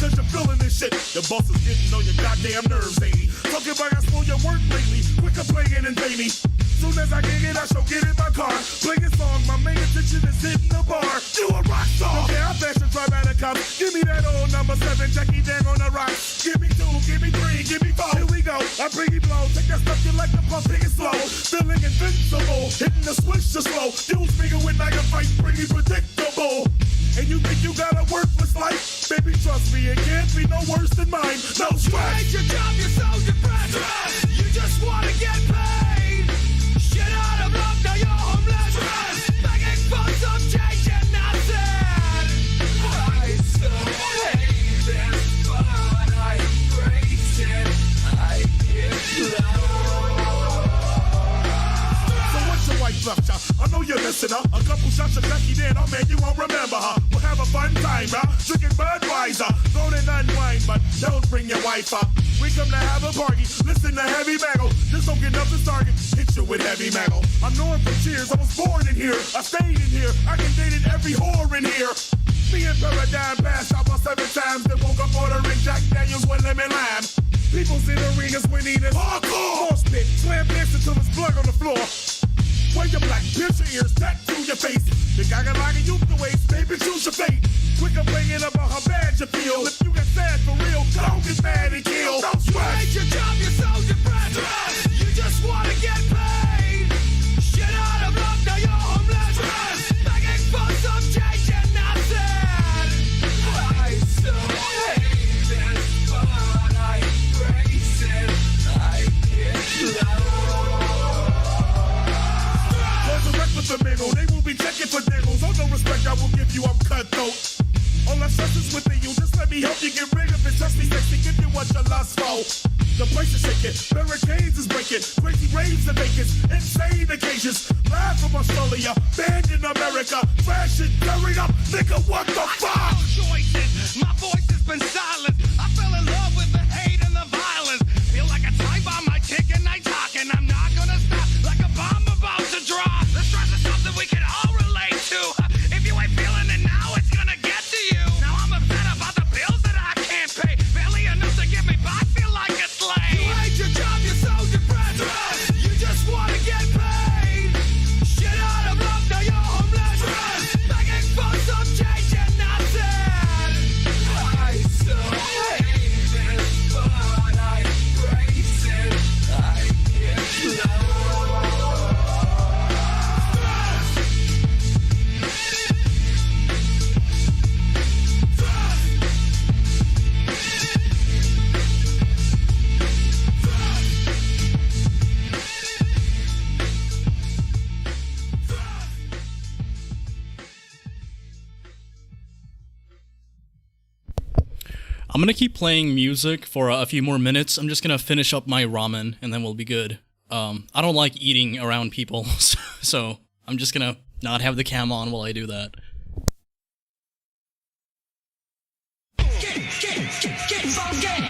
cause you're feeling this shit. The boss is getting on your goddamn nerves, lady. Talking about how slow your work lately. Quicker playing and pay me. Soon as I get it, I shall get in my car. Play a song, my main attention is hitting the bar. You a rock star. Okay, I'm fashion, try out a cop. Give me that old number 7, Jackie Dang on the rock. Give me 2, give me 3, give me 4. Here we go. I bring you blow. Take that stuff you like the pump, take it slow. Feeling invincible. Hitting the switch to slow. You speaking with like a fight, pretty predictable. And you think you got a worthless life? Baby, trust me, it can't be no worse than mine. No stress. You hate your job, you're so depressed. You just wanna get paid. Shit out of luck, now you're homeless. Begging for some change and nothing. I so hate this, but I embrace it. I get love. So what's your wife left, y'all? I know you're missing her. A couple shots of Jackie Dan, oh man, you won't remember her. We'll have a fun time, bro. Drinking Budweiser. Don't unwind, but don't bring your wife up. We come to have a party, listen to heavy metal. Just don't get nothing started, hit you with heavy metal. I'm known for cheers, I was born in here. I stayed in here, I can dated every whore in here. Me and Paradigm passed out about 7 times. Then woke up ordering Jack Daniels with lemon lime. People's in arenas winning this hardcore. Horse pit, slam dance until there's blood on the floor. Wear your black, pierce your ears, tattoo your face. The guy got like a youth the waist, baby, choose your fate. Quick, I'm bringing up how bad you feel. If you get sad for real, don't get mad and kill. Don't stress. You hate your job, you're so depressed. You just wanna get paid. Shit out of luck, now you're homeless. Begging for some change and nothing. I so hate this, but I embrace it. I get love. With the mingle, they will be checking for niggles. Oh, no respect I will give you, I'm cutthroat. All I stress is within you, just let me help you get rid of it. Just me sexy, give you what you lust for. The place is shaking, barricades is breaking, crazy raves and vacants, insane occasions. Live from Australia, banned in America, trash and tearing up, nigga, what the fuck? I got no choices, my voice has been silenced. I fell in love with the hate and the violence. Feel like a time bomb, my chick and I talking. I'm not gonna stop like a bomb about to drop. The stress is something we can all relate to. If you ain't feeling it now, it's gonna get to you. Now I'm upset about the bills that I can't pay. Barely enough to get me by, feel like a slave. You hate your job, you're so depressed. You just wanna get paid. Shit out of luck, now you're homeless. Begging for some change and nothing. I so hate this, but I embrace it. I get love. I'm gonna keep playing music for a few more minutes. I'm just gonna finish up my ramen and then we'll be good. I don't like eating around people, so I'm just gonna not have the cam on while I do that. Get involved, get.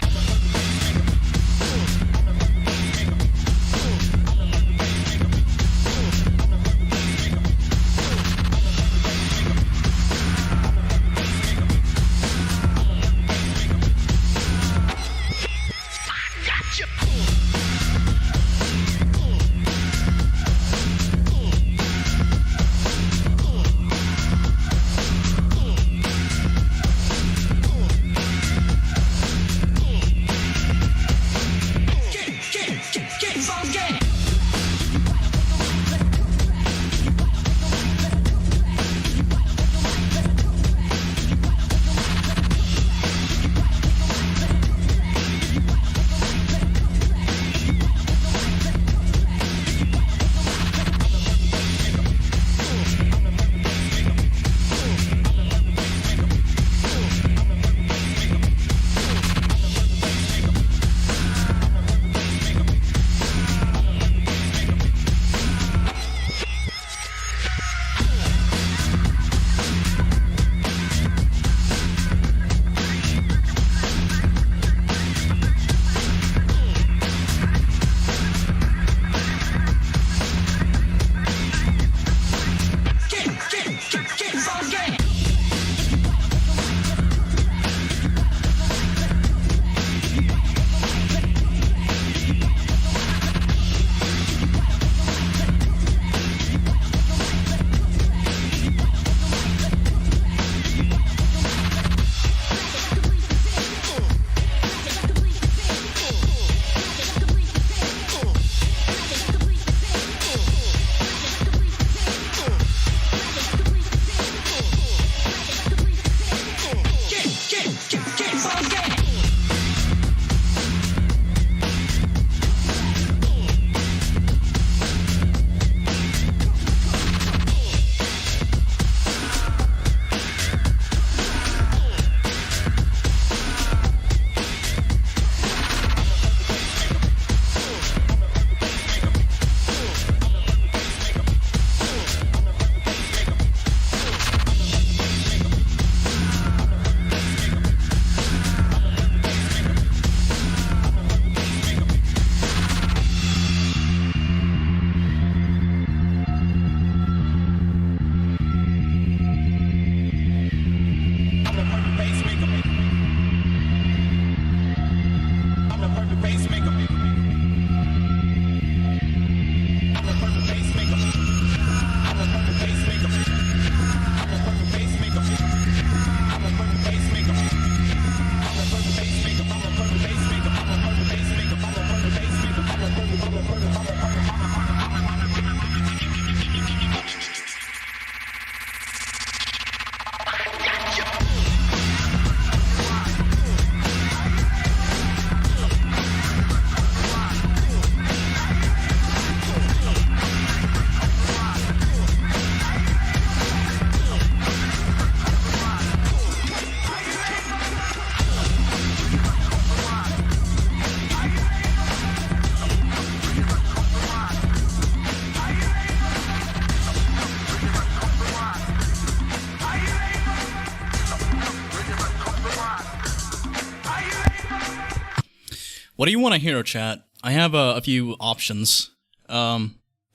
What do you want to hear, chat? I have a few options. I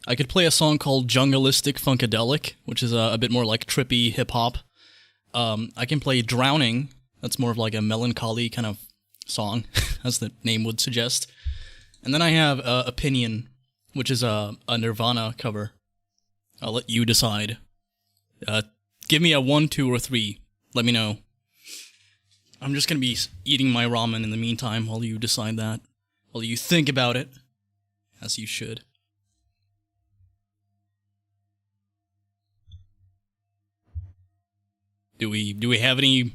could play a song called Jungleistic Funkadelic, which is a bit more like trippy hip-hop. I can play Drowning, that's more of like a melancholy kind of song, as the name would suggest. And then I have Opinion, which is a Nirvana cover. I'll let you decide. Give me a 1, 2, or 3. Let me know. I'm just gonna be eating my ramen in the meantime while you decide that. While you think about it. As you should. Do we have any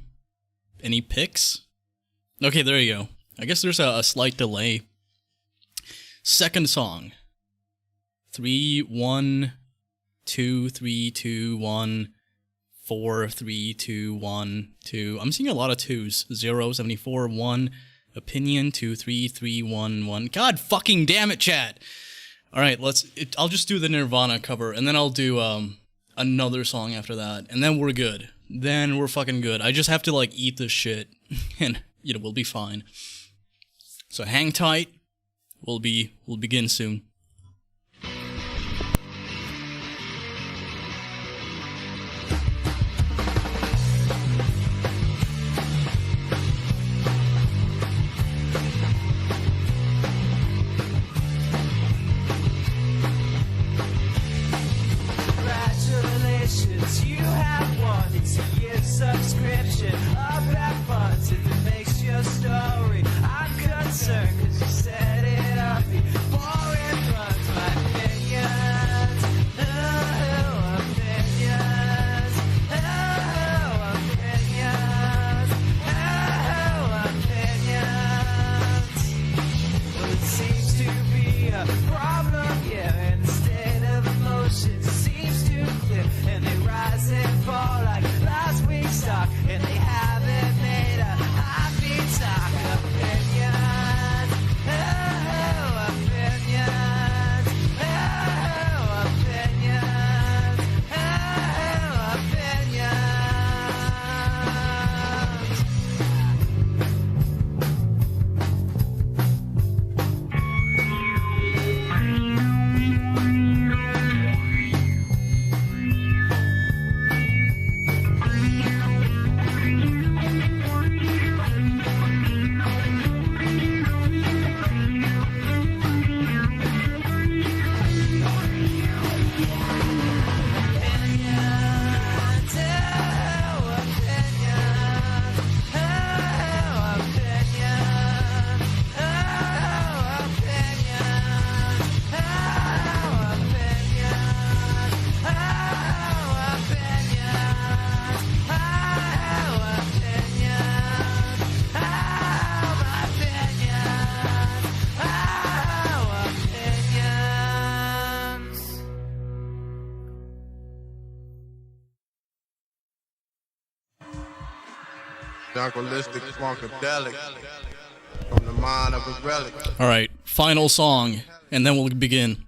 picks? Okay, there you go. I guess there's a slight delay. Second song. 3, 1, 2, 3, 2, 1, 4, 3, 2, 1, 2. I'm seeing a lot of 2s. 0, 74, 1. Opinion, 2, 3, 3, 1, 1. God fucking damn it, chat! Alright, I'll just do the Nirvana cover, and then I'll do, another song after that, and then we're good. Then we're fucking good. I just have to, like, eat this shit, and, you know, we'll be fine. So hang tight. We'll begin soon. Congratulations, you have won. It's a year's subscription of that funds. If it makes your story, I'm concerned, cause you set it up before it runs. My opinions, oh, opinions, oh, opinions, oh, opinions. Well, it seems to be a problem here, and the state of emotion seems too clear, and they rise and fall like last week's stock, and they haven't made a happy talk. Opinions, oh, opinions, oh, opinions, oh, opinions. Jungleistic Funkadelic from the mind of a relic. Alright, final song, and then we'll begin.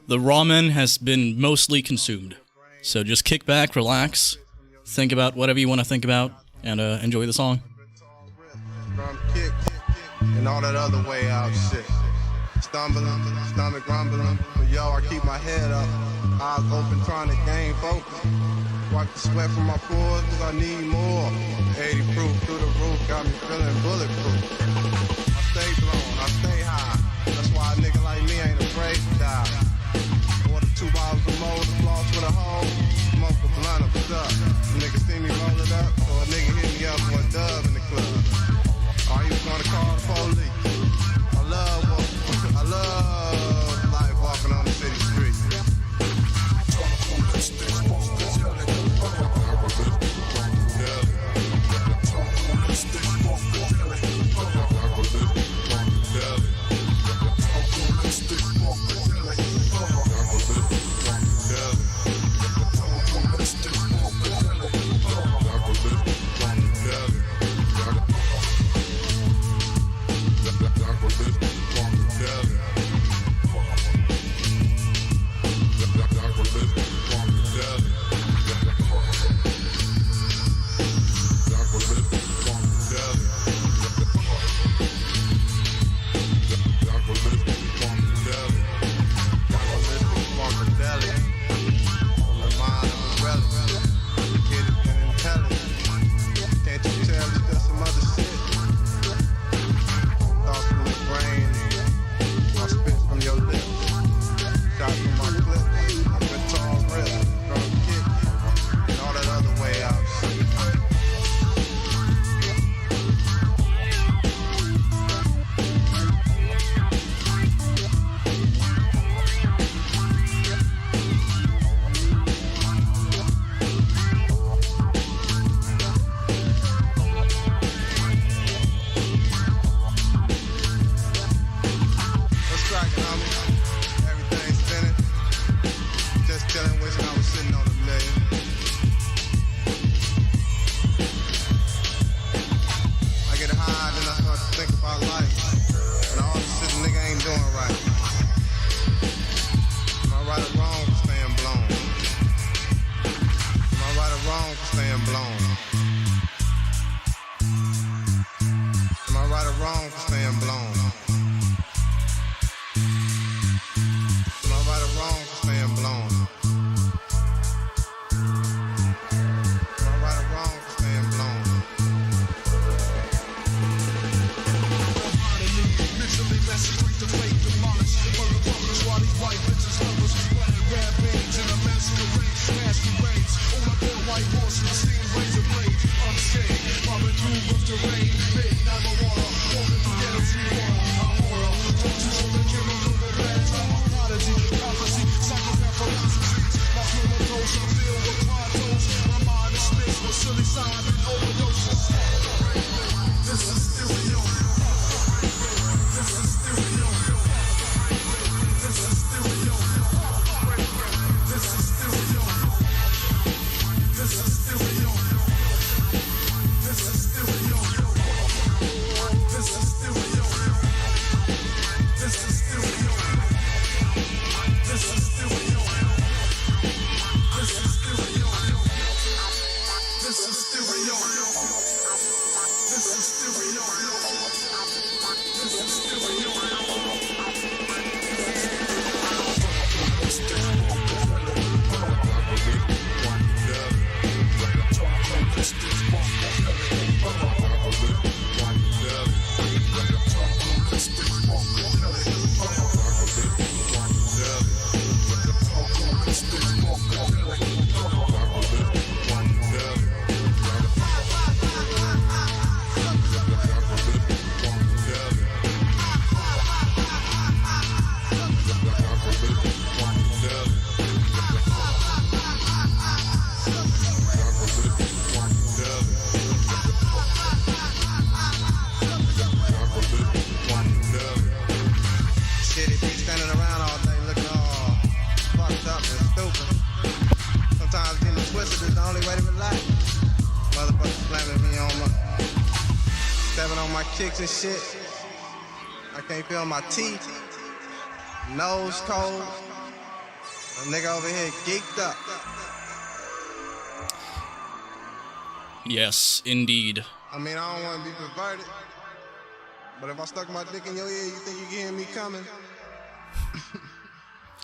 The ramen has been mostly consumed, so just kick back, relax, think about whatever you want to think about, and enjoy the song. Drum kick and all that other way out shit. Stumbling, stomach rumbling, but yo, I keep my head up, eyes open, trying to gain focus. Wipe the sweat from my pores, cause I need more. 80 proof through the roof, got me feeling bulletproof. I stay blown. chicks and shit. I can't feel my teeth. Nose cold. A nigga over here geeked up. Yes, indeed. I mean, I don't want to be perverted, but if I stuck my dick in your ear, you think you can hear me coming?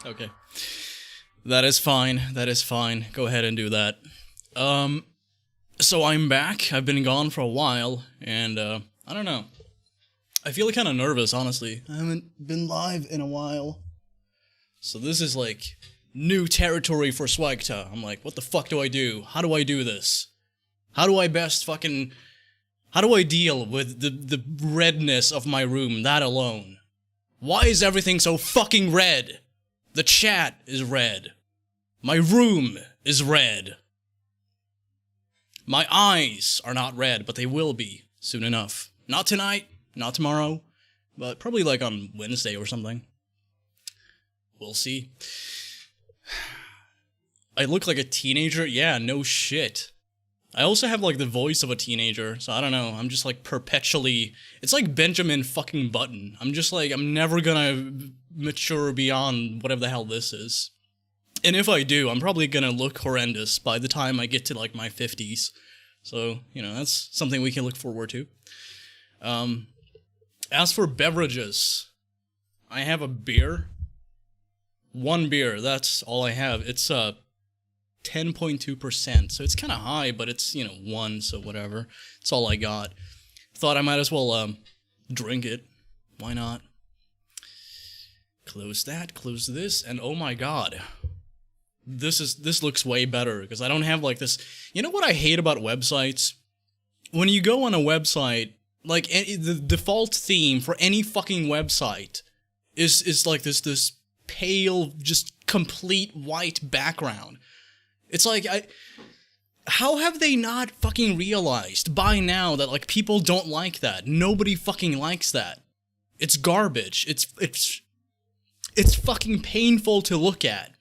Okay. That is fine. That is fine. Go ahead and do that. So I'm back. I've been gone for a while, and, I don't know. I feel kind of nervous, honestly. I haven't been live in a while. So this is, like, new territory for SWEGTA. I'm like, what the fuck do I do? How do I do this? How do I best fucking... How do I deal with the redness of my room, that alone? Why is everything so fucking red? The chat is red. My room is red. My eyes are not red, but they will be soon enough. Not tonight, not tomorrow, but probably like on Wednesday or something. We'll see. I look like a teenager? Yeah, no shit. I also have like the voice of a teenager, so I don't know, I'm just like perpetually... It's like Benjamin fucking Button. I'm just like, I'm never gonna mature beyond whatever the hell this is. And if I do, I'm probably gonna look horrendous by the time I get to like my 50s. So, you know, that's something we can look forward to. As for beverages, I have a beer. One beer, that's all I have. It's 10.2%, so it's kind of high, but it's, you know, 1, so whatever. It's all I got. Thought I might as well drink it. Why not? Close that, close this, and oh my god. This looks way better, because I don't have like this... You know what I hate about websites? When you go on a website, like, the default theme for any fucking website is like this pale, just complete white background. It's like, how have they not fucking realized by now that, like, people don't like that? Nobody fucking likes that. It's garbage. It's fucking painful to look at.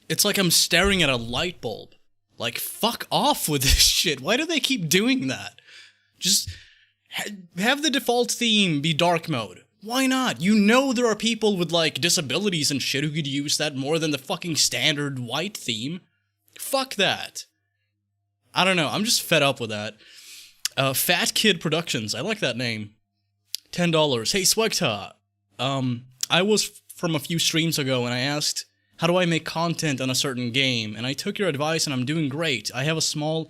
It's like I'm staring at a light bulb. Like, fuck off with this shit. Why do they keep doing that? Just have the default theme be dark mode. Why not? You know there are people with, like, disabilities and shit who could use that more than the fucking standard white theme. Fuck that. I don't know, I'm just fed up with that. Fat Kid Productions, I like that name. $10. Hey, SWEGTA. I was from a few streams ago and I asked, how do I make content on a certain game? And I took your advice and I'm doing great. I have a small...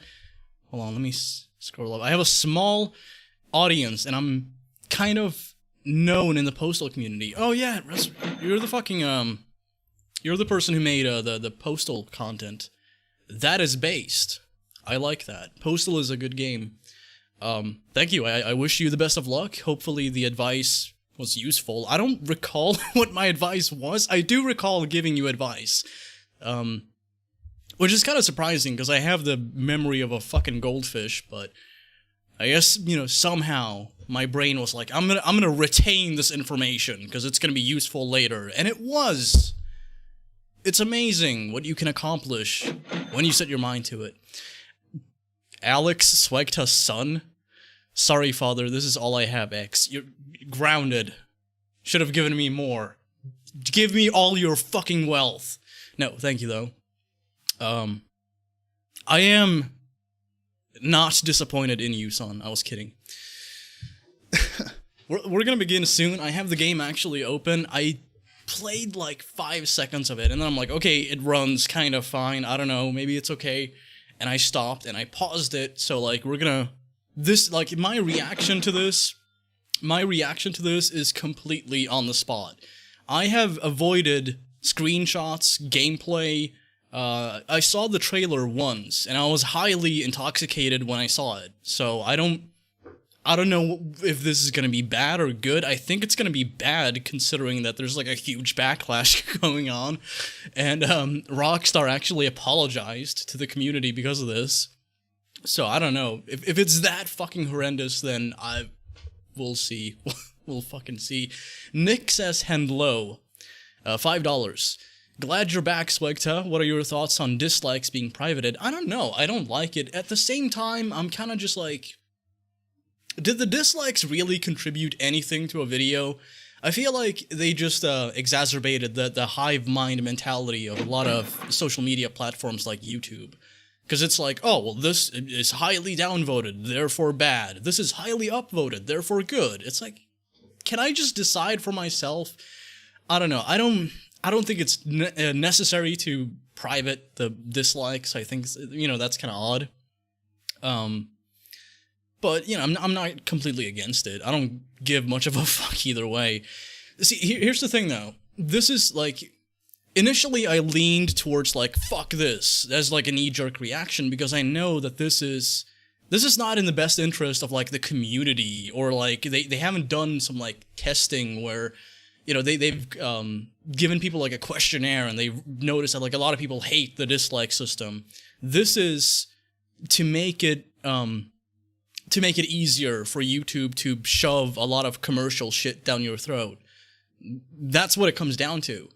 Hold on, let me scroll up. I have a small audience and I'm kind of known in the Postal community. Oh yeah, you're the fucking, you're the person who made the Postal content. That is based. I like that. Postal is a good game. Thank you. I wish you the best of luck. Hopefully the advice was useful. I don't recall what my advice was. I do recall giving you advice. Which is kind of surprising, because I have the memory of a fucking goldfish, but I guess, you know, somehow my brain was like, I'm gonna retain this information, because it's gonna be useful later. And it was! It's amazing what you can accomplish when you set your mind to it. Alex, SWEGTA's son? Sorry, father, this is all I have, X. You're grounded. Should have given me more. Give me all your fucking wealth. No, thank you, though. I am not disappointed in you, son. I was kidding. We're gonna begin soon. I have the game actually open. I played like 5 seconds of it, and then I'm like, okay, it runs kind of fine. I don't know, maybe it's okay. And I stopped, and I paused it, so like, we're gonna... This, like, my reaction to this is completely on the spot. I have avoided screenshots, gameplay. I saw the trailer once, and I was highly intoxicated when I saw it. So I don't know if this is gonna be bad or good. I think it's gonna be bad, considering that there's like a huge backlash going on, and Rockstar actually apologized to the community because of this. So I don't know. If it's that fucking horrendous, then we'll see. We'll fucking see. Nick says hello. $5. Glad you're back, SWEGTA. What are your thoughts on dislikes being privated? I don't know. I don't like it. At the same time, I'm kind of just like... Did the dislikes really contribute anything to a video? I feel like they just exacerbated the hive mind mentality of a lot of social media platforms like YouTube. Because it's like, oh, well, this is highly downvoted, therefore bad. This is highly upvoted, therefore good. It's like, can I just decide for myself? I don't know. I don't think it's necessary to private the dislikes. I think, that's kind of odd. But, I'm not completely against it. I don't give much of a fuck either way. See, here's the thing, though. This is, like, initially I leaned towards, like, fuck this, as, like, a knee-jerk reaction, because I know that this is not in the best interest of, like, the community, or, like, they haven't done some, like, testing where, they've given people, like, a questionnaire, and they've noticed that, like, a lot of people hate the dislike system. This is to make it easier for YouTube to shove a lot of commercial shit down your throat. That's what it comes down to.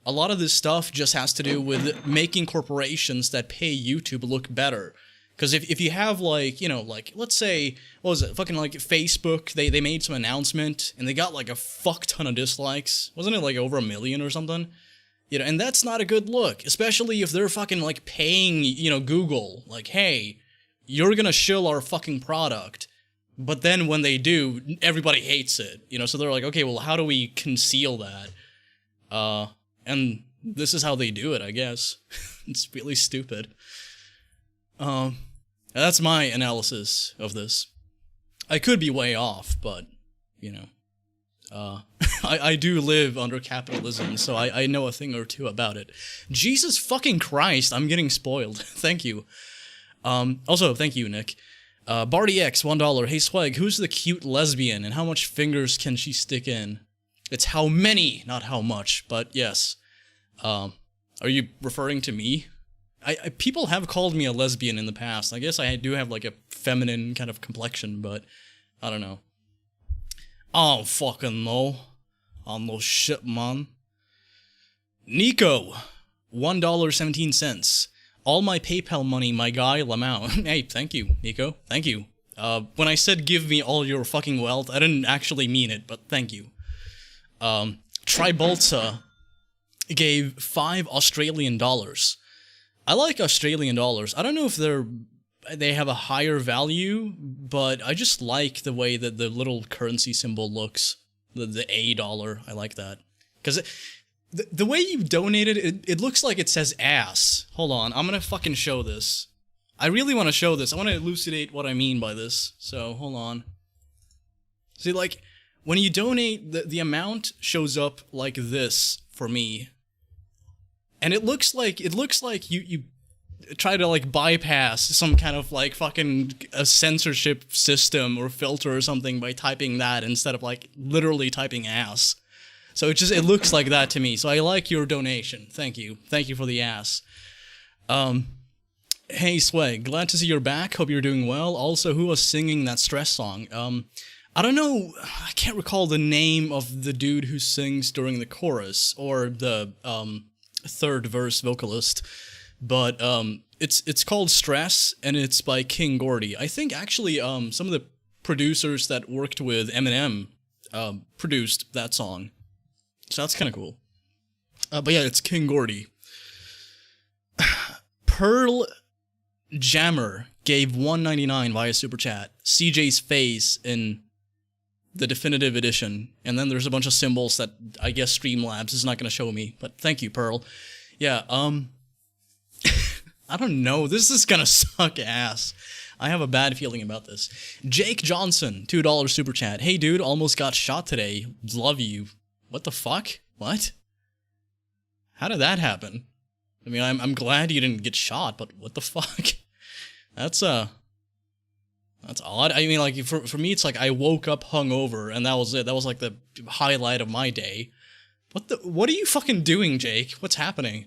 A lot of this stuff just has to do with making corporations that pay YouTube look better. Because if you have, like, let's say, what was it, fucking, like, Facebook, they made some announcement, and they got, like, a fuck ton of dislikes. Wasn't it, like, over 1 million or something? And that's not a good look, especially if they're fucking, like, paying, Google, like, hey, you're gonna shill our fucking product, but then when they do, everybody hates it, so they're like, okay, well, how do we conceal that? And this is how they do it, I guess. It's really stupid. That's my analysis of this. I could be way off, but, I do live under capitalism, so I know a thing or two about it. Jesus fucking Christ, I'm getting spoiled. Thank you. Also, thank you, Nick. Barty X, $1. Hey, Swag, who's the cute lesbian, and how much fingers can she stick in? It's how many, not how much, but yes. Are you referring to me? People have called me a lesbian in the past. I guess I do have, like, a feminine kind of complexion, but I don't know. I don't fucking know. I don't know shit, man. Nico, $1.17. All my PayPal money, my guy, Lamau. Hey, thank you, Nico. Thank you. When I said give me all your fucking wealth, I didn't actually mean it, but thank you. Tribolta gave $5 Australian. I like Australian dollars. I don't know if they have a higher value, but I just like the way that the little currency symbol looks. The A dollar. I like that. Because the way you donated, it looks like it says ass. Hold on, I'm gonna fucking show this. I really want to show this. I want to elucidate what I mean by this. So, hold on. See, like, when you donate, the amount shows up like this for me. And it looks like you try to, like, bypass some kind of, like, fucking a censorship system or filter or something by typing that instead of, like, literally typing ass. So it looks like that to me. So I like your donation. Thank you. Thank you for the ass. Hey, Swag, glad to see you're back. Hope you're doing well. Also, who was singing that stress song? I don't know. I can't recall the name of the dude who sings during the chorus or the third verse vocalist, but it's called Stress, and it's by King Gordy. I think actually some of the producers that worked with Eminem produced that song. So that's kind of cool. But yeah, it's King Gordy. Pearl Jammer gave $1.99 via Super Chat. CJ's face in the definitive edition. And then there's a bunch of symbols that I guess Streamlabs is not going to show me. But thank you, Pearl. Yeah, I don't know. This is going to suck ass. I have a bad feeling about this. Jake Johnson, $2 Super Chat. Hey, dude, almost got shot today. Love you. What the fuck? What? How did that happen? I mean, I'm glad you didn't get shot, but what the fuck? That's odd. I mean, like, for me, it's like I woke up hungover, and that was it. That was, like, the highlight of my day. What are you fucking doing, Jake? What's happening?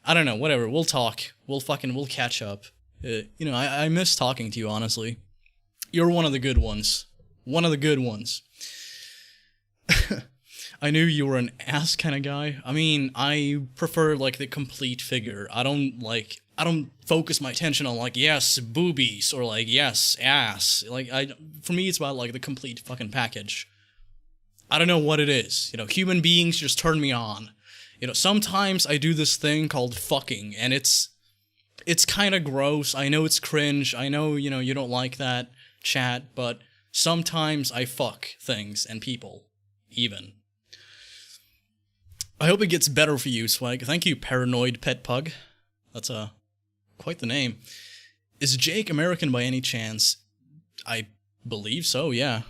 I don't know, whatever. We'll talk. We'll catch up. I miss talking to you, honestly. You're one of the good ones. One of the good ones. I knew you were an ass kind of guy. I mean, I prefer, like, the complete figure. I don't I don't focus my attention on like, yes, boobies, or like, yes, ass. Like, for me, it's about like the complete fucking package. I don't know what it is. You know, human beings just turn me on. You know, sometimes I do this thing called fucking, and it's kind of gross. I know it's cringe. I know, you know, you don't like that, chat, but sometimes I fuck things and people, even. I hope it gets better for you, Swag. Thank you, Paranoid Pet Pug. That's quite the name. Is Jake American by any chance? I believe so, yeah.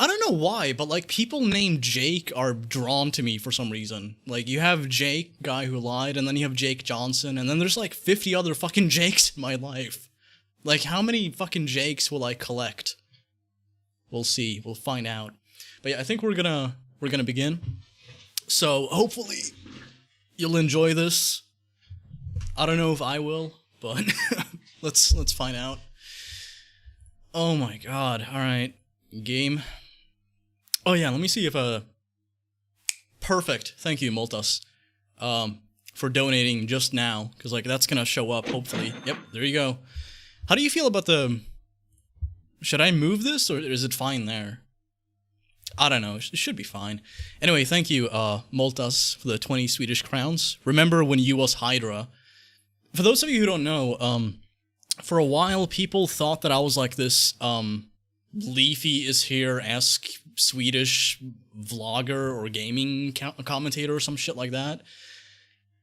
I don't know why, but like people named Jake are drawn to me for some reason. Like you have Jake, guy who lied, and then you have Jake Johnson, and then there's like 50 other fucking Jakes in my life. Like how many fucking Jakes will I collect? We'll see. We'll find out. But yeah, I think we're gonna begin. So hopefully you'll enjoy this. I don't know if I will, but let's find out. Oh my god. All right. Game. Oh yeah, let me see if perfect. Thank you, Multas. For donating just now, cuz like that's going to show up hopefully. Yep, there you go. How do you feel about should I move this or is it fine there? I don't know. It should be fine. Anyway, thank you, Multas, for the 20 Swedish crowns. Remember when you was Hydra? For those of you who don't know, for a while, people thought that I was like this, Leafy is here-esque Swedish vlogger or gaming commentator or some shit like that.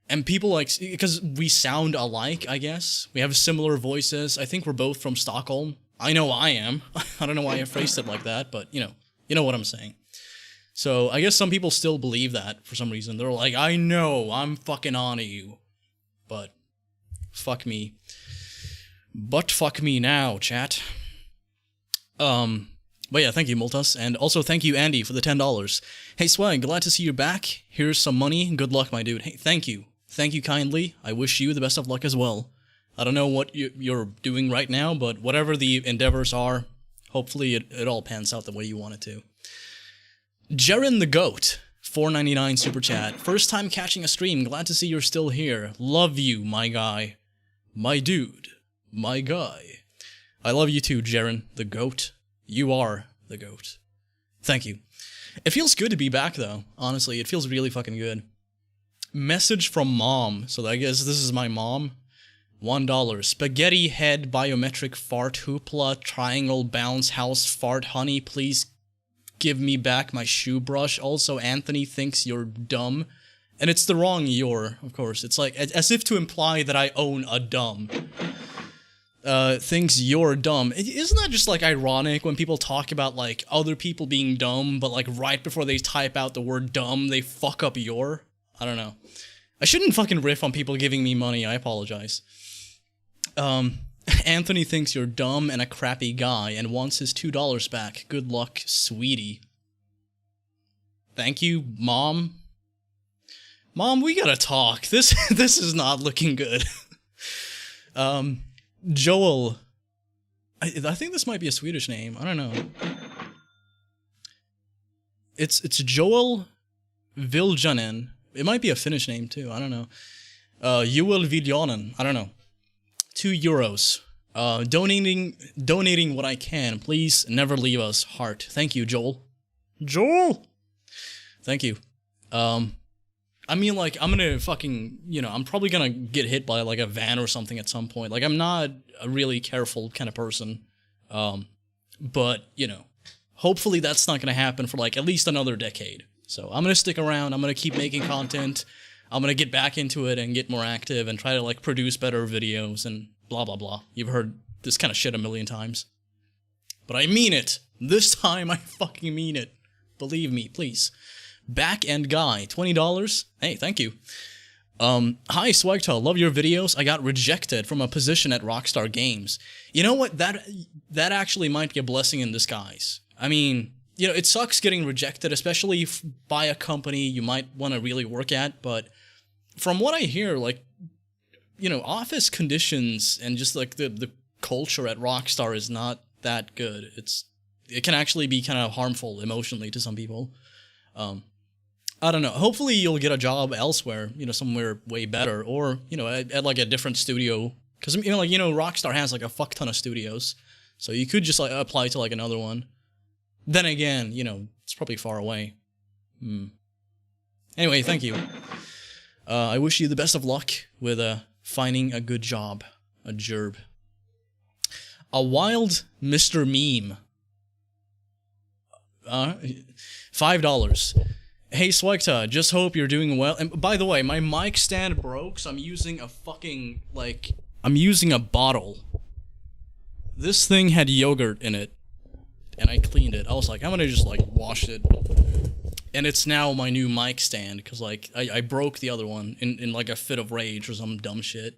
And people like, because we sound alike, I guess. We have similar voices. I think we're both from Stockholm. I know I am. I don't know why I phrased it like that, but you know what I'm saying. So I guess some people still believe that for some reason. They're like, I know, I'm fucking on to you. But fuck me. But fuck me now, chat. But yeah, thank you, Multas, and also thank you, Andy, for the $10. Hey, Swag, glad to see you back. Here's some money. Good luck, my dude. Hey, thank you. Thank you kindly. I wish you the best of luck as well. I don't know what you're doing right now, but whatever the endeavors are, hopefully it all pans out the way you want it to. Jaren the Goat, $4.99 super chat. First time catching a stream. Glad to see you're still here. Love you, my guy. My dude. My guy. I love you too, Jaren the Goat. You are the GOAT. Thank you. It feels good to be back, though. Honestly, it feels really fucking good. Message from mom. So I guess this is my mom. $1. Spaghetti head biometric fart hoopla triangle bounce house fart honey. Please give me back my shoe brush. Also, Anthony thinks you're dumb. And it's the wrong you're, of course. It's like, as if to imply that I own a dumb. Thinks you're dumb. Isn't that just like ironic when people talk about like other people being dumb, but like right before they type out the word dumb, they fuck up your? I don't know. I shouldn't fucking riff on people giving me money. I apologize. Anthony thinks you're dumb and a crappy guy and wants his $2 back. Good luck, sweetie. Thank you, Mom. Mom, we gotta talk. This is not looking good. Joel. I think this might be a Swedish name. I don't know. It's Joel Viljanen. It might be a Finnish name too. I don't know. Joel Viljanen. I don't know. €2. Donating what I can. Please never leave us. Heart. Thank you, Joel. Joel. Thank you. I mean, like, I'm gonna fucking, I'm probably gonna get hit by, like, a van or something at some point. Like, I'm not a really careful kind of person. But, hopefully that's not gonna happen for, like, at least another decade. So, I'm gonna stick around, I'm gonna keep making content, I'm gonna get back into it and get more active and try to, like, produce better videos and blah, blah, blah. You've heard this kind of shit a million times. But I mean it! This time I fucking mean it. Believe me, please. Back End Guy, $20. Hey, thank you. Hi, SWEGTA, love your videos. I got rejected from a position at Rockstar Games. You know what? That actually might be a blessing in disguise. I mean, it sucks getting rejected, especially by a company you might want to really work at, but from what I hear, like, office conditions and just, like, the culture at Rockstar is not that good. It can actually be kind of harmful emotionally to some people. I don't know. Hopefully you'll get a job elsewhere, somewhere way better, or, at like a different studio Because, you know, like, you know, Rockstar has, like, a fuck ton of studios. So you could just, like, apply to, like, another one. Then again, you know, it's probably far away. Anyway, thank you. I wish you the best of luck with, finding a good job. A gerb. A wild Mr. Meme. $5. Hey, SWEGTA, just hope you're doing well. And by the way, my mic stand broke, so I'm using a fucking, like... I'm using a bottle. This thing had yogurt in it. And I cleaned it. I was like, I'm gonna just, like, wash it. And it's now my new mic stand, because, like, I broke the other one in, like, a fit of rage or some dumb shit.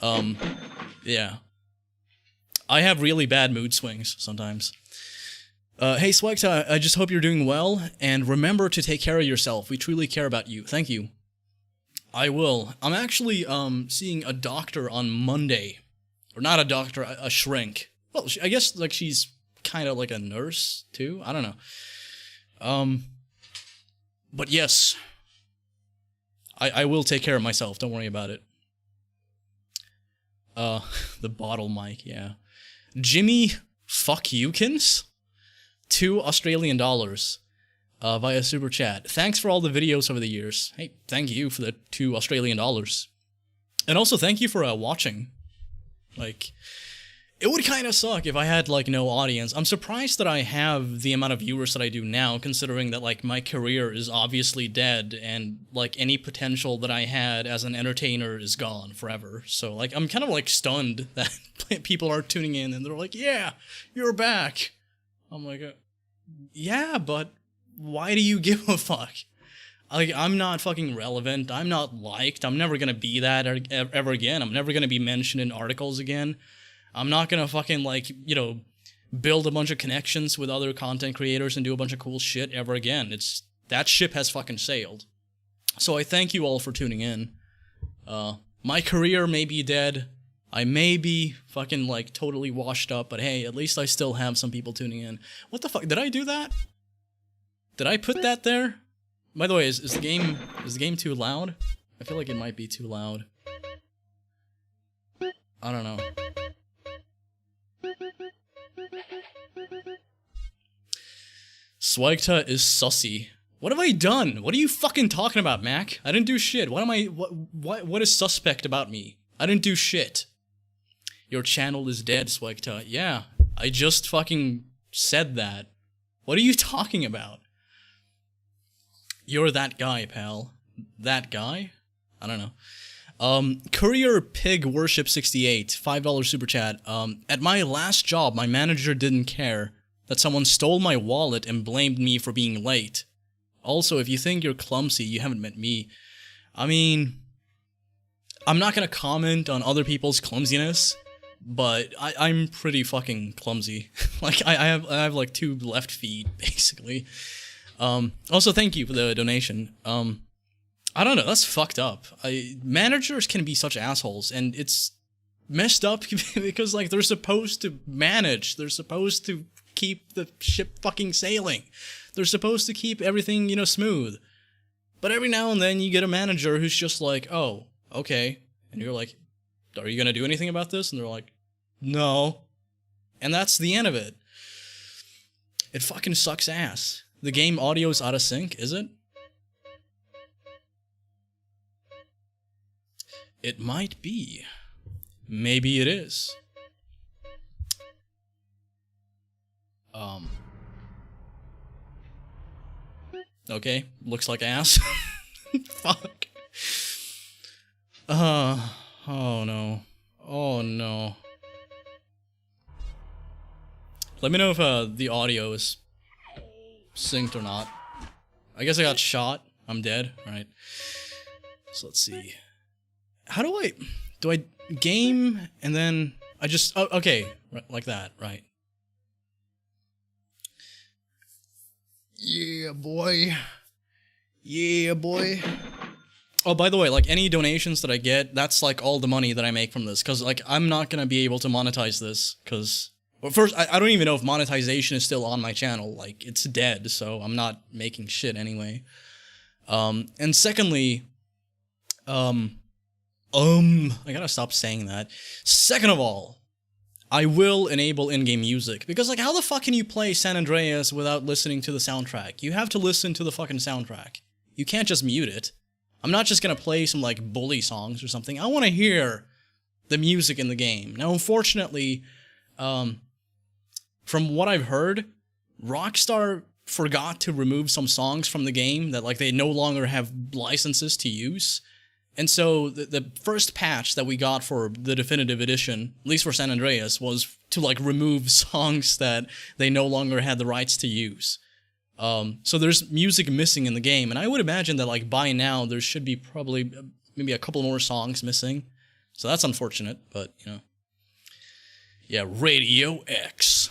Yeah. I have really bad mood swings sometimes. Hey, SWEGTA, I just hope you're doing well, and remember to take care of yourself. We truly care about you. Thank you. I will. I'm actually, seeing a doctor on Monday. Or not a doctor, a shrink. Well, I guess, like, she's kind of like a nurse, too? I don't know. But yes. I will take care of myself. Don't worry about it. The bottle mic, yeah. Jimmy Fuckyoukins? $2 Australian via Super Chat. Thanks for all the videos over the years. Hey, thank you for the $2 Australian. And also thank you for watching. Like, it would kind of suck if I had, like, no audience. I'm surprised that I have the amount of viewers that I do now, considering that, like, my career is obviously dead, and, like, any potential that I had as an entertainer is gone forever. So, like, I'm kind of, like, stunned that people are tuning in, and they're like, yeah, you're back. I'm like, yeah, but why do you give a fuck? Like, I'm not fucking relevant. I'm not liked. I'm never gonna be that ever again. I'm never gonna be mentioned in articles again. I'm not gonna fucking, like, you know, build a bunch of connections with other content creators and do a bunch of cool shit ever again. That ship has fucking sailed. So I thank you all for tuning in. My career may be dead. I may be fucking, like, totally washed up, but hey, at least I still have some people tuning in. What the fuck? Did I do that? Did I put that there? By the way, is the game too loud? I feel like it might be too loud. I don't know. SWEGTA is sussy. What have I done? What are you fucking talking about, Mac? I didn't do shit. What is suspect about me? I didn't do shit. Your channel is dead, SWEGTA. Yeah, I just fucking said that. What are you talking about? You're that guy, pal. That guy? I don't know. Courier Pig Worship 68, $5 super chat. At my last job, my manager didn't care that someone stole my wallet and blamed me for being late. Also, if you think you're clumsy, you haven't met me. I mean, I'm not gonna comment on other people's clumsiness, but I'm pretty fucking clumsy. Like, I have like 2 left feet, basically. Also, thank you for the donation. I don't know, that's fucked up. Managers can be such assholes, and it's messed up because, like, they're supposed to manage. They're supposed to keep the ship fucking sailing. They're supposed to keep everything, you know, smooth. But every now and then you get a manager who's just like, oh, okay. And you're like, are you gonna do anything about this? And they're like, no. And that's the end of it. It fucking sucks ass. The game audio's out of sync, is it? It might be. Maybe it is. Okay, looks like ass. Fuck. Oh no. Oh no. Let me know if the audio is synced or not. I guess I got shot. I'm dead. Alright. So let's see. How do I game and then I just, oh, okay, right, like that, right. Yeah, boy. Yeah, boy. Oh, by the way, like, any donations that I get, that's, like, all the money that I make from this, because, like, I'm not gonna be able to monetize this, because, well, first, I don't even know if monetization is still on my channel, like, it's dead, so I'm not making shit anyway. And secondly, I gotta stop saying that. Second of all, I will enable in-game music, because, like, how the fuck can you play San Andreas without listening to the soundtrack? You have to listen to the fucking soundtrack. You can't just mute it. I'm not just gonna play some, like, bully songs or something. I want to hear the music in the game. Now, unfortunately, from what I've heard, Rockstar forgot to remove some songs from the game that, like, they no longer have licenses to use. And so the first patch that we got for the definitive edition, at least for San Andreas, was to, like, remove songs that they no longer had the rights to use. So there's music missing in the game, and I would imagine that, like, by now there should be probably maybe a couple more songs missing. So that's unfortunate, but, you know. Yeah, Radio X.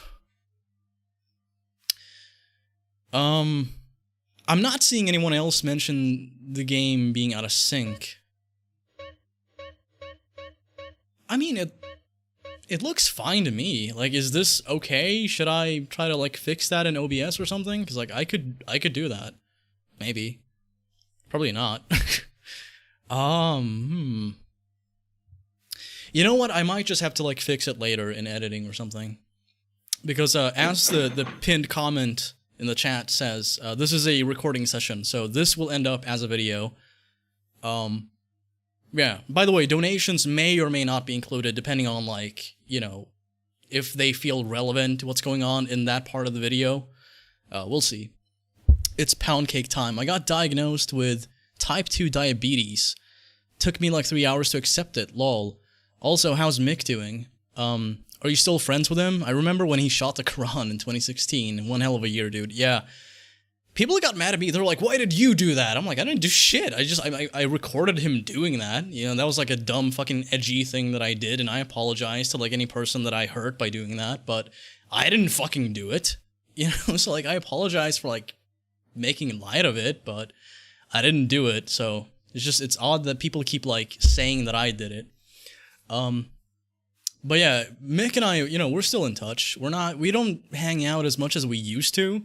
I'm not seeing anyone else mention the game being out of sync. I mean, it looks fine to me. Like, is this okay? Should I try to, like, fix that in OBS or something? Because, like, I could do that. Maybe. Probably not. You know what? I might just have to, like, fix it later in editing or something. Because, as the pinned comment in the chat says, this is a recording session, so this will end up as a video. Yeah, by the way, donations may or may not be included depending on, like, you know, if they feel relevant to what's going on in that part of the video. We'll see. It's pound cake time. I got diagnosed with type 2 diabetes. Took me like 3 hours to accept it, lol. Also, how's Mick doing? Are you still friends with him? I remember when he shot the Quran in 2016. One hell of a year, dude. Yeah. People got mad at me. They're like, why did you do that? I'm like, I didn't do shit. I recorded him doing that. You know, that was like a dumb fucking edgy thing that I did, and I apologize to, like, any person that I hurt by doing that, but I didn't fucking do it. You know, so, like, I apologize for, like, making light of it, but I didn't do it, so it's odd that people keep, like, saying that I did it. But yeah, Mick and I, you know, we're still in touch. We don't hang out as much as we used to.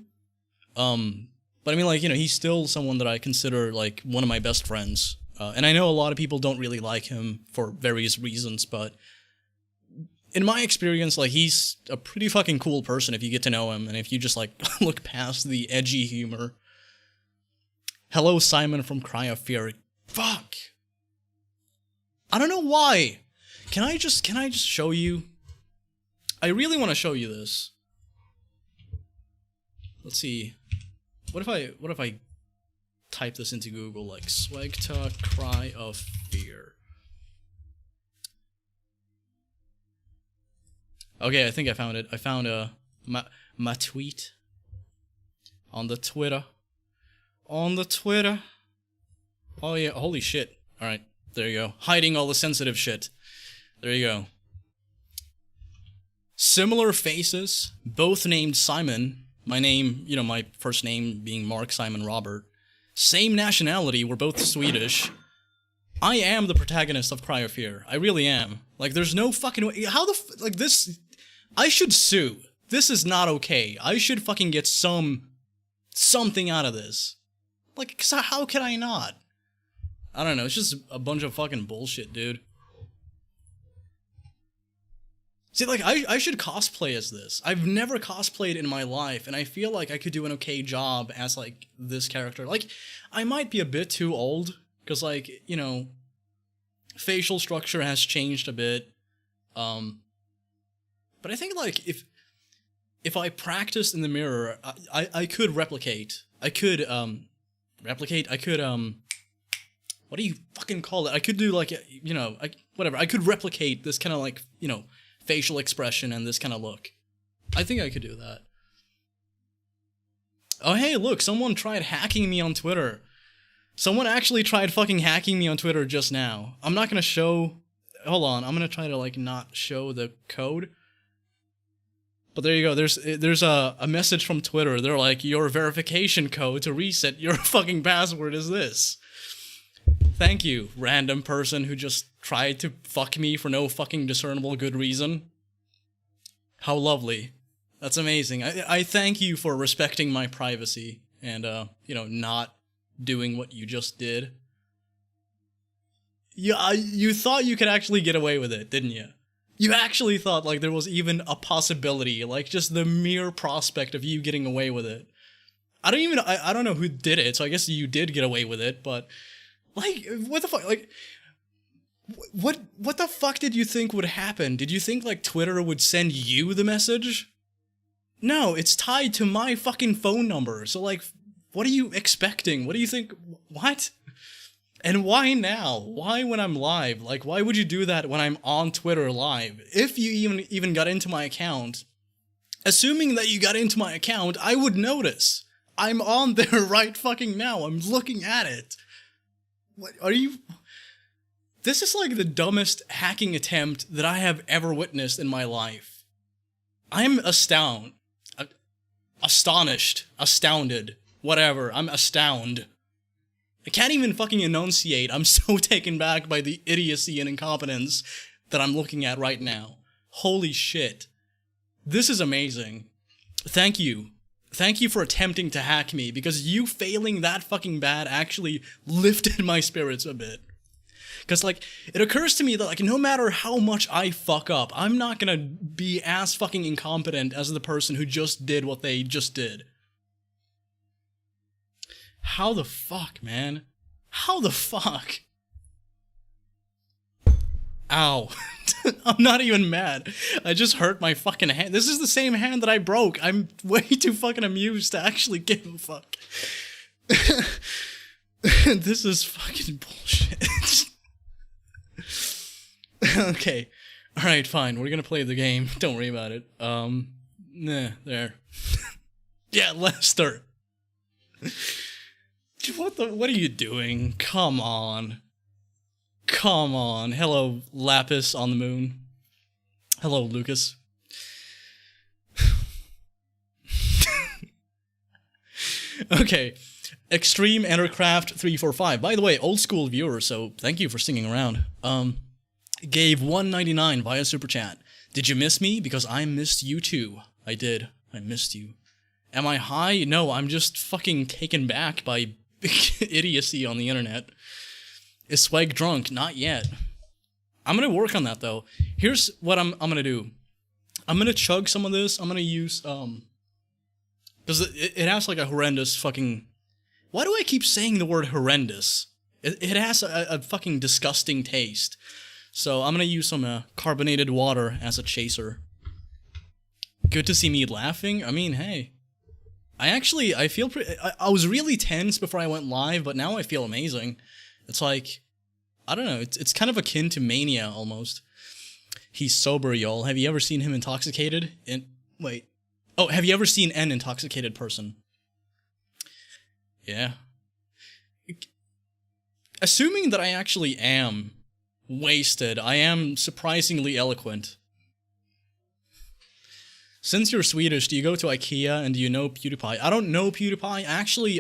But I mean, like, you know, he's still someone that I consider, like, one of my best friends. And I know a lot of people don't really like him for various reasons, but in my experience, like, he's a pretty fucking cool person if you get to know him, and if you just, like, look past the edgy humor. Hello, Simon from Cry of Fear. Fuck! I don't know why! Can I just show you? I really want to show you this. Let's see. What if I type this into Google, like, SWEGTA Cry of Fear? Okay, I think I found it. I found my tweet on the Twitter. On the Twitter. Oh yeah, holy shit. Alright, there you go. Hiding all the sensitive shit. There you go. Similar faces, both named Simon. My name, you know, my first name being Mark Simon Robert. Same nationality, we're both Swedish. I am the protagonist of Cry of Fear. I really am. Like, there's no fucking way. How the like, this. I should sue. This is not okay. I should fucking get something out of this. Like, 'cause how can I not? I don't know, it's just a bunch of fucking bullshit, dude. See, like, I should cosplay as this. I've never cosplayed in my life, and I feel like I could do an okay job as, like, this character. Like, I might be a bit too old, because, like, you know, facial structure has changed a bit. But I think, like, if I practiced in the mirror, I could replicate. I could, replicate, I could, what do you fucking call it? I could do, like, you know, whatever. I could replicate this kind of, like, you know, facial expression and this kind of look. I think I could do that. Oh, hey, look, someone tried hacking me on Twitter. Someone actually tried fucking hacking me on Twitter just now. I'm not gonna show... Hold on, I'm gonna try to, like, not show the code. But there you go, there's a message from Twitter. They're like, your verification code to reset your fucking password is this. Thank you, random person who just tried to fuck me for no fucking discernible good reason. How lovely. That's amazing. I thank you for respecting my privacy and, you know, not doing what you just did. you thought you could actually get away with it, didn't you? You actually thought, like, there was even a possibility, like, just the mere prospect of you getting away with it. I don't know who did it, so I guess you did get away with it, but, like, what the fuck, like, what the fuck did you think would happen? Did you think, like, Twitter would send you the message? No, it's tied to my fucking phone number, so, like, what are you expecting? What do you think? What? And why now? Why when I'm live? Like, why would you do that when I'm on Twitter live? If you even got into my account, assuming that you got into my account, I would notice. I'm on there right fucking now. I'm looking at it. What are you? This is like the dumbest hacking attempt that I have ever witnessed in my life. I'm astounded, whatever. I'm astounded. I can't even fucking enunciate. I'm so taken back by the idiocy and incompetence that I'm looking at right now. Holy shit. This is amazing. Thank you. Thank you for attempting to hack me, because you failing that fucking bad actually lifted my spirits a bit. Because, like, it occurs to me that, like, no matter how much I fuck up, I'm not gonna be as fucking incompetent as the person who just did what they just did. How the fuck, man? How the fuck? Ow. I'm not even mad. I just hurt my fucking hand. This is the same hand that I broke. I'm way too fucking amused to actually give a fuck. This is fucking bullshit. Okay. Alright, fine. We're gonna play the game. Don't worry about it. Nah, there. Yeah, Lester. What are you doing? Come on. Come on. Hello, Lapis on the moon. Hello, Lucas. Okay. Extreme Entercraft 345. By the way, old school viewer, so thank you for sticking around. Gave $1.99 via Super Chat. Did you miss me? Because I missed you too. I did. I missed you. Am I high? No, I'm just fucking taken back by idiocy on the internet. Is Swag drunk? Not yet. I'm gonna work on that though. Here's what I'm gonna do. I'm gonna chug some of this. I'm gonna use because it has like a horrendous fucking. Why do I keep saying the word horrendous? It has a fucking disgusting taste. So I'm gonna use some carbonated water as a chaser. Good to see me laughing. I mean, hey. I feel I was really tense before I went live, but now I feel amazing. It's like, I don't know, it's kind of akin to mania, almost. He's sober, y'all. Have you ever seen him intoxicated? Wait. Oh, have you ever seen an intoxicated person? Yeah. Assuming that I actually am wasted, I am surprisingly eloquent. Since you're Swedish, do you go to IKEA and do you know PewDiePie? I don't know PewDiePie. Actually,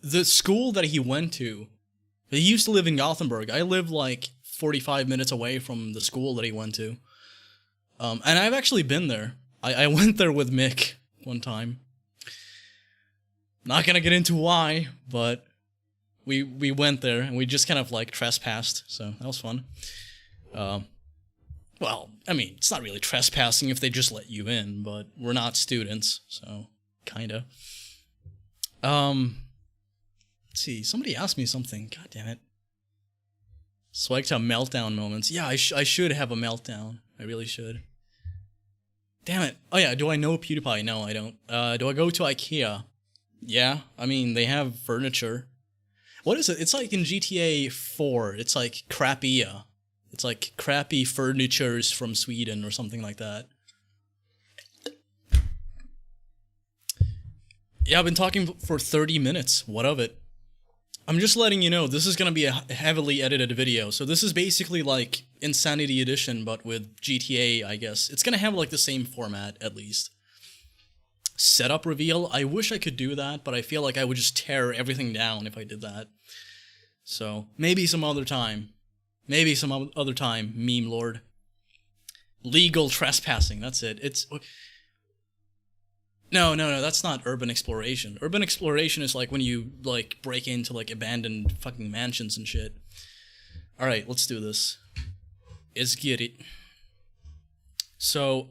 the school that he went to, he used to live in Gothenburg. I live like 45 minutes away from the school that he went to. And I've actually been there. I went there with Mick one time. Not gonna get into why, but we went there and we just kind of like trespassed, so that was fun. Well, I mean, it's not really trespassing if they just let you in, but we're not students, so kinda. Let's see, somebody asked me something. God damn it. SWEGTA meltdown moments. Yeah, I should have a meltdown. I really should. Damn it. Oh yeah, do I know PewDiePie? No, I don't. Do I go to IKEA? Yeah, I mean, they have furniture. What is it? It's like in GTA 4. It's like crappy, it's like crappy furnitures from Sweden or something like that. Yeah, I've been talking for 30 minutes. What of it? I'm just letting you know, this is going to be a heavily edited video. So this is basically like Insanity Edition, but with GTA, I guess. It's going to have like the same format, at least. Setup reveal? I wish I could do that, but I feel like I would just tear everything down if I did that. So, maybe some other time. Maybe some other time, meme lord. Legal trespassing, that's it. It's... No, that's not urban exploration. Urban exploration is like when you, like, break into, like, abandoned fucking mansions and shit. Alright, let's do this. Let's get it. So,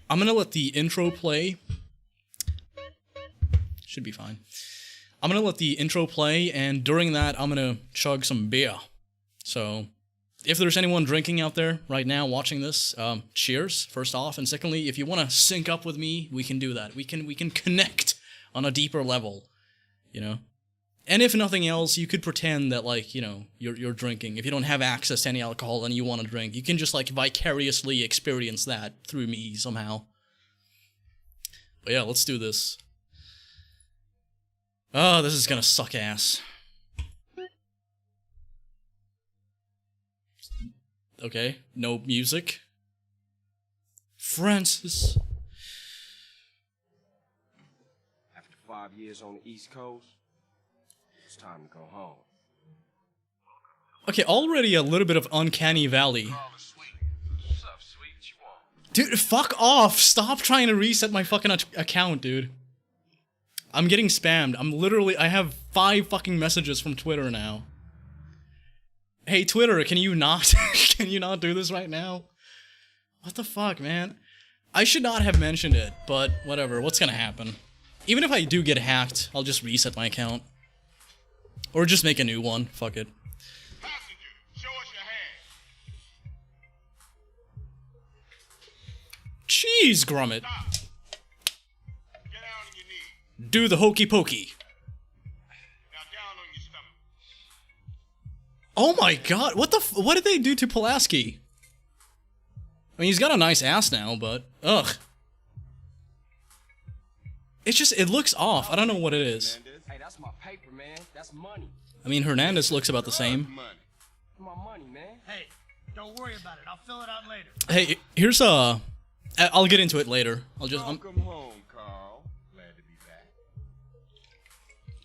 I'm gonna let the intro play. Should be fine. I'm gonna let the intro play, and during that, I'm gonna chug some beer. So, if there's anyone drinking out there right now watching this, cheers, first off. And secondly, if you want to sync up with me, we can do that. We can connect on a deeper level, you know? And if nothing else, you could pretend that, like, you know, you're drinking. If you don't have access to any alcohol and you want to drink, you can just, like, vicariously experience that through me somehow. But yeah, let's do this. Oh, this is gonna suck ass. Okay, no music. Francis. After 5 years on the East Coast, it's time to go home. Okay, already a little bit of Uncanny Valley. Dude, fuck off! Stop trying to reset my fucking account, dude. I'm getting spammed. I have 5 fucking messages from Twitter now. Hey, Twitter, can you not do this right now? What the fuck, man? I should not have mentioned it, but whatever, what's gonna happen? Even if I do get hacked, I'll just reset my account. Or just make a new one, fuck it. Passenger, show us your hand. Cheese grommet. Stop. Get down on your knees. Do the hokey pokey. Now down on your stomach. Oh my god, what did they do to Pulaski? I mean, he's got a nice ass now, but ugh. It looks off. I don't know what it is. Hey, that's my paper, man. That's money. I mean, Hernandez looks about the same. Money. My money, man. Hey, don't worry about it. I'll fill it out later. Hey, here's I'll get into it later. Welcome home, Carl. Glad to be back.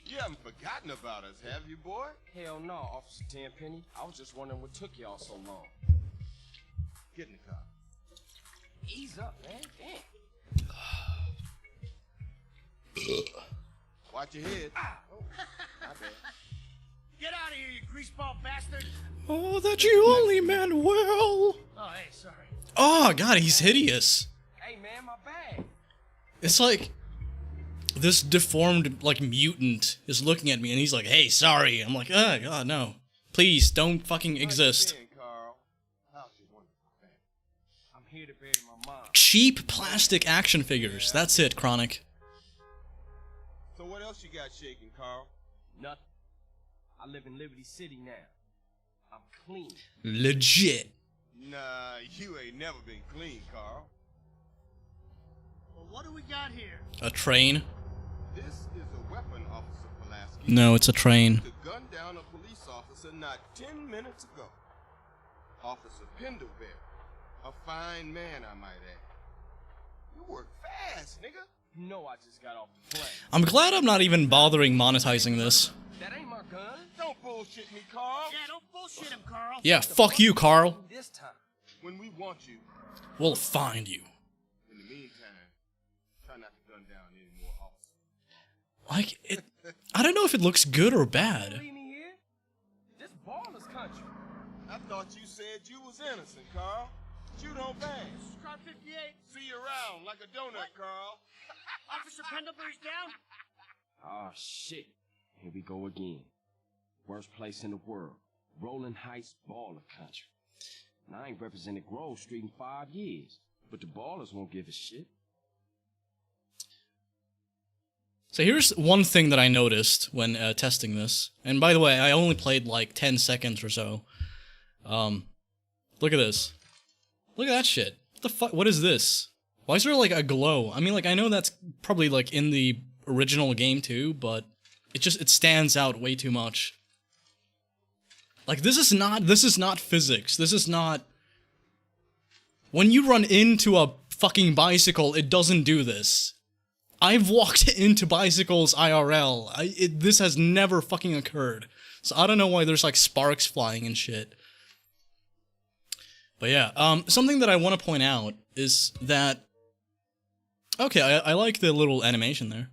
You haven't forgotten about us, have you, boy? Hell no, Officer Tenpenny. I was just wondering what took y'all so long. Get in the car. Ease up, man. Damn. Watch your head. Oh, my bad. Get out of here, you greaseball bastard! Oh, that you only meant well. Oh, hey, sorry. Oh god, he's hideous. Hey, man, my bag. It's like this deformed, like, mutant is looking at me and he's like, hey, sorry. I'm like, oh god, no. Please, don't fucking exist. How you been, Carl? How's your wonderful family? I'm here to bury my mom. Cheap plastic action figures. That's it, Chronic. So what else you got shaking, Carl? Nothing. I live in Liberty City now. I'm clean. Legit. Nah, you ain't never been clean, Carl. Well, what do we got here? A train? This is a weapon, Officer Pulaski. No, it's a train. To gun down a police officer not 10 minutes ago. Officer Pendlebury. A fine man, I might add. You work fast, nigga. You know I just got off the plane. I'm glad I'm not even bothering monetizing this. That ain't my gun. Don't bullshit me, Carl. Yeah, don't bullshit him, Carl. Yeah, fuck you, Carl. This time. When we want you, We'll find you. in the meantime, try not to gun down any more officers. Like, I don't know if it looks good or bad. Leave me here. This baller's country. I thought you said you was innocent, Carl. But you don't bang. Car 58. See you around like a donut, Carl. Officer Pendlebury's down. Oh, shit. Here we go again. Worst place in the world. Rolling Heights baller country. And I ain't represented Grove Street in 5 years. But the ballers won't give a shit. So here's one thing that I noticed when testing this. And by the way, I only played like 10 seconds or so. Look at this. Look at that shit. What the fuck? What is this? Why is there like a glow? I mean, like, I know that's probably like in the original game too, but it stands out way too much. Like, this is not physics. This is not... When you run into a fucking bicycle, it doesn't do this. I've walked into bicycles IRL. This has never fucking occurred. So I don't know why there's like sparks flying and shit. But yeah, something that I want to point out is that... Okay, I like the little animation there.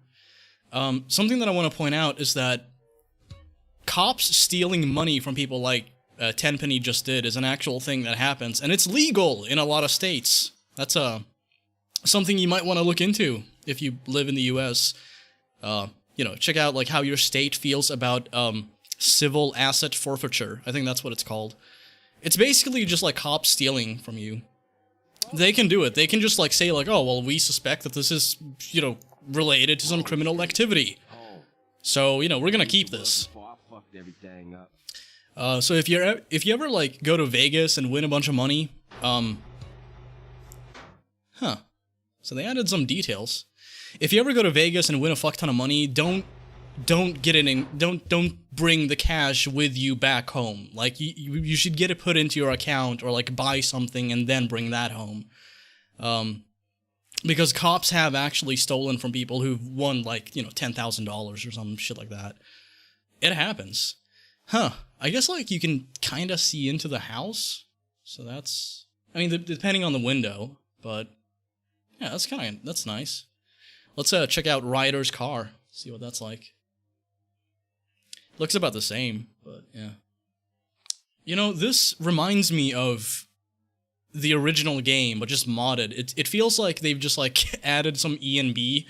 Something that I want to point out is that cops stealing money from people like Tenpenny just did is an actual thing that happens, and it's legal in a lot of states. That's something you might want to look into if you live in the U.S. You know, check out like how your state feels about civil asset forfeiture. I think that's what it's called. It's basically just like cops stealing from you. They can do it. They can just like say like, oh, well, we suspect that this is, you know, related to some criminal activity. So, you know, we're gonna keep this. So if you ever like go to Vegas and win a bunch of money, so they added some details. If you ever go to Vegas and win a fuck ton of money, don't bring the cash with you back home. Like you should get it put into your account or like buy something and then bring that home. Because cops have actually stolen from people who've won like, you know, $10,000 or some shit like that. It happens. I guess like you can kind of see into the house. So that's, I mean, depending on the window, but yeah, that's nice. Let's check out Ryder's car. See what that's like. Looks about the same, but yeah. You know, this reminds me of the original game, but just modded. It feels like they've just like added some E and B,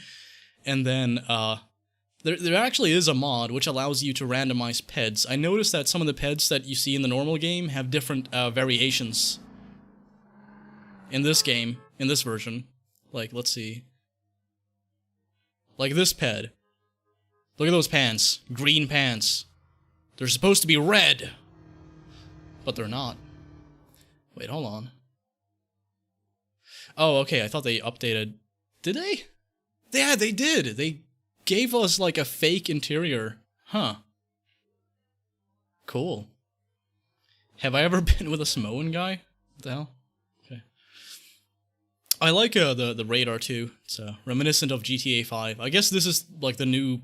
and then there actually is a mod which allows you to randomize peds. I noticed that some of the peds that you see in the normal game have different variations. In this game, in this version, like let's see. Like this ped. Look at those pants. Green pants. They're supposed to be red. But they're not. Wait, hold on. Oh, okay, I thought they updated. Did they? Yeah, they did. They gave us like a fake interior. Huh. Cool. Have I ever been with a Samoan guy? What the hell? Okay. I like the radar too. It's reminiscent of GTA 5. I guess this is like the new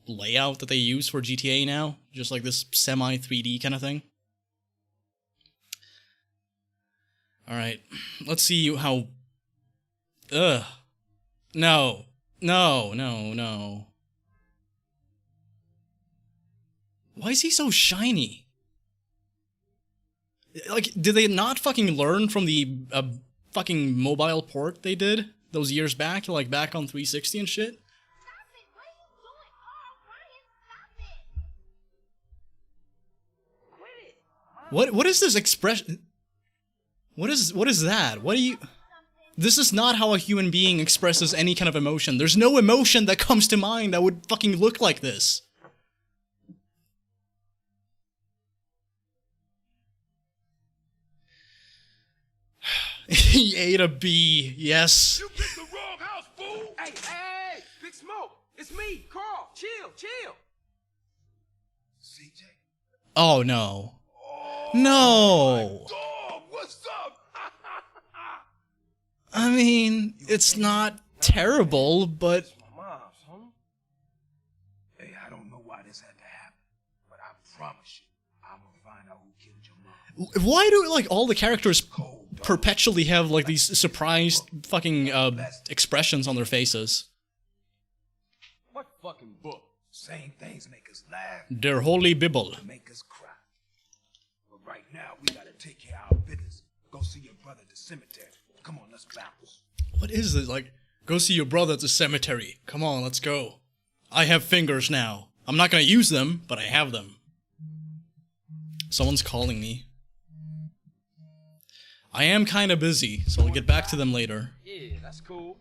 layout that they use for GTA now, just like this semi 3D kind of thing. All right, let's see how. No. Why is he so shiny? Like, did they not fucking learn from the fucking mobile port they did those years back, like back on 360 and shit? What is this expression? What is that? What do you? This is not how a human being expresses any kind of emotion. There's no emotion that comes to mind that would fucking look like this. He ate a bee. Yes. You picked the wrong house, fool! Hey, Big Smoke! It's me, Carl! Chill! CJ? Oh, no. No! Dog, what's up? I mean, it's not terrible, but... My mom's, homie. Hey, I don't know why this had to happen, but I promise you, I'm gonna find out who killed your mom. Why do, like, all the characters perpetually have, like, these surprised fucking, expressions on their faces? What fucking book? Same things make us laugh. Their holy Bible. Make us cry. But right now, we gotta take care of our business. Go see your brother at the cemetery. Come on, let's bounce. What is this? Like, go see your brother at the cemetery. Come on, let's go. I have fingers now. I'm not gonna use them, but I have them. Someone's calling me. I am kinda busy, so I'll get back to them later. Yeah, that's cool.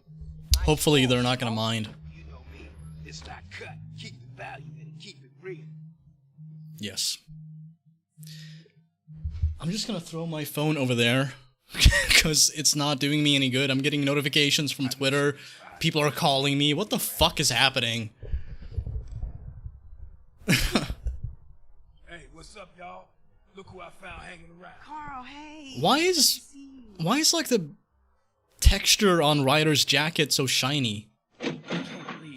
Hopefully they're not gonna mind. You know me. It's not cut. Keep it valued and keep it real. Yes. I'm just gonna throw my phone over there. Because it's not doing me any good. I'm getting notifications from Twitter. People are calling me. What the fuck is happening? Hey, what's up, y'all? Look who I found hanging around. Carl, hey. Why is like the texture on Ryder's jacket so shiny?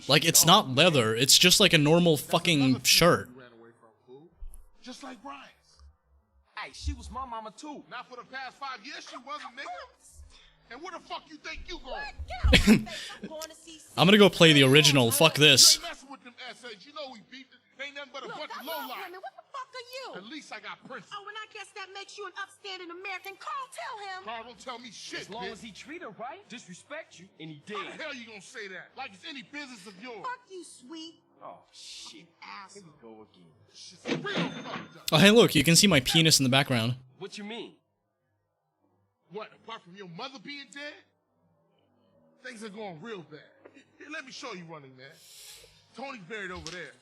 Like, it's not leather. It's just like a normal fucking shirt. Just like Brian's. Hey, she was my mama too. Not for the past 5 years, she wasn't, nigga. And where the fuck you think you going? I'm gonna go play the original. Fuck this. You ain't messing with them essays. You know we beefed it. Ain't nothing but a bunch of lowlife. What the fuck are you? At least I got principles. Oh, and I guess that makes you an upstanding American. Carl, tell him. Carl, don't tell me shit, As long bitch. as he treat her right, disrespect you, and he did. How the hell you gonna say that? Like it's any business of yours. Fuck you, sweet Oh, shit. Here asshole. we go again. Shit's real fucked up. Oh, hey, look, you can see my penis in the background. What you mean? What, apart from your mother being dead? Things are going real bad. Here, let me show you running, man. Tony's buried over there.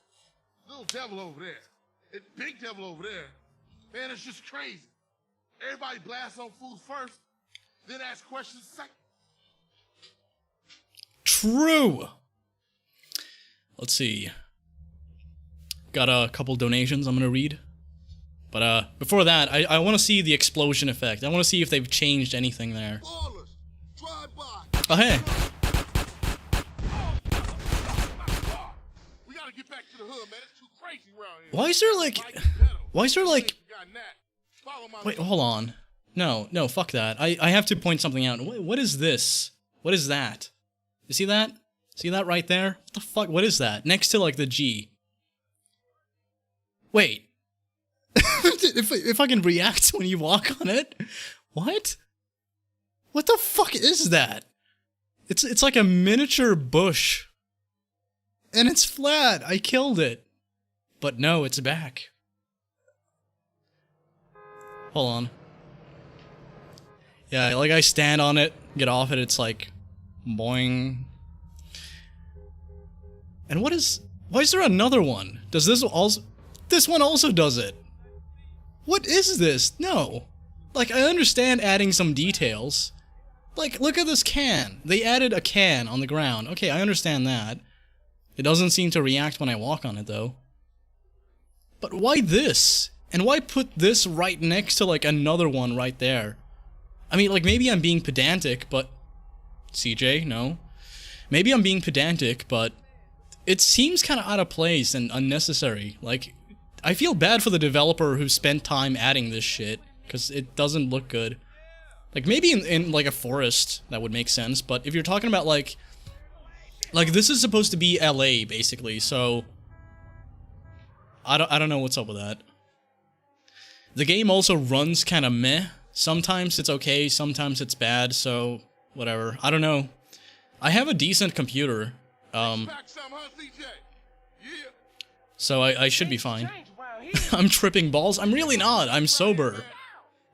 Little devil over there. And big devil over there. Man, it's just crazy. Everybody blasts on food first, then ask questions second. True. Let's see. Got a couple donations I'm gonna read. But before that, I want to see the explosion effect. I want to see if they've changed anything there. Ballers, drive by. Oh, hey. We gotta get back to the hood, man. It's too crazy around here. Why is there like... Why is there like... Got that. Follow my Wait, hold on. No, fuck that. I have to point something out. What is this? What is that? You see that? See that right there? What the fuck? What is that? Next to, like, the G. Wait. if I can react when you walk on it? What? What the fuck is that? It's like a miniature bush. And it's flat. I killed it. But no, it's back. Hold on. Yeah, like I stand on it, get off it, it's like boing. And why is there another one? Does this one also does it? What is this? No. Like, I understand adding some details. Like, look at this can. They added a can on the ground. Okay, I understand that. It doesn't seem to react when I walk on it, though. But why this? And why put this right next to, like, another one right there? I mean, like, maybe I'm being pedantic, but... CJ, no. Maybe I'm being pedantic, but... It seems kind of out of place and unnecessary. Like, I feel bad for the developer who spent time adding this shit, because it doesn't look good. Like, maybe in, like, a forest, that would make sense, but if you're talking about, like... Like, this is supposed to be LA, basically, so... I don't know what's up with that. The game also runs kind of meh. Sometimes it's okay, sometimes it's bad, so... Whatever. I don't know. I have a decent computer. So I should be fine. I'm tripping balls. I'm really not. I'm sober.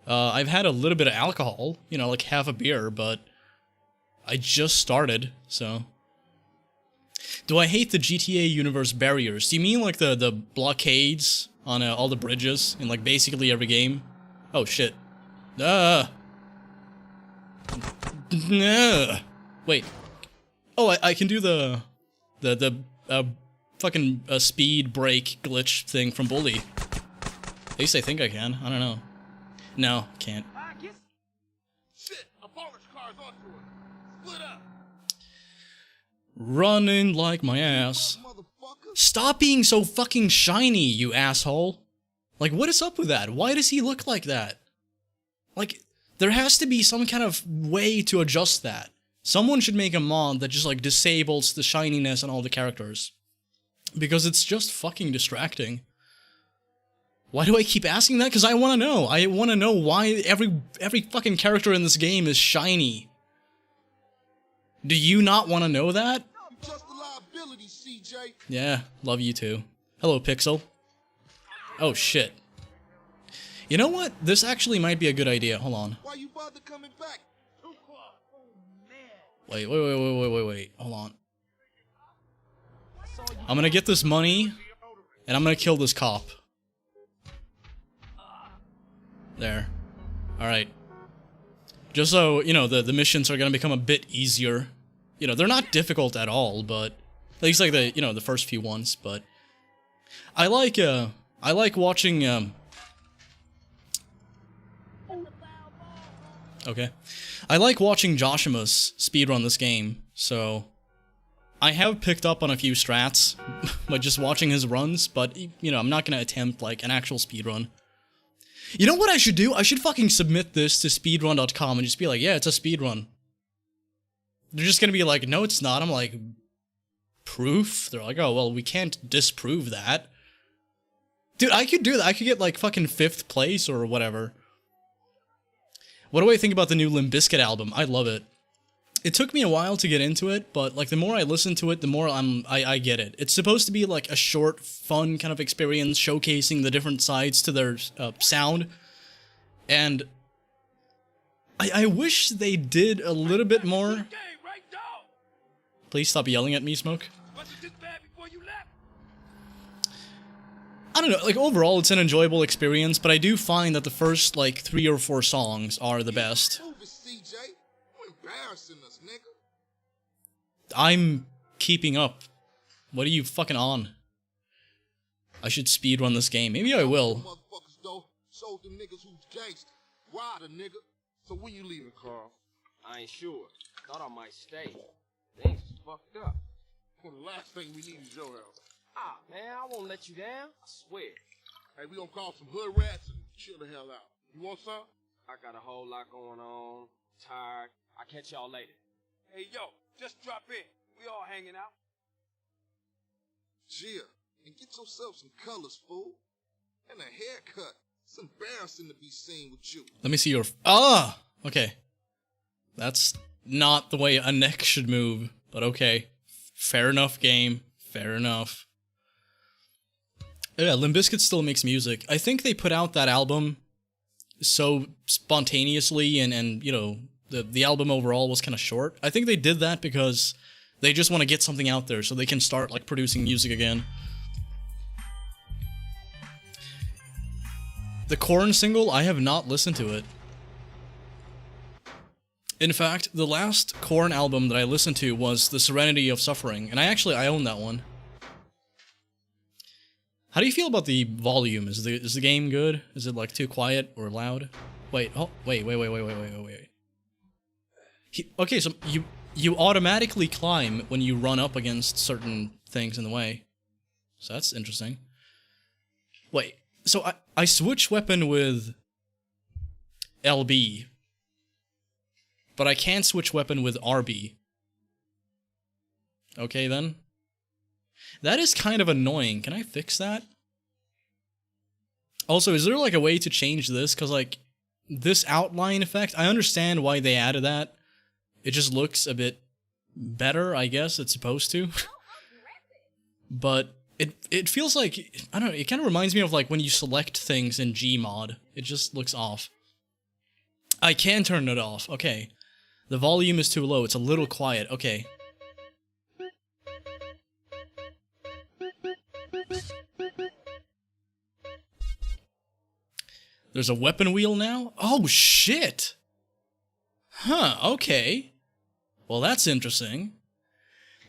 I've had a little bit of alcohol, you know, like half a beer, but I just started, so. Do I hate the GTA universe barriers? Do you mean like the blockades on all the bridges in like basically every game? Oh shit. Wait. Oh, I can do the fucking speed break glitch thing from Bully. At least I think I can. I don't know. No, can't. Shit, a polish car's onto it. Split up. Running like my ass. Stop being so fucking shiny, you asshole. Like, what is up with that? Why does he look like that? Like, there has to be some kind of way to adjust that. Someone should make a mod that just, like, disables the shininess on all the characters. Because it's just fucking distracting. Why do I keep asking that? Because I want to know. I want to know why every fucking character in this game is shiny. Do you not want to know that? Just a liability, CJ. Yeah, love you too. Hello, Pixel. Oh, shit. You know what? This actually might be a good idea. Hold on. Why you bother coming back? Wait. Hold on. I'm gonna get this money, and I'm gonna kill this cop. There. Alright. Just so, you know, the missions are gonna become a bit easier. You know, they're not difficult at all, but... At least like the, you know, the first few ones, but... I like watching, Okay. I like watching Joshima's speedrun this game, so... I have picked up on a few strats by just watching his runs, but, you know, I'm not gonna attempt, like, an actual speedrun. You know what I should do? I should fucking submit this to speedrun.com and just be like, yeah, it's a speedrun. They're just gonna be like, no, it's not. I'm like, proof? They're like, oh, well, we can't disprove that. Dude, I could do that. I could get like fucking 5th place or whatever. What do I think about the new Limp Bizkit album? I love it. It took me a while to get into it, but like the more I listen to it, the more I get it. It's supposed to be like a short, fun kind of experience showcasing the different sides to their sound. And I wish they did a little bit more. Please stop yelling at me, Smoke. I don't know, like overall it's an enjoyable experience, but I do find that the first like 3 or 4 songs are the best. I'm keeping up. What are you fucking on? I should speedrun this game. Maybe I will. So when you leaving, Carl? I ain't sure. Thought I might stay. Things is fucked up. Well, the last thing we need is your help. Ah, man, I won't let you down. I swear. Hey, we gonna call some hood rats and chill the hell out. You want some? I got a whole lot going on. Tired. I'll catch y'all later. Hey, yo, just drop in. We all hanging out. Gia, and get yourself some colors, fool. And a haircut. It's embarrassing to be seen with you. Let me see your... Ah! Okay. That's not the way a neck should move, but okay. Fair enough, game. Fair enough. Yeah, Limp Bizkit still makes music. I think they put out that album so spontaneously and you know, the album overall was kind of short. I think they did that because they just want to get something out there so they can start, like, producing music again. The Korn single, I have not listened to it. In fact, the last Korn album that I listened to was The Serenity of Suffering, and I own that one. How do you feel about the volume? Is the game good? Is it like too quiet or loud? Wait, oh, wait. Okay, so you automatically climb when you run up against certain things in the way. So that's interesting. Wait, so I switch weapon with LB, but I can't switch weapon with RB. Okay then. That is kind of annoying. Can I fix that? Also, is there like a way to change this? Because like, this outline effect, I understand why they added that. It just looks a bit better, I guess it's supposed to. But it feels like, I don't know, it kind of reminds me of like when you select things in Gmod. It just looks off. I can turn it off, okay. The volume is too low, it's a little quiet, okay. There's a weapon wheel now? Oh, shit! Huh, okay. Well, that's interesting.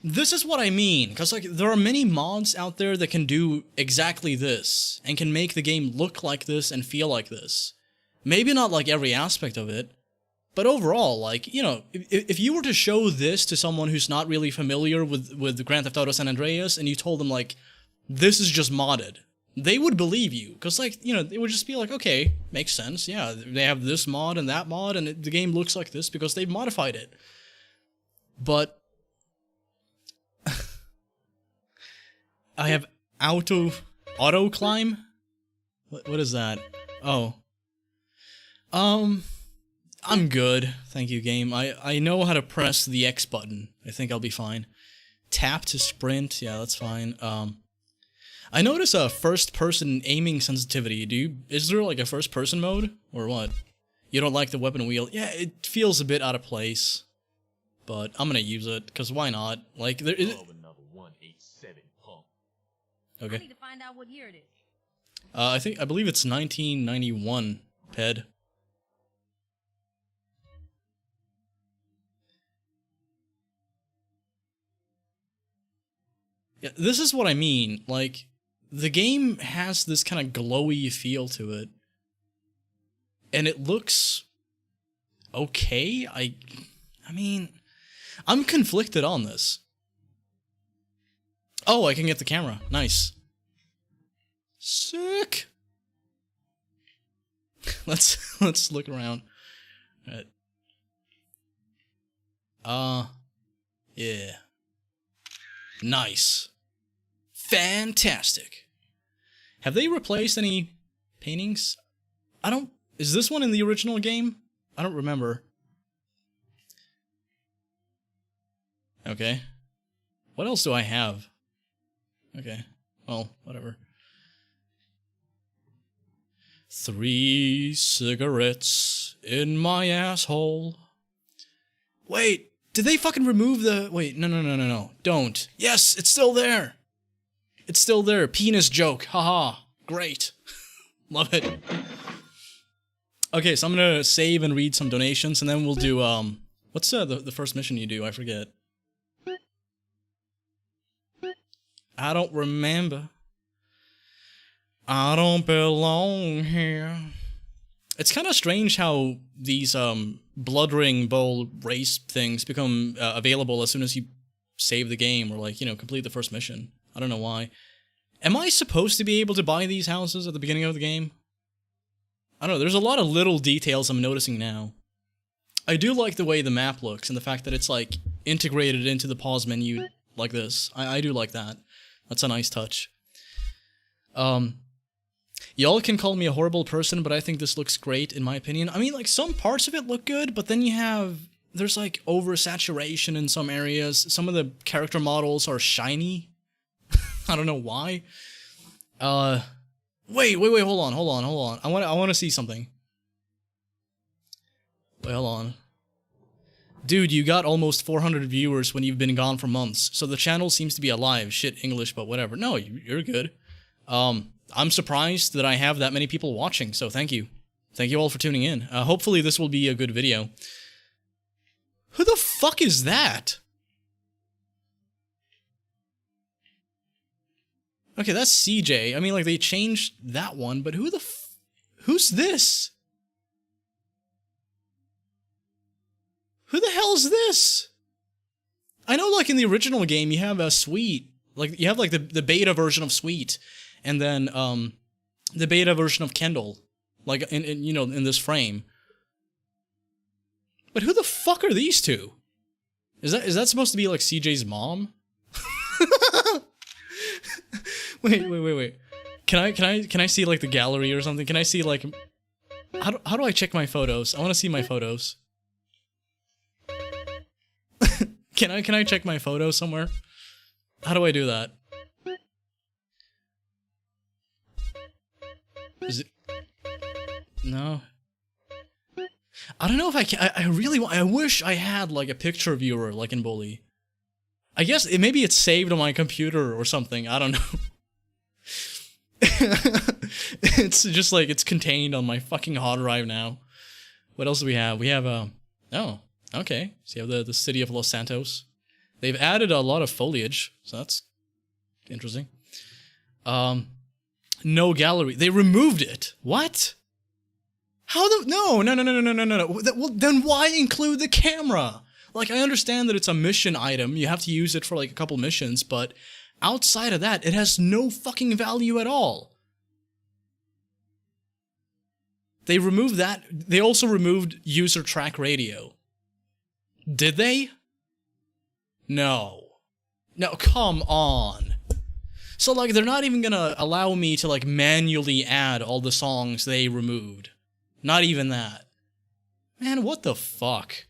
This is what I mean, because like, there are many mods out there that can do exactly this, and can make the game look like this and feel like this. Maybe not like every aspect of it, but overall, like, you know, if you were to show this to someone who's not really familiar with Grand Theft Auto San Andreas, and you told them, like, this is just modded, they would believe you, because, like, you know, they would just be like, okay, makes sense, yeah, they have this mod and that mod, and the game looks like this because they've modified it. But I have auto climb? What is that? Oh. I'm good, thank you, game. I know how to press the X button. I think I'll be fine. Tap to sprint, yeah, that's fine. I notice a first-person aiming sensitivity. Is there like a first-person mode, or what? You don't like the weapon wheel? Yeah, it feels a bit out of place, but I'm gonna use it, because why not? Like, there is... another 187 pump. Okay. I need to find out what year it is. I believe it's 1991, Ped. Yeah, this is what I mean, like, the game has this kind of glowy feel to it, and it looks okay. I mean, I'm conflicted on this. Oh, I can get the camera. Nice. Sick. Let's look around. Alright. Yeah. Nice. Fantastic. Have they replaced any paintings? I don't... Is this one in the original game? I don't remember. Okay. What else do I have? Okay. Well, whatever. 3 cigarettes in my asshole. Wait, did they fucking remove the... Wait, no. Don't. Yes, it's still there. It's still there. Penis joke. Haha. Great. Love it. Okay, so I'm gonna save and read some donations, and then we'll do, what's the first mission you do? I forget. I don't remember. I don't belong here. It's kind of strange how these blood ring bowl race things become available as soon as you save the game or, like, you know, complete the first mission. I don't know why. Am I supposed to be able to buy these houses at the beginning of the game? I don't know, there's a lot of little details I'm noticing now. I do like the way the map looks and the fact that it's, like, integrated into the pause menu like this. I do like that. That's a nice touch. Y'all can call me a horrible person, but I think this looks great, in my opinion. I mean, like, some parts of it look good, but then you have... There's, like, oversaturation in some areas. Some of the character models are shiny. I don't know why. Wait, hold on. I want to see something. Wait, hold on. Dude, you got almost 400 viewers when you've been gone for months, so the channel seems to be alive. Shit, English, but whatever. No, you're good. I'm surprised that I have that many people watching, so thank you. Thank you all for tuning in. Hopefully this will be a good video. Who the fuck is that? Okay, that's CJ. I mean, like, they changed that one, but who's this? Who the hell is this? I know, like, in the original game, you have a Sweet. Like, you have, like, the beta version of Sweet. And then, the beta version of Kendall. Like, you know, in this frame. But who the fuck are these two? Is that supposed to be, like, CJ's mom? Wait. Can I see, like, the gallery or something? Can I see, like... How do I check my photos? I want to see my photos. Can I check my photos somewhere? How do I do that? Is it... No. I don't know if I can... I wish I had, like, a picture viewer, like in Bully. I guess maybe it's saved on my computer or something. I don't know. It's just like it's contained on my fucking hard drive now. What else do we have? We have oh, okay. So you have the city of Los Santos. They've added a lot of foliage, so that's interesting. No gallery. They removed it. What? How the... No. Well, then why include the camera? Like, I understand that it's a mission item. You have to use it for, like, a couple missions, but outside of that, it has no fucking value at all. They removed that. They also removed user track radio. Did they? No. No, come on. So, like, they're not even gonna allow me to, like, manually add all the songs they removed. Not even that. Man, what the fuck?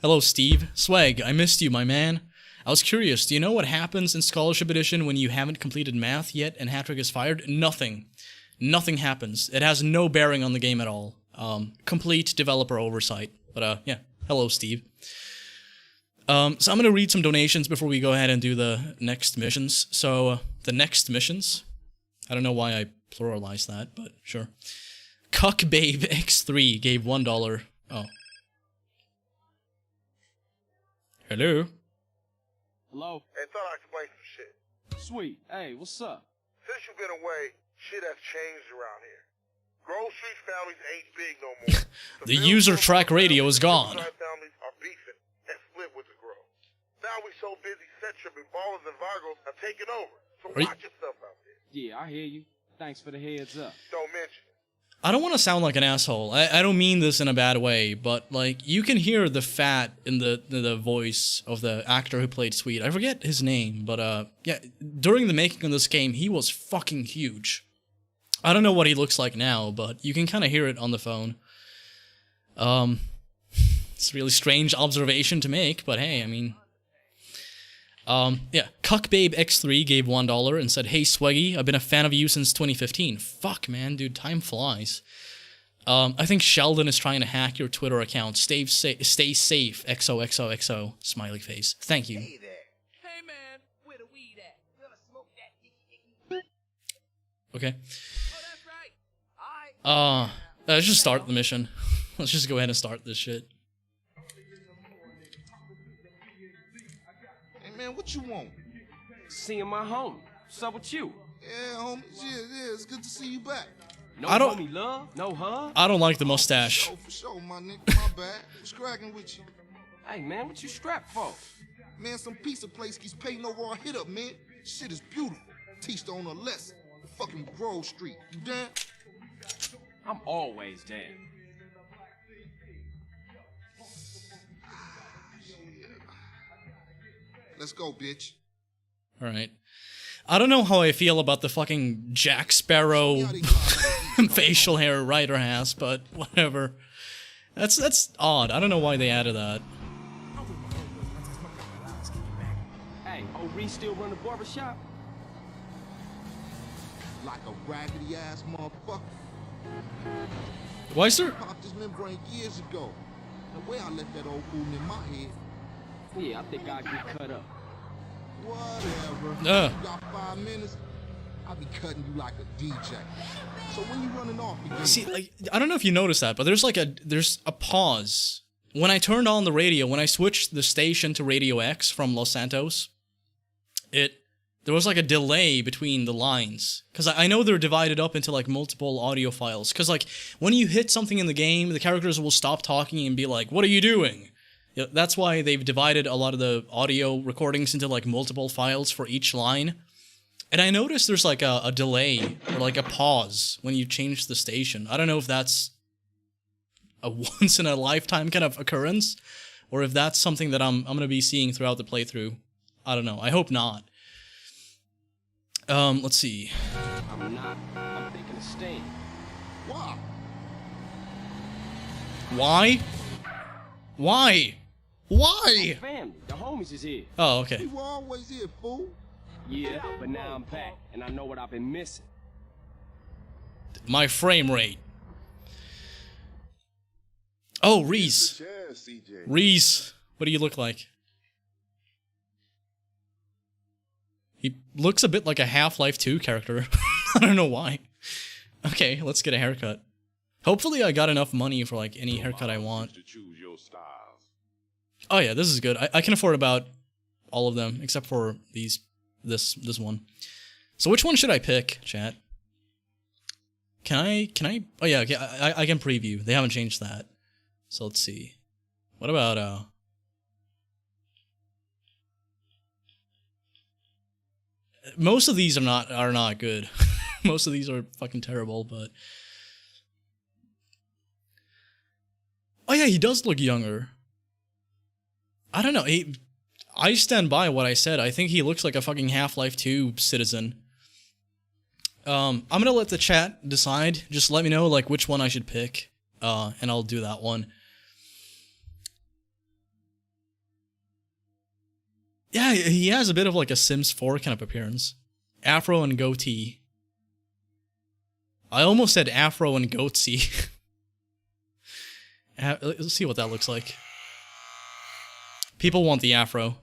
Hello, Steve. Swag, I missed you, my man. I was curious, do you know what happens in Scholarship Edition when you haven't completed math yet and Hattrick is fired? Nothing. Nothing happens. It has no bearing on the game at all. Complete developer oversight. But, yeah. Hello, Steve. So I'm gonna read some donations before we go ahead and do the next missions. So, the next missions. I don't know why I pluralized that, but sure. CuckBabeX3 gave $1. Oh. Hello? Hello? Hey, thought I'd explain some shit. Sweet. Hey, what's up? Since you've been away, shit has changed around here. Grove Street families ain't big no more. The user track radio is gone. Families are beefing and split with the Grove. Now we so busy, set tripping, ballers and Virgos have taken over. So watch yourself out there. Yeah, I hear you. Thanks for the heads up. Don't mention it. I don't want to sound like an asshole. I don't mean this in a bad way, but like you can hear the fat in the voice of the actor who played Sweet. I forget his name, but yeah, during the making of this game, he was fucking huge. I don't know what he looks like now, but you can kind of hear it on the phone. It's a really strange observation to make, but hey, I mean, yeah, CuckBabeX3 gave $1 and said, "Hey Sweggy, I've been a fan of you since 2015. Fuck, man, dude, time flies. I think Sheldon is trying to hack your Twitter account. Stay safe, XOXOXO, smiley face. Thank you." Hey there. Hey man, where the weed at? You gonna smoke that dicky? Okay. Oh, that's right. Let's just start the mission. Let's just go ahead and start this shit. Hey man, what you want? Seeing my homie. What's up with you? Yeah, homie. Yeah, it's good to see you back. No I don't- homie love? No hug? I don't like the mustache. For sure, my nigga. My bad. What's cracking with you? Hey man, what you strapped for? Man, some pizza place keeps paying over our hit up, man. Shit is beautiful. Teach the owner a lesson. Fucking Grove Street. You down? I'm always down. Let's go, bitch. Alright. I don't know how I feel about the fucking Jack Sparrow facial hair Ryder has, but whatever. That's odd. I don't know why they added that. Hey, old Reese still run the barbershop? Like a raggedy ass motherfucker. Why is there... Popped this membrane years ago. The way I left that old fool in my head. Yeah, I think I'll get cut up. Whatever. You got 5 minutes, I'll be cutting you like a DJ. So when you running off again? See, like, I don't know if you noticed that, but there's a pause. When I turned on the radio, when I switched the station to Radio X from Los Santos, there was like a delay between the lines. Because I know they're divided up into like multiple audio files. Because like, when you hit something in the game, the characters will stop talking and be like, "What are you doing?" Yeah, that's why they've divided a lot of the audio recordings into like multiple files for each line. And I noticed there's like a delay or like a pause when you change the station. I don't know if that's a once in a lifetime kind of occurrence or if that's something that I'm going to be seeing throughout the playthrough. I don't know. I hope not. Let's see. I'm not. I'm thinking of staying. Why? Why? Why? Why? Family, the homies is here. Oh, okay. We were always here, fool. Yeah, but now I'm back, and I know what I've been missing. My frame rate. Oh, Reese. Reese, what do you look like? He looks a bit like a Half-Life 2 character. I don't know why. Okay, let's get a haircut. Hopefully I got enough money for like any haircut I want. Oh yeah, this is good. I can afford about all of them except for this one. So which one should I pick, chat? Can I? Oh yeah, okay, I can preview. They haven't changed that. So let's see. What about most of these are not good. Most of these are fucking terrible, but oh yeah, he does look younger. I don't know. I stand by what I said. I think he looks like a fucking Half-Life 2 citizen. I'm gonna let the chat decide. Just let me know like which one I should pick, and I'll do that one. Yeah, he has a bit of like a Sims 4 kind of appearance. Afro and goatee. I almost said afro and goatsy. Let's see what that looks like. People want the afro.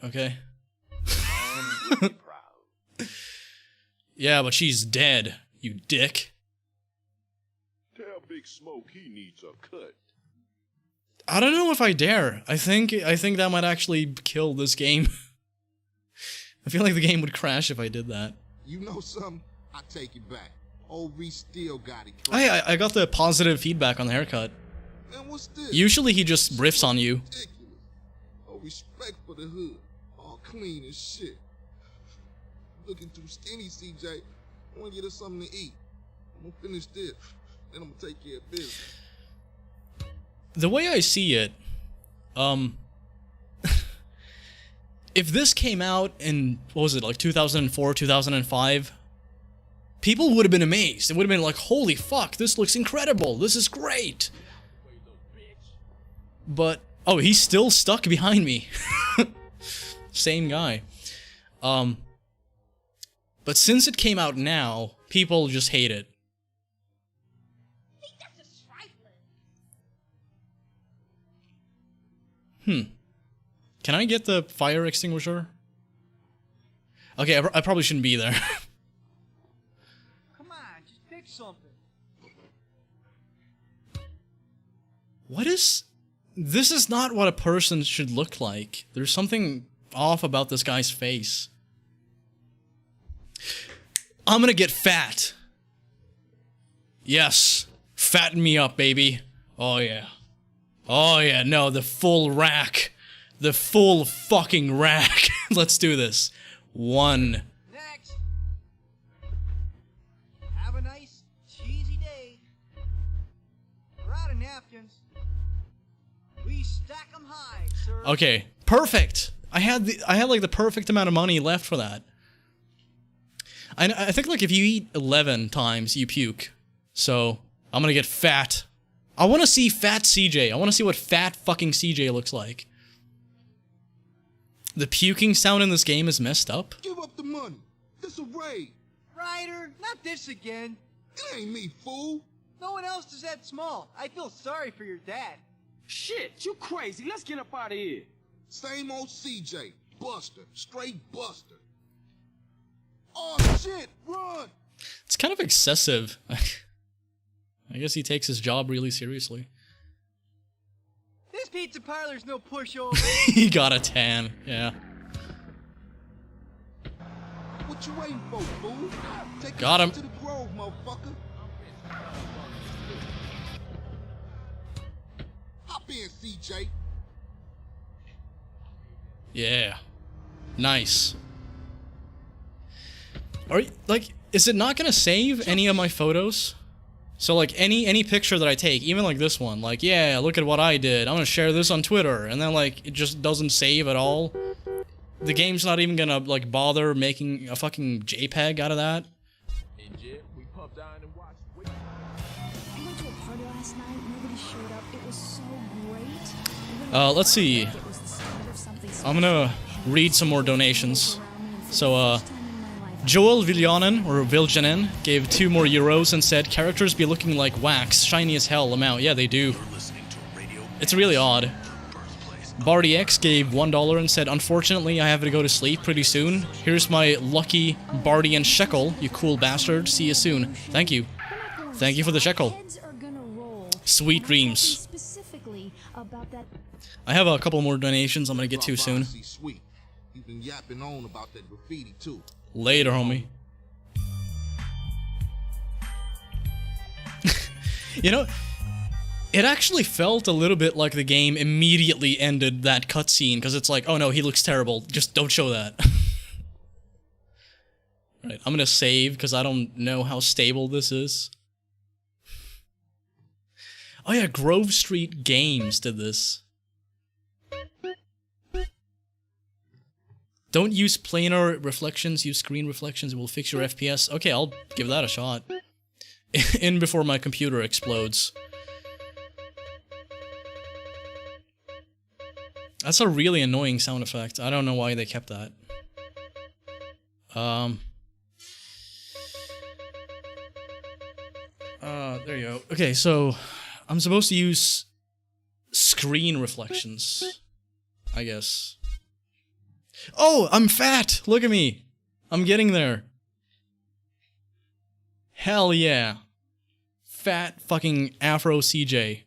Okay. Yeah, but she's dead, you dick. Tell Big Smoke he needs a cut. I don't know if I dare. I think that might actually kill this game. I feel like the game would crash if I did that. You know something? I take it back. Old Reese still got it. I got the positive feedback on the haircut. Man, what's this? Usually he just riffs on you. Ridiculous. Oh, respect for the hood. All clean as shit. Looking too skinny, CJ. I want to get us something to eat. I'm gonna finish this. Then I'm gonna take care of business. The way I see it, if this came out in, what was it, like 2004, 2005, people would have been amazed. It would have been like, holy fuck, this looks incredible. This is great. But, oh, he's still stuck behind me. Same guy. But since it came out now, people just hate it. Can I get the fire extinguisher? Okay, I probably shouldn't be there. Come on, just pick something. What is... This is not what a person should look like. There's something off about this guy's face. I'm gonna get fat. Yes. Fatten me up, baby. Oh yeah. Oh yeah, no, the full rack. The full fucking rack. Let's do this. 1. Next. Have a nice, cheesy day. We're out of napkins. We stack them high, sir. Okay, perfect. I had like the perfect amount of money left for that. I think like if you eat 11 times, you puke. So I'm gonna get fat. I want to see fat CJ. I want to see what fat fucking CJ looks like. The puking sound in this game is messed up. Give up the money. This a raid. Ryder, not this again. It ain't me, fool. No one else is that small. I feel sorry for your dad. Shit, you crazy. Let's get up out of here. Same old CJ. Buster. Straight Buster. Oh, shit. Run. It's kind of excessive. I guess he takes his job really seriously. This pizza parlor's no pushover. He got a tan, yeah. What you waiting for, fool? Take Got him. To the grove, motherfucker. Hop in, CJ. Yeah. Nice. Are you, like, is it not gonna save any of my photos? So like any picture that I take, even like this one, like, yeah, look at what I did. I'm gonna share this on Twitter, and then like it just doesn't save at all. The game's not even gonna like bother making a fucking JPEG out of that. In jail, we puffed down and watched. I went to a party last night. Nobody showed up. It was so great. Let's see. I'm gonna read some more donations. So Joel Viljanen, or Viljanen, gave 2 more euros and said, characters be looking like wax, shiny as hell amount. Yeah, they do. It's really odd. Barty X gave $1 and said, unfortunately, I have to go to sleep pretty soon. Here's my lucky Bardian shekel, you cool bastard. See you soon. Thank you. Thank you for the shekel. Sweet dreams. I have a couple more donations I'm gonna get to soon. You've been yapping on about that graffiti too. Later, homie. You know, it actually felt a little bit like the game immediately ended that cutscene, because it's like, oh no, he looks terrible. Just don't show that. Right, I'm gonna save, because I don't know how stable this is. Oh yeah, Grove Street Games did this. Don't use planar reflections, use screen reflections, it will fix your FPS. Okay, I'll give that a shot. In before my computer explodes. That's a really annoying sound effect. I don't know why they kept that. There you go. Okay, so I'm supposed to use screen reflections, I guess. Oh, I'm fat! Look at me! I'm getting there. Hell yeah. Fat fucking Afro CJ.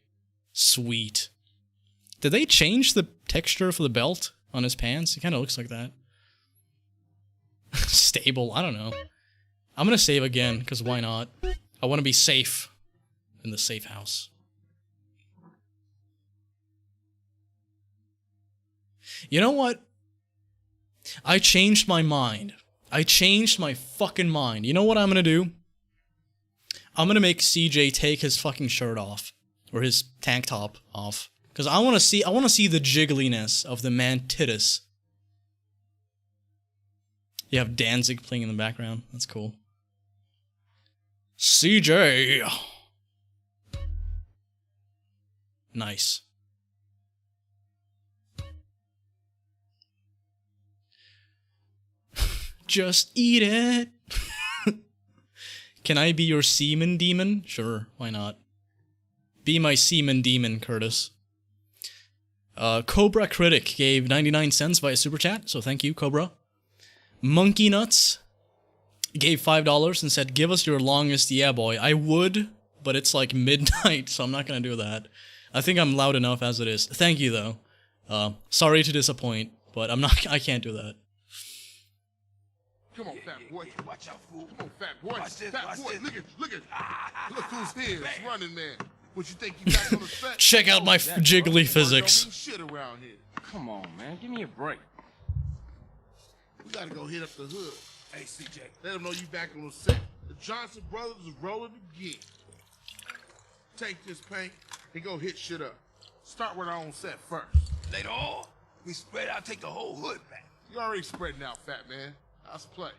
Sweet. Did they change the texture for the belt on his pants? It kind of looks like that. Stable, I don't know. I'm gonna save again, because why not? I want to be safe in the safe house. You know what? I changed my mind. I changed my fucking mind. You know what I'm gonna do? I'm gonna make CJ take his fucking shirt off. Or his tank top off. Because I wanna see the jiggliness of the mantitis. You have Danzig playing in the background. That's cool. CJ! Nice. Just eat it. Can I be your semen demon? Sure, why not? Be my semen demon, Curtis. Cobra Critic gave 99 cents via Super Chat, so thank you, Cobra. Monkey Nuts gave $5 and said, give us your longest yeah boy. I would, but it's like midnight, so I'm not gonna do that. I think I'm loud enough as it is. Thank you, though. Sorry to disappoint, but I can't do that. Come on, fat boy. Watch out, fool. Come on, fat boy. Fat boy, look at. Look who's here. It's Running Man. What you think you got on the set? Check out my jiggly physics. Shit around here. Come on, man. Give me a break. We gotta go hit up the hood. Hey, CJ. Let them know you back on the set. The Johnson brothers is rolling again. Take this paint and go hit shit up. Start with our own set first. Later on, we spread out, take the whole hood back. You already spreading out, fat man. Let's play.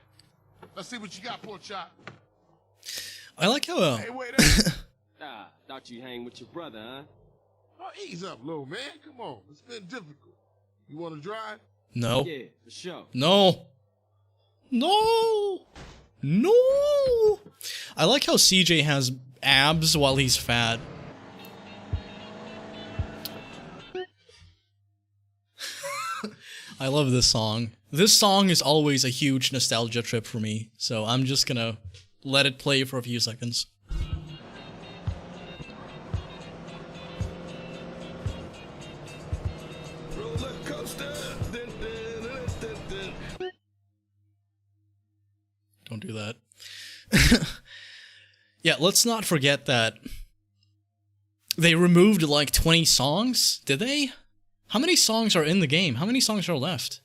Let's see what you got, poor chop. I like how. Hey, wait up. Thought you hang with your brother, huh? Oh, ease up, little man. Come on. It's been difficult. You want to drive? No. Yeah, for sure. No. No. No. I like how CJ has abs while he's fat. I love this song. This song is always a huge nostalgia trip for me, so I'm just gonna let it play for a few seconds. Roller coaster. Don't do that. Yeah, let's not forget that they removed like 20 songs. Did they? How many songs are in the game? How many songs are left?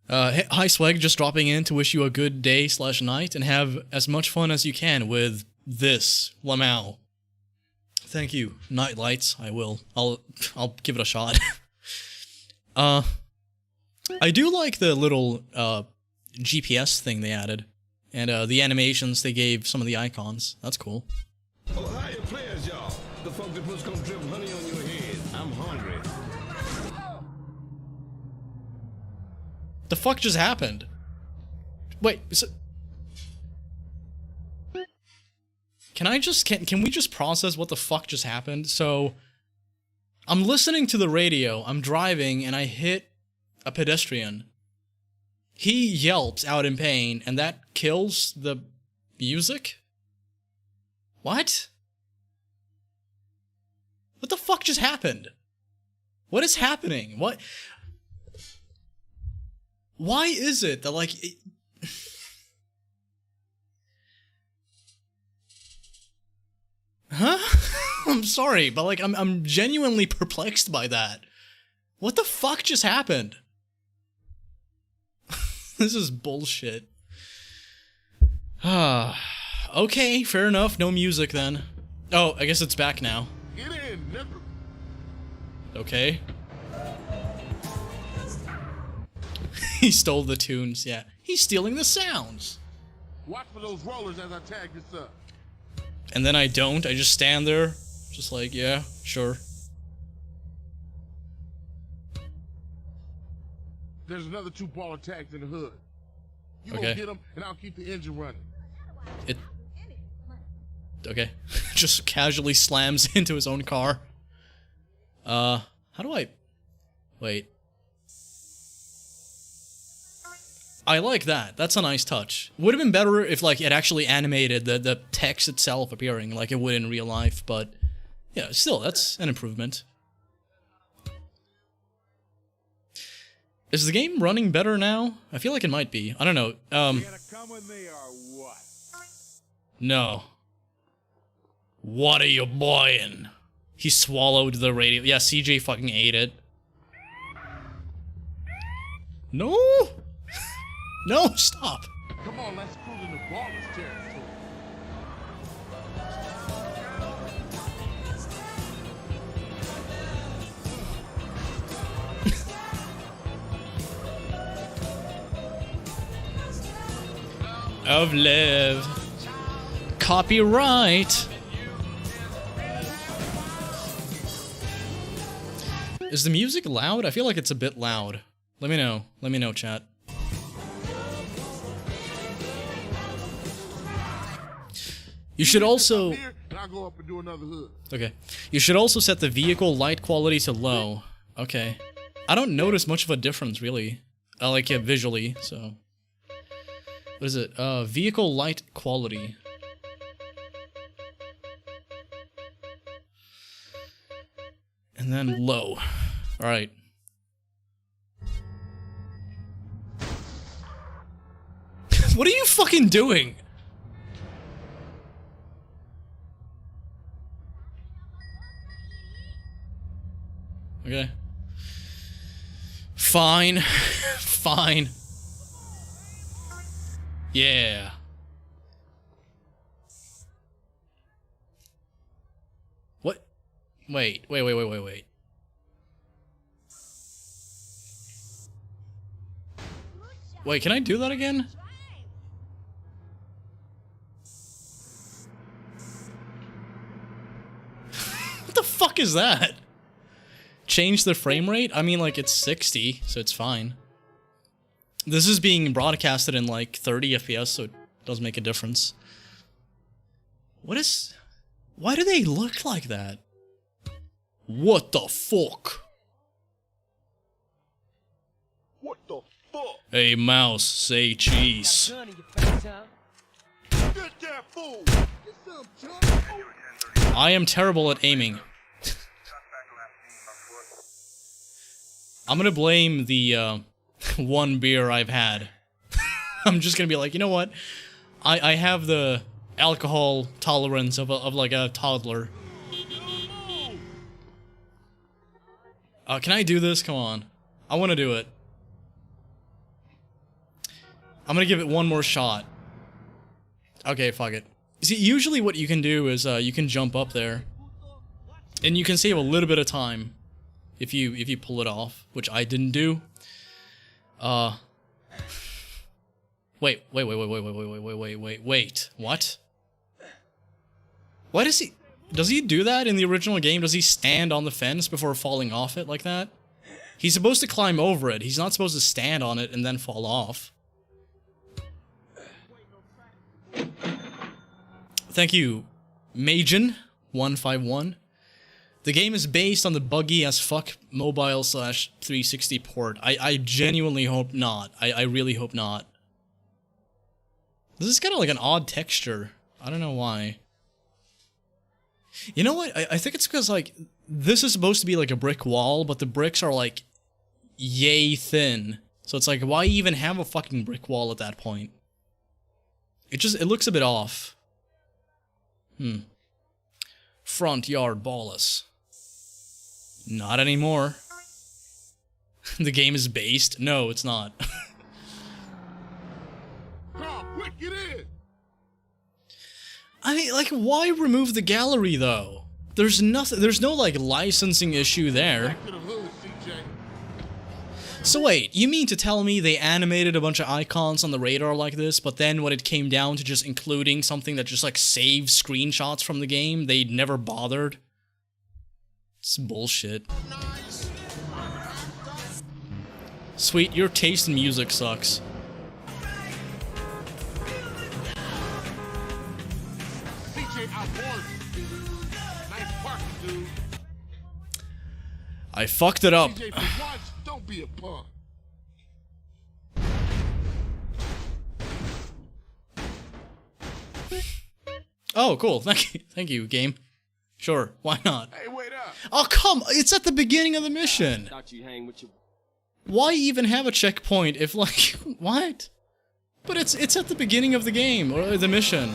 Hi Sweg, just dropping in to wish you a good day / night and have as much fun as you can with this Lamau. Thank you. Night lights, I will. I'll give it a shot. I do like the little GPS thing they added, and the animations they gave some of the icons. That's cool. Oh, hiya players, y'all. The funk that puts gonna drip honey on your head. I'm hungry. The fuck just happened? Wait, so can we just process what the fuck just happened? So I'm listening to the radio, I'm driving, and I hit a pedestrian. He yelps out in pain, and that kills the music? What? What the fuck just happened? What is happening? What? Why is it that, like... Huh? I'm sorry, but, like, I'm genuinely perplexed by that. What the fuck just happened? This is bullshit. Okay, fair enough. No music then. Oh, I guess it's back now. Get in, nigga. Okay. He stole the tunes, yeah. He's stealing the sounds. Watch for those rollers as I tag this up. And then I don't. I just stand there, just like, yeah, sure. There's another 2 baller tags in the hood. You Okay. gonna get them, and I'll keep the engine running. Okay. Just casually slams into his own car. How do I... Wait. I like that. That's a nice touch. Would have been better if, like, it actually animated the text itself appearing like it would in real life, but... Yeah, still, that's an improvement. Is the game running better now? I feel like it might be. I don't know. You gonna come with me or what? No. What are you buying? He swallowed the radio. Yeah, CJ fucking ate it. No! No, stop! Come on, let's cruise in the baller's territory. Of live. Copyright. Is the music loud? I feel like it's a bit loud. Let me know. Let me know, chat. You should also... And I'll go up and do another hood. Okay. You should also set the vehicle light quality to low. Okay. I don't notice much of a difference, really. I like it visually, so... What is it? Vehicle light quality. And then low. Alright. What are you fucking doing? Okay. Fine. Fine. Yeah. What? Wait. Wait, can I do that again? What the fuck is that? Change the frame rate? I mean, like, it's 60, so it's fine. This is being broadcasted in, like, 30 FPS, so it does make a difference. What is... Why do they look like that? What the fuck? What the fuck? Hey, mouse, say cheese. Get that fool! Get some chunk. I am terrible at aiming. I'm gonna blame the, one beer I've had. I'm just gonna be like, you know what? I have the alcohol tolerance of like a toddler. Can I do this? Come on. I wanna do it. I'm gonna give it one more shot. Okay, fuck it. See, usually what you can do is, you can jump up there. And you can save a little bit of time. If you pull it off, which I didn't do. Wait. What? Why does he do that in the original game? Does he stand on the fence before falling off it like that? He's supposed to climb over it. He's not supposed to stand on it and then fall off. Thank you, Majin151. The game is based on the buggy as fuck mobile/360 port. I genuinely hope not. I really hope not. This is kind of like an odd texture. I don't know why. You know what? I think it's because, like, this is supposed to be like a brick wall, but the bricks are, like, yay thin. So it's like, why even have a fucking brick wall at that point? It looks a bit off. Front yard ballless. Not anymore. The game is based? No, it's not. Come on, quick, get in! I mean, like, why remove the gallery, though? There's nothing, there's no, like, licensing issue there. Back to the hood, CJ. So wait, you mean to tell me they animated a bunch of icons on the radar like this, but then when it came down to just including something that just, like, saves screenshots from the game, they never bothered? It's bullshit. Sweet, your taste in music sucks. CJ, I warned you. Nice parking, dude. I fucked it up. CJ, for once, don't be a punk. Oh, cool. Thank you, game. Sure, why not? Hey, wait up. Oh, come! It's at the beginning of the mission. Thought you hang with your... Why even have a checkpoint if, like, what? But it's at the beginning of the game, or the mission.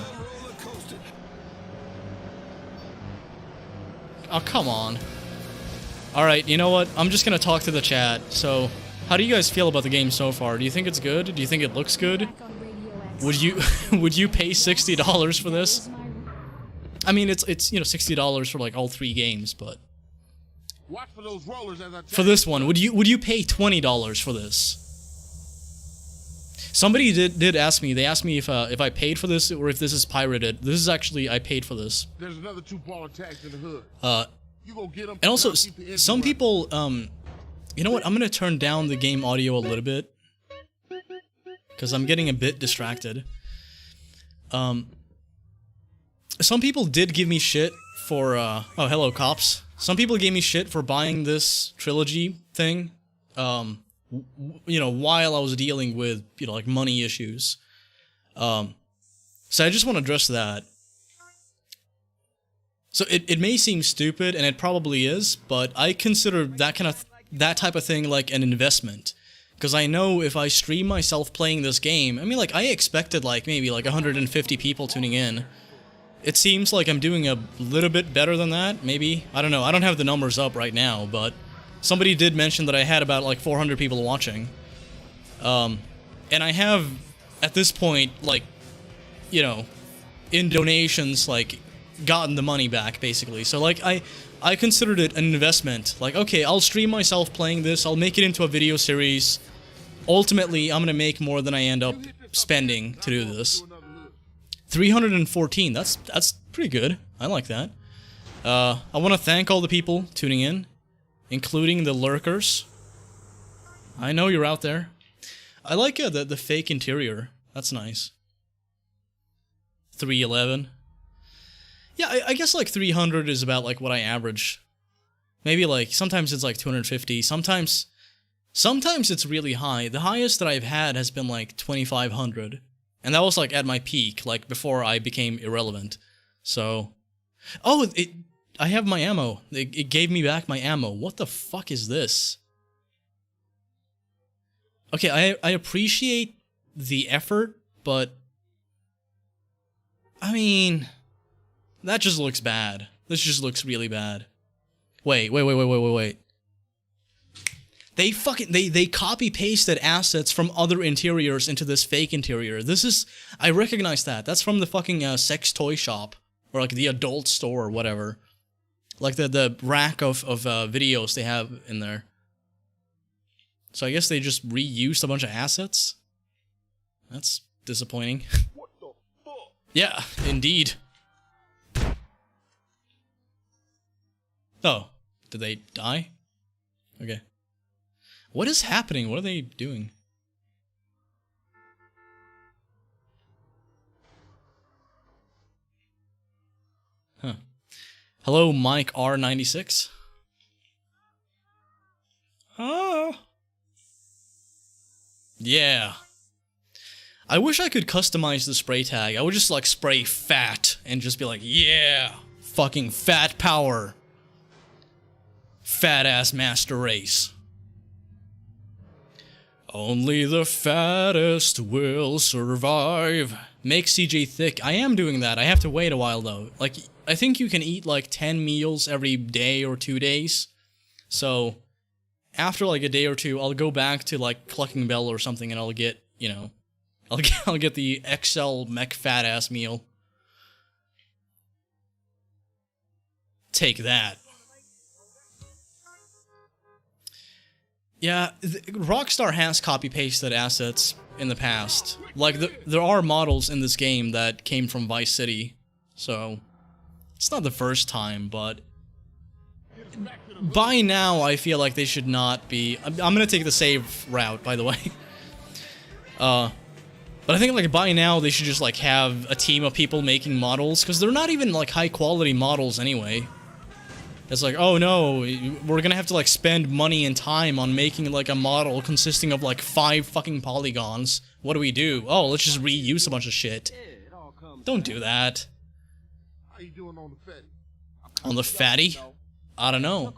Oh, come on. Alright, you know what? I'm just gonna talk to the chat. So, how do you guys feel about the game so far? Do you think it's good? Do you think it looks good? Would you would you pay $60 for this? I mean, it's you know, $60 for like all 3 games, but Watch for those rollers as I for this one, would you pay $20 for this? Somebody did ask me. They asked me if I paid for this or if this is pirated. This is actually, I paid for this. There's another 2 baller tags in the hood. You go get them. And also, some people, you know what? I'm gonna turn down the game audio a little bit because I'm getting a bit distracted. Some people did give me shit for, oh, hello, cops. Some people gave me shit for buying this trilogy thing, you know, while I was dealing with, you know, like, money issues. So I just want to address that. So it may seem stupid, and it probably is, but I consider that type of thing like an investment. Because I know if I stream myself playing this game, I mean, like, I expected, like, maybe, like, 150 people tuning in. It seems like I'm doing a little bit better than that, maybe. I don't know, I don't have the numbers up right now, but somebody did mention that I had about, like, 400 people watching. And I have, at this point, like, you know, in donations, like, gotten the money back, basically. So, like, I considered it an investment. Like, okay, I'll stream myself playing this, I'll make it into a video series. Ultimately, I'm gonna make more than I end up spending to do this. 314, that's pretty good. I like that. I want to thank all the people tuning in, including the lurkers. I know you're out there. I like the fake interior. That's nice. 311. Yeah, I guess like 300 is about like what I average. Maybe like, sometimes it's like 250, sometimes it's really high. The highest that I've had has been like 2,500. And that was like at my peak, like before I became irrelevant. So, oh, I have my ammo. It gave me back my ammo. What the fuck is this? Okay, I appreciate the effort, but I mean, that just looks bad. This just looks really bad. Wait. They copy-pasted assets from other interiors into this fake interior. This is... I recognize that. That's from the fucking sex toy shop. Or like the adult store or whatever. Like the rack of videos they have in there. So I guess they just reused a bunch of assets? That's disappointing. What the fuck? Yeah, indeed. Oh, did they die? Okay. What is happening? What are they doing? Huh. Hello, Mike R96. Oh. Yeah. I wish I could customize the spray tag. I would just like spray fat and just be like, yeah, fucking fat power. Fat ass master race. Only the fattest will survive. Make CJ thick. I am doing that. I have to wait a while though. Like, I think you can eat like 10 meals every day or 2 days. So, after like a day or two, I'll go back to like Clucking Bell or something and I'll get, you know, I'll get the XL mech fat ass meal. Take that. Yeah, Rockstar has copy-pasted assets in the past. Like, there are models in this game that came from Vice City, so it's not the first time, but by now I feel like they should not be... I'm gonna take the save route, by the way. But I think, like, by now they should just, like, have a team of people making models, because they're not even, like, high-quality models anyway. It's like, oh no, we're gonna have to like spend money and time on making like a model consisting of like 5 fucking polygons. What do we do? Oh, let's just reuse a bunch of shit. Don't do that. How you doing on the fatty? On the fatty? I don't know.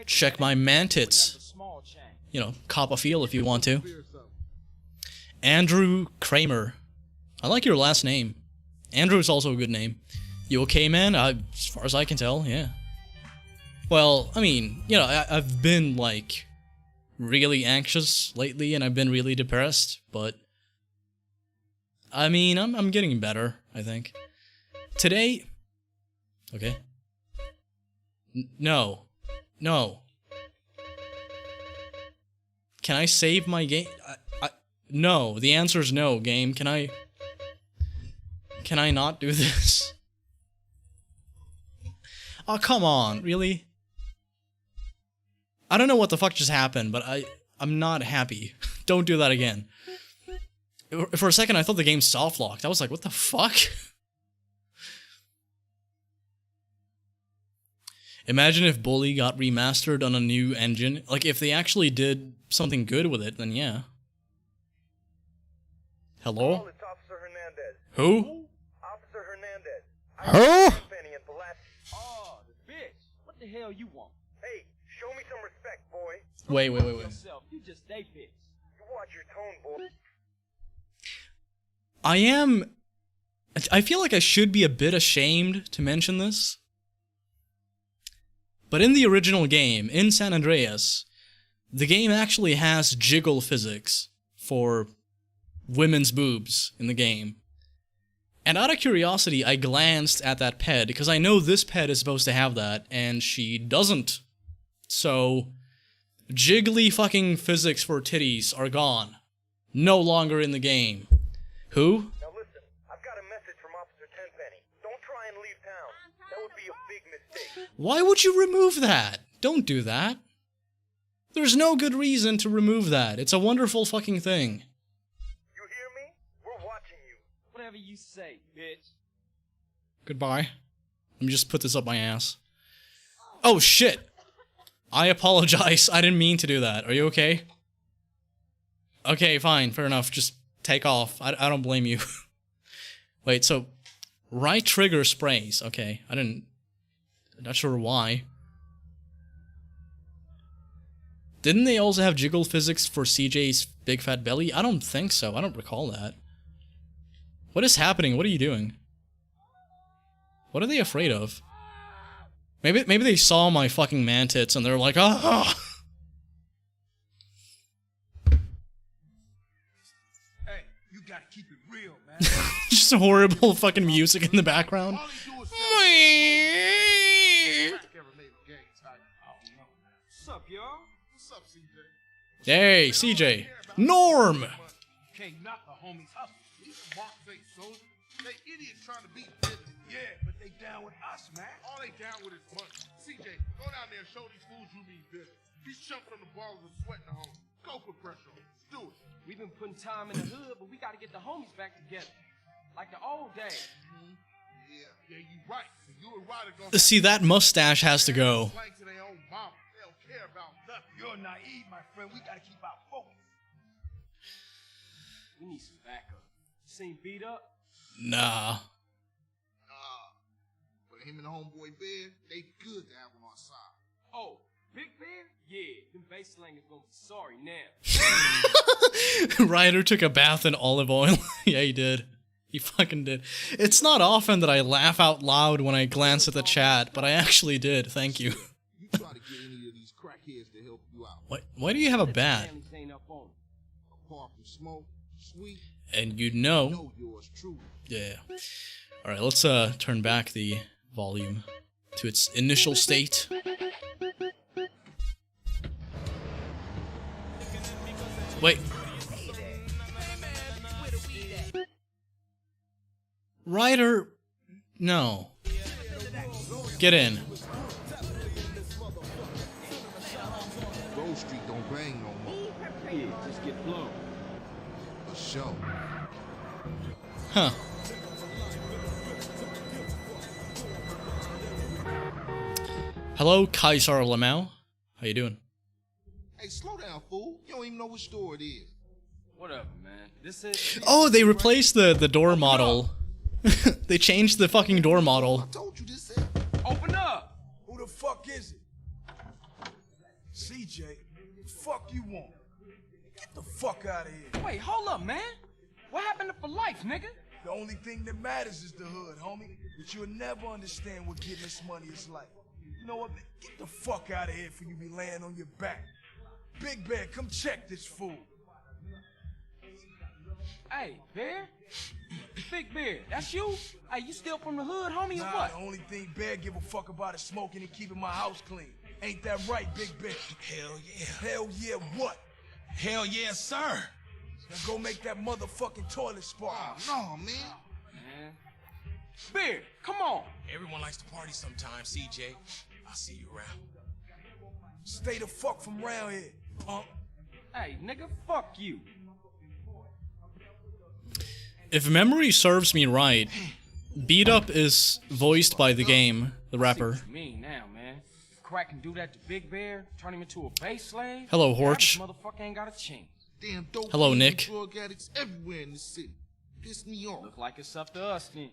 Check my man tits. you know, cop a feel if you want to. Andrew Kramer. I like your last name. Andrew is also a good name. You okay, man? As far as I can tell, yeah. Well, I mean, you know, I've been, like, really anxious lately, and I've been really depressed, but... I mean, I'm getting better, I think. Today... Okay. No. No. Can I save my game? No. The answer is no, game. Can I not do this? Oh, come on. Really? I don't know what the fuck just happened, but I'm not happy. Don't do that again. For a second, I thought the game soft-locked. I was like, what the fuck? Imagine if Bully got remastered on a new engine. Like, if they actually did something good with it, then yeah. Hello? It's Officer Hernandez. Who? Officer Hernandez. Who? Oh, the bitch. What the hell you want? Hey, show me some respect, boy. Wait. Yourself. You just a bitch. You watch your tone, boy. I feel like I should be a bit ashamed to mention this. But in the original game, in San Andreas, the game actually has jiggle physics for women's boobs in the game. And out of curiosity, I glanced at that ped, because I know this ped is supposed to have that, and she doesn't. So, jiggly fucking physics for titties are gone. No longer in the game. Who? Now listen, I've got a message from Officer Tenpenny. Don't try and leave town. That would be a big mistake. Why would you remove that? Don't do that. There's no good reason to remove that. It's a wonderful fucking thing. You hear me? We're watching you. Whatever you say, bitch. Goodbye. Let me just put this up my ass. Oh shit! I apologize. I didn't mean to do that. Are you okay? Okay, fine. Fair enough. Just take off. I don't blame you. Wait, so... Right trigger sprays. Okay, I'm not sure why. Didn't they also have jiggle physics for CJ's big fat belly? I don't think so. I don't recall that. What is happening? What are you doing? What are they afraid of? Maybe they saw my fucking man tits and they're like, ah! Hey, you gotta keep it real, man. Just horrible fucking music in the background. What's up, y'all? What's up, CJ? Hey, CJ. Norm! Can't knock the homies hustle. These marks ain't soldiers. They idiots trying to beat business. Yeah, but they down with us, man. All they down with is money. CJ, go down there and show these fools you mean business. These chumps on the balls are sweating the homies. Go put pressure on them. Do it. We've been putting time in the hood, but we gotta get the homies back together. Like the old days. Yeah, you right. You and Ryder gonna See, that mustache has to go. slang to their own mama. They don't care about nothing. You're naive, my friend. We gotta keep our focus. We need some backup. Seen beat up? Nah. But him and the homeboy Bear, they good to have on our side. Oh, Big Bear? Yeah, them bass slangers gonna be sorry now. Ryder took a bath in olive oil. Yeah, he did. He fucking did. It's not often that I laugh out loud when I glance at the chat, but I actually did. Thank you. You try to get any of these crackheads to help you out. Why do you have a bat? Apart from smoke, sweet, And you know. yours truly. Yeah. Alright, let's turn back the volume to its initial state. Wait. Ryder, no. Get in. Grove Street don't bang no more. Yeah, just get blown. For sure. Huh. Hello, Kaisar Lamau. How you doing? Hey, slow down, fool. You don't even know what store it is. Whatever, man. This is. Oh, they replaced the door model. They changed the fucking door model. Told you this is. Open up! Who the fuck is it? CJ, Fuck you want? Get the fuck out of here. Wait, hold up, man. What happened to for life, nigga? The only thing that matters is the hood, homie. But you'll never understand what getting this money is like. You know what, man? Get the fuck out of here before you be laying on your back. Big Bear, come check this fool. Hey, Bear? Big Bear, that's you? Hey, you still from the hood, homie, or Nah, what? the only thing Bear give a fuck about is smoking and keeping my house clean. Ain't that right, Big Bear? Hell yeah. Hell yeah, what? Hell yeah, sir. Now go make that motherfucking toilet spark. No, man. Man. Bear, come on. Everyone likes to party sometimes, CJ. I'll see you around. Stay the fuck from around here, punk. Hey, nigga, fuck you. If memory serves me right, Beat Up is voiced by the game, the rapper. See what you mean now, man. If Crack can do that to Big Bear, turn him into a base slave. Hello, the Horch. average motherfucker ain't got a chance. Damn dope. Hello, and Nick. Drug addicts everywhere in the city. Piss me off. Look like it's up to us then.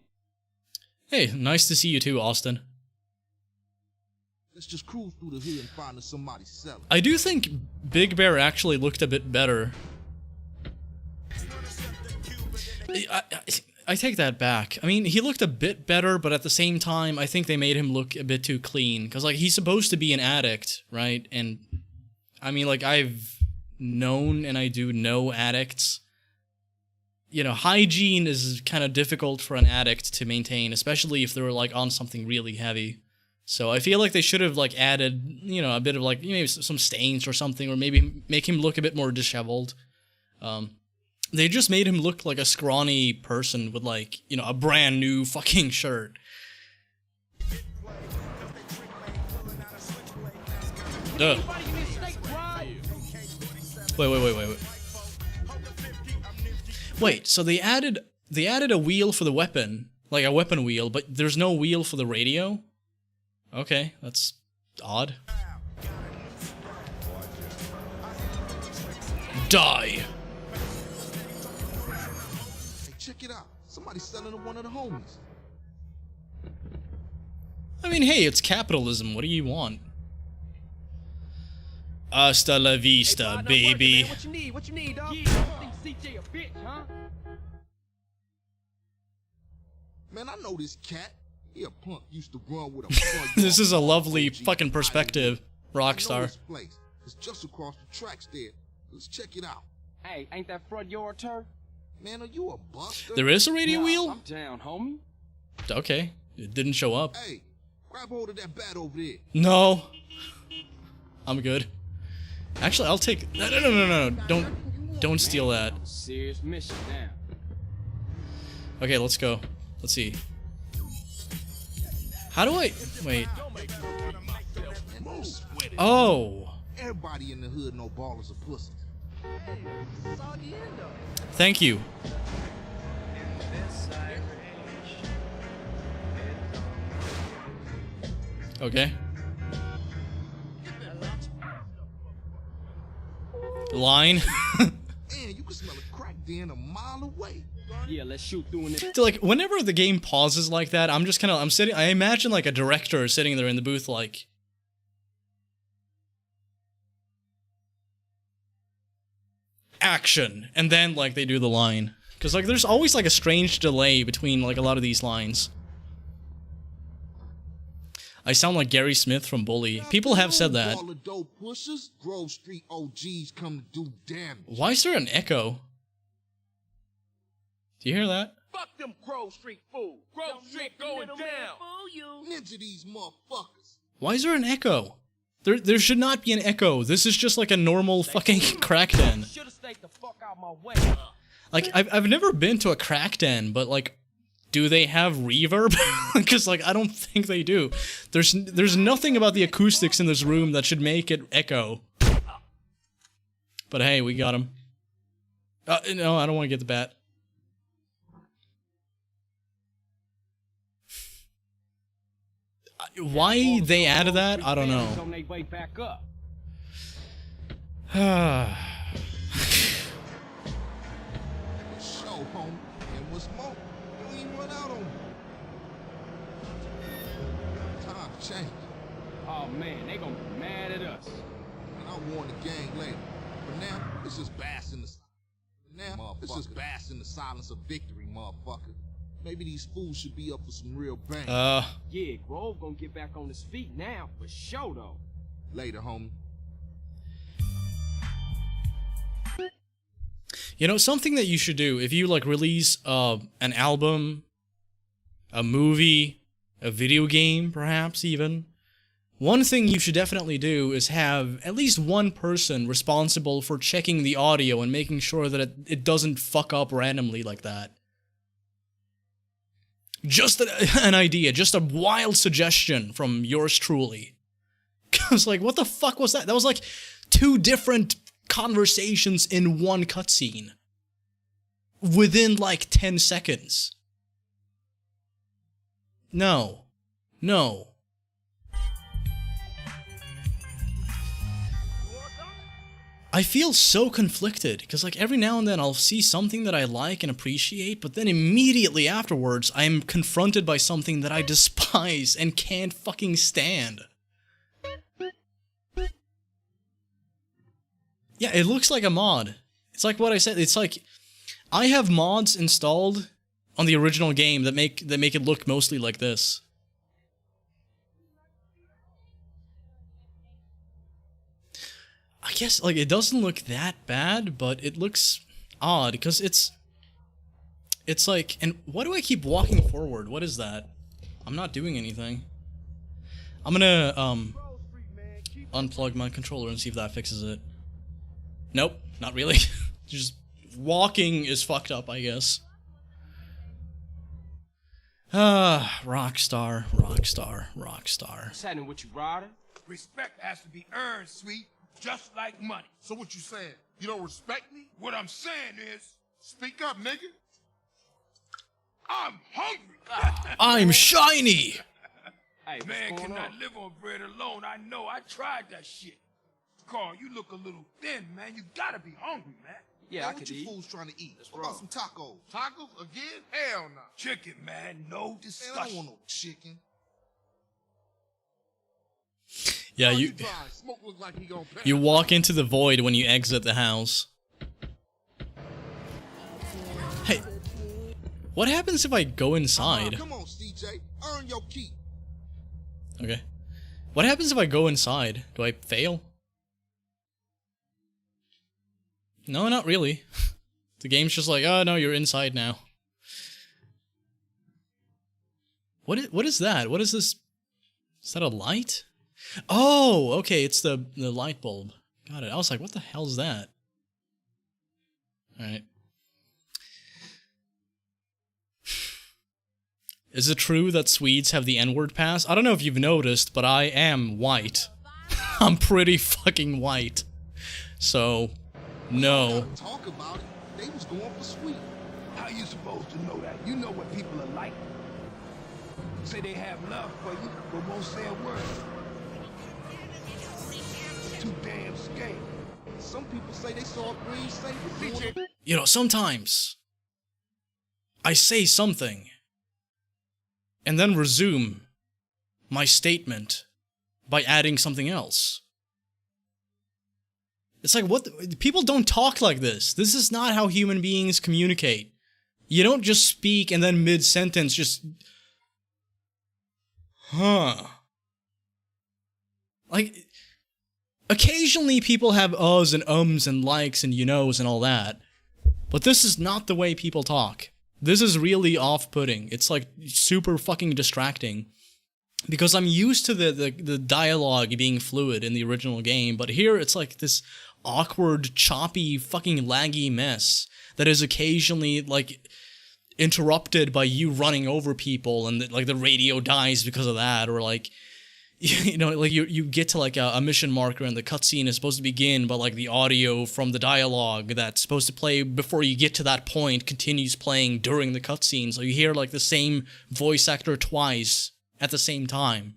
Hey, nice to see you too, Austin. Let's just cruise through the hood and find us somebody selling. I do think Big Bear actually looked a bit better. I take that back. I mean, he looked a bit better, but at the same time, I think they made him look a bit too clean. Because, like, he's supposed to be an addict, right? And, I mean, like, I've known and I do know addicts. You know, hygiene is kind of difficult for an addict to maintain, especially if they're, like, on something really heavy. So I feel like they should have, like, added, you know, a bit of, like, maybe some stains or something, or maybe make him look a bit more disheveled. They just made him look like a scrawny person with, like, you know, a brand new fucking shirt. Duh. Wait. Wait, so they added a wheel for the weapon, like a weapon wheel, but there's no wheel for the radio? Okay, that's odd. Die! Hey, check it out. Somebody's selling to one of the homies. I mean, hey, it's capitalism. What do you want? Hasta la vista, Hey, baby. What you need? What you need, dog? You think CJ a bitch, huh? Man, I know this cat. He a punk used to run with a This is a lovely fucking perspective, I know Rockstar. this place. It's just across the tracks there. Let's check it out. Hey, ain't that front yard turf? Man, are you a buster? There is a radio Nah, wheel? I'm down, homie. Okay, it didn't show up. Hey, grab hold of that bat over there. No, I'm good. Actually, I'll take. No! Don't steal that. Serious mission now. Okay, let's go. Let's see. How do I wait? Oh, Everybody in the hood know ballers are pussies. thank you. Okay. Line. Man, you can smell a crack den a mile away. Yeah, let's shoot through in it. So, like, whenever the game pauses like that, I'm just kind of, I'm sitting, I imagine, like, a director sitting there in the booth, like, action, and then, like, they do the line. Because, like, there's always, like, a strange delay between, like, a lot of these lines. I sound like Gary Smith from Bully. People have said that. All the dope pushers, Grove Street OGs come to do damage. Why is there an echo? Do you hear that? Fuck them Grove Street fools. Grove Street going down. Ninja these motherfuckers. Why is there an echo? There should not be an echo. This is just like a normal fucking crack den. Should've stayed the fuck out my way. Like, I've never been to a crack den, but, like, do they have reverb? Because, like, I don't think they do. There's nothing about the acoustics in this room that should make it echo. But hey, we got him. No, I don't want to get the bat. Why they added that, I don't know. On their way back up. Show, homie. And what's more, you ain't run out on me. Time change. Oh man, they gonna be mad at us. I'll warn the gang later. But now, let's just bask in the silence of victory, motherfucker. Maybe these fools should be up for some real bang. Yeah, Grove gonna get back on his feet now, for sure though. Later, homie. You know, something that you should do, if you, like, release an album, a movie, a video game, perhaps, even, one thing you should definitely do is have at least one person responsible for checking the audio and making sure that it doesn't fuck up randomly like that. Just an idea, just a wild suggestion from yours truly. Cause, like, what the fuck was that? That was, like, 2 different conversations in one cutscene. Within, like, 10 seconds. No. No. I feel so conflicted, because, like, every now and then I'll see something that I like and appreciate, but then immediately afterwards I'm confronted by something that I despise and can't fucking stand. Yeah, it looks like a mod. It's like what I said, it's like, I have mods installed on the original game that make it look mostly like this. I guess, like, it doesn't look that bad, but it looks odd, because it's like, and why do I keep walking forward? What is that? I'm not doing anything. I'm gonna, unplug my controller and see if that fixes it. Nope, not really. Just walking is fucked up, I guess. Rockstar, rockstar, rockstar. What's happening with you, Ryder? Respect has to be earned, sweet. Just like money. So what you saying? You don't respect me? What I'm saying is, Speak up, nigga. I'm hungry. I'm shiny! Hey, Man what's going cannot on? live on bread alone. I know. I tried that shit. Carl, you look a little thin, man. You gotta be hungry, man. Yeah, Man, I what could you eat. fools trying to eat? That's What about wrong. some tacos? Tacos again? Hell no. Chicken, man. No Man, I discussion. don't want no chicken. Yeah, Oh, you dry. Smoke look like he gonna pass. you walk into the void when you exit the house. Hey, what happens if I go inside? Come on, CJ. Earn your keep. Okay. What happens if I go inside? Do I fail? No, not really. The game's just like, oh no, you're inside now. What is that? What is this? Is that a light? Oh, okay, it's the light bulb. Got it. I was like, what the hell's that? Alright. Is it true that Swedes have the N-word pass? I don't know if you've noticed, but I am white. I'm pretty fucking white. So, no. Talk about it. They was going for sweet. How you supposed to know that? You know what people are like. Say they have love for you, but won't say a word. Too damn scared. Some people say they saw a green saber. You know, sometimes I say something and then resume my statement by adding something else. It's like, what? People don't talk like this. This is not how human beings communicate. You don't just speak and then mid-sentence just... Huh. Like, occasionally people have uhs and ums and likes and you knows and all that. But this is not the way people talk. This is really off-putting. It's like super fucking distracting. Because I'm used to the dialogue being fluid in the original game, but here it's like this awkward, choppy, fucking laggy mess that is occasionally, like, interrupted by you running over people and, like, the radio dies because of that, or, like, you know, like, you get to, like, a mission marker and the cutscene is supposed to begin, but, like, the audio from the dialogue that's supposed to play before you get to that point continues playing during the cutscene, so you hear, like, the same voice actor twice at the same time.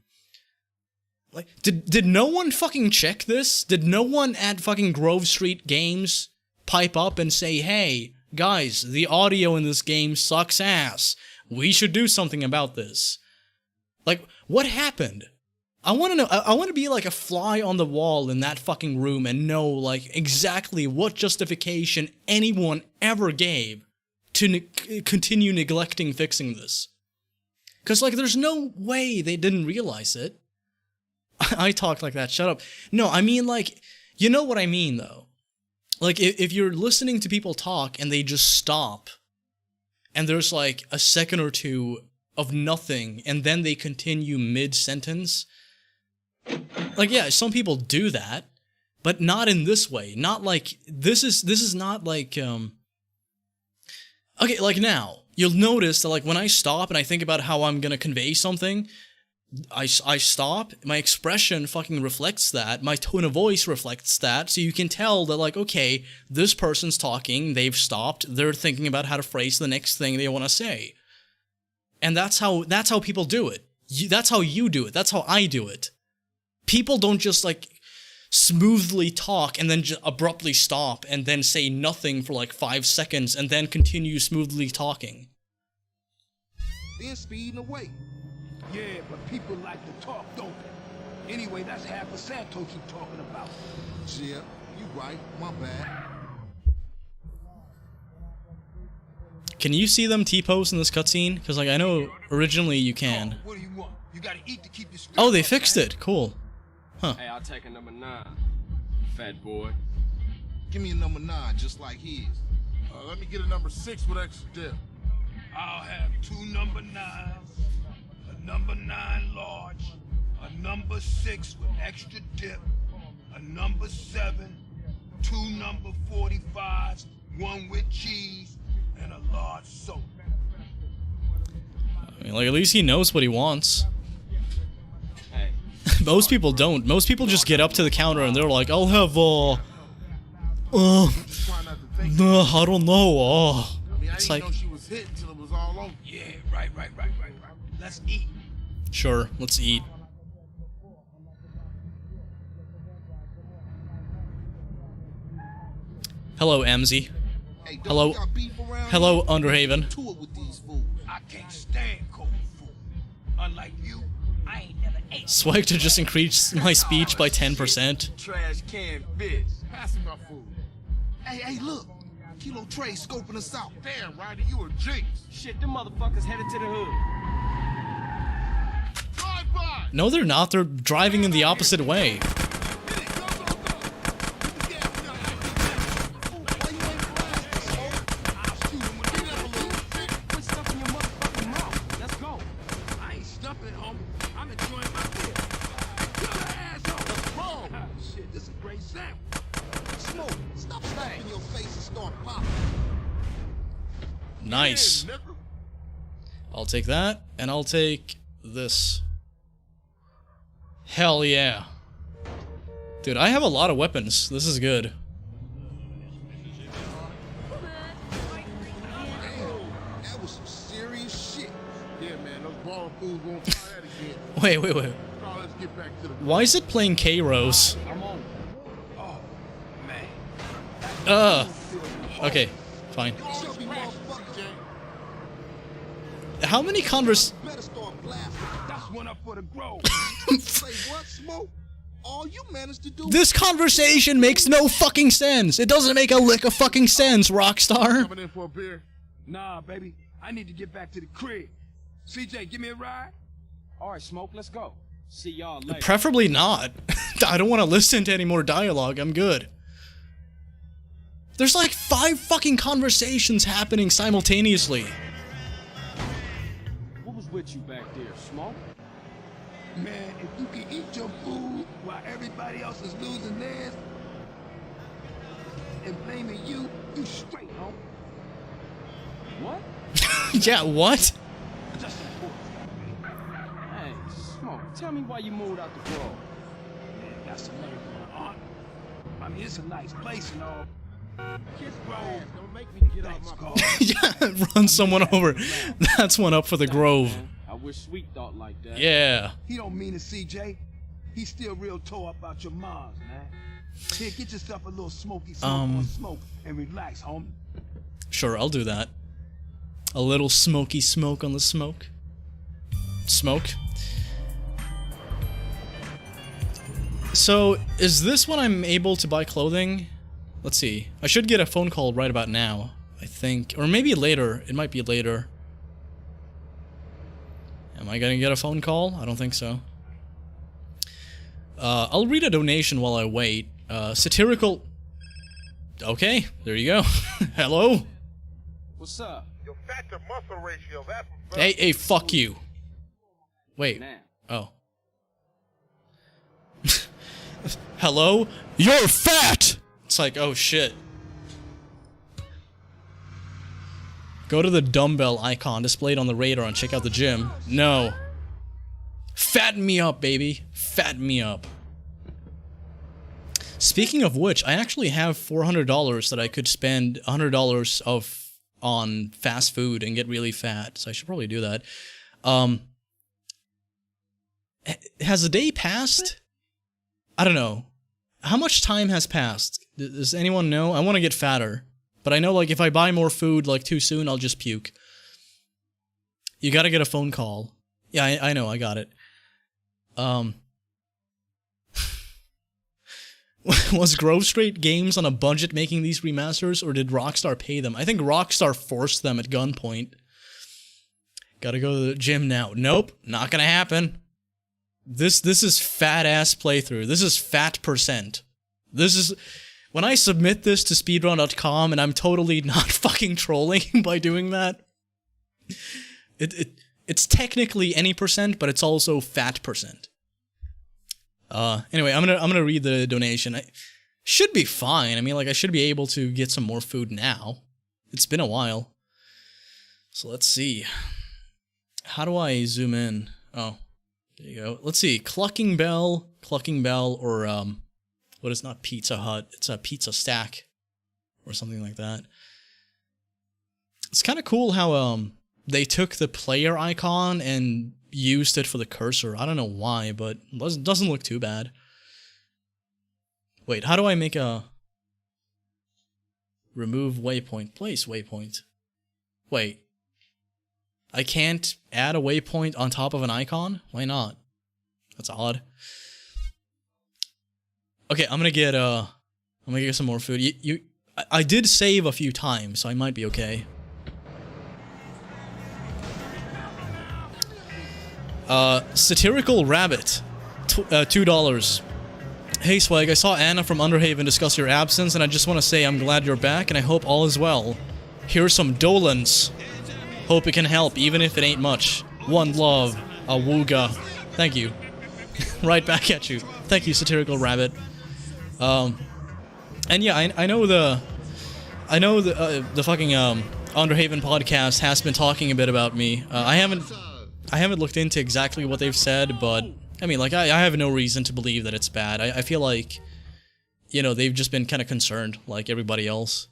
Like, did no one fucking check this? Did no one at fucking Grove Street Games pipe up and say, hey, guys, the audio in this game sucks ass. We should do something about this. Like, what happened? I want to know. I want to be like a fly on the wall in that fucking room and know like exactly what justification anyone ever gave to continue neglecting fixing this. Because like, there's no way they didn't realize it. I talk like that. Shut up. No, I mean like, you know what I mean though. Like if you're listening to people talk and they just stop, and there's like a second or two of nothing, and then they continue mid-sentence. Like, yeah, some people do that, but not in this way. Not like, this is not like, okay, like now, you'll notice that like when I stop and I think about how I'm gonna convey something, I stop, my expression fucking reflects that, my tone of voice reflects that, so you can tell that like, okay, this person's talking, they've stopped, they're thinking about how to phrase the next thing they want to say. And that's how people do it. That's how you do it, that's how I do it. People don't just like smoothly talk and then just abruptly stop and then say nothing for like 5 seconds and then continue smoothly talking. Then speeding away. Yeah, but people like to talk, don't they? Anyway, that's half of Santos you talking about. Yeah, you right. My bad. Can you see them T-pose in this cutscene? Because like I know originally you can. What do you want? You gotta eat to keep your spirit Oh, they up, fixed man. it. Cool. Huh. Hey, I'll take a number 9. Fat boy. Give me a number 9, just like his. Let me get a number 6 with extra dip. I'll have 2 number 9s, a number 9 large, a number 6 with extra dip, a number 7, 2 number 45s, 1 with cheese, and a large soda. I mean, like at least he knows what he wants. Hey. Most people don't. Most people just get up to the counter and they're like, I'll have Try not to think. I don't know. I mean, I It's didn't like, know she was hit until it was all over. Yeah, right. Let's eat. sure, let's eat. Hello, MZ. Hey, don't Hello. we got beef around Hello, here? Underhaven. To it with these fools. I can't stand cold food. Unlike you, I ain't never ate. SWEGTA just increased my speech by 10%. Trash can bitch. Pass me my food. Hey, look. Kilo Trey scoping us out. Damn, Ryder, you a jinx. Shit, them motherfuckers headed to the hood. Drive by. No, they're not. They're driving in the opposite way. Quit stuffing your motherfucking mouth. Let's go. I ain't stuffing, homie. I'm enjoying my beer. Kill her asshole. What's wrong? Shit, this is a great sandwich. Smoke. Stop slapping your face and start popping. Nice. Yeah, nigga. I'll take that, and I'll take this. Hell yeah. Dude, I have a lot of weapons. This is good. That was some serious shit. Yeah, man, those ball fools won't try that again. Wait. Now let's get back to the... Why is it playing K-Rose? I'm on. Oh, man. Okay, fine. Chubby motherfucker. How many convers... Better start blasting. That's one up for the Grove. Say what, Smoke? All you managed to do... This conversation makes no fucking sense. It doesn't make a lick of fucking sense, Rockstar. Coming in for a beer? Nah, baby. I need to get back to the crib. CJ, give me a ride. All right, Smoke, let's go. See y'all later. Preferably not. I don't want to listen to any more dialogue. I'm good. There's like 5 fucking conversations happening simultaneously. What was with you back there, Smoke? Man, if you can eat your food while everybody else is losing theirs and blaming you, you straight, homie. What? Yeah, what? Just important. Hey, Smoke, tell me why you moved out the Grove. Man, got some money for my aunt. I mean, it's a nice place and all. Kids Grove. Don't make me get off my car. Yeah, run someone over. That's one up for the Grove. I wish Sweet thought like that. Yeah. He don't mean it, CJ. He's still real tore up about your moms, man. Here, get yourself a little smoky smoke on smoke and relax, homie. Sure, I'll do that. A little smoky smoke on the smoke. Smoke. So, is this when I'm able to buy clothing? Let's see. I should get a phone call right about now, I think. Or maybe later. It might be later. Am I gonna get a phone call? I don't think so. I'll read a donation while I wait. Satirical... Okay, there you go. Hello? What's up? Your fat to muscle ratio, that's what's up. Hey, fuck you. Wait. Now. Oh. Hello? You're fat! It's like, oh shit. Go to the dumbbell icon displayed on the radar and check out the gym. No. Fatten me up, baby. Fatten me up. Speaking of which, I actually have $400 that I could spend $100 on fast food and get really fat, so I should probably do that. Has the day passed? I don't know. How much time has passed? Does anyone know? I want to get fatter. But I know, like, if I buy more food, like, too soon, I'll just puke. You gotta get a phone call. Yeah, I know, I got it. Was Grove Street Games on a budget making these remasters, or did Rockstar pay them? I think Rockstar forced them at gunpoint. Gotta go to the gym now. Nope, not gonna happen. This is fat-ass playthrough. This is fat %. This is... When I submit this to speedrun.com, and I'm totally not fucking trolling by doing that, it's technically any %, but it's also fat %. Anyway, I'm gonna read the donation. I should be fine. I mean, like, I should be able to get some more food now. It's been a while. So let's see. How do I zoom in? Oh, there you go. Let's see. Clucking Bell, or, what is not Pizza Hut? It's a Pizza Stack, or something like that. It's kind of cool how, they took the player icon and used it for the cursor. I don't know why, but it doesn't look too bad. Wait, how do I make a... Remove waypoint, place waypoint. Wait. I can't add a waypoint on top of an icon? Why not? That's odd. Okay, I'm gonna get some more food. I did save a few times, so I might be okay. Satirical Rabbit, $2. Hey Swag, I saw Anna from Underhaven discuss your absence, and I just want to say I'm glad you're back, and I hope all is well. Here's some Dolans. Hope it can help, even if it ain't much. One love, Awooga. Thank you. Right back at you. Thank you, Satirical Rabbit. And yeah, I know the fucking Underhaven podcast has been talking a bit about me. I haven't looked into exactly what they've said, but I mean, like, I have no reason to believe that it's bad. I feel like, you know, they've just been kind of concerned, like everybody else.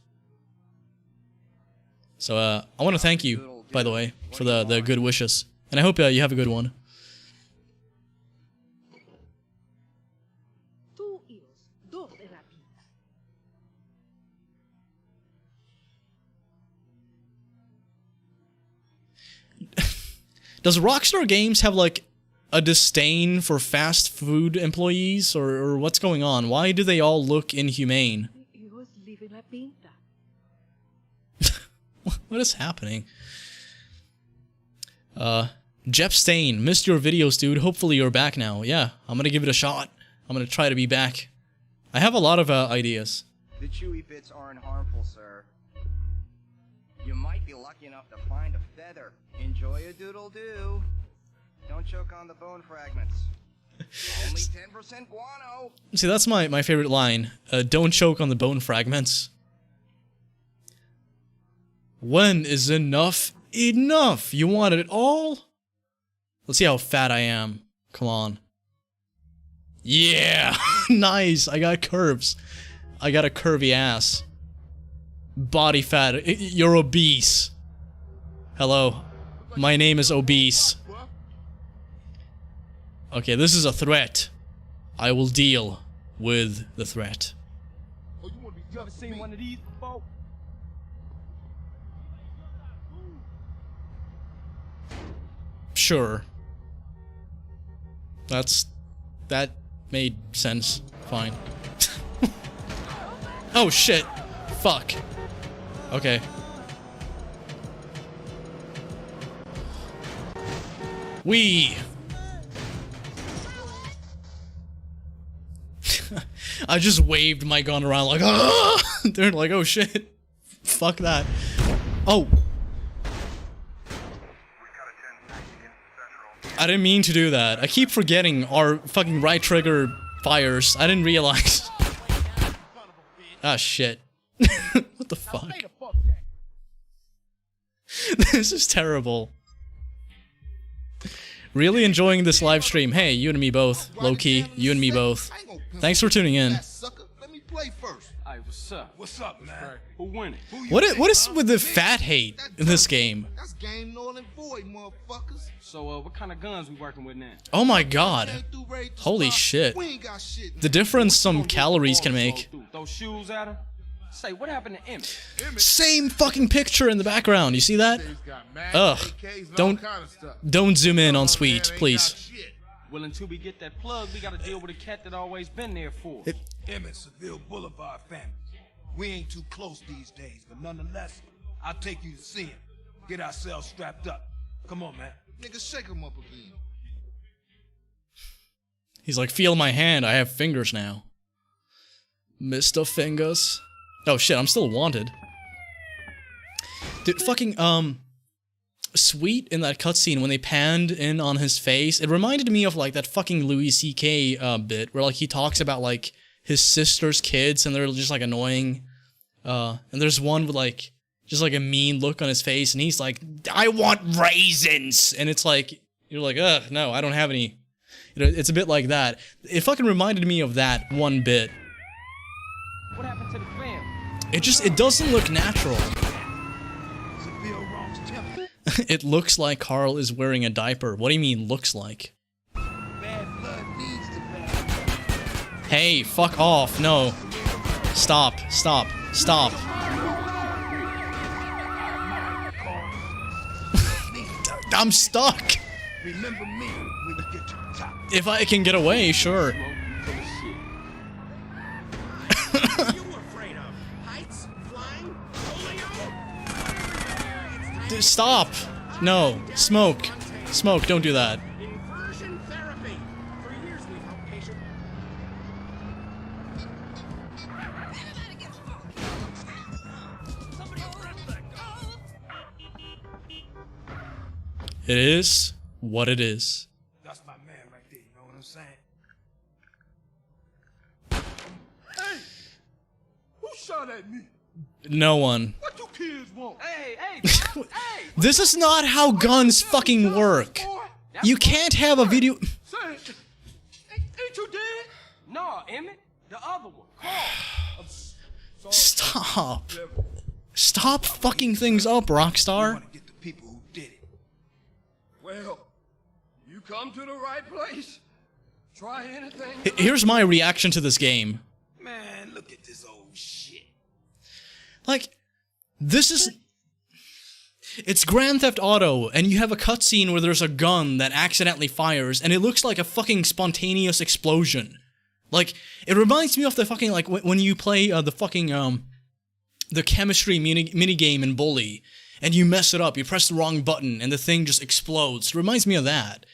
So, I want to thank you, by the way, for the good wishes. And I hope you have a good one. Does Rockstar Games have, like, a disdain for fast food employees, or what's going on? Why do they all look inhumane? What is happening? Jeff Stain, missed your videos, dude. Hopefully you're back now. Yeah, I'm gonna give it a shot. I'm gonna try to be back. I have a lot of ideas. The chewy bits aren't harmful, sir. You might be lucky enough to find a feather. Enjoy a doodle-doo. Don't choke on the bone fragments. Only 10% guano. See, that's my favorite line. Don't choke on the bone fragments. When is enough enough? You want it all? Let's see how fat I am. Come on. Yeah! Nice! I got curves. I got a curvy ass. Body fat. You're obese. Hello. My name is Obese. Okay, this is a threat. I will deal with the threat. You ever seen one of these before? Sure. That made sense. Fine. Oh shit. Fuck. Okay. Wee. I just waved my gun around like, ah! They're like, oh shit. Fuck that. Oh. I didn't mean to do that. I keep forgetting our fucking right trigger fires. I didn't realize. Ah, shit. What the fuck? This is terrible. Really enjoying this live stream. Hey, you and me both. Low-key, you and me both. Thanks for tuning in. Let me play first. Hey, what's up? What's up, man? Who winning? What is with the fat hate in this game? That's game null and void, motherfuckers. So, what kind of guns we working with now? Oh my god. Holy shit. The difference some calories can make. Those shoes at her? Say, what happened to Emmett? Same fucking picture in the background. You see that? Ugh. Don't zoom in on Sweet, please. Well, until we get that plug, we gotta deal with a cat that always been there for us. Emmett, Seville Boulevard family. We ain't too close these days, but nonetheless, I'll take you to see him. Get ourselves strapped up. Come on, man. Nigga, shake him up again. He's like, feel my hand, I have fingers now. Mr. Fingers. Oh shit, I'm still wanted. Dude, fucking, Sweet in that cutscene when they panned in on his face, it reminded me of like that fucking Louis C.K. Bit where like he talks about like his sister's kids and they're just like annoying. And there's one with like just like a mean look on his face and he's like, I want raisins! And it's like, you're like, ugh, no, I don't have any. You know, it's a bit like that. It fucking reminded me of that one bit. What happened to the film? It doesn't look natural. It looks like Carl is wearing a diaper. What do you mean, looks like? Hey, fuck off. No. Stop. Stop. Stop. I'm stuck. Remember me when you get to the top. If I can get away, sure. Stop! No. Smoke. Smoke, don't do that. Inversion therapy. For years we've helped patients. It is what it is. That's my man right there, you know what I'm saying? Hey! Who shot at me? No one. What you kids want? Hey, hey, hey! This is not how guns fucking work. You can't have a video. Say, ain't you dead? No, Emmett. The other one. Carl. Stop. Stop fucking things up, Rockstar. Get the people who did it. Well, you come to the right place. Try anything. Here's my reaction to this game. Man, look at this old shit. Like, this is... It's Grand Theft Auto, and you have a cutscene where there's a gun that accidentally fires, and it looks like a fucking spontaneous explosion. Like, it reminds me of the fucking, like, when you play the fucking, the chemistry minigame in Bully, and you mess it up, you press the wrong button, and the thing just explodes. It reminds me of that.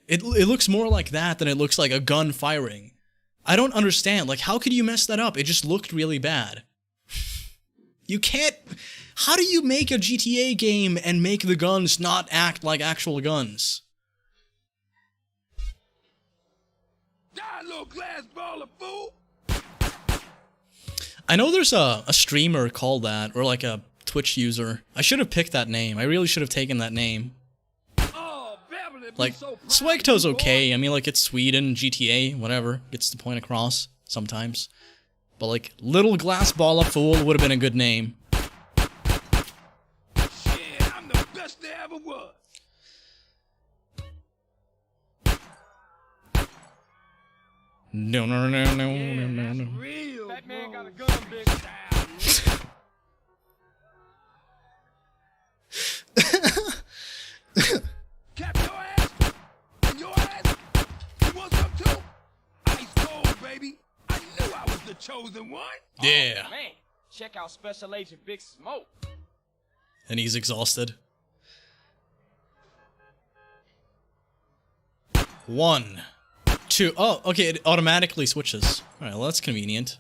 It looks more like that than it looks like a gun firing. I don't understand, like, how could you mess that up? It just looked really bad. You can't... How do you make a GTA game and make the guns not act like actual guns? Die, little glass ball of fool! I know there's a streamer called that, or like a Twitch user. I should have picked that name. I really should have taken that name. Oh, Beverly, like, SWEGTA's okay. I mean, like, it's Sweden, GTA, whatever. Gets the point across, sometimes. But, like, Little Glass Ball of Fool would have been a good name. Shit, I'm the best there ever was. No, no, no, no, no, no, no. Real, that man got a gun, big style. Cap your ass! And your ass! You want some too? Ice chosen one. Yeah. Oh, man, check out Special Agent Big Smoke. And he's exhausted. 1, 2. Oh, okay, it automatically switches. Alright, well, that's convenient.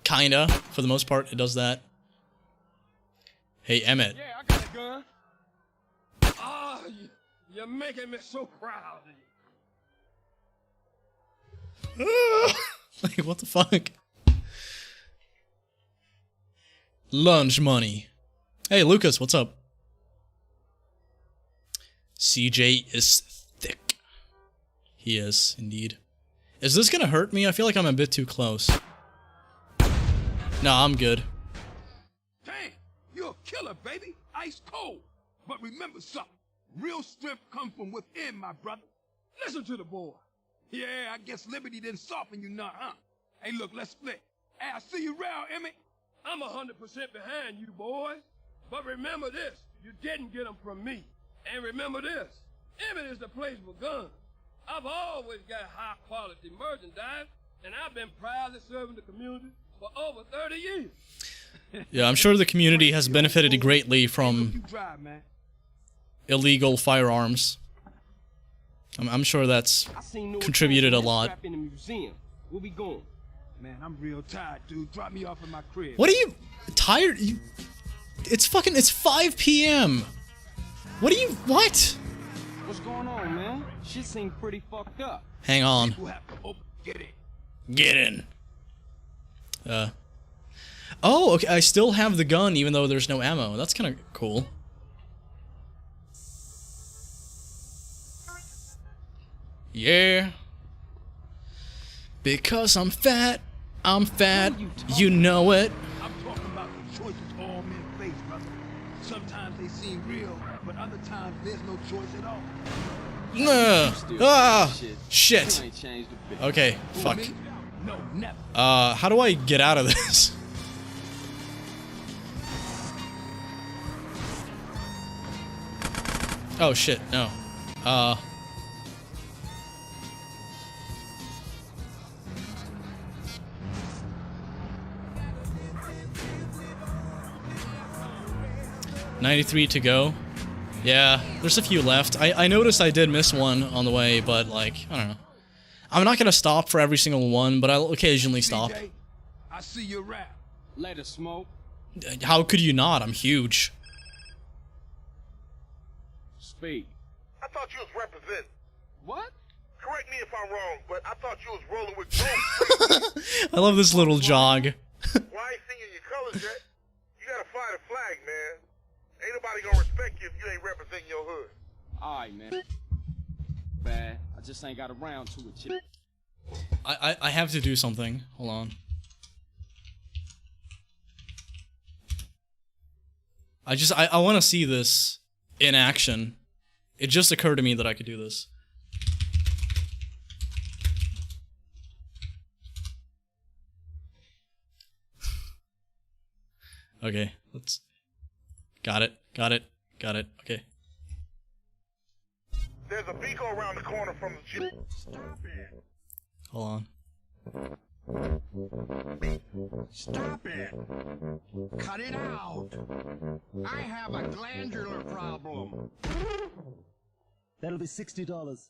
Kinda. For the most part, it does that. Hey, Emmett. Yeah, I got a gun. Ah, you're making me so proud of you. Like, what the fuck? Lunch money. Hey, Lucas, what's up? CJ is thick. He is, indeed. Is this gonna hurt me? I feel like I'm a bit too close. No, I'm good. Damn, you're a killer, baby. Ice cold. But remember something. Real strength comes from within, my brother. Listen to the boy. Yeah, I guess liberty didn't soften you none, huh? Hey, look, let's split. Hey, I see you around, Emmett. I'm 100% behind you, boys. But remember this. You didn't get them from me. And remember this. Emmett is the place for guns. I've always got high-quality merchandise, and I've been proudly serving the community for over 30 years. Yeah, I'm sure the community has benefited greatly from illegal firearms. I'm sure that's contributed a lot. In the museum. Where we going? Man, I'm real tired, dude. Drop me off at my crib. What are you tired? It's 5 p.m. What are you? What? What's going on, man? Shit seems pretty fucked up. Hang on. Get in. Get in. Oh, okay. I still have the gun even though there's no ammo. That's kind of cool. Yeah. Because I'm fat. You know it. I'm talking about the choices all men face, brother. Sometimes they seem real, but other times there's no choice at all. Shit. Okay, fuck. No, never. How do I get out of this? Oh shit, no. 93 to go. Yeah, there's a few left. I noticed I did miss one on the way, but like, I don't know. I'm not gonna stop for every single one, but I'll occasionally stop. CJ, I see you around. Later, Smoke. How could you not? I'm huge. Speed. I thought you was representing. What? Correct me if I'm wrong, but I thought you was rolling with ghosts. I love this little jog. Why ain't singing your colors yet? You gotta fly the flag, man. Ain't nobody gonna respect you if you ain't representing your hood. Alright, man. Bad. I just ain't got around to it yet. I have to do something. Hold on. I want to see this in action. It just occurred to me that I could do this. Okay, let's... Got it. Okay. There's a Beagle around the corner from the gym. Hold on. Stop it! Cut it out! I have a glandular problem. That'll be $60.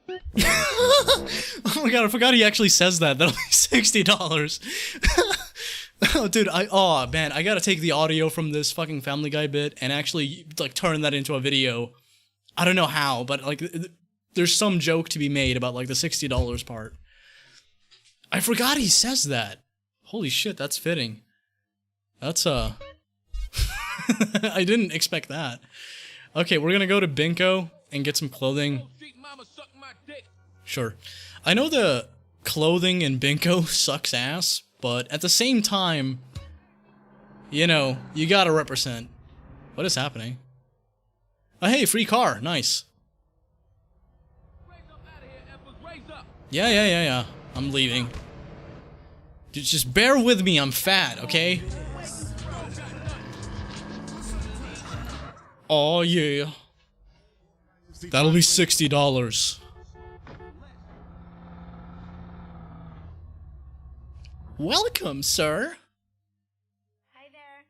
Oh my god, I forgot he actually says that. That'll be $60. Oh, dude, oh man, I gotta take the audio from this fucking Family Guy bit and actually like turn that into a video. I don't know how, but like there's some joke to be made about like the $60 part. I forgot he says that. Holy shit, that's fitting. That's I didn't expect that. Okay, we're gonna go to Binko and get some clothing. Sure. I know the clothing in Binko sucks ass, but at the same time, you know, you gotta represent. What is happening? Oh, hey, free car. Nice. Yeah. I'm leaving. Just bear with me, I'm fat, okay? Oh, yeah. That'll be $60. Welcome, sir. Hi there.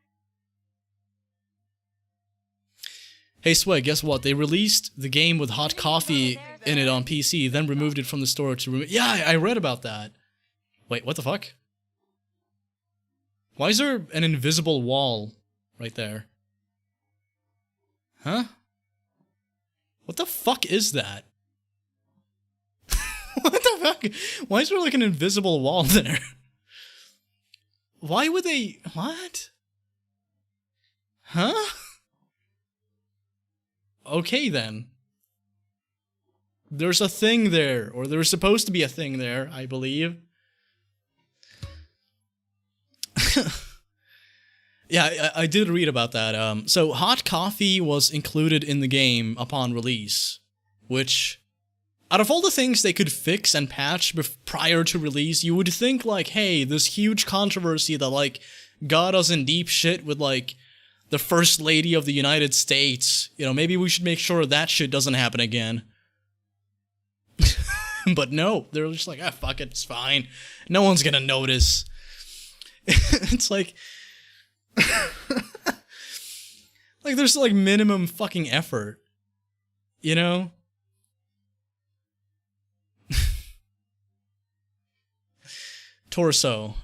Hey, Swag, guess what? They released the game with hot coffee in it on PC, then removed it from the store to remove. Yeah, I read about that. Wait, what the fuck? Why is there an invisible wall right there? Huh? What the fuck is that? What the fuck? Why is there like an invisible wall there? Why would they... What? Huh? Okay then. There's a thing there, or there's supposed to be a thing there, I believe. Yeah, I did read about that. So hot coffee was included in the game upon release, which, out of all the things they could fix and patch prior to release, you would think like, hey, this huge controversy that like got us in deep shit with like the First Lady of the United States, you know, maybe we should make sure that shit doesn't happen again. But no, they're just like, ah, fuck it, it's fine. No one's gonna notice. It's like... like, there's like minimum fucking effort. You know? Torso.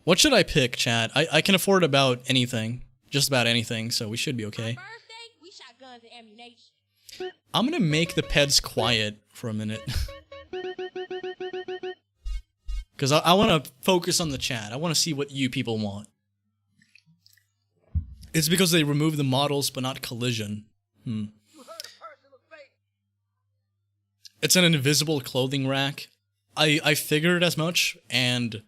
What should I pick, chat? I can afford about anything. Just about anything, so we should be okay. We shot guns and ammunition. I'm gonna make the peds quiet for a minute. Because I want to focus on the chat. I want to see what you people want. It's because they removed the models, but not collision. It's an invisible clothing rack. I figured as much, and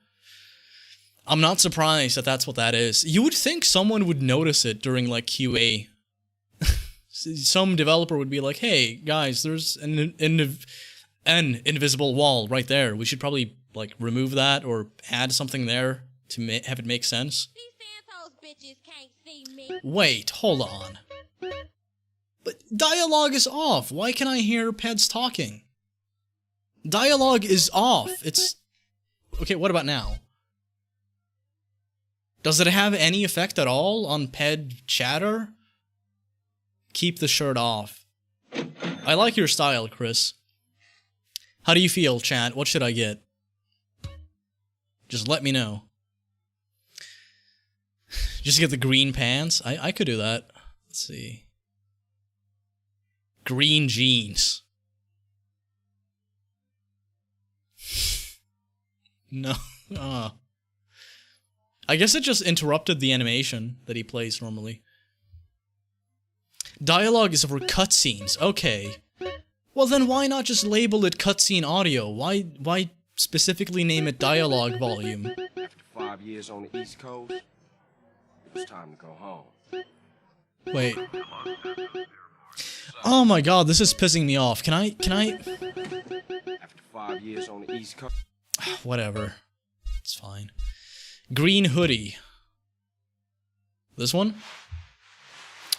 I'm not surprised that that's what that is. You would think someone would notice it during, like, QA. Some developer would be like, hey, guys, there's an invisible wall right there. We should probably, like, remove that or add something there to have it make sense. Wait, hold on. But dialogue is off. Why can I hear Peds talking? Dialogue is off. It's... Okay, what about now? Does it have any effect at all on Ped chatter? Keep the shirt off. I like your style, Chris. How do you feel, chat? What should I get? Just let me know. Just get the green pants? I could do that. Let's see. Green jeans. No. I guess it just interrupted the animation that he plays normally. Dialogue is for cutscenes. Okay. Well then why not just label it cutscene audio? Why specifically name it dialogue volume? After 5 years on the East Coast, it was time to go home. Wait. Oh my god, this is pissing me off. Can I... After 5 years on the East Coast... Whatever. It's fine. Green hoodie. This one?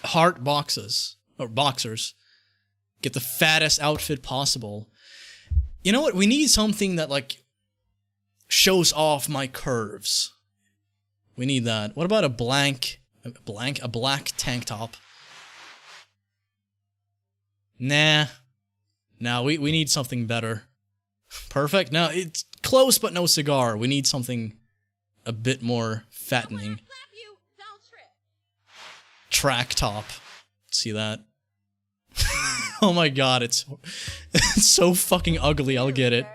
Heart boxes. Or boxers. Get the fattest outfit possible. You know what? We need something that, like, shows off my curves. We need that. What about a black tank top? Nah. No, we need something better. Perfect? No, it's close but no cigar. We need something a bit more fattening. Track top. See that? Oh my god, it's so fucking ugly, I'll get it.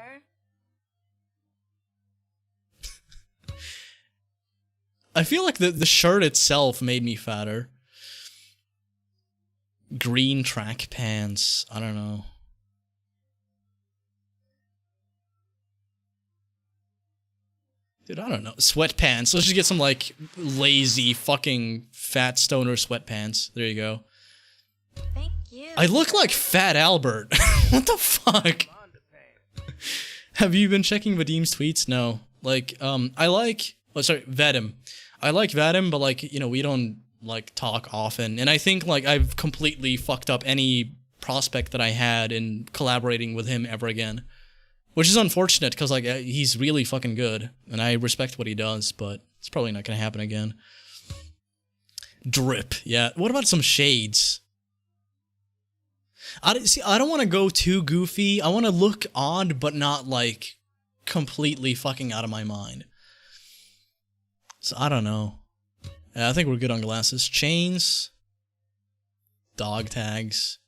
I feel like the shirt itself made me fatter. Green track pants. I don't know. Dude, I don't know. Sweatpants. Let's just get some, like, lazy fucking fat stoner sweatpants. There you go. Thank you. I look like Fat Albert. What the fuck? Have you been checking Vadim's tweets? No. Like, I like... Oh, sorry, Vadim. I like Vadim, but, like, you know, we don't, like, talk often. And I think, like, I've completely fucked up any prospect that I had in collaborating with him ever again. Which is unfortunate, because like he's really fucking good, and I respect what he does, but it's probably not gonna happen again. Drip, yeah. What about some shades? I don't want to go too goofy. I want to look odd, but not like completely fucking out of my mind. So I don't know. Yeah, I think we're good on glasses. Chains. Dog tags.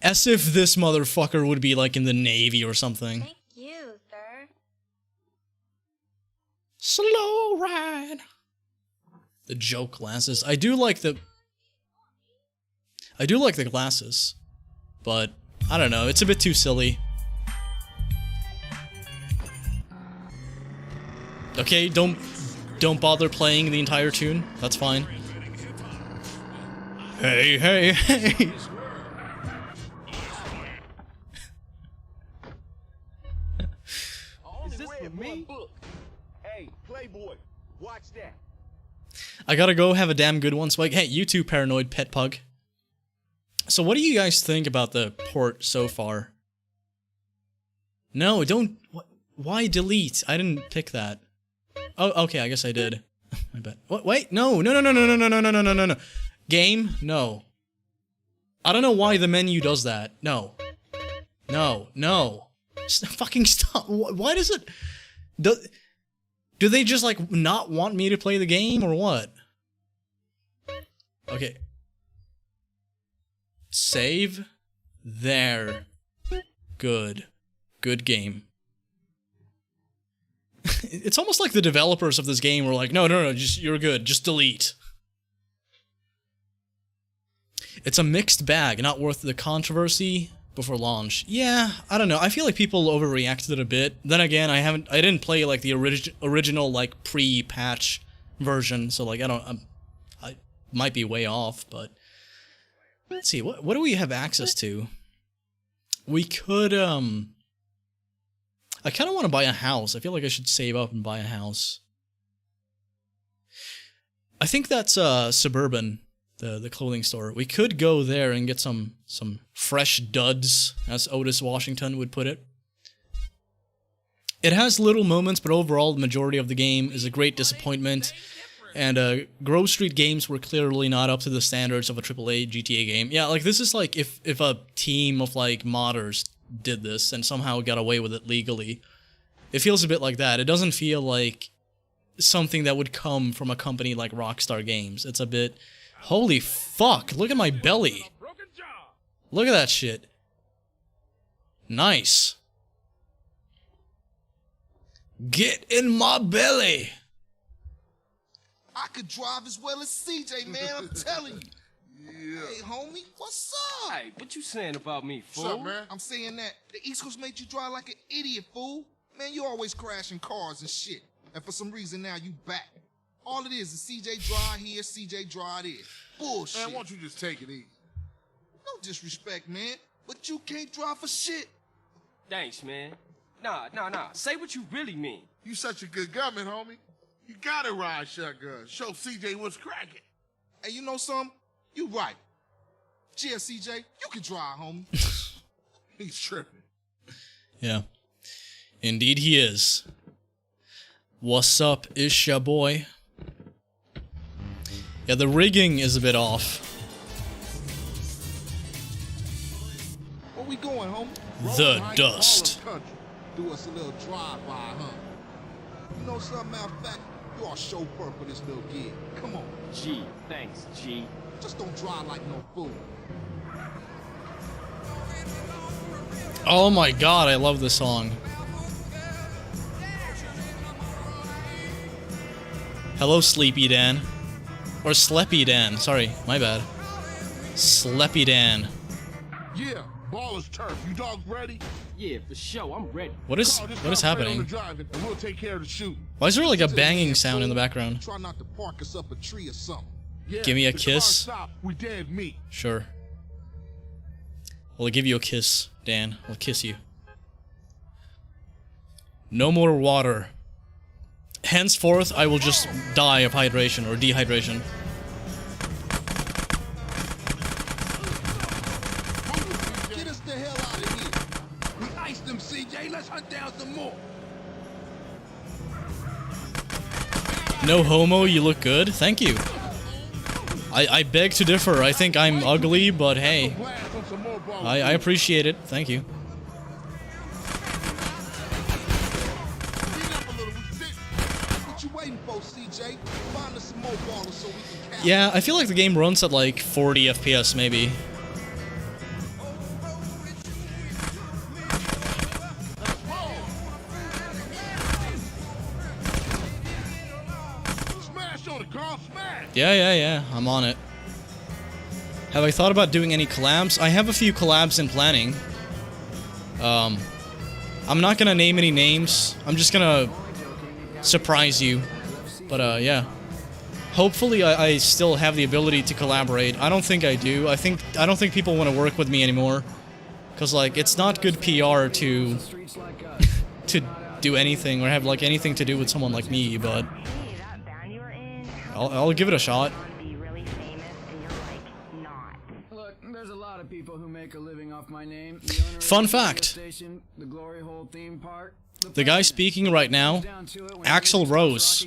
As if this motherfucker would be like in the Navy or something. Thank you, sir. Slow ride. The joke glasses. I do like the glasses, but I don't know, it's a bit too silly. Okay, don't bother playing the entire tune. That's fine. Hey, hey, hey. Is this for me? Hey, Playboy, watch that. I gotta go have a damn good one. So like, hey, you too, Paranoid Pet Pug. So what do you guys think about the port so far? No, don't. Why delete? I didn't pick that. Oh, okay, I guess I did. I bet. What? Wait, no. Game? No. I don't know why the menu does that. No. Fucking stop. Why does it... Do they just, like, not want me to play the game, or what? Okay. Save. There. Good. Good game. It's almost like the developers of this game were like, no, just, you're good, just delete. It's a mixed bag, not worth the controversy before launch. Yeah, I don't know. I feel like people overreacted a bit. Then again, I didn't play like the original like pre-patch version, so like I might be way off, but let's see. What do we have access to? We could I kind of want to buy a house. I feel like I should save up and buy a house. I think that's Suburban, the clothing store. We could go there and get some fresh duds, as Otis Washington would put it. It has little moments, but overall the majority of the game is a great disappointment. And Grove Street games were clearly not up to the standards of a AAA GTA game. Yeah, like this is like if a team of like modders did this and somehow got away with it legally. It feels a bit like that. It doesn't feel like something that would come from a company like Rockstar Games. It's a bit... Holy fuck, look at my belly. Look at that shit. Nice. Get in my belly. I could drive as well as CJ, man, I'm telling you. Yeah. Hey, homie, what's up? Hey, what you saying about me, fool? What's up, man? I'm saying that the East Coast made you drive like an idiot, fool. Man, you always crashing cars and shit. And for some reason now you back. All it is CJ drive here, CJ drive there. Bullshit. Man, why don't you just take it easy? No disrespect, man, but you can't drive for shit. Thanks, man. Nah. Say what you really mean. You such a good gunman, homie. You gotta ride shotgun. Show CJ what's cracking. Hey, you know something? You right. Yeah, CJ, you can drive, homie. He's tripping. Yeah. Indeed he is. What's up, ish ya boy? Yeah, the rigging is a bit off. Where we going, homie? The dust. Do us a little drive-by, huh? You know something, matter of fact, you are chauffeur for this little gig. Come on. G, thanks, G. Just don't drive like no fool. Oh my god, I love this song. Hello, Sleepy Dan. Or Sleppy Dan. Sorry, my bad. Sleppy Dan. Yeah, baller's turf. You dogs ready? Yeah, for sure. I'm ready. What is happening? And we'll take care of the shooting. Why is there like a banging sound in the background? Try not to park us up a tree or something. Yeah, give me a if the kiss. car stop, we dead meat. Sure. Well, I'll give you a kiss, Dan. I'll kiss you. No more water. Henceforth, I will just die of hydration or dehydration. Get us the hell out of here. We iced them, CJ. let's hunt down some more. No homo, you look good. Thank you. I beg to differ. I think I'm ugly, but hey. I appreciate it. Thank you. What you waiting for, CJ? Find us some more ballers so we can catch. Yeah, I feel like the game runs at like 40 FPS maybe. Yeah, I'm on it. Have I thought about doing any collabs? I have a few collabs in planning. I'm not gonna name any names. I'm just gonna surprise you. But yeah. Hopefully I still have the ability to collaborate. I don't think I do. I don't think people want to work with me anymore. Cause like it's not good PR to to do anything or have like anything to do with someone like me, but I'll give it a shot. Look, there's a lot of people who make a living off my name. Fun fact. The Glory Hole theme park. The guy speaking right now, Axl Rose.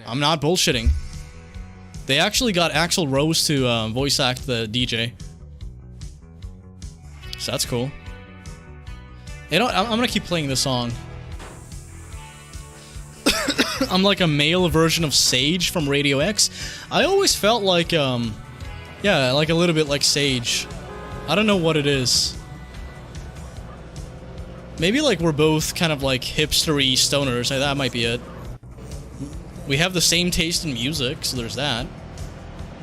I'm not bullshitting. They actually got Axl Rose to voice act the DJ. So that's cool. You know, I'm gonna keep playing this song. I'm like a male version of Sage from Radio X. I always felt like, yeah, like a little bit like Sage. I don't know what it is. Maybe like we're both kind of like hipstery stoners. That might be it. We have the same taste in music, so there's that.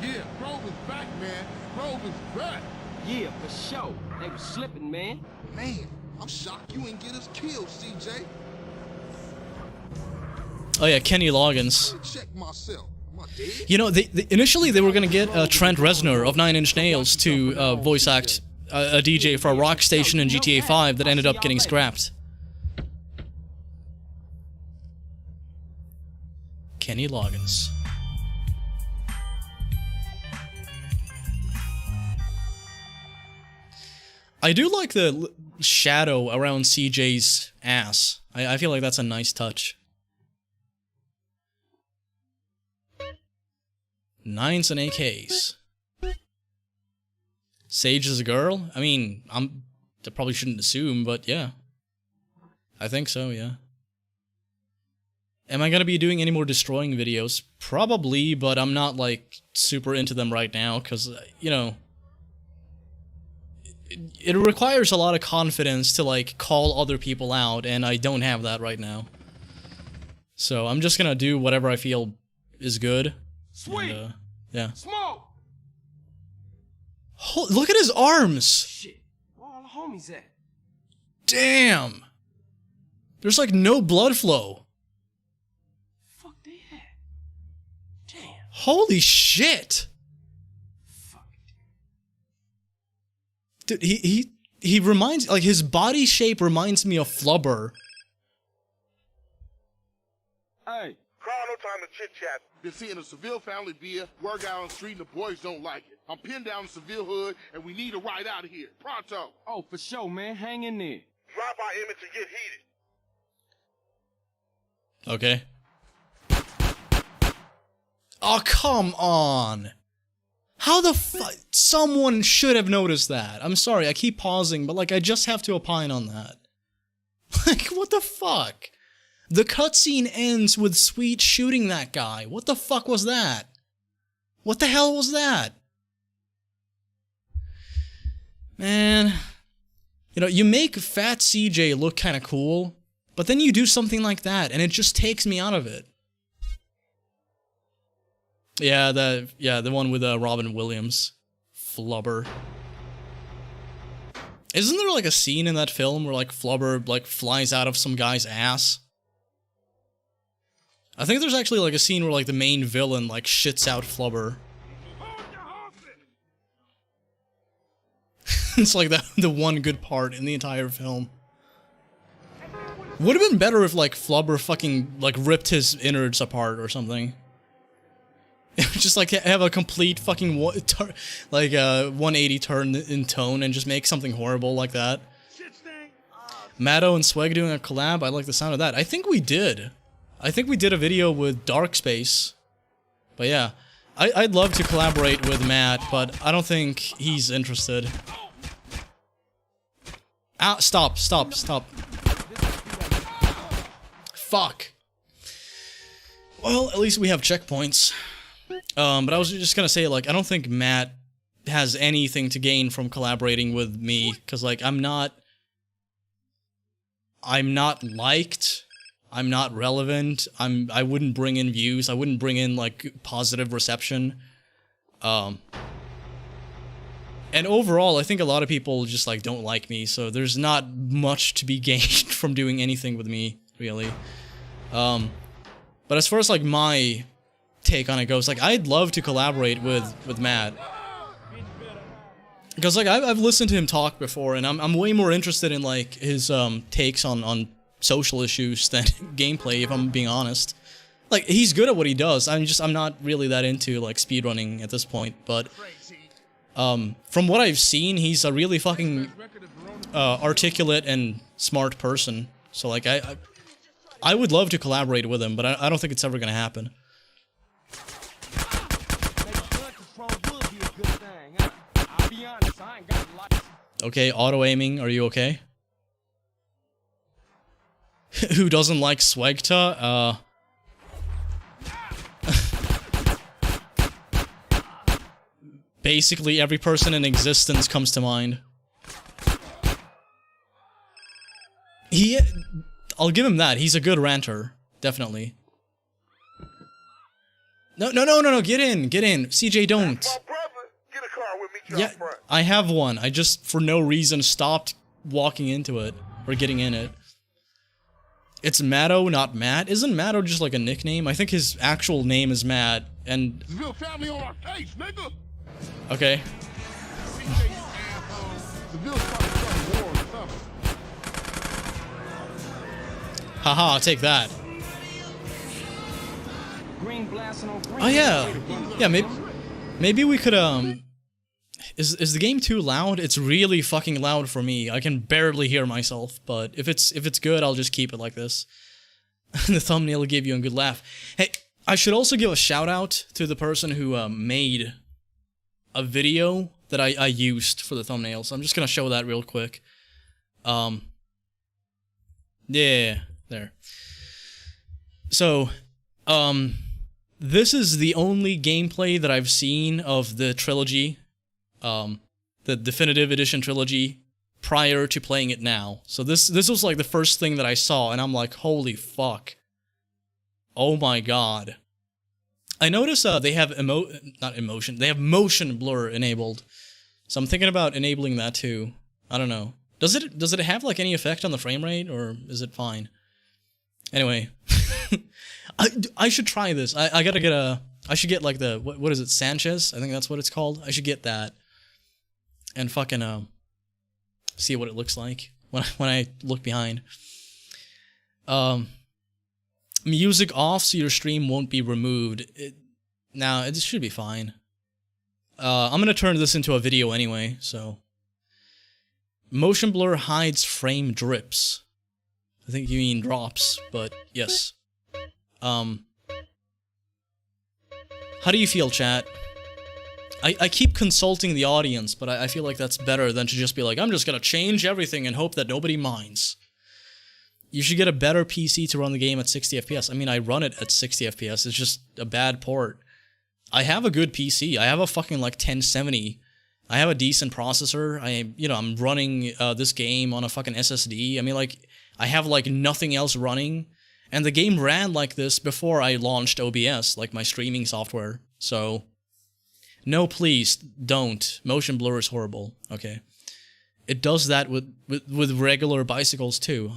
Yeah, Grove is back, man. Grove is back. Yeah, for sure. They was slipping, man. Man, I'm shocked you ain't get us killed, CJ. Oh yeah, Kenny Loggins. Check myself. Am I dead? You know, initially they were gonna get Trent Reznor of Nine Inch Nails to voice act a DJ for a rock station in GTA 5 that ended up getting scrapped. Kenny Loggins. I do like the shadow around CJ's ass. I feel like that's a nice touch. Nines and AKs. Sage is a girl? I mean, I probably shouldn't assume, but yeah. I think so, yeah. Am I gonna be doing any more destroying videos? Probably, but I'm not, like, super into them right now, because, you know... It requires a lot of confidence to, like, call other people out, and I don't have that right now. So, I'm just gonna do whatever I feel is good. Sweet! And, yeah. Smoke! Look at his arms! Shit, where all the homies at? Damn! There's like no blood flow. Fuck they at? Damn. Holy shit! Fuck. Dude, he reminds, like, his body shape reminds me of Flubber. Hey. Carl, no time to chit-chat. Been seeing a Seville family via work out on the street and the boys don't like it. I'm pinned down in Seville hood and we need a ride out of here. Pronto. Oh, for sure, man. Hang in there. Drop our image and get heated. Okay. Oh, come on! How the fuck? Someone should have noticed that. I'm sorry, I keep pausing, but like, I just have to opine on that. Like, what the fuck? The cutscene ends with Sweet shooting that guy. What the fuck was that? What the hell was that? Man. You know, you make Fat CJ look kind of cool, but then you do something like that, and it just takes me out of it. Yeah, the one with Robin Williams. Flubber. Isn't there like a scene in that film where like Flubber like flies out of some guy's ass? I think there's actually like a scene where like the main villain like shits out Flubber. It's like the one good part in the entire film. Would have been better if like Flubber fucking like ripped his innards apart or something. Just like have a complete fucking 180 turn in tone and just make something horrible like that. Matto and Sweg doing a collab, I like the sound of that. I think we did. I think we did a video with Dark Space. But yeah, I'd love to collaborate with Matt, but I don't think he's interested. Ah, stop. Fuck. Well, at least we have checkpoints. But I was just gonna say, like, I don't think Matt has anything to gain from collaborating with me, because, like, I'm not liked, I'm not relevant, I wouldn't bring in views, I wouldn't bring in, like, positive reception. And overall, I think a lot of people just, like, don't like me, so there's not much to be gained from doing anything with me, really. But as far as, like, my take on it goes, like, I'd love to collaborate with Matt. Because, like, I've listened to him talk before, and I'm way more interested in, like, his takes on social issues than gameplay, if I'm being honest. Like, he's good at what he does, I'm not really that into, like, speedrunning at this point, but from what I've seen, he's a really fucking articulate and smart person. So, like, I would love to collaborate with him, but I don't think it's ever gonna happen. Okay, auto-aiming, are you okay? Who doesn't like SWEGTA? Basically every person in existence comes to mind. I'll give him that, he's a good ranter. Definitely. No, get in! CJ, don't! Yeah, I have one. I just, for no reason, stopped walking into it. Or getting in it. It's Matto, not Matt. Isn't Matto just like a nickname? I think his actual name is Matt, and... family on our case, nigga. Okay. Haha, I'll take that. Oh yeah! Yeah, maybe we could, Is the game too loud? It's really fucking loud for me. I can barely hear myself, but if it's good, I'll just keep it like this. The thumbnail will give you a good laugh. Hey, I should also give a shout out to the person who made a video that I used for the thumbnail, so I'm just gonna show that real quick. Yeah, there. So, this is the only gameplay that I've seen of the trilogy. The Definitive Edition trilogy prior to playing it now. So this was like the first thing that I saw, and I'm like, holy fuck. Oh my god. I noticed they have they have motion blur enabled. So I'm thinking about enabling that too. I don't know. Does it have like any effect on the frame rate, or is it fine? Anyway. I should try this. I gotta get I should get like the, what is it, Sanchez? I think that's what it's called. I should get that. And fucking, see what it looks like when I look behind. Music off so your stream won't be removed. Now, it should be fine. I'm gonna turn this into a video anyway, so. Motion blur hides frame drips. I think you mean drops, but yes. How do you feel, chat? I keep consulting the audience, but I feel like that's better than to just be like, I'm just gonna change everything and hope that nobody minds. You should get a better PC to run the game at 60 FPS. I mean, I run it at 60 FPS, it's just a bad port. I have a good PC, I have a fucking like 1070. I have a decent processor, I'm running this game on a fucking SSD. I mean, like, I have like nothing else running. And the game ran like this before I launched OBS, like my streaming software. So, no, please, don't. Motion blur is horrible, okay? It does that with regular bicycles too.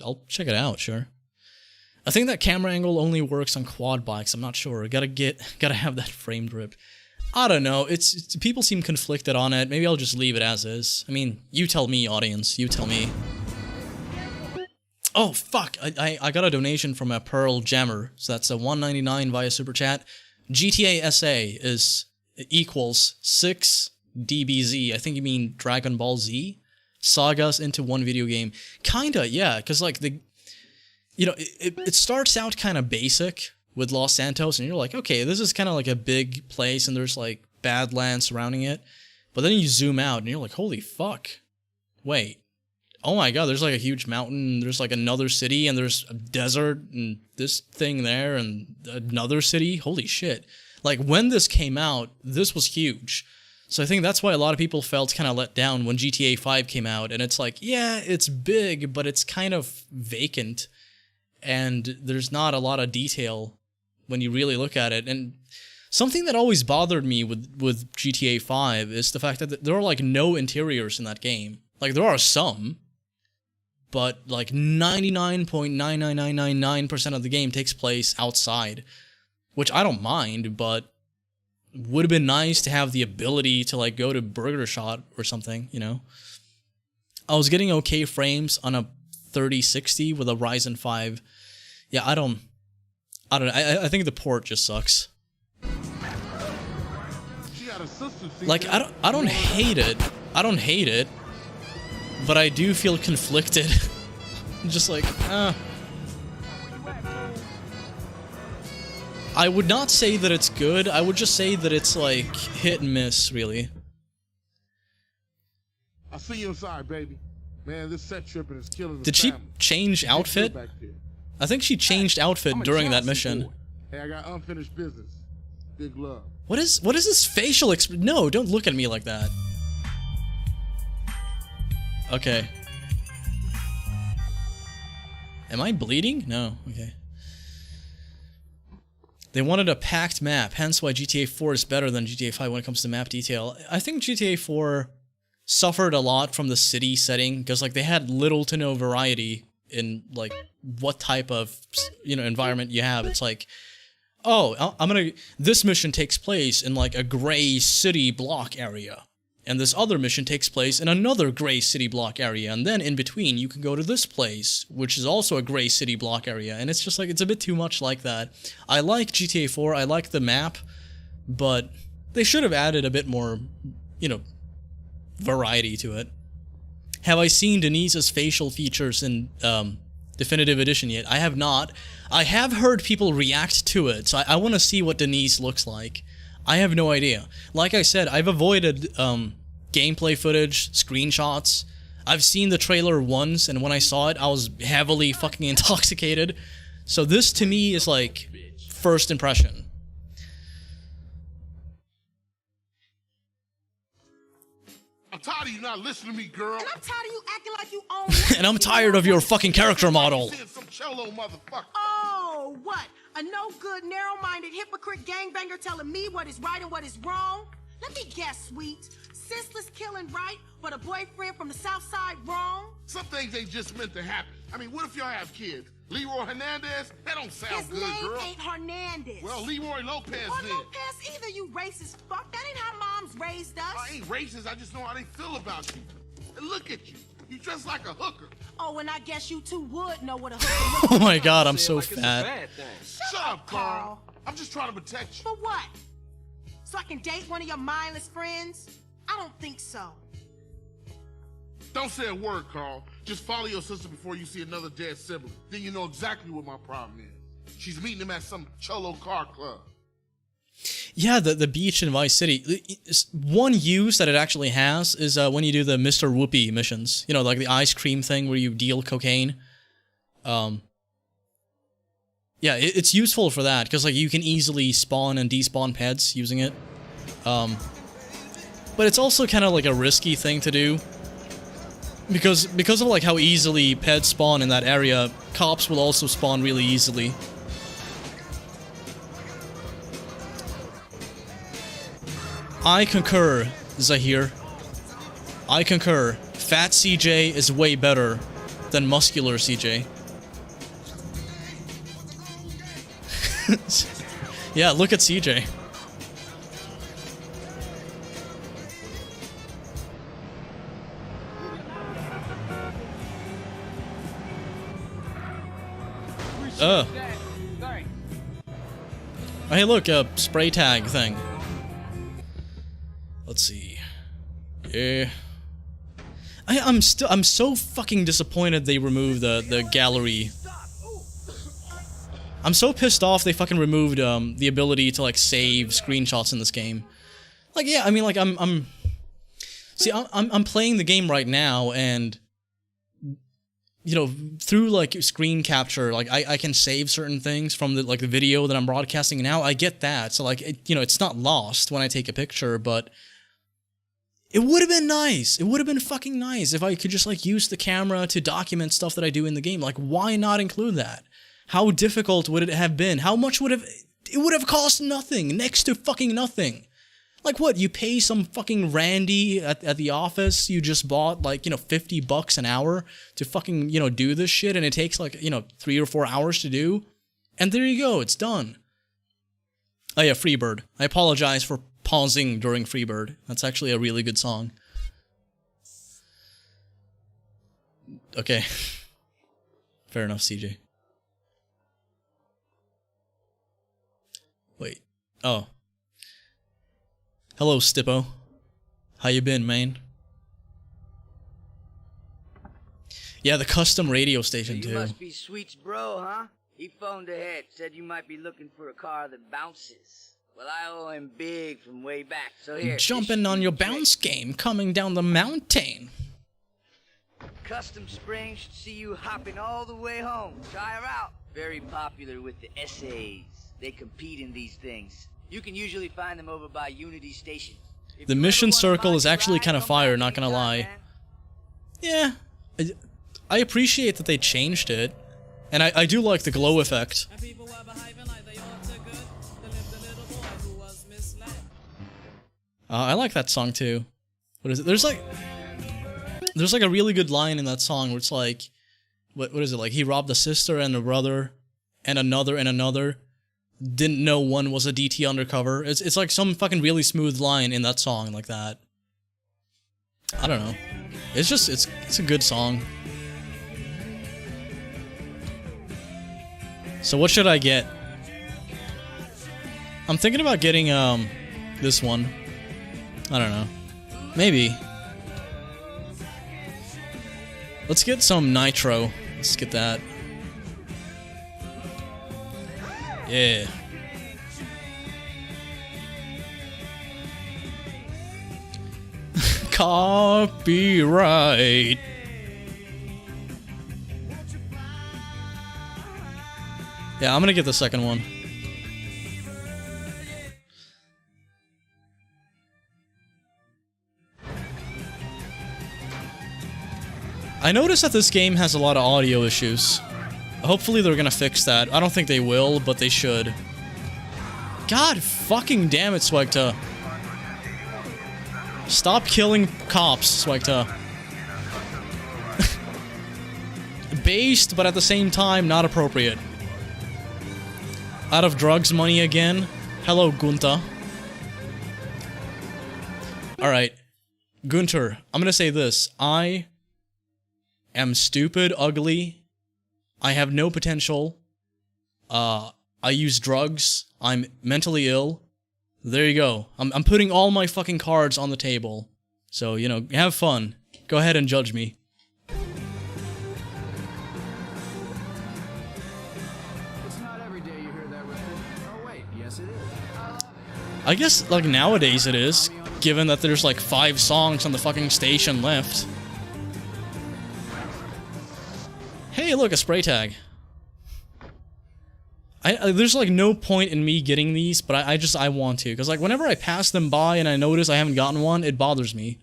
I'll check it out, sure. I think that camera angle only works on quad bikes, I'm not sure. Gotta have that frame drip. I don't know, it's people seem conflicted on it. Maybe I'll just leave it as is. I mean, you tell me, audience, you tell me. Oh, fuck, I got a donation from a Pearl Jammer, so that's a $1.99 via Super Chat. GTA SA equals 6 DBZ, I think you mean Dragon Ball Z? sagas into one video game. Kinda, yeah, because like it starts out kind of basic with Los Santos, and you're like, okay, this is kind of like a big place, and there's like Badlands surrounding it. But then you zoom out, and you're like, holy fuck, wait, oh my god, there's like a huge mountain, there's like another city, and there's a desert, and this thing there, and another city, holy shit. Like, when this came out, this was huge. So I think that's why a lot of people felt kind of let down when GTA 5 came out, and it's like, yeah, it's big, but it's kind of vacant, and there's not a lot of detail when you really look at it. And something that always bothered me with GTA 5 is the fact that there are like no interiors in that game. Like, there are some, but like 99.99999% of the game takes place outside, which I don't mind, but would have been nice to have the ability to like go to Burger Shot or something, you know? I was getting okay frames on a 3060 with a Ryzen 5. Yeah, I don't know. I think the port just sucks. Like, I don't hate it. I don't hate it. But I do feel conflicted. Just like, I would not say that it's good. I would just say that it's like hit and miss, really. I'll see you inside, baby. Man, this set tripping is killing the Did she family. change outfit? I think she changed outfit during that mission. Hey, I got unfinished business. Big love. What is this facial expression? No, don't look at me like that. Okay. Am I bleeding? No. Okay. They wanted a packed map, hence why GTA 4 is better than GTA 5 when it comes to map detail. I think GTA 4 suffered a lot from the city setting, because like they had little to no variety in like what type of, you know, environment you have. It's like, oh, this mission takes place in like a gray city block area, and this other mission takes place in another gray city block area, and then in between you can go to this place, which is also a gray city block area, and it's just like, it's a bit too much like that. I like GTA 4, I like the map, but they should have added a bit more, you know, variety to it. Have I seen Denise's facial features in Definitive Edition yet? I have not. I have heard people react to it, so I want to see what Denise looks like. I have no idea. Like I said, I've avoided gameplay footage, screenshots. I've seen the trailer once, and when I saw it, I was heavily fucking intoxicated. So this, to me, is like first impression. I'm tired of you not listening to me, girl. And I'm tired of you acting like you own And I'm tired of your fucking character model. Some cello motherfucker. Oh, what? A no-good, narrow-minded hypocrite gangbanger telling me what is right and what is wrong? Let me guess, sweet. Senseless killing right, but a boyfriend from the south side wrong? Some things ain't just meant to happen. I mean, what if y'all have kids? Leroy Hernandez? That don't sound His good, name girl. ain't Hernandez. Well, Leroy Lopez Or then. Lopez either, you racist fuck. That ain't how moms raised us. I ain't racist, I just know how they feel about you. And look at you. You dress like a hooker. Oh, and I guess you two would know what a hooker looks Oh my god, I'm Say it so like it's a fat. bad thing. Shut up, Carl. I'm just trying to protect you. For what? So I can date one of your mindless friends? I don't think so. Don't say a word, Carl. Just follow your sister before you see another dead sibling. Then you know exactly what my problem is. She's meeting him at some cholo car club. Yeah, the beach in Vice City. One use that it actually has is when you do the Mr. Whoopi missions. You know, like the ice cream thing where you deal cocaine. Yeah, it's useful for that, because like you can easily spawn and despawn pets using it. But it's also kind of like a risky thing to do. Because of like how easily pets spawn in that area, cops will also spawn really easily. I concur, Zahir. I concur. Fat CJ is way better than muscular CJ. Yeah, look at CJ. Oh, hey look, a spray tag thing. Let's see. Yeah. I'm so fucking disappointed they removed the gallery. I'm so pissed off they fucking removed the ability to like save screenshots in this game. Like, yeah, I mean, like I'm playing the game right now, and you know, through like screen capture, like I can save certain things from the like the video that I'm broadcasting now. I get that, so like you know, it's not lost when I take a picture, but it would have been nice. It would have been fucking nice if I could just like use the camera to document stuff that I do in the game. Like, why not include that? How difficult would it have been? How much would it would have cost nothing, next to fucking nothing. Like what, you pay some fucking Randy at the office you just bought like, you know, $50 an hour to fucking, you know, do this shit, and it takes like, you know, 3 or 4 hours to do, and there you go, it's done. Oh yeah, Freebird. I apologize for pausing during Freebird. That's actually a really good song. Okay. Fair enough, CJ. Wait. Oh. Hello, Stippo. How you been, man? Yeah, the custom radio station, too. You must be Sweet's bro, huh? He phoned ahead, said you might be looking for a car that bounces. Well, I owe him big from way back, so here. Jumping on your bounce game, coming down the mountain. Custom Spring should see you hopping all the way home. Try her out. Very popular with the essays. They compete in these things. You can usually find them over by Unity Station. The mission circle is actually kind of fire, not gonna lie. Yeah, I appreciate that they changed it, and I do like the glow effect. I like that song too. What is it? There's like a really good line in that song where it's like, what is it like? He robbed a sister and a brother, and another. Didn't know one was a DT undercover. It's like some fucking really smooth line in that song like that. I don't know. It's just it's a good song. So what should I get? I'm thinking about getting this one. I don't know. Maybe. Let's get some nitro. Let's get that. Yeah. Copyright. Yeah, I'm gonna get the second one. I noticed that this game has a lot of audio issues. Hopefully they're gonna fix that. I don't think they will, but they should. God fucking damn it, SWEGTA. Stop killing cops, SWEGTA. Based, but at the same time, not appropriate. Out of drugs money again? Hello, Gunta. Alright. Gunter, I'm gonna say this. I am stupid, ugly. I have no potential. I use drugs. I'm mentally ill. There you go. I'm putting all my fucking cards on the table. So, you know, have fun. Go ahead and judge me. It's not every day you hear that record. Oh wait, yes it is. I guess, like, nowadays it is, given that there's like 5 songs on the fucking station left. Hey, look, a spray tag. There's like no point in me getting these, but I want to, because like whenever I pass them by and I notice I haven't gotten one, it bothers me.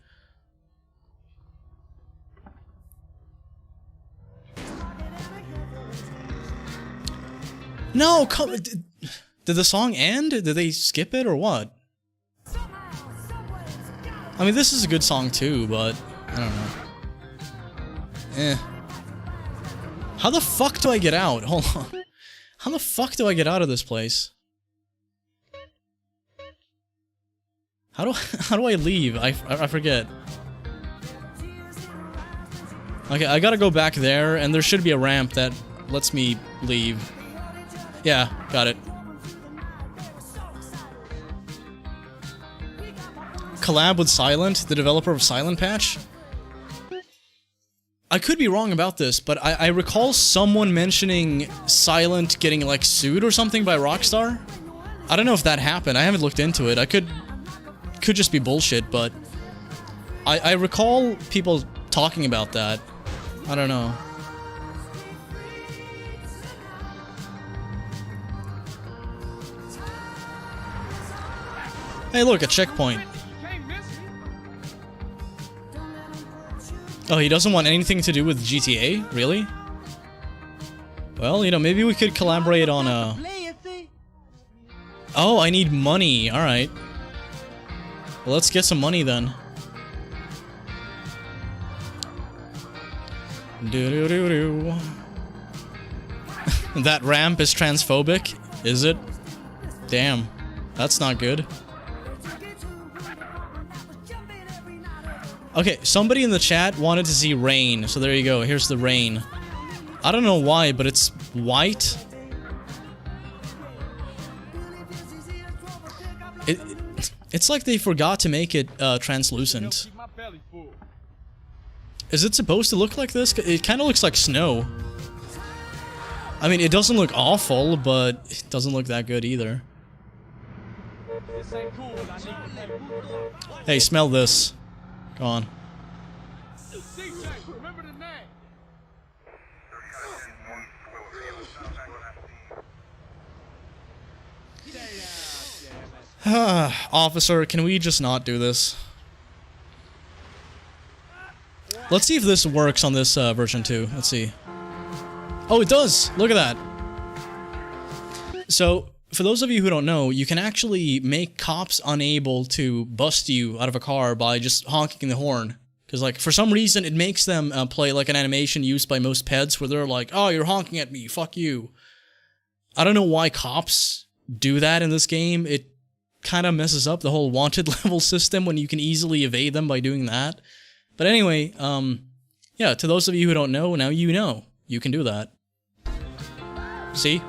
No, come. Did the song end? Did they skip it or what? I mean, this is a good song too, but I don't know. Eh. How the fuck do I get out? Hold on. How the fuck do I get out of this place? How do I leave? I forget. Okay, I gotta go back there, and there should be a ramp that lets me leave. Yeah, got it. Collab with Silent, the developer of Silent Patch? I could be wrong about this, but I recall someone mentioning Silent getting like sued or something by Rockstar. I don't know if that happened. I haven't looked into it. I could just be bullshit, but I recall people talking about that. I don't know. Hey, look, a checkpoint. Oh, he doesn't want anything to do with GTA? Really? Well, you know, maybe we could collaborate on a... Oh, I need money. Alright. Well, let's get some money then. Do-do-do-do. That ramp is transphobic? Is it? Damn. That's not good. Okay, somebody in the chat wanted to see rain, so there you go. Here's the rain. I don't know why, but it's white. It's like they forgot to make it translucent. Is it supposed to look like this? It kind of looks like snow. I mean, it doesn't look awful, but it doesn't look that good either. Hey, smell this. Go on. Officer, can we just not do this? Let's see if this works on this version 2. Let's see. Oh, it does! Look at that! So, for those of you who don't know, you can actually make cops unable to bust you out of a car by just honking the horn. Because, like, for some reason, it makes them play like an animation used by most pets where they're like, oh, you're honking at me, fuck you. I don't know why cops do that in this game. It kind of messes up the whole wanted level system when you can easily evade them by doing that. But anyway, yeah, to those of you who don't know, now you know. You can do that. See?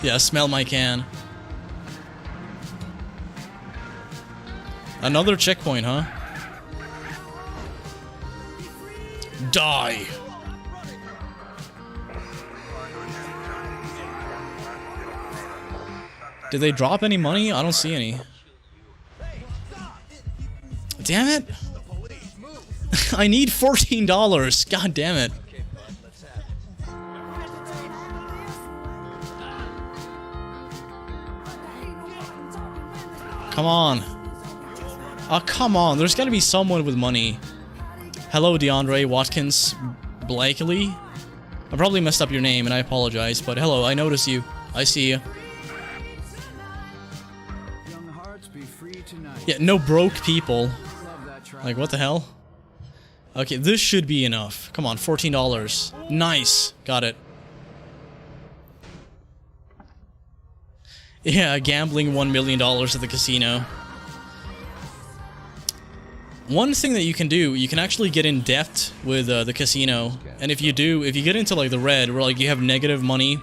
Yeah, smell my can. Another checkpoint, huh? Die! Did they drop any money? I don't see any. Damn it! I need $14! God damn it. Come on. Oh, come on. There's gotta be someone with money. Hello, DeAndre Watkins Blakely. I probably messed up your name, and I apologize, but hello, I notice you. I see you. Yeah, no broke people. Like, what the hell? Okay, this should be enough. Come on, $14. Nice. Got it. Yeah, gambling $1 million at the casino. One thing that you can do, you can actually get in debt with the casino. And if you do, if you get into like the red, where like you have negative money,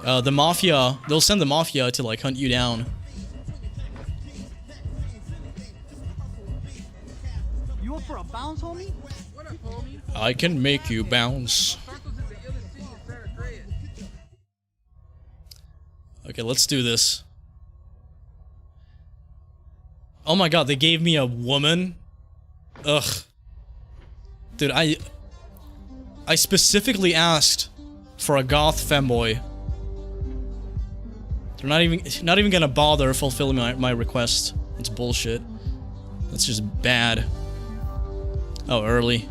the mafia, they'll send the mafia to like hunt you down. You up for a bounce, homie? What up, homie? I can make you bounce. Okay, let's do this. Oh my god, they gave me a woman? Ugh. Dude, I specifically asked for a goth femboy. They're not even gonna bother fulfilling my request. It's bullshit. That's just bad. Oh, early.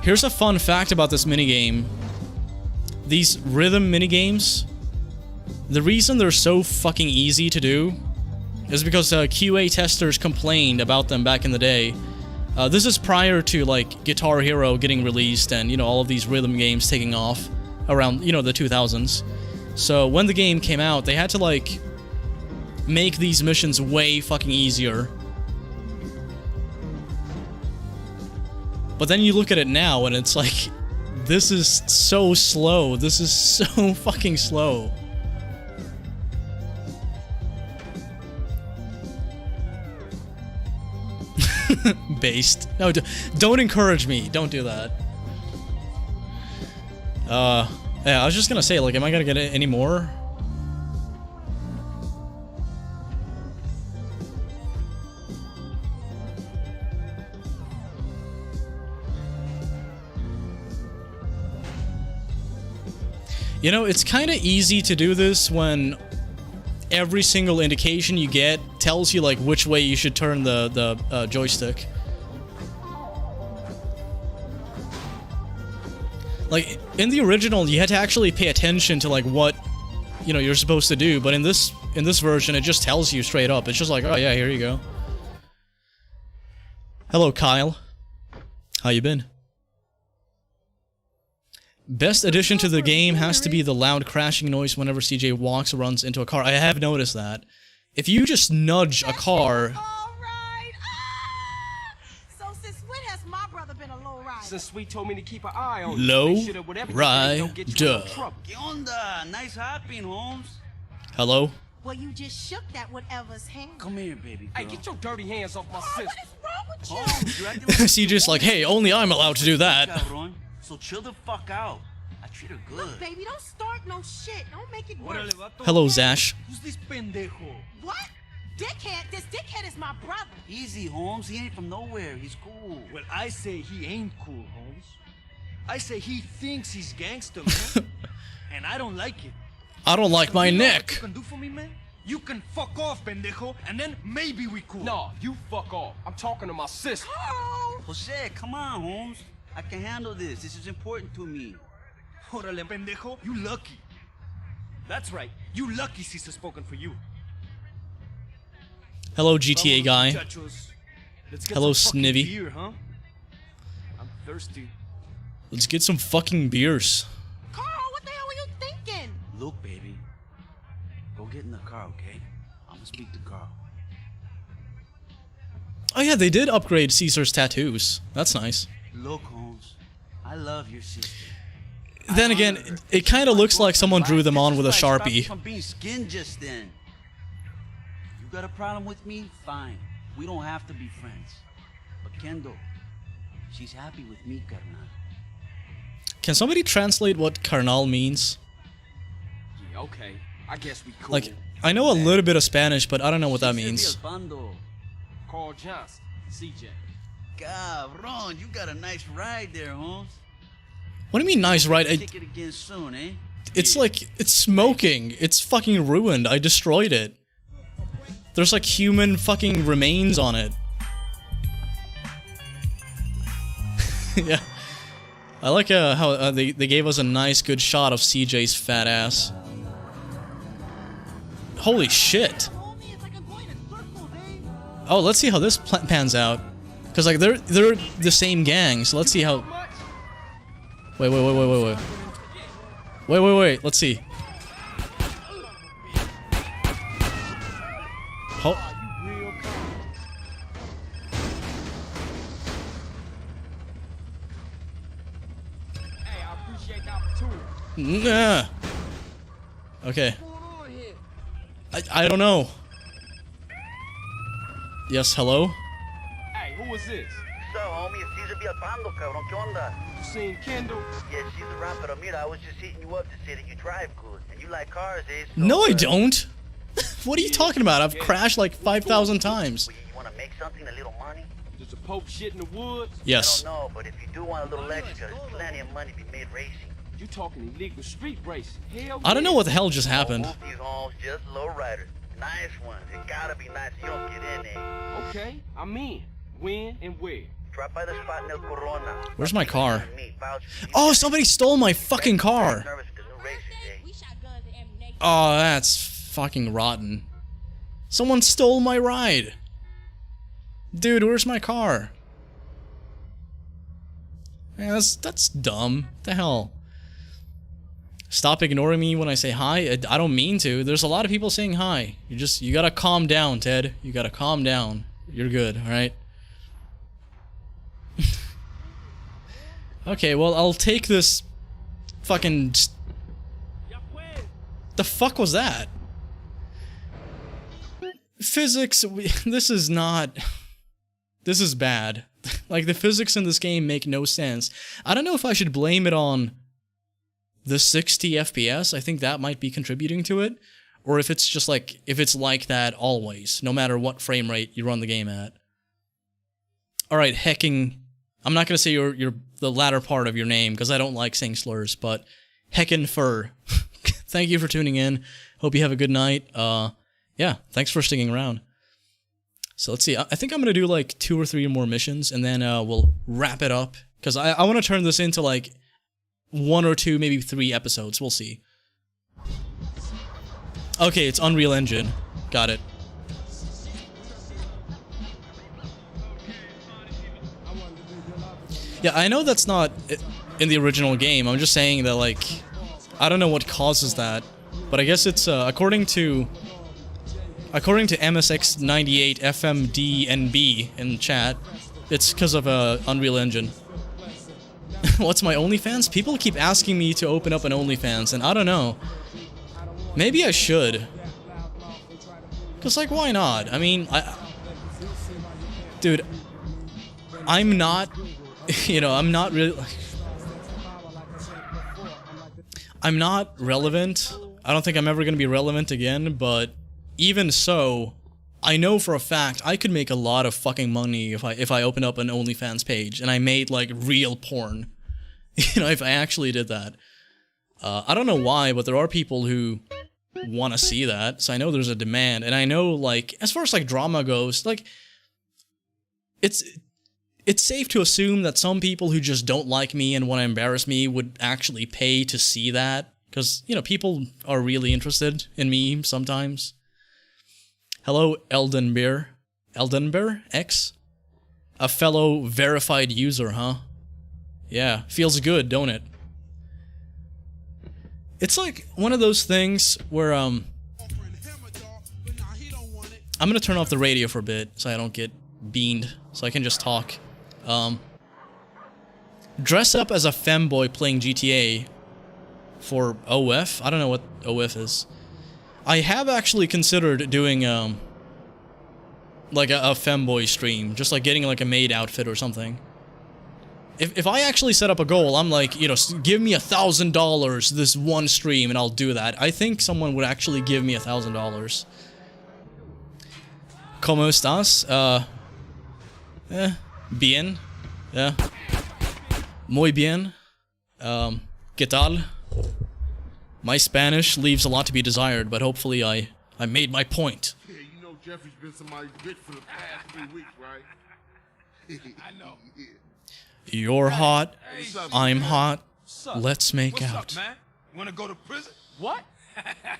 Here's a fun fact about this minigame. These rhythm minigames, the reason they're so fucking easy to do is because QA testers complained about them back in the day. This is prior to, like, Guitar Hero getting released and, you know, all of these rhythm games taking off around, you know, the 2000s. So when the game came out, they had to, like, make these missions way fucking easier. But then you look at it now and it's like, this is so slow. This is so fucking slow. Based. No, don't encourage me. Don't do that. Yeah, I was just gonna say, like, am I gonna get any more? You know, it's kind of easy to do this when every single indication you get tells you, like, which way you should turn the joystick. Like, in the original, you had to actually pay attention to, like, what, you know, you're supposed to do, but in this version, it just tells you straight up. It's just like, oh yeah, here you go. Hello, Kyle. How you been? Best addition to the game has to be the loud crashing noise whenever CJ walks or runs into a car. I have noticed that. If you just nudge a car... Since Sweet told me to keep an eye on you, Low make sure that whatever you say don't get you in no trouble. ¿Qué onda? Nice hopping, Holmes. Hello? Well, you just shook that whatever's hand. Come here, baby girl. Hey, get your dirty hands off my sister. What is wrong with you? Holmes, you're acting like CJ's like, hey, only I'm allowed to do that. Cabron. So chill the fuck out. I treat her good. Look, baby, don't start no shit. Don't make it worse. Hello, Zash. Who's this pendejo? What? Dickhead? This dickhead is my brother. Easy, Holmes. He ain't from nowhere. He's cool. Well, I say he ain't cool, Holmes. I say he thinks he's gangster, man. And I don't like it. I don't like my You know what neck. you can do for me, man? You can fuck off, pendejo, and then maybe we cool. No, you fuck off. I'm talking to my sister. Jose, come on, Holmes. I can handle this. This is important to me. Órale, pendejo. You lucky. That's right. You lucky Caesar spoken for you. Hello, GTA guy. Muchachos. Let's get Hello, some fucking Snivy. beer, huh? I'm thirsty. Let's get some fucking beers. Carl, what the hell are you thinking? Look, baby. Go get in the car, okay? I'm gonna speak to Carl. Oh yeah, they did upgrade Caesar's tattoos. That's nice. Look, Holmes. I love your sister. Then again, it kind of looks like someone drew them on with a Stop me Sharpie. from being skinned just then. You got a problem with me? Fine. We don't have to be friends. But Kendo, she's happy with me, carnal. Can somebody translate what carnal means? Yeah, okay. I guess we cool. Like, I know a little bit of Spanish, but I don't know what that means. Carl Johnson, CJ. Cabron, you got a nice ride there, Holmes. What do you mean nice ride? Take it again soon, eh? It's like, it's smoking. It's fucking ruined. I destroyed it. There's like human fucking remains on it. Yeah. I like how they gave us a nice good shot of CJ's fat ass. Holy shit. Oh, let's see how this pans out. Cause like they're the same gang, so let's see how. Wait. Let's see. Oh. Nah. Okay. I don't know. Yes, hello? Hey, who is this? So, homie, it's Cesar Villalpando, cabrón. ¿Qué onda? You seen Kendall? Yeah, she's around, pero mira, I was just hitting you up to say that you drive good. And you like cars, eh? So, No, I don't. What are you talking about? I've crashed like 5,000 times. You want to make something, a little money? Just a poke shit in the woods? Yes. I don't know, but if you do want a little extra, there's plenty of money to be made racing. You talking illegal street racing? Hell I don't know what the hell just happened. Move these homes, just low riders. Nice ones. It gotta be nice. You don't get in there. Okay, I'm in. When and where? Drop by the spot in El Corona. Where's my car? Oh, somebody stole my fucking car. Oh, that's fucking rotten. Someone stole my ride. Dude, where's my car? Man, that's dumb. What the hell? Stop ignoring me when I say hi. I don't mean to. There's a lot of people saying hi. You gotta calm down, Ted. You gotta calm down. You're good, alright? Okay, well, I'll take this fucking... The fuck was that? Physics, this is not... This is bad. Like, the physics in this game make no sense. I don't know if I should blame it on the 60 FPS. I think that might be contributing to it. Or if it's just like, if it's like that always, no matter what frame rate you run the game at. Alright, hecking... I'm not gonna say the latter part of your name, because I don't like saying slurs, but heckin' fur. Thank you for tuning in. Hope you have a good night. Yeah, thanks for sticking around. So let's see, I think I'm gonna do like 2 or 3 more missions, and then we'll wrap it up, because I want to turn this into like 1 or 2, maybe 3 episodes, we'll see. Okay, it's Unreal Engine. Got it. Yeah, I know that's not in the original game. I'm just saying that, like, I don't know what causes that, but I guess it's according to MSX98 FMDNB in chat, it's because of Unreal Engine. What's my OnlyFans? People keep asking me to open up an OnlyFans, and I don't know. Maybe I should. Cause like, why not? I mean, dude, I'm not. You know, I'm not really... I'm not relevant. I don't think I'm ever gonna be relevant again, but even so, I know for a fact I could make a lot of fucking money if I open up an OnlyFans page and I made, like, real porn. You know, if I actually did that. I don't know why, but there are people who want to see that, so I know there's a demand, and I know, like, as far as, like, drama goes, like, it's safe to assume that some people who just don't like me and want to embarrass me would actually pay to see that. Because, you know, people are really interested in me sometimes. Hello, Elden Bear. Elden Bear X? A fellow verified user, huh? Yeah, feels good, don't it? It's like one of those things where, I'm gonna turn off the radio for a bit so I don't get beamed, so I can just talk. Dress up as a femboy playing GTA for OF? I don't know what OF is. I have actually considered doing, like a femboy stream, just like getting like a maid outfit or something. If I actually set up a goal, I'm like, you know, give me $1,000 this one stream and I'll do that. I think someone would actually give me $1,000. ¿Cómo estás? Bien. Yeah. Muy bien. ¿Qué tal? My Spanish leaves a lot to be desired, but hopefully I made my point. Yeah, you know Jeffrey's been somebody's bitch for the past 3 weeks, right? I know. Yeah. You're hot. Hey, I'm hot. Let's make What's out. up, man? You wanna go to prison? What?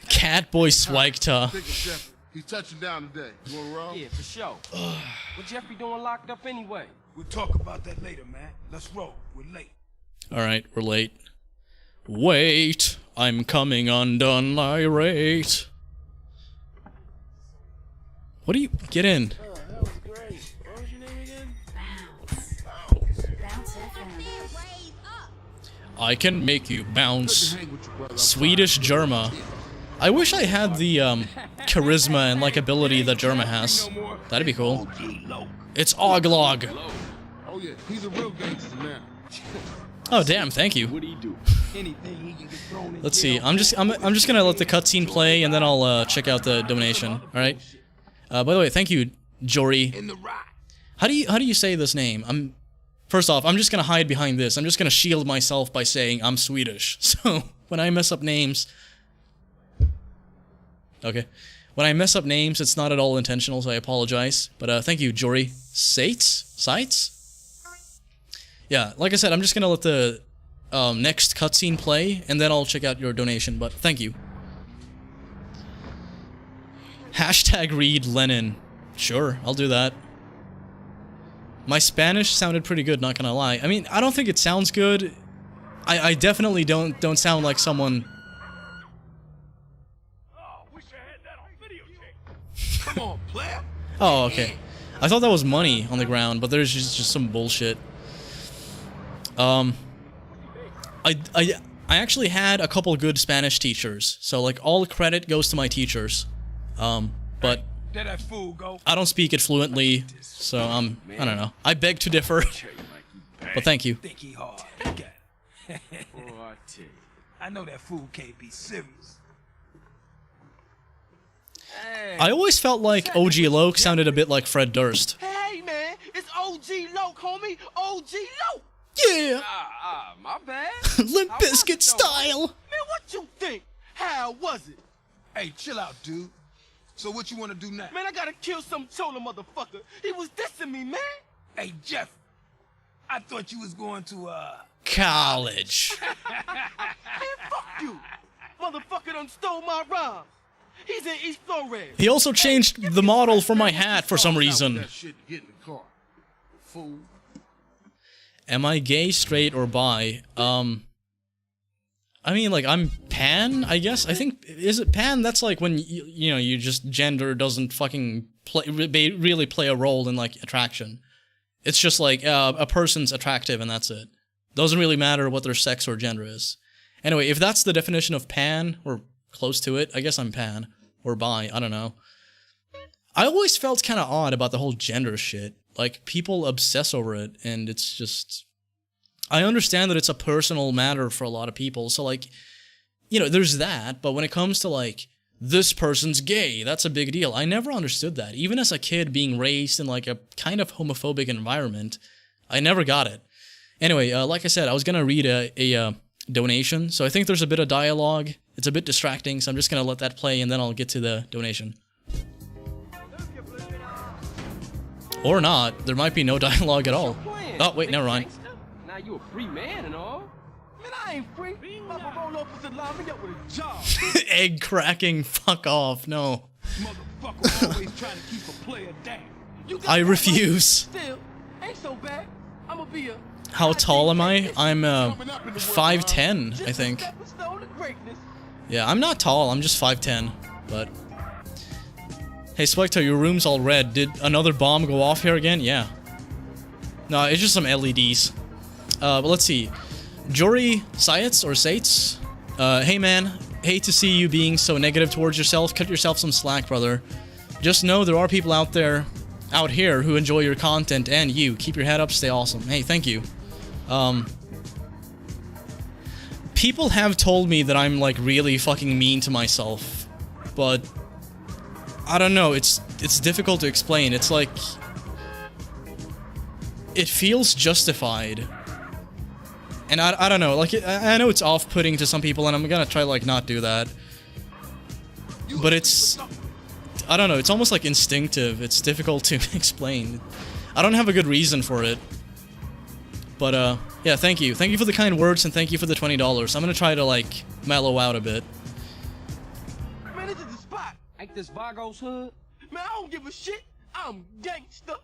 Catboy SWEGTA. Think of Jeffrey. He's touching down today. You wanna roll? Yeah, for sure. What Jeffrey doing locked up anyway? We'll talk about that later, man. Let's roll. We're late. Alright, we're late. Wait, I'm coming undone irate. What do you... Get in. Oh, that was great. What was your name again? I can make you bounce. Swedish Germa. I wish I had the charisma and likability that Germa has. That'd be cool. It's Oglog. Oh yeah, he's a real gangster now. Oh damn, thank you. What do you do? Anything he can get thrown in Let's see. I'm just gonna let the cutscene play and then I'll check out the donation. All right. By the way, thank you, Jory. How do you say this name? First off, I'm just gonna hide behind this. I'm just gonna shield myself by saying I'm Swedish. So when I mess up names, okay, when I mess up names, it's not at all intentional, so I apologize. But thank you, Jory. Sites? Yeah, like I said, I'm just gonna let the next cutscene play, and then I'll check out your donation. But thank you. Hashtag read Lenin. Sure, I'll do that. My Spanish sounded pretty good, not gonna lie. I mean, I don't think it sounds good. I definitely don't sound like someone... Come on, player. Oh, okay. I thought that was money on the ground, but there's just some bullshit. I actually had a couple good Spanish teachers, so like all credit goes to my teachers. But There that fool go. I don't speak it fluently, so I don't know. I beg to differ. But thank you. Think he hard. I know that fool can't be serious. I always felt like OG Loke sounded a bit like Fred Durst. Hey, man, it's OG Loke, homie. OG Loke. Yeah. My bad. Limp Bizkit style. Man, what you think? How was it? Hey, chill out, dude. So what you want to do now? Man, I gotta kill some chola motherfucker. He was dissing me, man. Hey, Jeff. I thought you was going to, College. Man, fuck you. Motherfucker done stole my rhymes. He's in East Flores. He also changed the model for my hat for some reason. That shit to get in the car. Fool. Am I gay, straight, or bi? I mean, like, I'm pan, I guess. I think, is it pan? That's like when, you know, you just, gender doesn't fucking really play a role in, like, attraction. It's just like, a person's attractive and that's it. Doesn't really matter what their sex or gender is. Anyway, if that's the definition of pan, or close to it, I guess I'm pan. Or bi, I don't know. I always felt kind of odd about the whole gender shit. Like, people obsess over it, and it's just... I understand that it's a personal matter for a lot of people, so, like, you know, there's that, but when it comes to, like, this person's gay, that's a big deal. I never understood that. Even as a kid being raised in, like, a kind of homophobic environment, I never got it. Anyway, like I said, I was gonna read a donation, so I think there's a bit of dialogue. It's a bit distracting, so I'm just gonna let that play, and then I'll get to the donation. Or not. There might be no dialogue at all. Oh, wait, never mind. Now you a free man and all. Man, I ain't free. Papa roll up and line me up with a job. Egg cracking, fuck off, no. Motherfucker always trying to keep a player down. I refuse. Still, ain't so bad. I'ma be a... How tall am I? I'm 5'10", I think. Yeah, I'm not tall, I'm just 5'10", but... Hey, SWEGTA, your room's all red. Did another bomb go off here again? Yeah. No, it's just some LEDs. But let's see. Jory Sayets, or Sates? Hey man, hate to see you being so negative towards yourself. Cut yourself some slack, brother. Just know there are people out here who enjoy your content, and you. Keep your head up, stay awesome. Hey, thank you. People have told me that I'm, like, really fucking mean to myself. But... I don't know, it's difficult to explain. It's like... It feels justified. And I don't know, like, I know it's off-putting to some people, and I'm gonna try, like, not do that. But it's... I don't know, it's almost like instinctive. It's difficult to explain. I don't have a good reason for it. But, yeah, thank you. Thank you for the kind words, and thank you for the $20. I'm gonna try to, like, mellow out a bit. Man, this is the spot. Ain't this Vargo's hood? Man, I don't give a shit. I'm gangsta.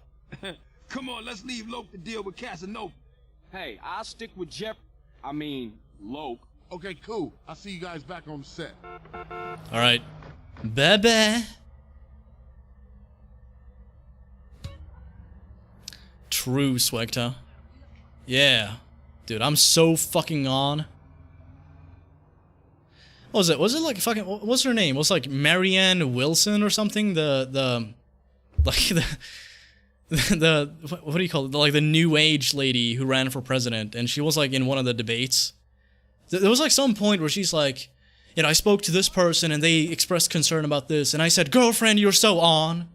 Come on, let's leave Loke to deal with Casanova. Hey, I'll stick with Loke. Okay, cool. I'll see you guys back on the set. Alright. Bye-bye. True, SWEGTA. Yeah. Dude, I'm so fucking on. What was it? Was it like fucking... What's her name? Was it like Marianne Wilson or something? Like the what do you call it? Like the new age lady who ran for president, and she was like in one of the debates. There was like some point where she's like, you know, I spoke to this person and they expressed concern about this, and I said, girlfriend, you're so on.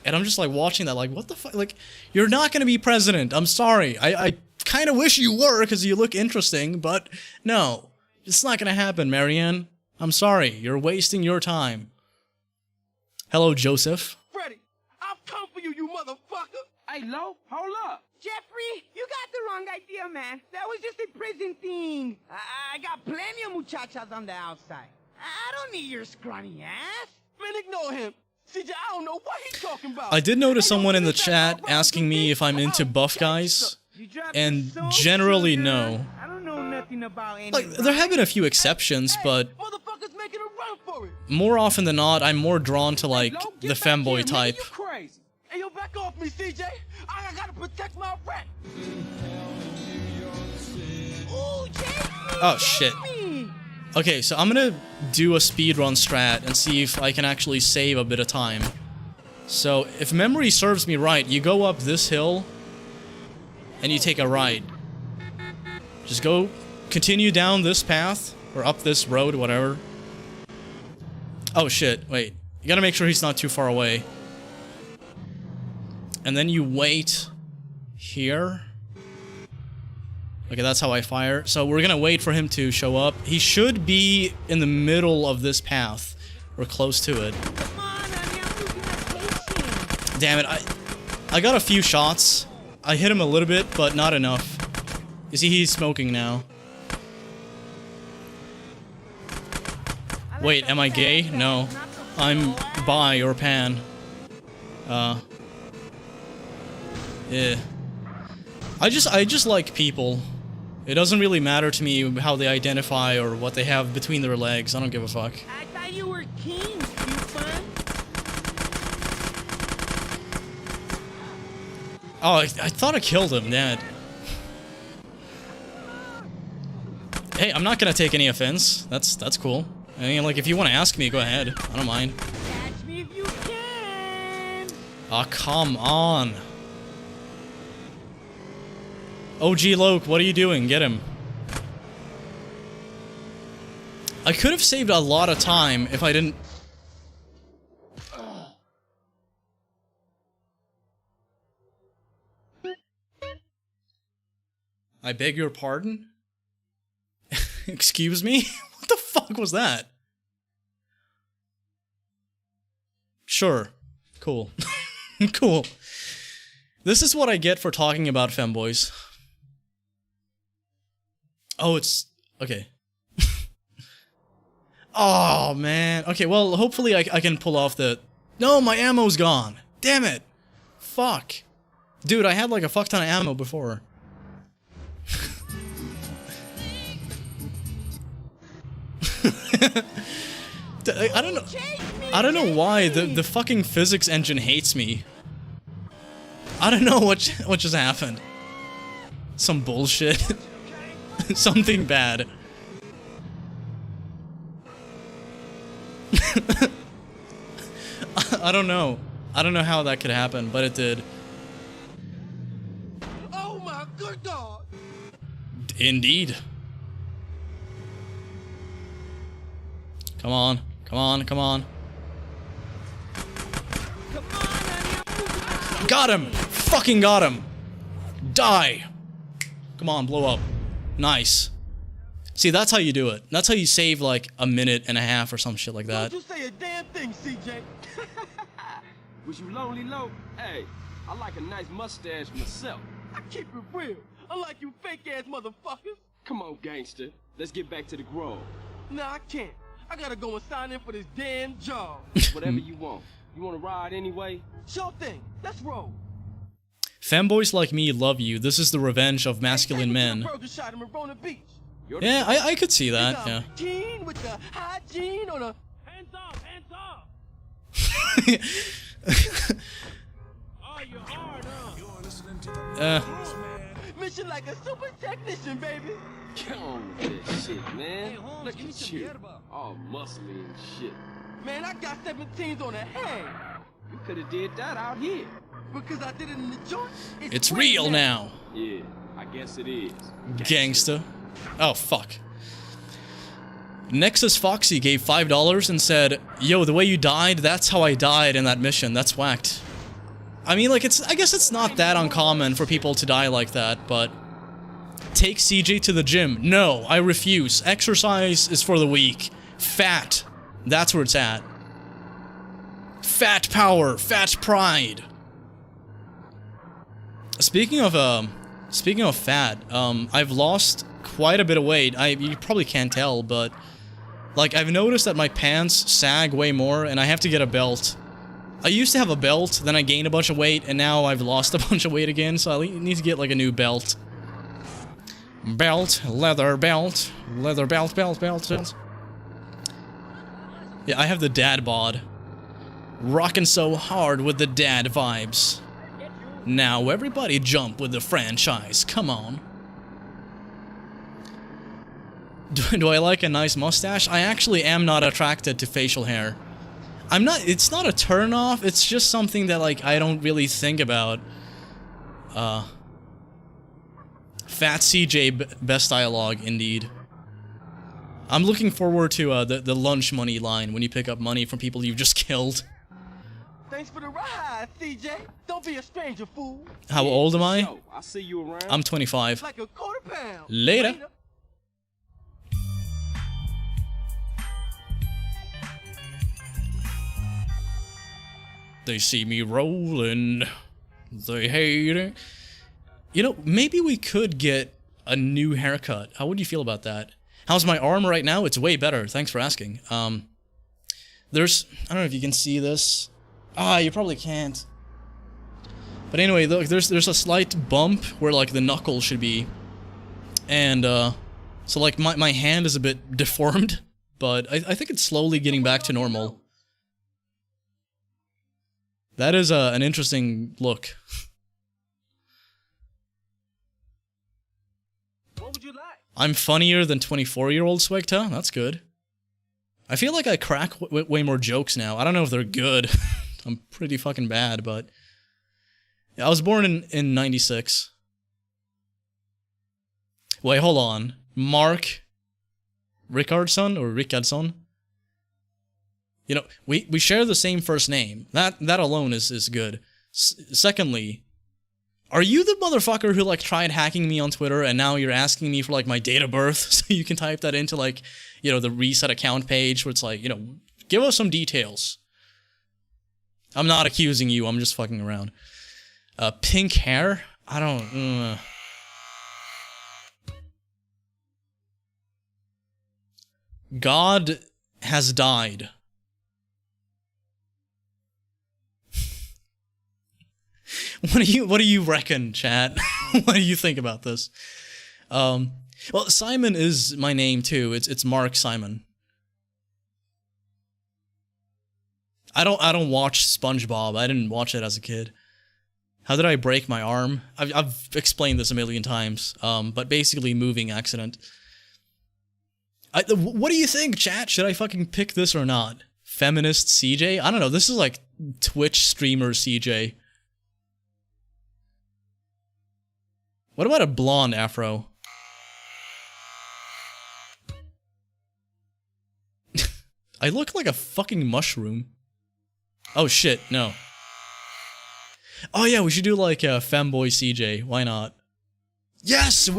And I'm just like watching that, like, what the fuck? Like, you're not gonna be president. I'm sorry. I kind of wish you were, because you look interesting, but no. It's not gonna happen, Marianne. I'm sorry. You're wasting your time. Hello, Joseph. Freddy, I've come for you, you motherfucker. Hey, Lo, hold up. Jeffrey, you got the wrong idea, man. That was just a prison thing. I got plenty of muchachas on the outside. I don't need your scrawny ass. Man, ignore him. CJ, I don't know what he's talking about. I did notice someone in the chat asking me if I'm into buff guys, and generally no. I don't know nothing about any. Like, there have been a few exceptions, but motherfuckers making a run for it. more often than not, I'm more drawn to, like, the femboy type. You crazy. Hey, yo, back off me, CJ. I gotta protect my rep. Ooh, Jeffrey! Oh, shit. Okay, so I'm gonna do a speedrun strat and see if I can actually save a bit of time. So, if memory serves me right, you go up this hill and you take a right. Just go, continue down this path, or up this road, whatever. Oh shit, wait. You gotta make sure he's not too far away. And then you wait here. Okay, that's how I fire. So we're gonna wait for him to show up. He should be in the middle of this path, or close to it. Damn it, I got a few shots. I hit him a little bit, but not enough. You see, he's smoking now. Wait, am I gay? No. I'm bi or pan. Yeah. I just like people. It doesn't really matter to me how they identify or what they have between their legs. I don't give a fuck. I thought you were king, stupid. Oh, I thought I killed him, damn it. Hey, I'm not gonna take any offense. That's cool. I mean, like, if you want to ask me, go ahead. I don't mind. Catch me if you can. Aw, come on. OG Loke, what are you doing? Get him. I could have saved a lot of time if I didn't... I beg your pardon? Excuse me? What the fuck was that? Sure. Cool. Cool. This is what I get for talking about femboys. Oh, it's... okay. Oh, man. Okay, well, hopefully I can pull off the... No, my ammo's gone. Damn it. Fuck. Dude, I had like a fuck ton of ammo before. I don't know why the fucking physics engine hates me. I don't know what just happened. Some bullshit. Something bad. I don't know. I don't know how that could happen, but it did. Oh my good God! Indeed. Come on. Come on, come on. Got him! Fucking got him! Die! Come on, blow up. Nice. See, that's how you do it. That's how you save like a minute and a half or some shit like that. Don't you say a damn thing, CJ. Was you lonely, low? Hey, I like a nice mustache myself. I keep it real. Unlike you fake-ass motherfuckers. Come on, gangster. Let's get back to the Grove. Nah, I can't. I gotta go and sign in for this damn job. Whatever you want. You wanna ride anyway? Sure thing. Let's roll. Femboys like me love you. This is the revenge of masculine men. Yeah, I could see that, yeah. Gene with the high gene on a... Hands off, hands off! Oh, you're hard, huh? You're listening to the Mission like a super technician, baby. Come on with that shit, man. Look at you. All muscly and shit. Man, I got 17s on the head. You could have did that out here. Because I did it in the joint. It's real now. Yeah, I guess it is. Gangsta. Oh, fuck. Nexus Foxy gave $5 and said, yo, the way you died, that's how I died in that mission. That's whacked. I mean, like, I guess it's not that uncommon for people to die like that, but... Take CJ to the gym. No, I refuse. Exercise is for the weak. Fat. That's where it's at. Fat power. Fat pride. Speaking of fat, I've lost quite a bit of weight. You probably can't tell, but like I've noticed that my pants sag way more and I have to get a belt. I used to have a belt, then I gained a bunch of weight, and now I've lost a bunch of weight again, so I need to get like a new belt. Belt, leather belt, belt. Yeah, I have the dad bod. Rockin' so hard with the dad vibes. Now everybody jump with the franchise, come on. Do I like a nice mustache? I actually am not attracted to facial hair. I'm not, it's not a turn off, it's just something that like I don't really think about. Fat CJ, best dialogue indeed. I'm looking forward to the lunch money line when you pick up money from people you've just killed. Thanks for the ride, CJ. Don't be a stranger, fool. How old am I? I'll see you around. I'm 25. Like a quarter pound. Later. They see me rolling. They hate it. You know, maybe we could get a new haircut. How would you feel about that? How's my arm right now? It's way better. Thanks for asking. There's... I don't know if you can see this. Ah, you probably can't. But anyway, look, there's a slight bump where, like, the knuckle should be. And, so, like, my hand is a bit deformed. But I think it's slowly getting back to normal. That is an interesting look. What would you like? I'm funnier than 24-year-old SWEGTA? That's good. I feel like I crack way more jokes now. I don't know if they're good. I'm pretty fucking bad, but... I was born in 96. Wait, hold on. Mark Rickardsson or Rickardsson? You know, we share the same first name. That alone is good. Secondly, are you the motherfucker who, like, tried hacking me on Twitter and now you're asking me for, like, my date of birth so you can type that into, like, you know, the reset account page where it's like, you know, give us some details. I'm not accusing you, I'm just fucking around. Pink hair? I don't... God has died. What do you reckon, chat? What do you think about this? Well, Simon is my name too. It's Mark Simon. I don't watch SpongeBob. I didn't watch it as a kid. How did I break my arm? I've explained this a million times. But basically, moving accident. What do you think, chat? Should I fucking pick this or not? Feminist CJ? I don't know. This is like Twitch streamer CJ. What about a blonde afro? I look like a fucking mushroom. Oh shit, no. Oh yeah, we should do like a femboy CJ. Why not? Yes!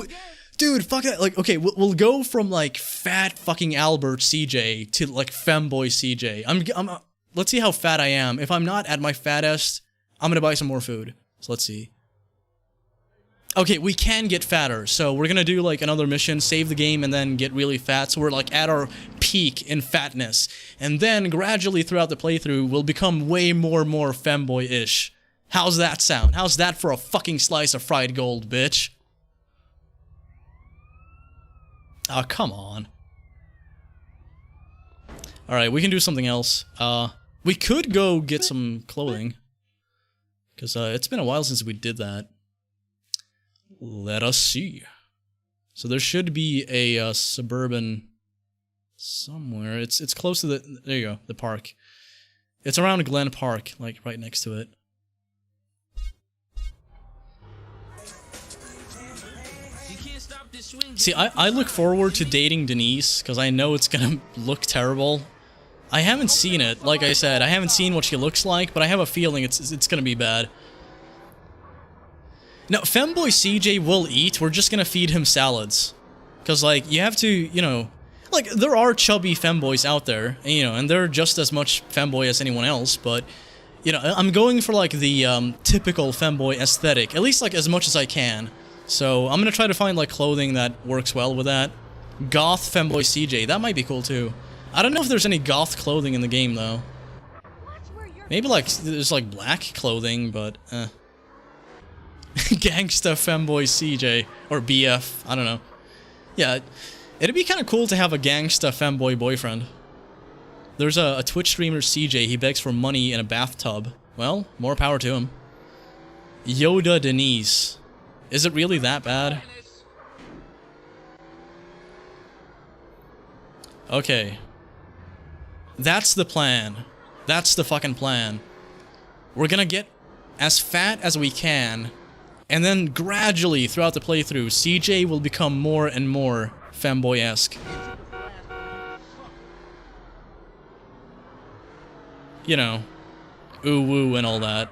Dude, fuck that. Like, okay, we'll go from like fat fucking Albert CJ to like femboy CJ. Let's see how fat I am. If I'm not at my fattest, I'm gonna buy some more food. So let's see. Okay, we can get fatter, so we're gonna do like another mission, save the game, and then get really fat, so we're like at our peak in fatness. And then gradually throughout the playthrough, we'll become way more femboy-ish. How's that sound? How's that for a fucking slice of fried gold, bitch? Oh, come on. Alright, we can do something else. We could go get some clothing. Because it's been a while since we did that. Let us see. So there should be a suburban somewhere. It's close to the... There you go, the park. It's around Glen Park, like right next to it. See, I look forward to dating Denise, because I know it's gonna look terrible. I haven't seen it, like I said, I haven't seen what she looks like, but I have a feeling it's gonna be bad. Now, Femboy CJ will eat, we're just gonna feed him salads. Because, like, you have to, you know... Like, there are chubby femboys out there, you know, and they're just as much femboy as anyone else, but... You know, I'm going for, like, the typical femboy aesthetic, at least, like, as much as I can. So, I'm gonna try to find, like, clothing that works well with that. Goth Femboy CJ, that might be cool, too. I don't know if there's any goth clothing in the game, though. Maybe, like, there's, like, black clothing, but, Gangsta Femboy CJ, or BF, I don't know. Yeah, it'd be kind of cool to have a Gangsta Femboy boyfriend. There's a Twitch streamer CJ, he begs for money in a bathtub. Well, more power to him. Yoda Denise. Is it really that bad? Okay. That's the plan. That's the fucking plan. We're gonna get as fat as we can, and then gradually throughout the playthrough, CJ will become more and more femboy-esque. You know, ooh woo and all that.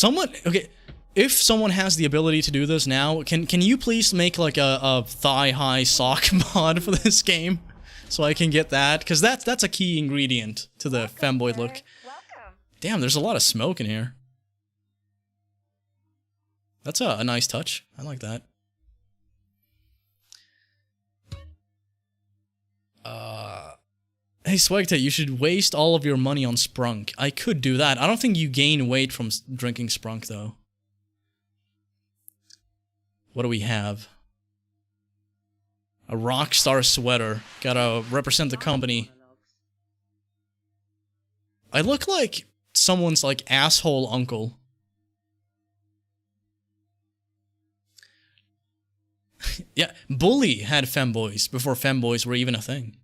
Okay, if someone has the ability to do this now, can you please make like a thigh-high sock mod for this game? So I can get that, because that's a key ingredient to the femboy look. Damn, there's a lot of smoke in here. That's a nice touch. I like that. Hey SWEGTA, you should waste all of your money on Sprunk. I could do that. I don't think you gain weight from drinking Sprunk, though. What do we have? A Rockstar sweater. Gotta represent the company. I look like someone's, like, asshole uncle. Yeah, Bully had femboys before femboys were even a thing.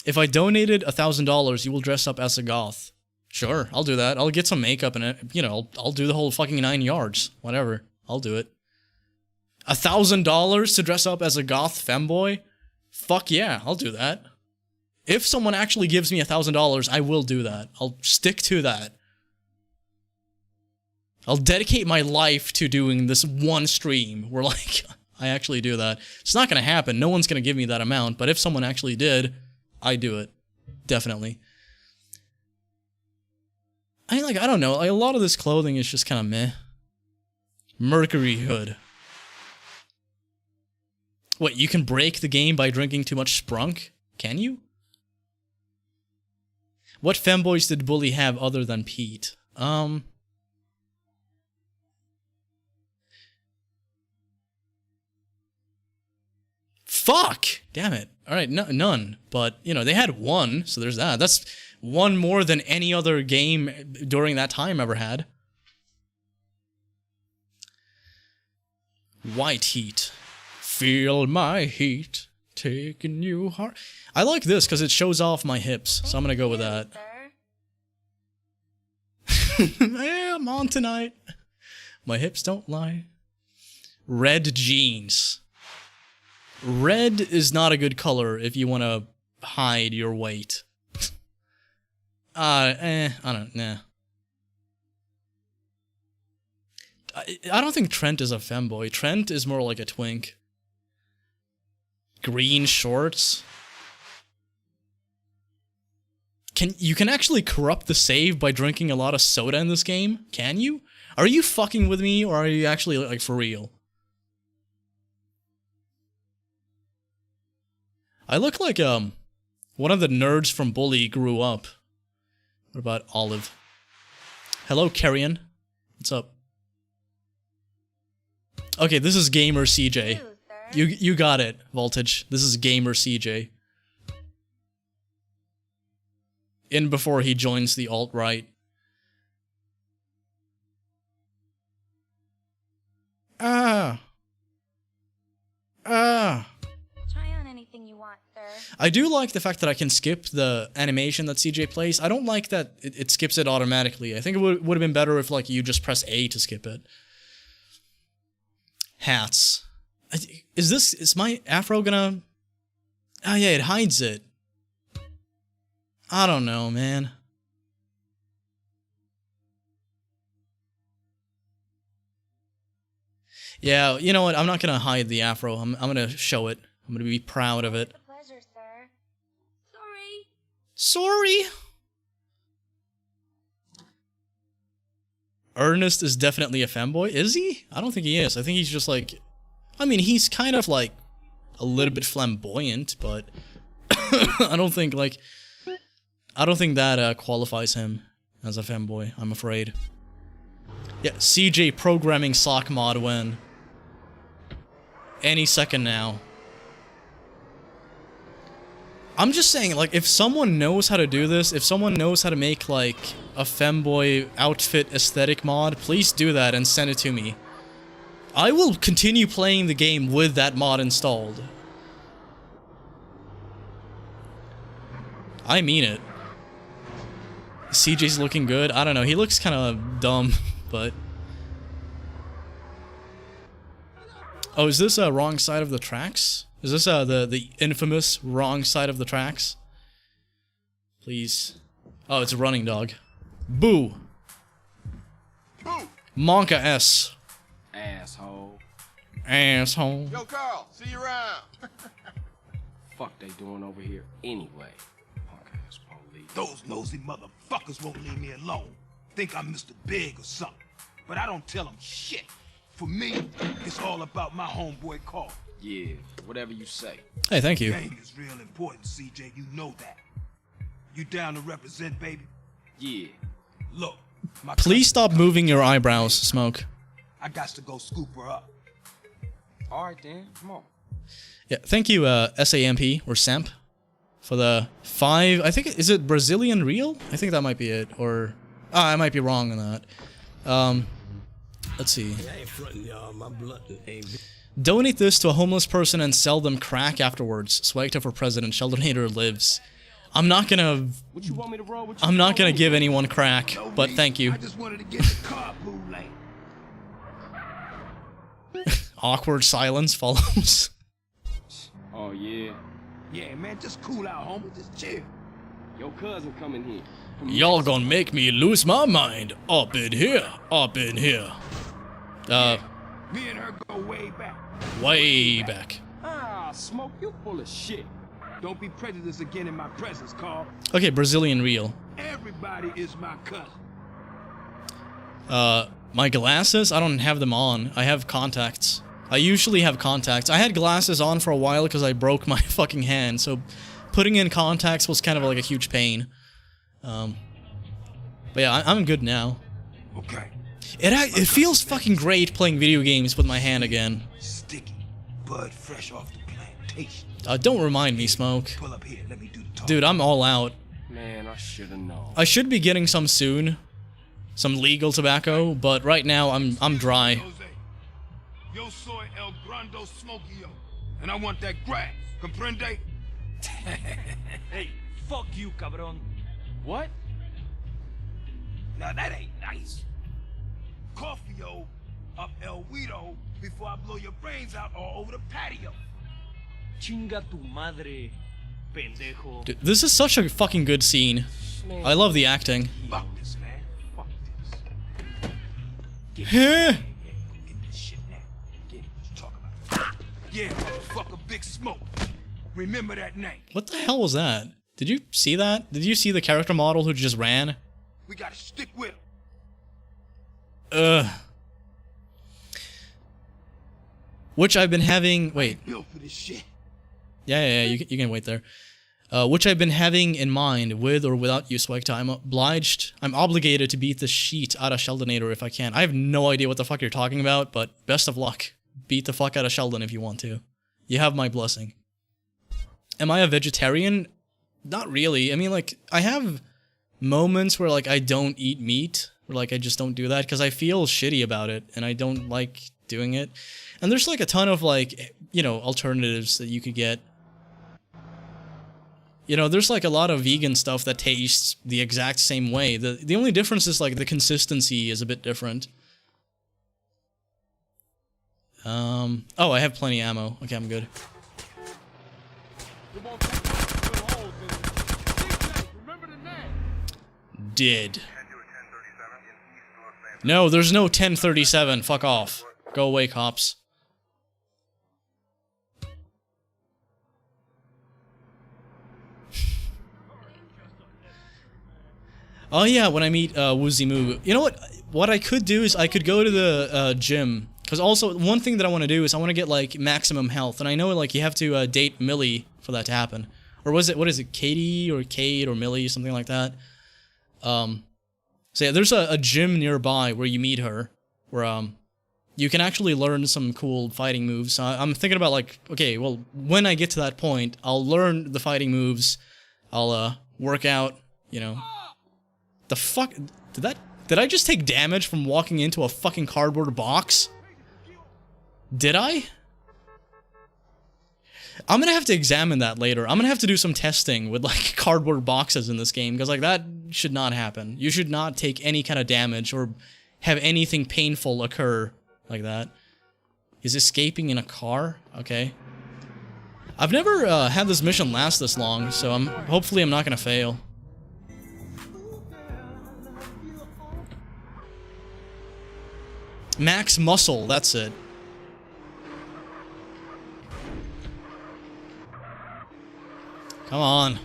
If I donated $1,000, you will dress up as a goth. Sure, I'll do that. I'll get some makeup and, you know, I'll do the whole fucking 9 yards. Whatever. I'll do it. $1,000 to dress up as a goth femboy? Fuck yeah, I'll do that. If someone actually gives me $1,000, I will do that. I'll stick to that. I'll dedicate my life to doing this one stream where, like, I actually do that. It's not gonna happen. No one's gonna give me that amount, but if someone actually did, I do it. Definitely. I don't know. Like, a lot of this clothing is just kind of meh. Mercury hood. What, you can break the game by drinking too much Sprunk? Can you? What femboys did Bully have other than Pete? Fuck! Damn it. Alright, none. But, you know, they had one, so there's that. That's one more than any other game during that time ever had. White heat. Feel my heat. Taking you hard. I like this because it shows off my hips, so I'm gonna go with that. Yeah, I'm on tonight. My hips don't lie. Red jeans. Red is not a good color if you want to hide your weight. I don't, nah. I don't think Trent is a femboy. Trent is more like a twink. Green shorts. You can actually corrupt the save by drinking a lot of soda in this game? Can you? Are you fucking with me, or are you actually, like, for real? I look like, one of the nerds from Bully grew up. What about Olive? Hello, Carrion. What's up? Okay, this is Gamer CJ. You got it, Voltage. This is Gamer CJ. In before he joins the alt-right. Try on anything you want, sir. I do like the fact that I can skip the animation that CJ plays. I don't like that it skips it automatically. I think it would have been better if, like, you just press A to skip it. Hats. Is my afro gonna... Oh yeah, it hides it. I don't know, man. Yeah, you know what? I'm not gonna hide the afro. I'm gonna show it. I'm gonna be proud of it. Pleasure, sir. Sorry. Ernest is definitely a femboy. Is he? I don't think he is. I think he's just like... I mean, he's kind of like a little bit flamboyant, but I don't think that qualifies him as a femboy, I'm afraid. Yeah, CJ programming sock mod win. Any second now. I'm just saying, like, if someone knows how to do this, if someone knows how to make, like, a femboy outfit aesthetic mod, please do that and send it to me. I will continue playing the game with that mod installed. I mean it. CJ's looking good. I don't know. He looks kind of dumb, but... Oh, is this a wrong side of the tracks? Is this the infamous wrong side of the tracks? Please. Oh, it's a running dog. Boo! Boo! Monka S. Asshole. Asshole. Yo, Carl, see you around. Fuck they doing over here anyway? Punk-ass police. Those nosy motherfuckers won't leave me alone. Think I'm Mr. Big or something. But I don't tell them shit. For me, it's all about my homeboy Carl. Yeah, whatever you say. Hey, thank you. Game is real important, CJ. You know that. You down to represent, baby? Yeah. Look, my Please stop moving your eyebrows, Smoke. I got to go scoop her up. All right, then. Come on. Yeah, thank you, SAMP, or SAMP, for the 5... I think, is it Brazilian Real? I think that might be it, or... I might be wrong on that. Let's see. Donate this to a homeless person and sell them crack afterwards. SWEGTA for president. Sheldon lives. I'm not gonna... What you want me to roll with? I'm not gonna give anyone crack, but thank you. I just wanted to get the carpool lane. Awkward silence follows. Oh, yeah. Yeah, man, just cool out, homie. Just chill. Your cousin coming here. Y'all gonna make me lose my mind. Up in here. Up in here. Me and her go way back. Way back. Ah, Smoke, you full of shit. Don't be prejudiced again in my presence, Carl. Okay, Brazilian Real. Everybody is my cousin. My glasses, I don't have them on. I have contacts. I usually have contacts. I had glasses on for a while because I broke my fucking hand, so putting in contacts was kind of like a huge pain. But yeah, I'm good now. Okay. It feels fucking great playing video games with my hand again. Sticky, bud fresh off the plantation. Don't remind me, Smoke. Pull up here, let me do the talk. Dude, I'm all out. Man, I should've known. I should be getting some soon. Some legal tobacco, but right now I'm dry. Yo soy el grando smokio, and I want that grass. Comprende? Hey, fuck you, cabron. What? Now that ain't nice. Coffee-o up El Guido before I blow your brains out all over the patio. Chinga tu madre, pendejo. Dude, this is such a fucking good scene. I love the acting. Fuck this, man. Fuck this. Huh? Get this shit now. Get it. What you talking about? Yeah, motherfucker, Big Smoke. Remember that name. What the hell was that? Did you see that? Did you see the character model who just ran? We gotta stick with him. Which I've been having... Wait. Built for this shit. Yeah, you can wait there. Which I've been having in mind, with or without you, SWEGTA. I'm obligated to beat the shit out of Sheldonator if I can. I have no idea what the fuck you're talking about, but best of luck. Beat the fuck out of Sheldon if you want to. You have my blessing. Am I a vegetarian? Not really. I mean, like, I have moments where, like, I don't eat meat, or, like, I just don't do that, because I feel shitty about it, and I don't like doing it. And there's, like, a ton of, like, you know, alternatives that you could get. You know, there's, like, a lot of vegan stuff that tastes the exact same way. The only difference is, like, the consistency is a bit different. Oh, I have plenty of ammo. Okay, I'm good. Did. No, there's no 1037. Fuck off. Go away, cops. Oh yeah, when I meet Woozy Moo. You know what? What I could do is I could go to the gym. Because also, one thing that I want to do is I want to get, like, maximum health. And I know, like, you have to date Millie for that to happen. Or was it, what is it, Katie or Kate or Millie, something like that. So yeah, there's a gym nearby where you meet her. Where, you can actually learn some cool fighting moves. So I'm thinking about, like, okay, well, when I get to that point, I'll learn the fighting moves. I'll, work out, you know. The fuck? Did I just take damage from walking into a fucking cardboard box? Did I? I'm gonna have to examine that later. I'm gonna have to do some testing with like cardboard boxes in this game, because like that should not happen. You should not take any kind of damage or have anything painful occur like that. Is escaping in a car? Okay. I've never had this mission last this long, so hopefully I'm not gonna fail. Max muscle, that's it. Come on.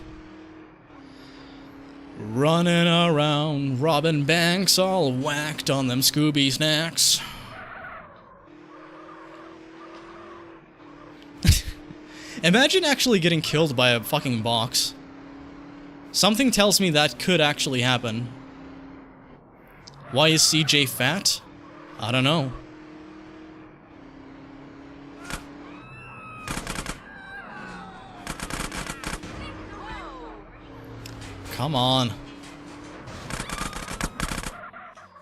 Running around, robbing banks, all whacked on them Scooby snacks. Imagine actually getting killed by a fucking box. Something tells me that could actually happen. Why is CJ fat? I don't know. Come on.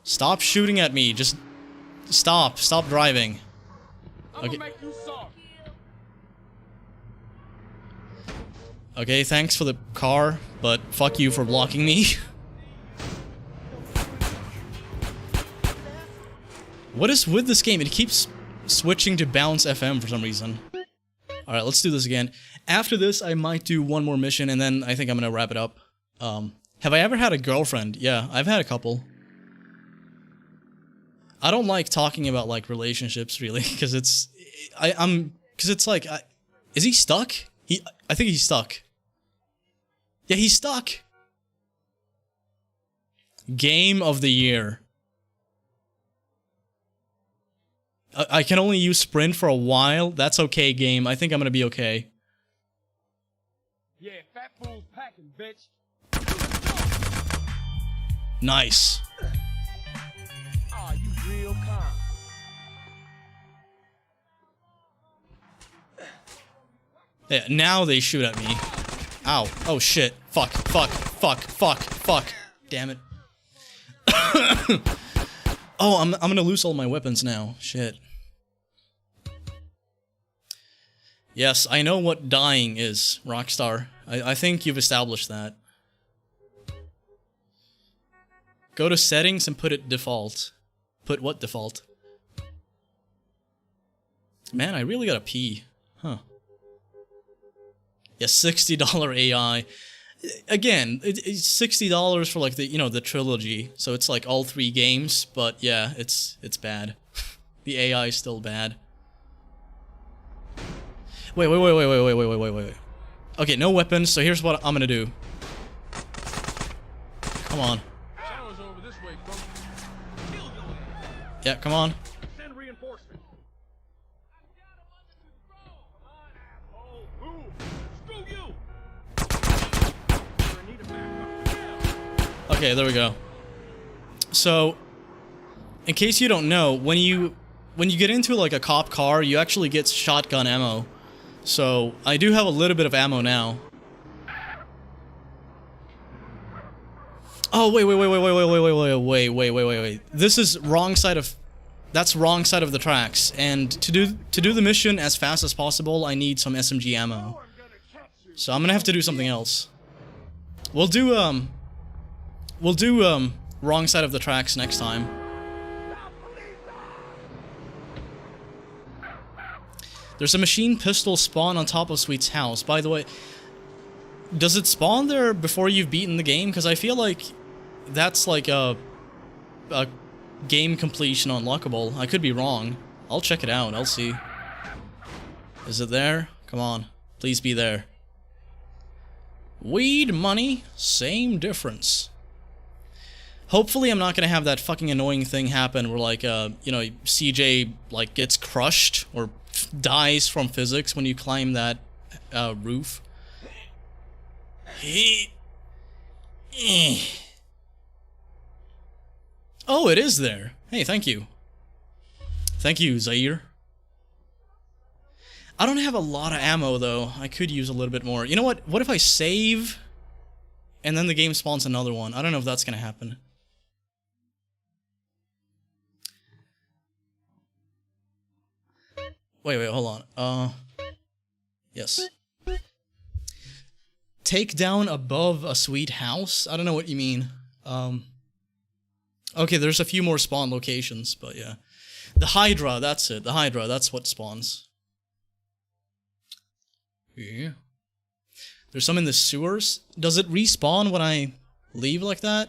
Stop shooting at me. Just stop. Stop driving. Okay. Okay, thanks for the car, but fuck you for blocking me. What is with this game? It keeps switching to Bounce FM for some reason. Alright, let's do this again. After this, I might do one more mission, and then I think I'm gonna wrap it up. Have I ever had a girlfriend? Yeah, I've had a couple. I don't like talking about, like, relationships, really, because it's... because it's like... is he stuck? I think he's stuck. Yeah, he's stuck! Game of the year. I can only use sprint for a while. That's okay, game. I think I'm gonna be okay. Yeah, fat fool's packing, bitch. Nice. Aw, you real calm. Yeah, now they shoot at me. Ow. Oh shit. Fuck. Fuck. Fuck. Fuck. Fuck. Damn it. Oh, I'm gonna lose all my weapons now. Shit. Yes, I know what dying is, Rockstar. I think you've established that. Go to settings and put it default. Put what default? Man, I really gotta pee. Huh. Yeah, $60 AI. Again, it's $60 for like the, you know, the trilogy. So it's like all 3 games, but yeah, it's bad. The AI is still bad. Wait. Okay, no weapons, so here's what I'm gonna do. Come on. Yeah, come on. Send reinforcements. Okay, there we go. So, in case you don't know, when you get into like a cop car, you actually get shotgun ammo. So, I do have a little bit of ammo now. Oh, wait. This is wrong side of... That's wrong side of the tracks. And to do the mission as fast as possible, I need some SMG ammo. So I'm gonna have to do something else. We'll do wrong side of the tracks next time. There's a machine pistol spawn on top of Sweet's house. By the way, does it spawn there before you've beaten the game? Because I feel like that's like a game completion unlockable. I could be wrong. I'll check it out. I'll see. Is it there? Come on. Please be there. Weed money, same difference. Hopefully I'm not gonna have that fucking annoying thing happen where like, you know, CJ like gets crushed or dies from physics when you climb that roof. Oh, it is there. Hey, thank you. Thank you, Zaire. I don't have a lot of ammo, though. I could use a little bit more. You know what? What if I save, and then the game spawns another one? I don't know if that's gonna happen. Wait, hold on. Yes. Take down above a sweet house? I don't know what you mean. Okay, there's a few more spawn locations, but yeah. The Hydra, that's it. The Hydra, that's what spawns. Yeah. There's some in the sewers. Does it respawn when I leave like that?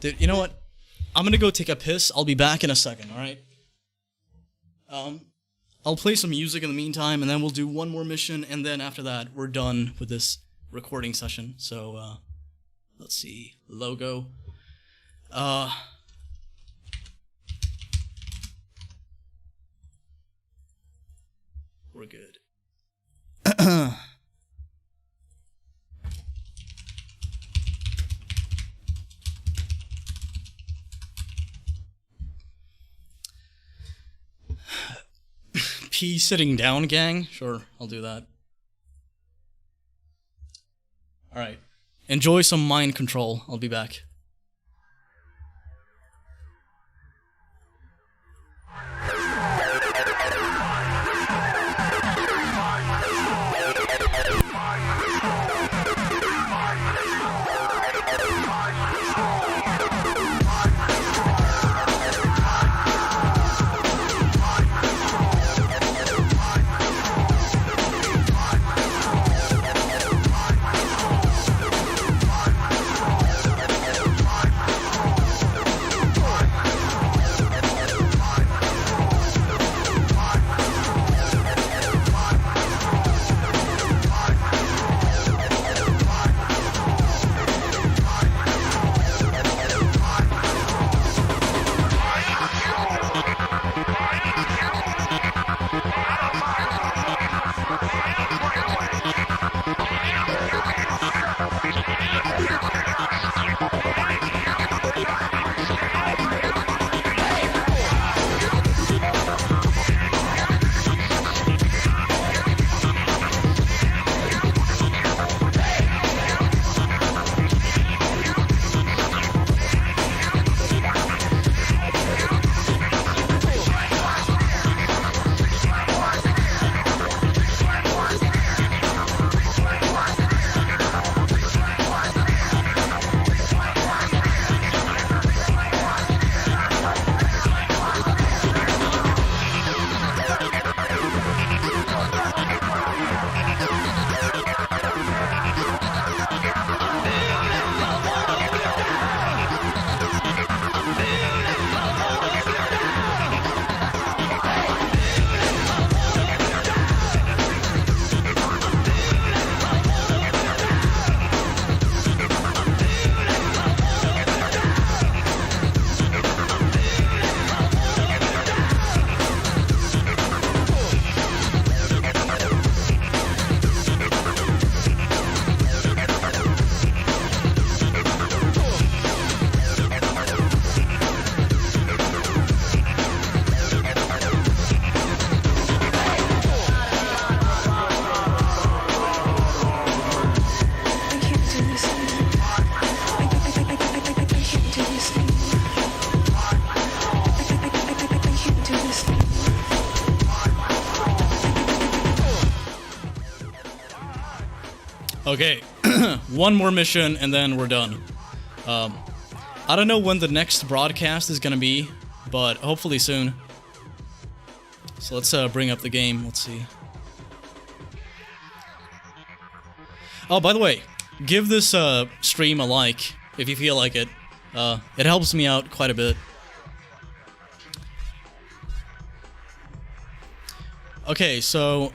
Dude, you know what? I'm gonna go take a piss. I'll be back in a second, alright? I'll play some music in the meantime, and then we'll do one more mission, and then after that, we're done with this recording session. So, let's see. Logo. We're good. P sitting down, gang? Sure, I'll do that. Alright. Enjoy some mind control. I'll be back. Okay, one more mission and then we're done. I don't know when the next broadcast is gonna be, but hopefully soon. So let's bring up the game. Let's see. Oh, by the way, give this stream a like if you feel like it. It helps me out quite a bit. Okay, so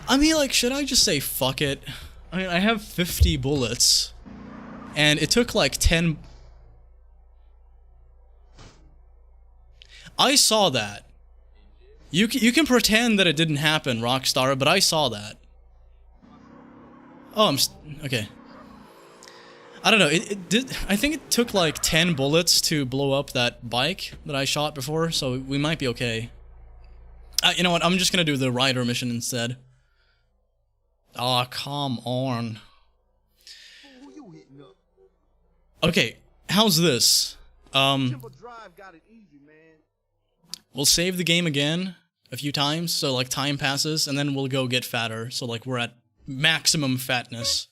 I mean, like, should I just say fuck it? I mean, I have 50 bullets, and it took like 10. I saw that. You can pretend that it didn't happen, Rockstar, but I saw that. Oh, okay. I don't know. It did. I think it took like 10 bullets to blow up that bike that I shot before, so we might be okay. You know what? I'm just gonna do the Rider mission instead. Aw, come on. Okay, how's this? Timber Drive got it easy, man. We'll save the game again a few times, so like time passes, and then we'll go get fatter, so like we're at maximum fatness.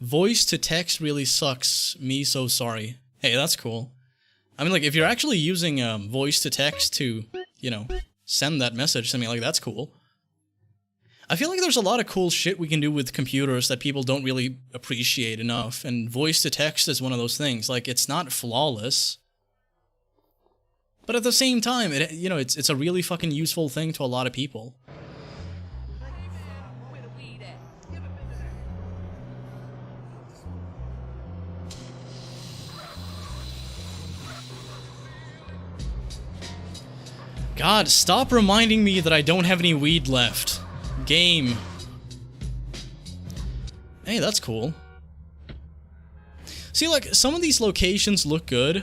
Voice to text really sucks. Me so sorry. Hey, that's cool. I mean, like, if you're actually using voice to text to, you know, send that message to me, like, that's cool. I feel like there's a lot of cool shit we can do with computers that people don't really appreciate enough, and voice to text is one of those things. Like, it's not flawless, but at the same time, you know, it's a really fucking useful thing to a lot of people. God, stop reminding me that I don't have any weed left. Game. Hey, that's cool. See, like, some of these locations look good,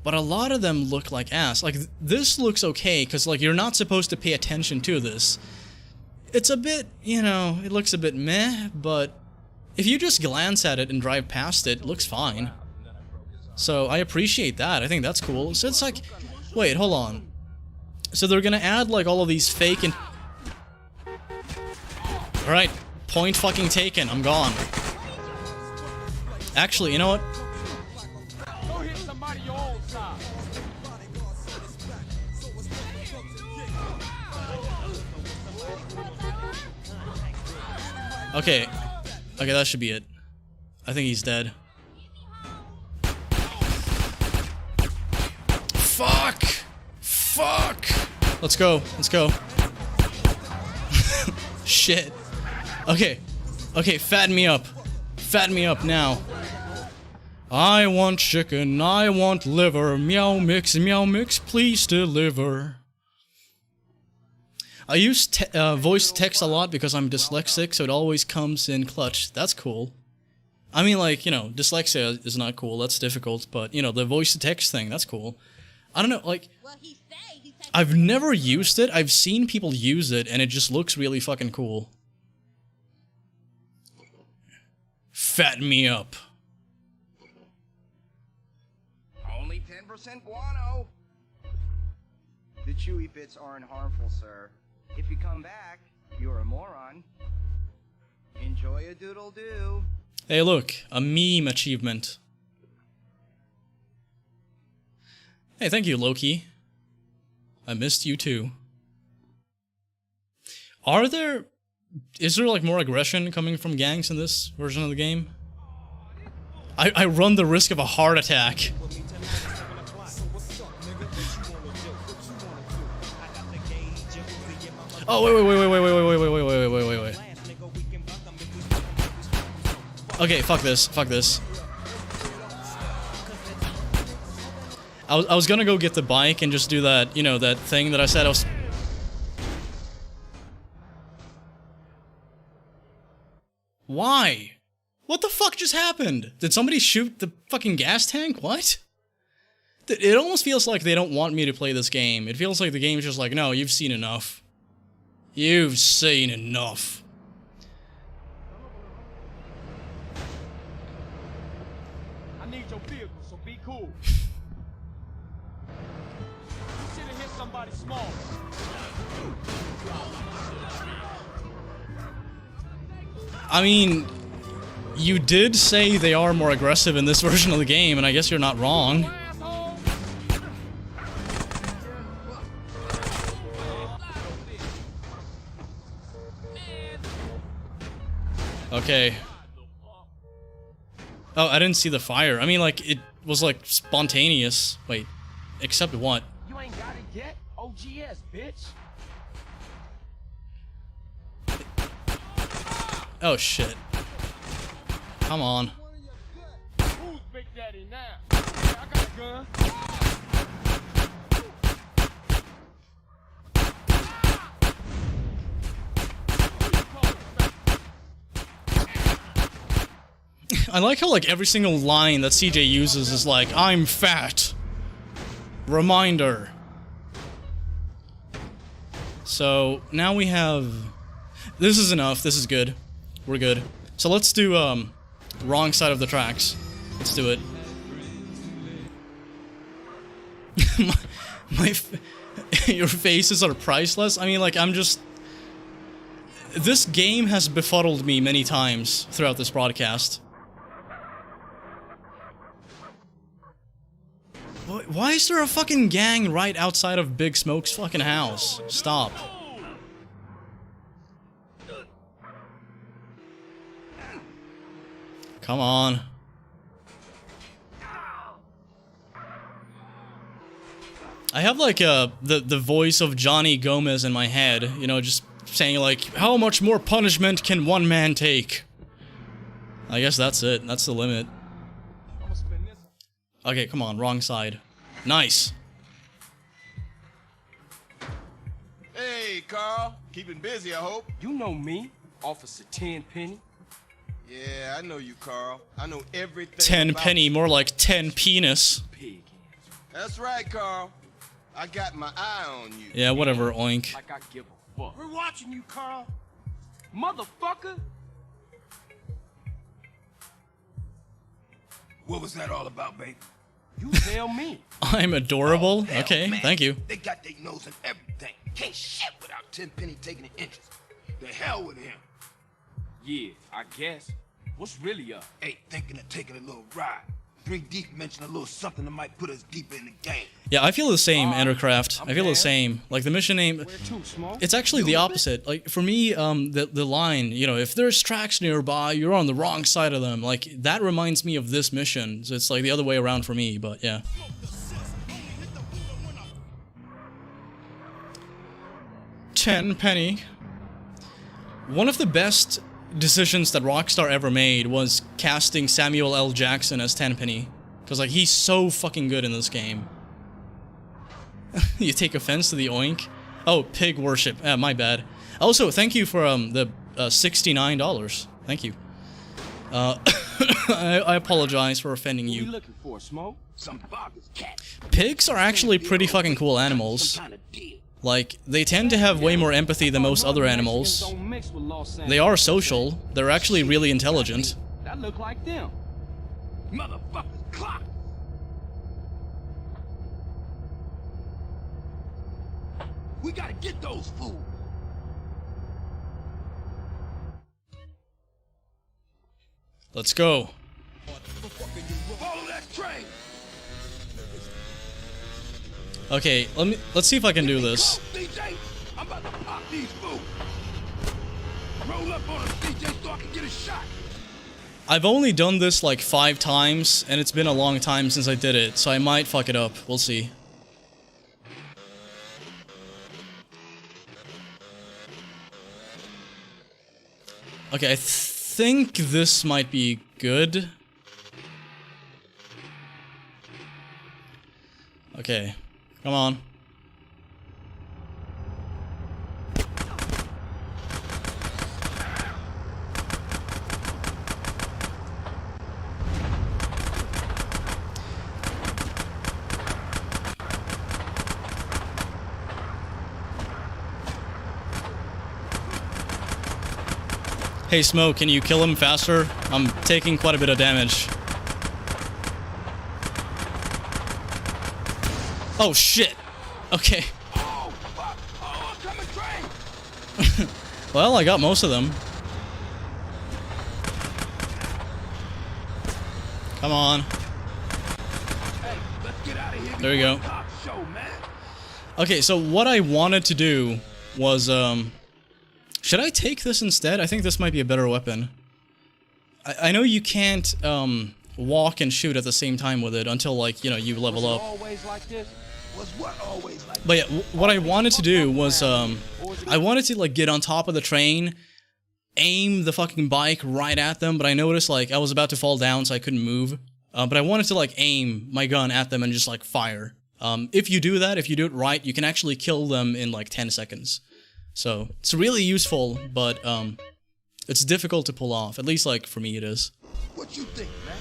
but a lot of them look like ass. Like, this looks okay, because, like, you're not supposed to pay attention to this. It's a bit, you know, it looks a bit meh, but if you just glance at it and drive past it, it looks fine. So, I appreciate that. I think that's cool. So it's like, wait, hold on. So they're gonna add, like, all of these fake and... Alright, point fucking taken, I'm gone. Actually, you know what? Okay. Okay, that should be it. I think he's dead. Fuck! Fuck! Let's go. Let's go. Shit. Okay. Okay, fatten me up. Fatten me up now. I want chicken. I want liver. Meow mix, please deliver. I use voice text a lot because I'm dyslexic, so it always comes in clutch. That's cool. I mean, like, you know, dyslexia is not cool. That's difficult, but, you know, the voice to text thing, that's cool. I don't know, like... I've never used it. I've seen people use it, and it just looks really fucking cool. Fatten me up. Only 10% guano. The chewy bits aren't harmful, sir. If you come back, you're a moron. Enjoy a doodle-doo. Hey, look, a meme achievement. Hey, thank you, Loki. I missed you too. Is there like more aggression coming from gangs in this version of the game? I run the risk of a heart attack. Oh, wait. Okay, fuck this. I was gonna go get the bike and just do that, you know, that thing that I said I was... Why? What the fuck just happened? Did somebody shoot the fucking gas tank? What? It almost feels like they don't want me to play this game. It feels like the game's just like, no, you've seen enough. You've seen enough. I need your vehicle, so be cool. You should have hit somebody small. I mean, you did say they are more aggressive in this version of the game, and I guess you're not wrong. Okay. Oh, I didn't see the fire. I mean, like, it was, like, spontaneous. Wait, except what? You ain't got it yet? OGS, bitch. Oh, shit. Come on. Who's Big Daddy now? I got a gun. I like how, like, every single line that CJ uses is like, I'm fat. Reminder. So, now we have... This is enough. This is good. We're good. So let's do, Wrong side of the tracks. Let's do it. Your faces are priceless. I mean, like, I'm just... This game has befuddled me many times throughout this broadcast. Why is there a fucking gang right outside of Big Smoke's fucking house? Stop. Come on. I have like the voice of Johnny Gomez in my head, you know, just saying like, how much more punishment can one man take? I guess that's it. That's the limit. Okay, come on, wrong side. Nice. Hey, Carl. Keeping busy, I hope. You know me, Officer Tenpenny. Yeah, I know you, Carl. I know everything. 10 penny, more like 10 penis. That's right, Carl. I got my eye on you. Yeah, whatever, oink. Like I give a fuck. We're watching you, Carl. Motherfucker. What was that all about, baby? You tell me. I'm adorable? Hell, okay, man. thank you. They got their nose in everything. Can't shit without Tenpenny taking an interest. The hell with him. Yeah, I guess. What's really up? Hey, thinking of taking a little ride. 3 Deep mentioned a little something that might put us deeper in the game. Yeah, I feel the same, Endercraft. I feel the same. Like, the mission name... It's actually the opposite. Like, for me, the line, you know, if there's tracks nearby, you're on the wrong side of them. Like, that reminds me of this mission. So it's like the other way around for me, but yeah. Tenpenny. One of the best decisions that Rockstar ever made was casting Samuel L. Jackson as Tenpenny. Because, like, he's so fucking good in this game. You take offense to the oink? Oh, pig worship. My bad. Also, thank you for the $69. Thank you. I apologize for offending you. What are you looking for, Smoke? Some bogus cat. Pigs are actually pretty fucking cool animals. Like, they tend to have way more empathy than most other animals. They are social. They're actually really intelligent. That look like them. Motherfuckers clock. We gotta get those fools. Let's go. Follow that train. Okay, let's see if I can do this. DJ, I'm about to pop these fools. Roll up on us, DJ, so I can get a shot. I've only done this like 5 times, and it's been a long time since I did it, so I might fuck it up. We'll see. Okay, I think this might be good. Okay, come on. Hey Smoke, can you kill him faster? I'm taking quite a bit of damage. Oh shit! Okay. Well, I got most of them. Come on. There we go. Okay, so what I wanted to do was, should I take this instead? I think this might be a better weapon. I know you can't, walk and shoot at the same time with it until, like, you know, you level up. But yeah, what I wanted to do was, I wanted to, like, get on top of the train, aim the fucking bike right at them, but I noticed, like, I was about to fall down, so I couldn't move. But I wanted to, like, aim my gun at them and just, like, fire. If you do that, if you do it right, you can actually kill them in, like, 10 seconds. So, it's really useful, but, it's difficult to pull off. At least, like, for me it is. What you think, man?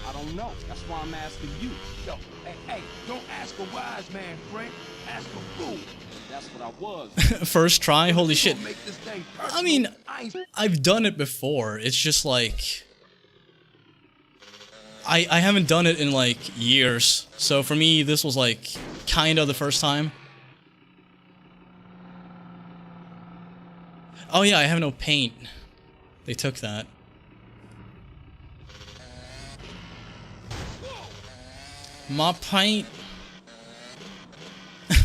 I don't know. That's why I'm asking you. Yo, hey, don't ask a wise man, Frank. Ask a fool. That's what I was. First try? Holy shit. I mean, I've done it before. It's just like... I haven't done it in like years, so for me this was like kind of the first time. Oh yeah, I have no paint. They took that. My paint.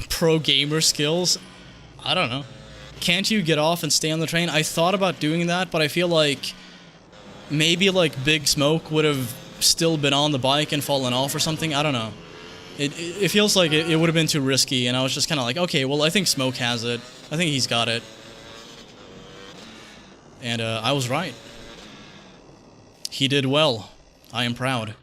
Pro gamer skills? I don't know. Can't you get off and stay on the train? I thought about doing that, but I feel like maybe like Big Smoke would have still been on the bike and fallen off or something. I don't know. It feels like it would have been too risky, and I was just kind of like, okay, well, I think Smoke has it. I think he's got it. And I was right. He did well. I am proud.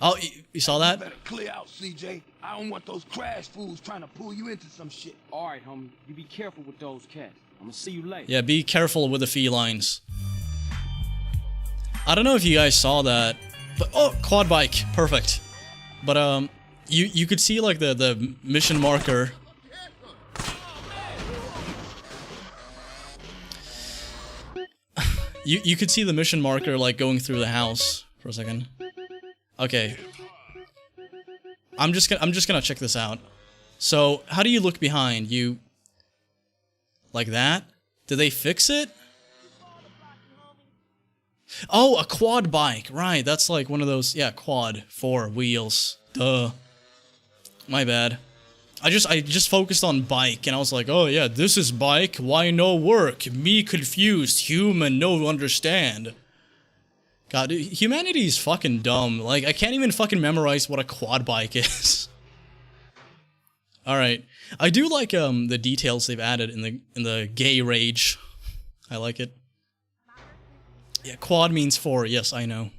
Oh, you saw that? You better clear out, CJ. I don't want those crash fools trying to pull you into some shit. All right, homie. You be careful with those cats. I'm gonna see you later. Yeah, be careful with the felines. I don't know if you guys saw that, but oh, quad bike, perfect. But you could see like the mission marker. You could see the mission marker like going through the house for a second. Okay. I'm just gonna check this out. So, how do you look behind? You like that? Did they fix it? Oh, a quad bike. Right, that's like one of those, yeah, quad, 4 wheels. Duh. My bad. I just focused on bike and I was like, "Oh yeah, this is bike. Why no work? Me confused, human no understand." God, humanity is fucking dumb. Like, I can't even fucking memorize what a quad bike is. Alright. I do like, the details they've added in the gay rage. I like it. Yeah, quad means 4. Yes, I know.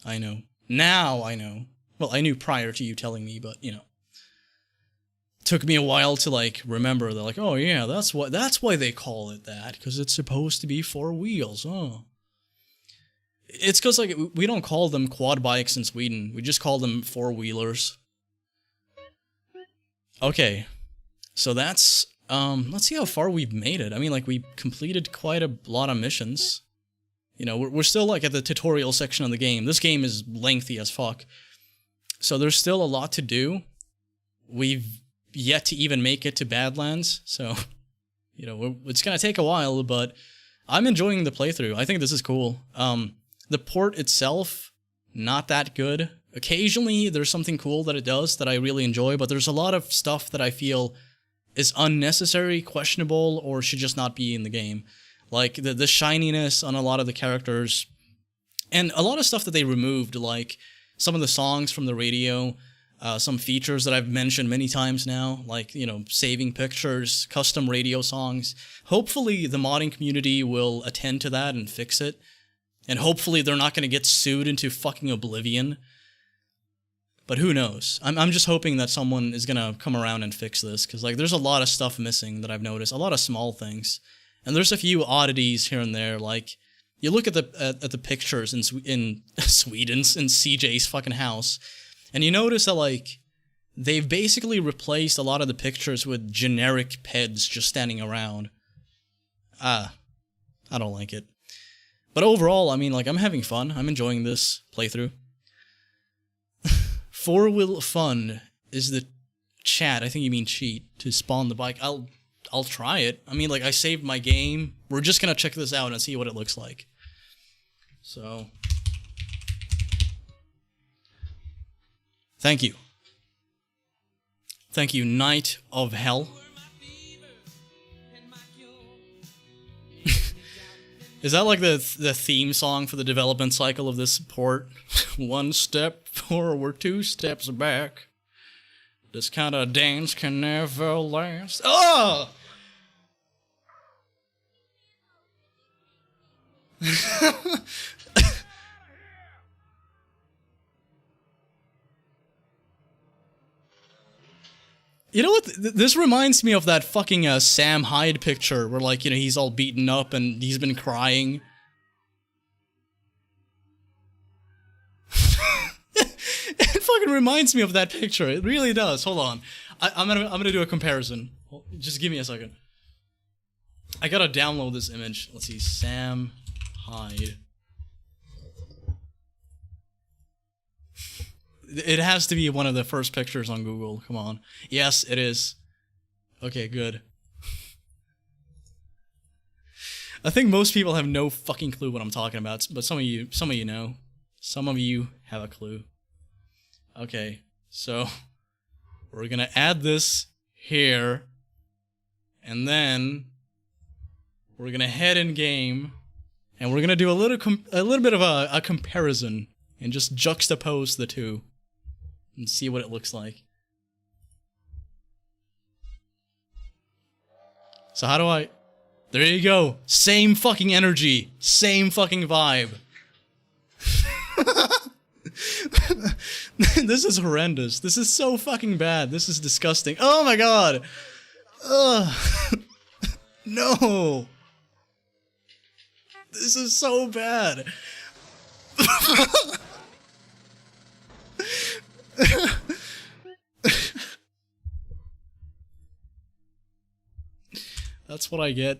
I know. Now I know. Well, I knew prior to you telling me, but, you know. Took me a while to, like, remember. They're like, oh yeah, that's why they call it that. Because it's supposed to be 4 wheels, oh. It's because, like, we don't call them quad bikes in Sweden. We just call them 4-wheelers. Okay. So that's, let's see how far we've made it. I mean, like, we completed quite a lot of missions. You know, we're still, like, at the tutorial section of the game. This game is lengthy as fuck. So there's still a lot to do. We've yet to even make it to Badlands. So, you know, it's gonna take a while, but I'm enjoying the playthrough. I think this is cool. The port itself, not that good. Occasionally, there's something cool that it does that I really enjoy, but there's a lot of stuff that I feel is unnecessary, questionable, or should just not be in the game. Like, the shininess on a lot of the characters, and a lot of stuff that they removed, like some of the songs from the radio, some features that I've mentioned many times now, like, you know, saving pictures, custom radio songs. Hopefully, the modding community will attend to that and fix it. And hopefully they're not going to get sued into fucking oblivion. But who knows? I'm just hoping that someone is going to come around and fix this. Because, like, there's a lot of stuff missing that I've noticed. A lot of small things. And there's a few oddities here and there. Like, you look at the pictures in Sweden's, in CJ's fucking house. And you notice that, like, they've basically replaced a lot of the pictures with generic peds just standing around. I don't like it. But overall, I mean, like, I'm having fun. I'm enjoying this playthrough. 4-wheel fun is the chat. I think you mean cheat to spawn the bike. I'll try it. I mean, like, I saved my game. We're just gonna check this out and see what it looks like. So, thank you. Thank you, Knight of Hell. Is that like the theme song for the development cycle of this port? 1 step forward, 2 steps back. This kind of dance can never last. Oh! You know what? This reminds me of that fucking Sam Hyde picture where, like, you know, he's all beaten up and he's been crying. It fucking reminds me of that picture. It really does. Hold on. I'm gonna do a comparison. Just give me a second. I gotta download this image. Let's see. Sam Hyde. It has to be one of the first pictures on Google. Come on. Yes, it is. Okay, good. I think most people have no fucking clue what I'm talking about, but some of you know. Some of you have a clue. Okay, so we're gonna add this here, and then we're gonna head in game, and we're gonna do a little bit of a comparison and just juxtapose the two and see what it looks like. So how do I? There you go. Same fucking energy, same fucking vibe. This is horrendous. This is so fucking bad. This is disgusting. Oh my god. Ugh. No. This is so bad. That's what I get.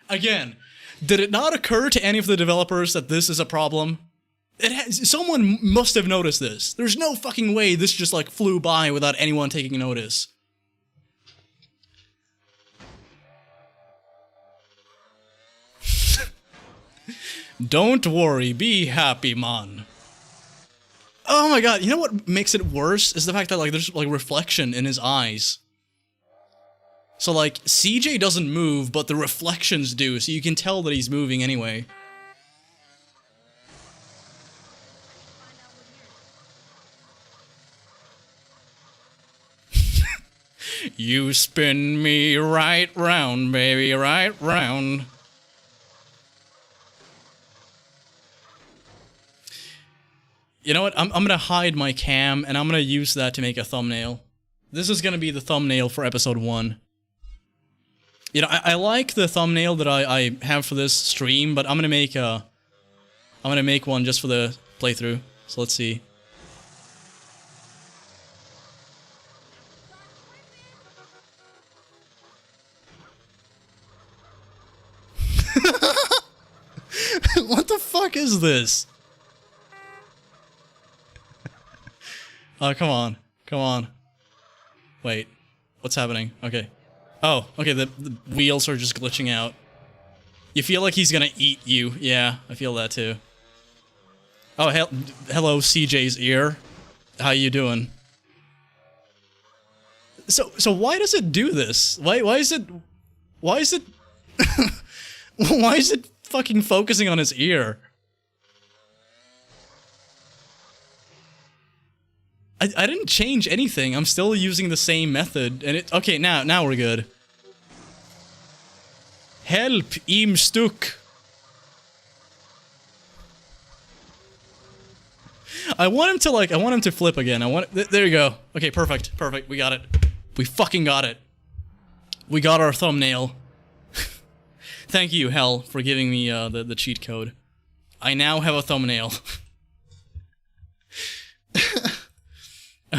Again, did it not occur to any of the developers that this is a problem? Someone must have noticed this. There's no fucking way this just like flew by without anyone taking notice. Don't worry, be happy, man. Oh my god, you know what makes it worse is the fact that like there's like reflection in his eyes. So like CJ doesn't move, but the reflections do, so you can tell that he's moving anyway. You spin me right round, baby, right round. You know what? I'm gonna hide my cam, and I'm gonna use that to make a thumbnail. This is gonna be the thumbnail for episode 1. You know, I like the thumbnail that I have for this stream, but I'm gonna make one just for the playthrough. So let's see. What the fuck is this? Oh, come on. Come on. Wait. What's happening? Okay. Oh, okay, the wheels are just glitching out. You feel like he's gonna eat you. Yeah, I feel that too. Oh, hello, CJ's ear. How you doing? So why does it do this? Why is it why is it fucking focusing on his ear? I didn't change anything. I'm still using the same method, and it. Okay, now we're good. Help, I'm stuck. I want him to flip again. There you go. Okay, perfect. We got it. We fucking got it. We got our thumbnail. Thank you, Hell, for giving me the cheat code. I now have a thumbnail.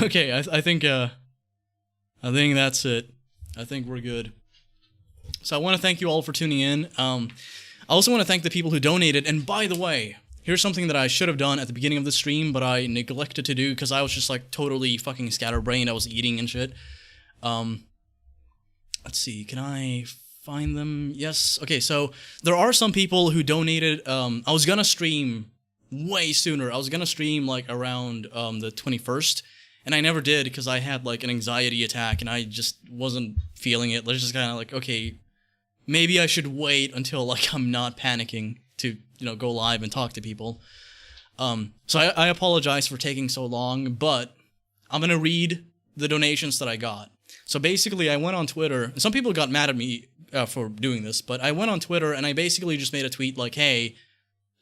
Okay, I think that's it. I think we're good. So I want to thank you all for tuning in. I also want to thank the people who donated. And by the way, here's something that I should have done at the beginning of the stream, but I neglected to do because I was just like totally fucking scatterbrained. I was eating and shit. Let's see, can I find them? Yes. Okay, so there are some people who donated. I was gonna stream way sooner. I was gonna stream like around the 21st. And I never did because I had like an anxiety attack and I just wasn't feeling it. Let's just kind of like, okay, maybe I should wait until like I'm not panicking to, you know, go live and talk to people. So I apologize for taking so long, but I'm going to read the donations that I got. So basically I went on Twitter, and some people got mad at me for doing this, but I went on Twitter and I basically just made a tweet like, hey,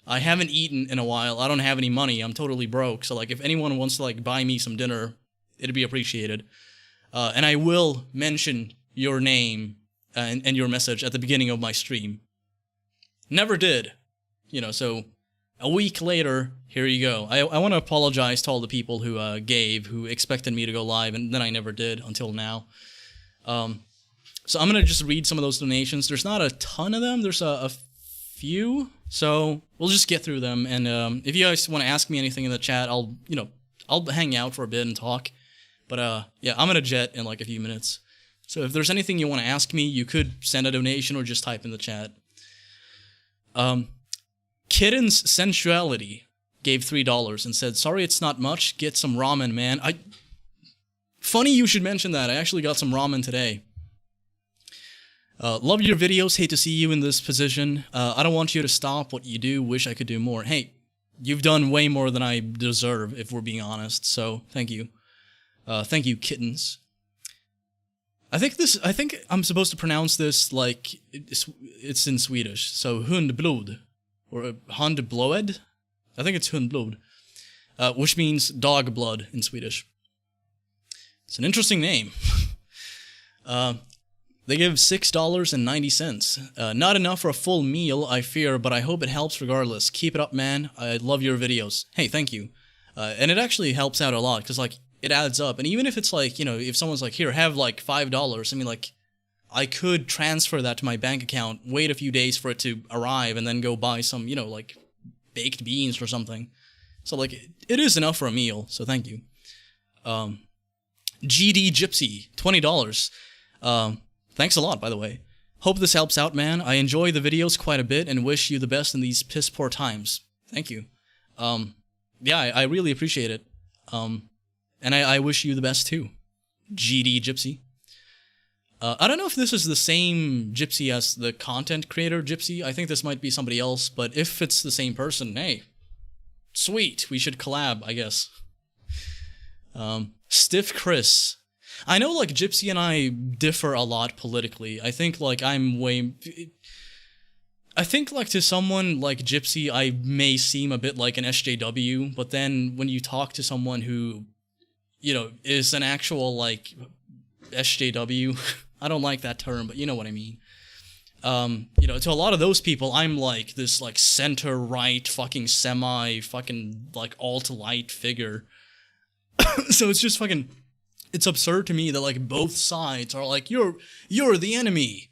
I haven't eaten in a while. I don't have any money. I'm totally broke. So like if anyone wants to like buy me some dinner, it'd be appreciated. And I will mention your name and your message at the beginning of my stream. Never did. So a week later, here you go. I want to apologize to all the people who expected me to go live, and then I never did until now. So I'm going to just read some of those donations. There's not a ton of them. There's a few. So we'll just get through them. And if you guys want to ask me anything in the chat, I'll hang out for a bit and talk. But yeah, I'm going to jet in like a few minutes. So if there's anything you want to ask me, you could send a donation or just type in the chat. Kitten's Sensuality gave $3 and said, sorry it's not much, get some ramen, man. Funny you should mention that. I actually got some ramen today. Love your videos, hate to see you in this position. I don't want you to stop what you do, wish I could do more. Hey, you've done way more than I deserve, if we're being honest, so thank you. Thank you, Kittens. I think I'm supposed to pronounce this like it's in Swedish. So hundblod or hundblod. I think it's hundblod, which means dog blood in Swedish. It's an interesting name. They give $6.90. Not enough for a full meal, I fear, but I hope it helps regardless. Keep it up, man. I love your videos. Hey, thank you. And it actually helps out a lot because like it adds up. And even if it's like, if someone's like, here, have like $5, I mean, like, I could transfer that to my bank account, wait a few days for it to arrive, and then go buy some, like, baked beans or something. So, like, it is enough for a meal, so thank you. GD Gypsy, $20. Thanks a lot, by the way. Hope this helps out, man. I enjoy the videos quite a bit and wish you the best in these piss-poor times. Thank you. Yeah, I really appreciate it. And I wish you the best too, GD Gypsy. I don't know if this is the same Gypsy as the content creator Gypsy. I think this might be somebody else, but if it's the same person, hey, sweet, we should collab, I guess. Stiff Chris. I know, like, Gypsy and I differ a lot politically. I think, like, to someone like Gypsy, I may seem a bit like an SJW, but then when you talk to someone who is an actual, like, SJW. I don't like that term, but you know what I mean. To a lot of those people, I'm, like, this, like, center-right fucking semi-fucking, like, alt-light figure. So it's just fucking... It's absurd to me that, like, both sides are like, you're the enemy.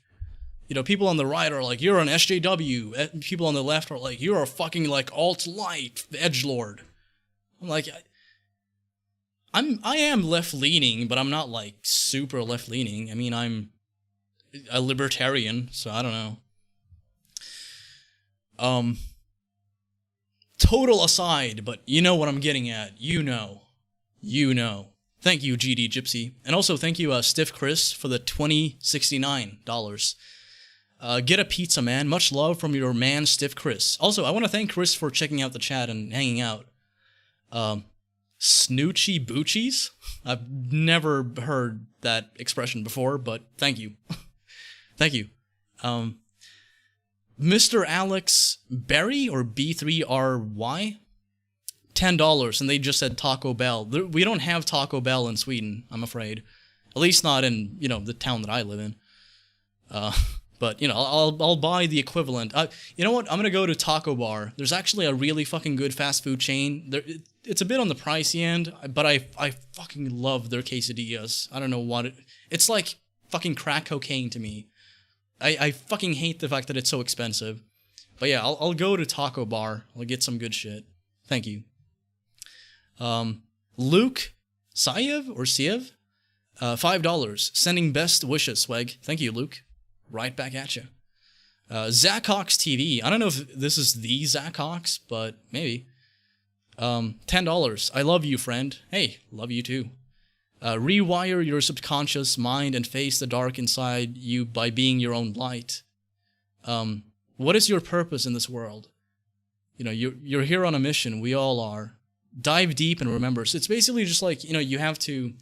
People on the right are like, you're an SJW. People on the left are like, you're a fucking, like, alt-light edgelord. I'm like... I am left-leaning, but I'm not, like, super left-leaning. I mean, I'm a libertarian, so I don't know. Total aside, but you know what I'm getting at. You know. Thank you, GD Gypsy. And also thank you, Stiff Chris, for the $20.69. Get a pizza, man. Much love from your man, Stiff Chris. Also, I want to thank Chris for checking out the chat and hanging out. Snoochie Boochies? I've never heard that expression before, but thank you. Thank you. Mr. Alex Berry, or B3RY? $10, and they just said Taco Bell. We don't have Taco Bell in Sweden, I'm afraid. At least not in, the town that I live in. But, I'll buy the equivalent. You know what? I'm gonna go to Taco Bar. There's actually a really fucking good fast food chain. It's a bit on the pricey end, but I fucking love their quesadillas. I don't know what it's like fucking crack cocaine to me. I fucking hate the fact that it's so expensive. But yeah, I'll go to Taco Bar. I'll get some good shit. Thank you. Luke Sayev or Siev? $5. Sending best wishes, Swag. Thank you, Luke. Right back at you. Zachox TV. I don't know if this is the Zachox, but maybe. $10. I love you, friend. Hey, love you too. Rewire your subconscious mind and face the dark inside you by being your own light. What is your purpose in this world? You're here on a mission. We all are. Dive deep and remember. So it's basically just like, you have to...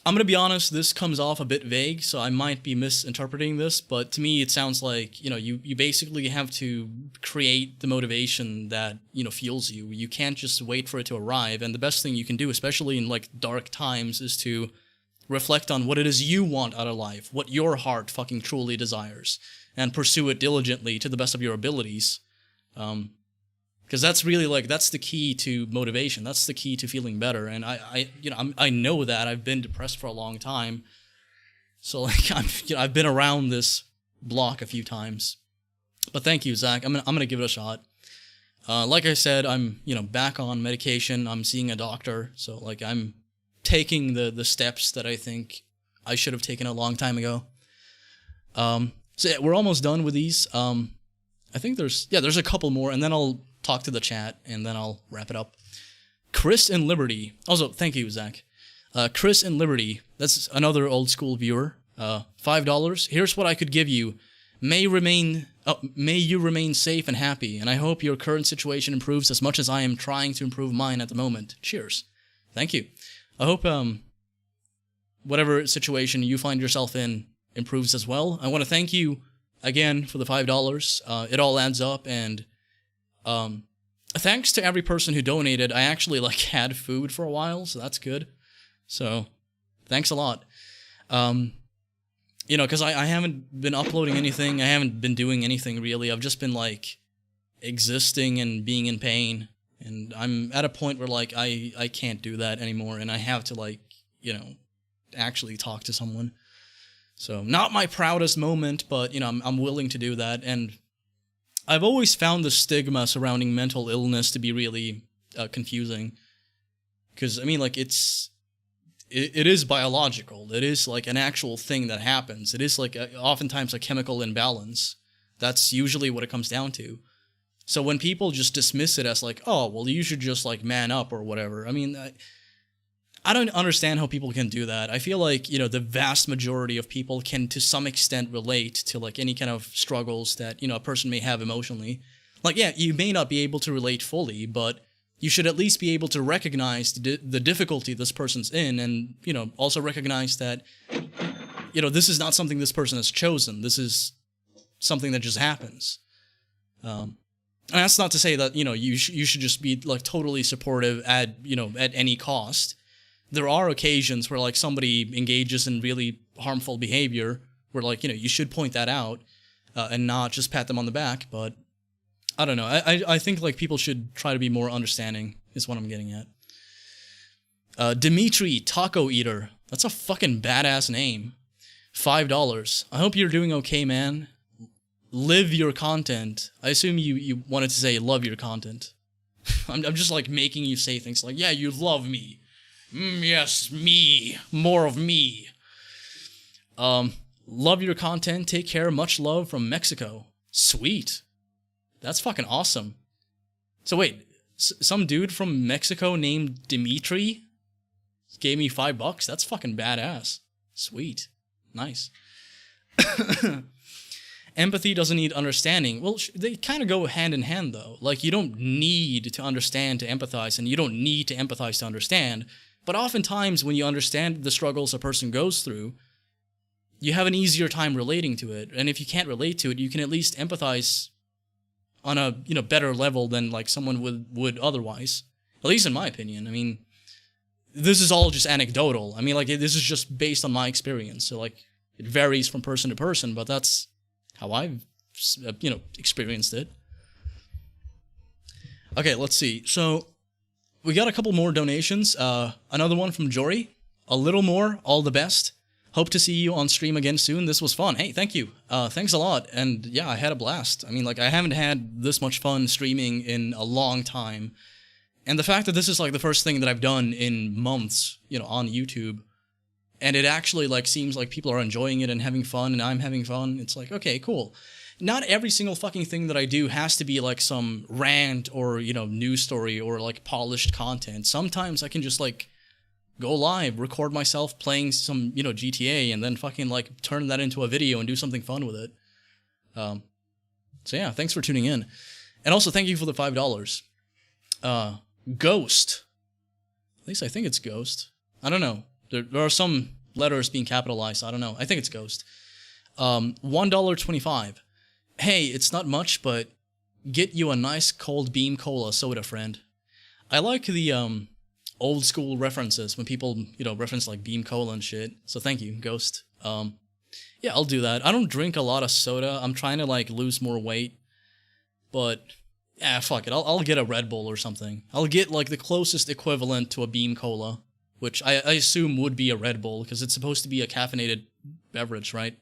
I'm going to be honest, this comes off a bit vague, so I might be misinterpreting this, but to me it sounds like, you basically have to create the motivation that, fuels you. You can't just wait for it to arrive, and the best thing you can do, especially in, like, dark times, is to reflect on what it is you want out of life, what your heart fucking truly desires, and pursue it diligently to the best of your abilities. Because that's really like, that's the key to motivation. That's the key to feeling better. And I know that I've been depressed for a long time. So like, I've been around this block a few times. But thank you, Zach. I'm gonna give it a shot. Like I said, I'm back on medication. I'm seeing a doctor. So like, I'm taking the steps that I think I should have taken a long time ago. So yeah, we're almost done with these. I think there's a couple more, and then I'll talk to the chat, and then I'll wrap it up. Chris and Liberty. Also, thank you, Zach. Chris and Liberty. That's another old school viewer. $5. Here's what I could give you. May you remain safe and happy, and I hope your current situation improves as much as I am trying to improve mine at the moment. Cheers. Thank you. I hope whatever situation you find yourself in improves as well. I want to thank you again for the $5. It all adds up, and thanks to every person who donated. I actually like had food for a while, so that's good. So thanks a lot. Because I haven't been uploading anything. I haven't been doing anything really. I've just been like existing and being in pain. And I'm at a point where like I can't do that anymore, and I have to like, actually talk to someone. So not my proudest moment, but I'm willing to do that. And I've always found the stigma surrounding mental illness to be really confusing. Because I mean, like it is biological. It is like an actual thing that happens. It is like oftentimes a chemical imbalance. That's usually what it comes down to. So when people just dismiss it as like, oh, well, you should just like man up or whatever. I mean, I don't understand how people can do that. I feel like, the vast majority of people can to some extent relate to like any kind of struggles that, a person may have emotionally. Like, yeah, you may not be able to relate fully, but you should at least be able to recognize the difficulty this person's in, and, also recognize that, this is not something this person has chosen. This is something that just happens. And that's not to say that, you should just be like totally supportive at any cost. There are occasions where like somebody engages in really harmful behavior where like, you should point that out and not just pat them on the back. But I don't know. I think like people should try to be more understanding is what I'm getting at. Dimitri Taco Eater. That's a fucking badass name. $5. I hope you're doing okay, man. Live your content. I assume you wanted to say love your content. I'm just like making you say things like, yeah, you love me. Yes, me. More of me. Love your content. Take care. Much love from Mexico. Sweet. That's fucking awesome. So wait, some dude from Mexico named Dimitri gave me $5? That's fucking badass. Sweet. Nice. Empathy doesn't need understanding. Well, they kind of go hand in hand, though. Like, you don't need to understand to empathize, and you don't need to empathize to understand. But oftentimes, when you understand the struggles a person goes through, you have an easier time relating to it. And if you can't relate to it, you can at least empathize on a better level than like someone would otherwise. At least in my opinion. I mean, this is all just anecdotal. I mean, like, this is just based on my experience. So, like, it varies from person to person, but that's how I've, experienced it. Okay, let's see. So, we got a couple more donations. Another one from Jory. A little more, all the best. Hope to see you on stream again soon. This was fun. Hey, thank you. Thanks a lot. And yeah, I had a blast. I mean, like, I haven't had this much fun streaming in a long time. And the fact that this is like the first thing that I've done in months, on YouTube, and it actually like seems like people are enjoying it and having fun, and I'm having fun. It's like, okay, cool. Not every single fucking thing that I do has to be like some rant or, news story or like polished content. Sometimes I can just like go live, record myself playing some, GTA, and then fucking like turn that into a video and do something fun with it. So yeah, thanks for tuning in. And also thank you for the $5. Ghost. At least I think it's Ghost. I don't know. There are some letters being capitalized. I don't know. I think it's Ghost. $1.25. Hey, it's not much, but get you a nice cold beam cola soda, friend. I like the old school references when people, reference like Beam Cola and shit. So thank you, Ghost. Yeah, I'll do that. I don't drink a lot of soda. I'm trying to like lose more weight. But yeah, fuck it. I'll get a Red Bull or something. I'll get like the closest equivalent to a Beam Cola, which I assume would be a Red Bull because it's supposed to be a caffeinated beverage, right?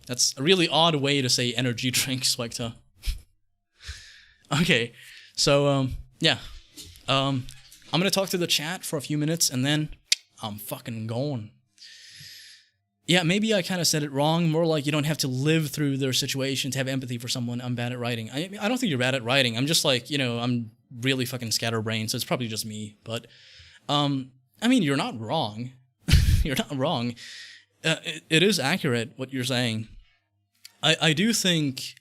That's a really odd way to say energy drink, SWEGTA. Okay, so, yeah. I'm gonna talk to the chat for a few minutes, and then I'm fucking going. Yeah, maybe I kind of said it wrong. More like you don't have to live through their situation to have empathy for someone. I'm bad at writing. I don't think you're bad at writing. I'm just like, I'm really fucking scatterbrained, so it's probably just me. But, I mean, you're not wrong. You're not wrong. It is accurate, what you're saying. I do think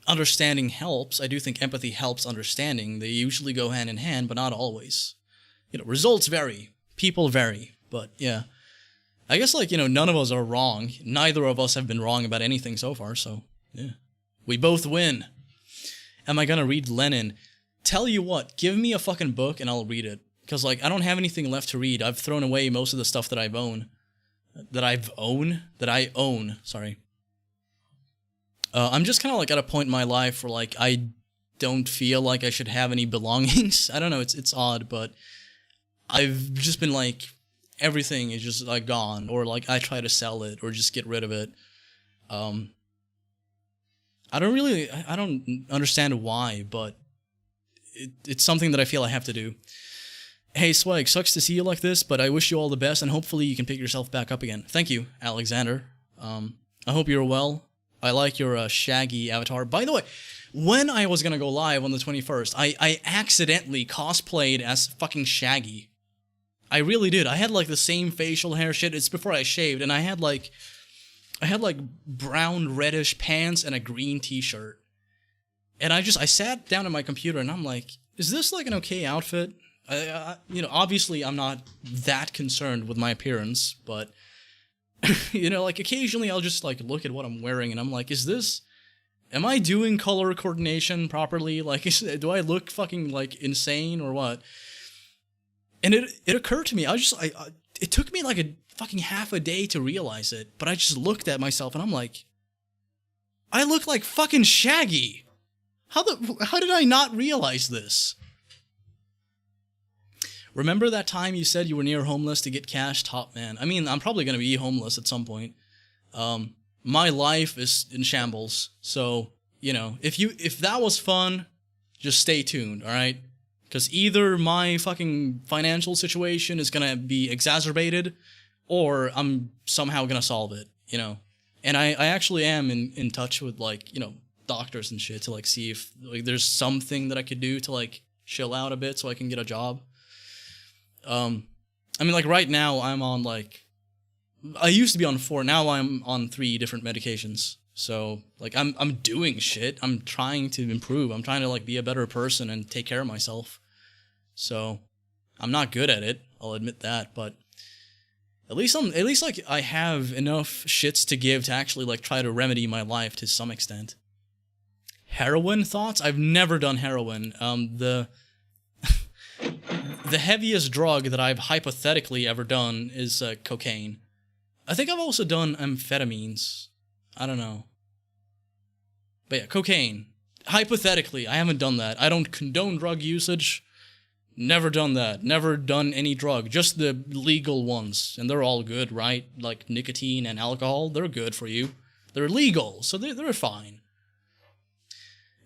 understanding helps. I do think empathy helps understanding. They usually go hand in hand, but not always. Results vary. People vary. But, yeah. I guess, like, none of us are wrong. Neither of us have been wrong about anything so far, so, yeah. We both win. Am I gonna read Lenin? Tell you what, give me a fucking book and I'll read it. Because, like, I don't have anything left to read. I've thrown away most of the stuff that I own, sorry. I'm just kind of, like, at a point in my life where, like, I don't feel like I should have any belongings. I don't know, it's odd, but I've just been, like, everything is just, like, gone, or, like, I try to sell it, or just get rid of it. I don't understand why, but it's something that I feel I have to do. Hey, Swag, sucks to see you like this, but I wish you all the best, and hopefully you can pick yourself back up again. Thank you, Alexander. I hope you're well. I like your Shaggy avatar. By the way, when I was gonna go live on the 21st, I accidentally cosplayed as fucking Shaggy. I really did. I had, like, the same facial hair shit. It's before I shaved, and I had, like, brown reddish pants and a green t-shirt. And I sat down at my computer, and I'm like, is this, like, an okay outfit? Obviously I'm not that concerned with my appearance, but, like, occasionally I'll just, like, look at what I'm wearing, and I'm like, am I doing color coordination properly? Like, do I look fucking, like, insane or what? And it occurred to me, it took me, like, a fucking half a day to realize it, but I just looked at myself, and I'm like, I look like fucking Shaggy! How did I not realize this? Remember that time you said you were near homeless to get cash? Top man. I mean, I'm probably gonna be homeless at some point. My life is in shambles, so, if that was fun, just stay tuned, alright? Because either my fucking financial situation is gonna be exacerbated, or I'm somehow gonna solve it, And I actually am in touch with, like, doctors and shit to, like, see if, like, there's something that I could do to, like, chill out a bit so I can get a job. I mean, like, right now I'm on, like, I used to be on 4, now I'm on 3 different medications. So, like, I'm doing shit. I'm trying to improve. I'm trying to, like, be a better person and take care of myself. So, I'm not good at it. I'll admit that, but at least like I have enough shits to give to actually, like, try to remedy my life to some extent. Heroin thoughts? I've never done heroin. The heaviest drug that I've hypothetically ever done is cocaine. I think I've also done amphetamines. I don't know. But yeah, cocaine. Hypothetically, I haven't done that. I don't condone drug usage. Never done that. Never done any drug. Just the legal ones. And they're all good, right? Like nicotine and alcohol, they're good for you. They're legal, so they're fine.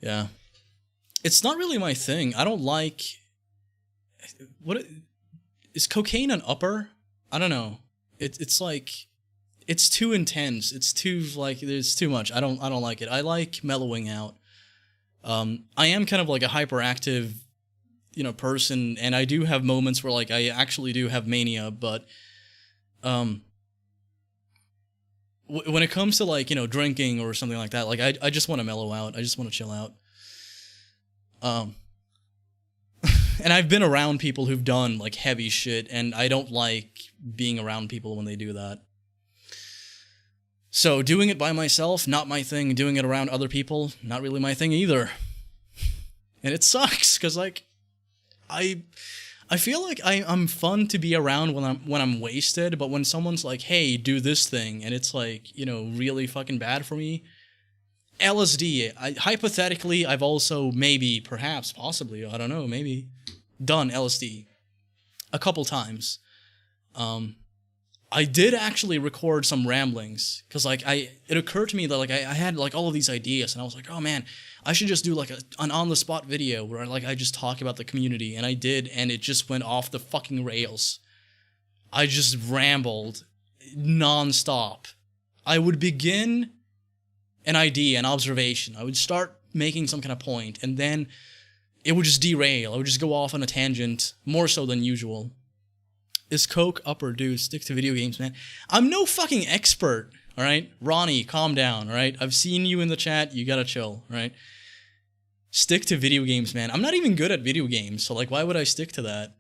Yeah. It's not really my thing. I don't like... Is cocaine an upper? I don't know. It's like... It's too intense. It's too, like, there's too much. I don't like it. I like mellowing out. I am kind of like a hyperactive, person, and I do have moments where, like, I actually do have mania, but, when it comes to, like, drinking or something like that, like, I just want to mellow out. I just want to chill out. And I've been around people who've done, like, heavy shit, and I don't like being around people when they do that. So, doing it by myself, not my thing. Doing it around other people, not really my thing either. And it sucks, because, like, I I feel like I'm fun to be around when I'm wasted, but when someone's like, "Hey, do this thing," and it's like, really fucking bad for me. LSD. Hypothetically, I've also maybe, perhaps, possibly, I don't know, maybe done LSD a couple times. I did actually record some ramblings because it occurred to me that I had like all of these ideas, and I was like, oh man, I should just do like an on the spot video where I just talk about the community, and I did, and it just went off the fucking rails. I just rambled non-stop. I would begin an idea, an observation. I would start making some kind of point, and then it would just derail. I would just go off on a tangent, more so than usual. Is Coke up or dude? Stick to video games, man. I'm no fucking expert, alright? Ronnie, calm down, alright? I've seen you in the chat, you gotta chill, alright? Stick to video games, man. I'm not even good at video games, so why would I stick to that?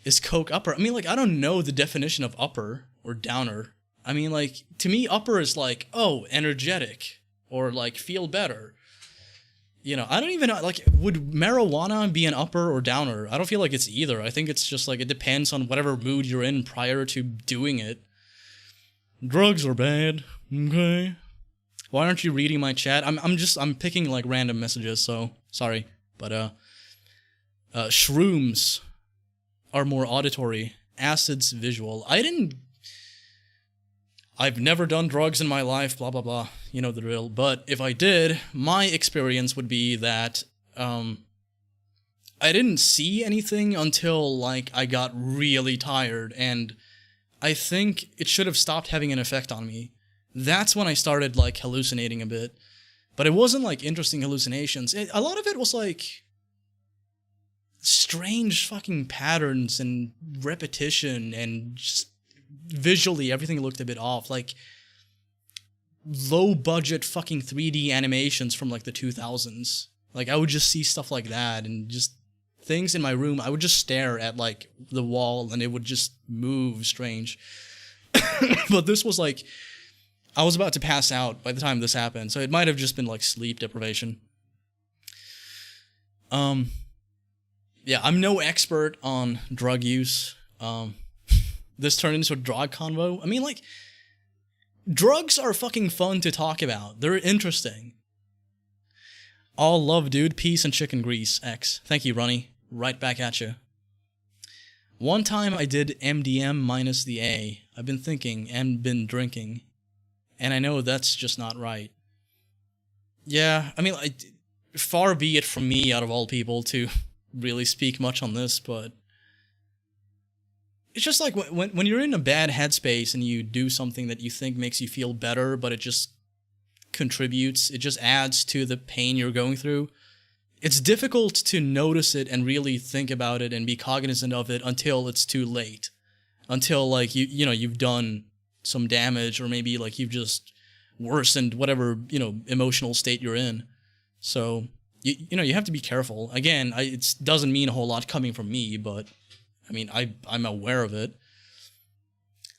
Is Coke upper? I mean, I don't know the definition of upper or downer. I mean, to me, upper is oh, energetic, or feel better. I don't even know, would marijuana be an upper or downer? I don't feel like it's either. I think it's just it depends on whatever mood you're in prior to doing it. Drugs are bad, okay? Why aren't you reading my chat? I'm picking random messages, so sorry. But shrooms are more auditory, acids visual. I've never done drugs in my life, blah, blah, blah. You know the drill. But if I did, my experience would be that I didn't see anything until, I got really tired, and I think it should have stopped having an effect on me. That's when I started, hallucinating a bit. But it wasn't, interesting hallucinations. A lot of it was, strange fucking patterns and repetition and just visually everything looked a bit off, low budget fucking 3D animations from the 2000s. I would just see stuff like that, and just things in my room. I would just stare at the wall, and it would just move strange. But this was I was about to pass out by the time this happened, so it might have just been sleep deprivation. Yeah, I'm no expert on drug use. This turned into a drug convo. I mean, drugs are fucking fun to talk about. They're interesting. All love, dude. Peace and chicken grease. X. Thank you, Ronnie. Right back at you. One time I did MDM minus the A. I've been thinking and been drinking. And I know that's just not right. Yeah, I mean, far be it from me, out of all people, to really speak much on this, but it's just when you're in a bad headspace and you do something that you think makes you feel better, but it just contributes, it just adds to the pain you're going through. It's difficult to notice it and really think about it and be cognizant of it until it's too late. Until you've done some damage, or maybe you've just worsened whatever, emotional state you're in. So you have to be careful. Again, it doesn't mean a whole lot coming from me, but I mean, I'm aware of it.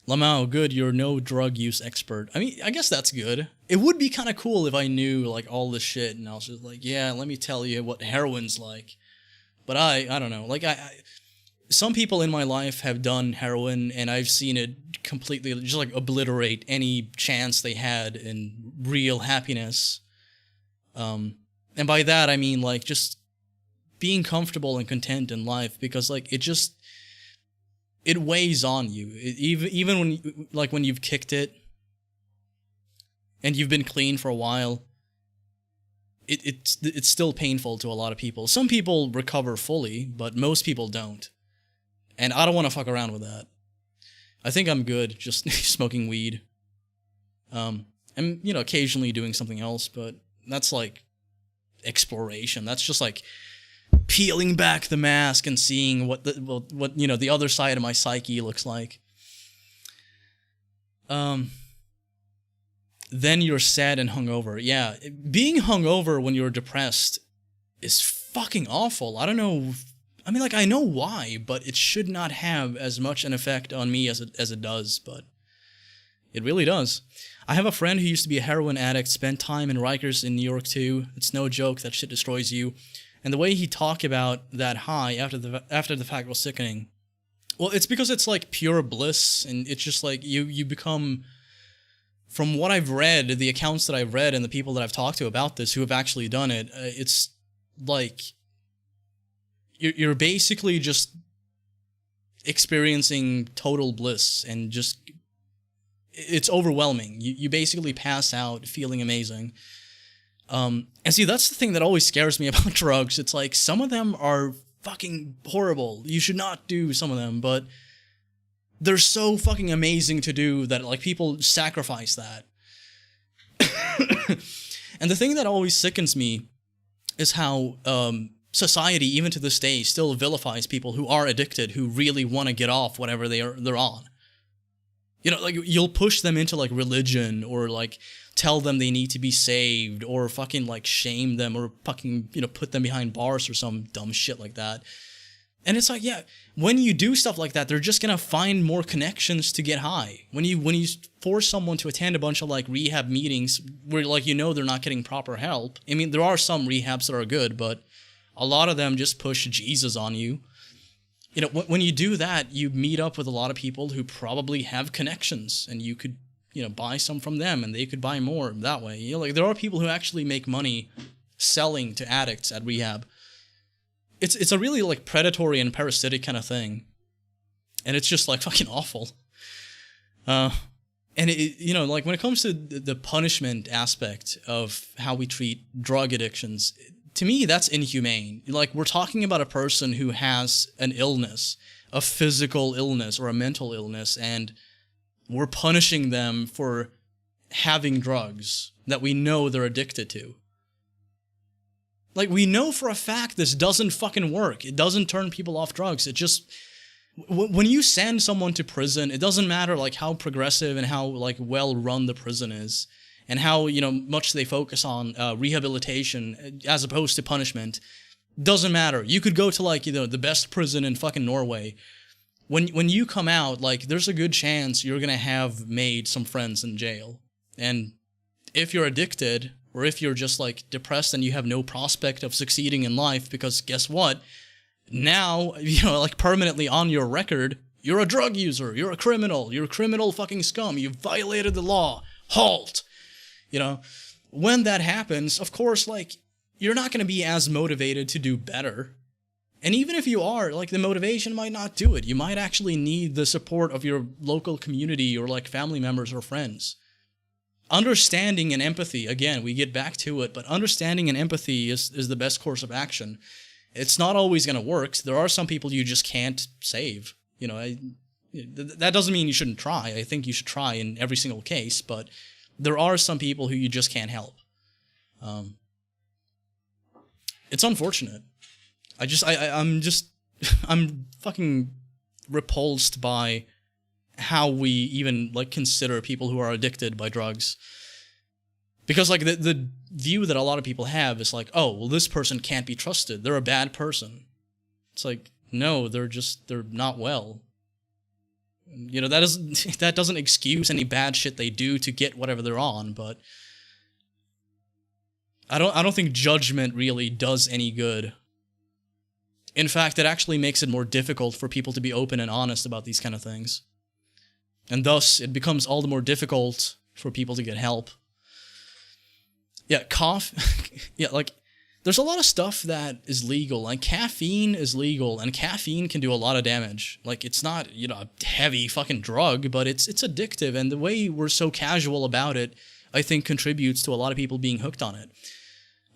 Lamau, good, you're no drug use expert. I mean, I guess that's good. It would be kind of cool if I knew, all this shit, and I was just yeah, let me tell you what heroin's like. But I don't know. Some people in my life have done heroin, and I've seen it completely just, obliterate any chance they had in real happiness. And by that, I mean, just being comfortable and content in life, because, it weighs on you. Even when you've kicked it and you've been clean for a while, it's still painful to a lot of people. Some people recover fully, but most people don't. And I don't want to fuck around with that. I think I'm good just smoking weed. And, occasionally doing something else, but that's exploration. That's just peeling back the mask and seeing what the other side of my psyche looks like. Then you're sad and hungover. Yeah, being hungover when you're depressed is fucking awful. I don't know. I mean, I know why, but it should not have as much an effect on me as it does, but it really does. I have a friend who used to be a heroin addict, spent time in Rikers in New York too. It's no joke, that shit destroys you. And the way he talked about that high after the fact was sickening. Well, it's because it's like pure bliss, and it's just like you become, from what I've read, the accounts that I've read and the people that I've talked to about this who have actually done it, it's like you're basically just experiencing total bliss, and just it's overwhelming. You basically pass out feeling amazing. And see, that's the thing that always scares me about drugs. It's like some of them are fucking horrible. You should not do some of them, but they're so fucking amazing to do that like people sacrifice that. And the thing that always sickens me is how society, even to this day, still vilifies people who are addicted, who really want to get off whatever they're on. You know, like you'll push them into like religion, or like tell them they need to be saved, or fucking like shame them, or fucking, you know, put them behind bars or some dumb shit like that. And it's like, yeah, when you do stuff like that, they're just gonna find more connections to get high. When you force someone to attend a bunch of like rehab meetings where like you know they're not getting proper help. I mean, there are some rehabs that are good, but a lot of them just push Jesus on you. You know, when you do that, you meet up with a lot of people who probably have connections, and you could, you know, buy some from them, and they could buy more that way. You know, like there are people who actually make money selling to addicts at rehab. It's a really like predatory and parasitic kind of thing, and it's just like fucking awful. And it, you know, like when it comes to the punishment aspect of how we treat drug addictions, to me that's inhumane. Like we're talking about a person who has an illness, a physical illness or a mental illness, and we're punishing them for having drugs that we know they're addicted to. Like, we know for a fact this doesn't fucking work. It doesn't turn people off drugs. It just... when you send someone to prison, it doesn't matter, like, how progressive and how, like, well-run the prison is, and how, you know, much they focus on rehabilitation as opposed to punishment. Doesn't matter. You could go to, like, you know, the best prison in fucking Norway. When you come out, like, there's a good chance you're gonna have made some friends in jail. And if you're addicted, or if you're just, like, depressed and you have no prospect of succeeding in life, because guess what? Now, you know, like, permanently on your record, you're a drug user, you're a criminal fucking scum, you've violated the law, halt! You know, when that happens, of course, like, you're not gonna be as motivated to do better. And even if you are, like, the motivation might not do it. You might actually need the support of your local community or, like, family members or friends. Understanding and empathy, again, we get back to it, but understanding and empathy is the best course of action. It's not always going to work. There are some people you just can't save. You know, that doesn't mean you shouldn't try. I think you should try in every single case, but there are some people who you just can't help. It's unfortunate. I'm fucking repulsed by how we even, like, consider people who are addicted by drugs. Because, like, the view that a lot of people have is like, oh, well, this person can't be trusted. They're a bad person. It's like, no, they're not well. You know, that doesn't excuse any bad shit they do to get whatever they're on, but I don't think judgment really does any good. In fact, it actually makes it more difficult for people to be open and honest about these kind of things. And thus, it becomes all the more difficult for people to get help. Yeah, yeah, like, there's a lot of stuff that is legal. Like, caffeine is legal, and caffeine can do a lot of damage. Like, it's not, you know, a heavy fucking drug, but it's addictive, and the way we're so casual about it, I think, contributes to a lot of people being hooked on it.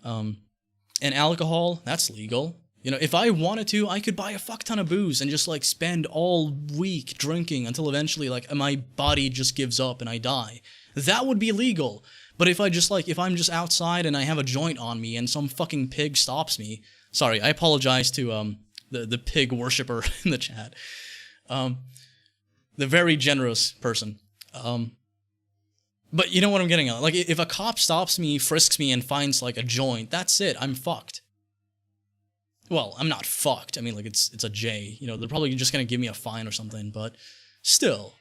And alcohol, that's legal. You know, if I wanted to, I could buy a fuck ton of booze and just, like, spend all week drinking until eventually, like, my body just gives up and I die. That would be legal. But if I'm just outside and I have a joint on me and some fucking pig stops me... Sorry, I apologize to, the pig worshiper in the chat. The very generous person. But you know what I'm getting at. Like, if a cop stops me, frisks me, and finds, like, a joint, that's it. I'm fucked. Well, I'm not fucked. I mean, like, it's a J. You know, they're probably just gonna give me a fine or something, but still.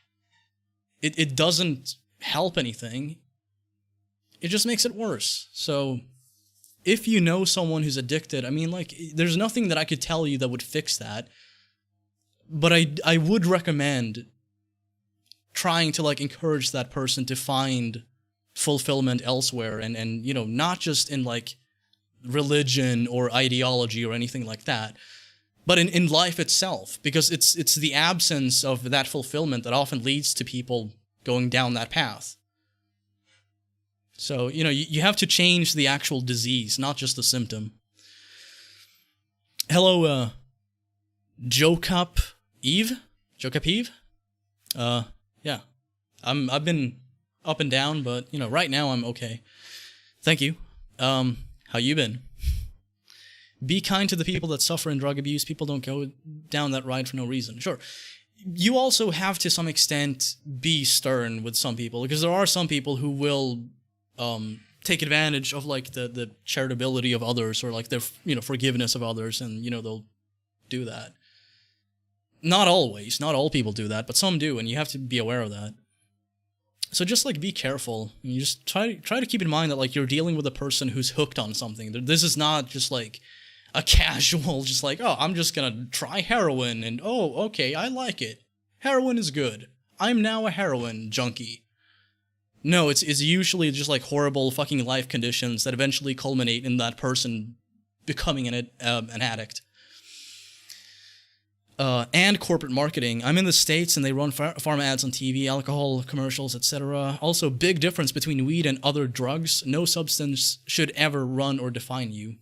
It doesn't help anything. It just makes it worse. So, if you know someone who's addicted, I mean, like, there's nothing that I could tell you that would fix that. But I would recommend trying to, like, encourage that person to find fulfillment elsewhere, and you know, not just in, like, religion or ideology or anything like that, but in life itself, because it's the absence of that fulfillment that often leads to people going down that path. So, you know, you have to change the actual disease, not just the symptom. Hello, Jocup Eve? Jocup Eve? Yeah. I've been up and down, but, you know, right now I'm okay. Thank you. How you been? Be kind to the people that suffer in drug abuse. People don't go down that ride for no reason. Sure. You also have to some extent be stern with some people, because there are some people who will take advantage of, like, the charitability of others, or, like, their, you know, forgiveness of others, and, you know, they'll do that. Not always. Not all people do that, but some do, and you have to be aware of that. So just, like, be careful. You just try to keep in mind that, like, you're dealing with a person who's hooked on something. This is not just, like, a casual, just like, oh, I'm just gonna try heroin, and, oh, okay, I like it. Heroin is good. I'm now a heroin junkie. No, it's usually just, like, horrible fucking life conditions that eventually culminate in that person becoming an addict. And corporate marketing. I'm in the States, and they run pharma ads on TV, alcohol commercials, etc. Also, big difference between weed and other drugs. No substance should ever run or define you.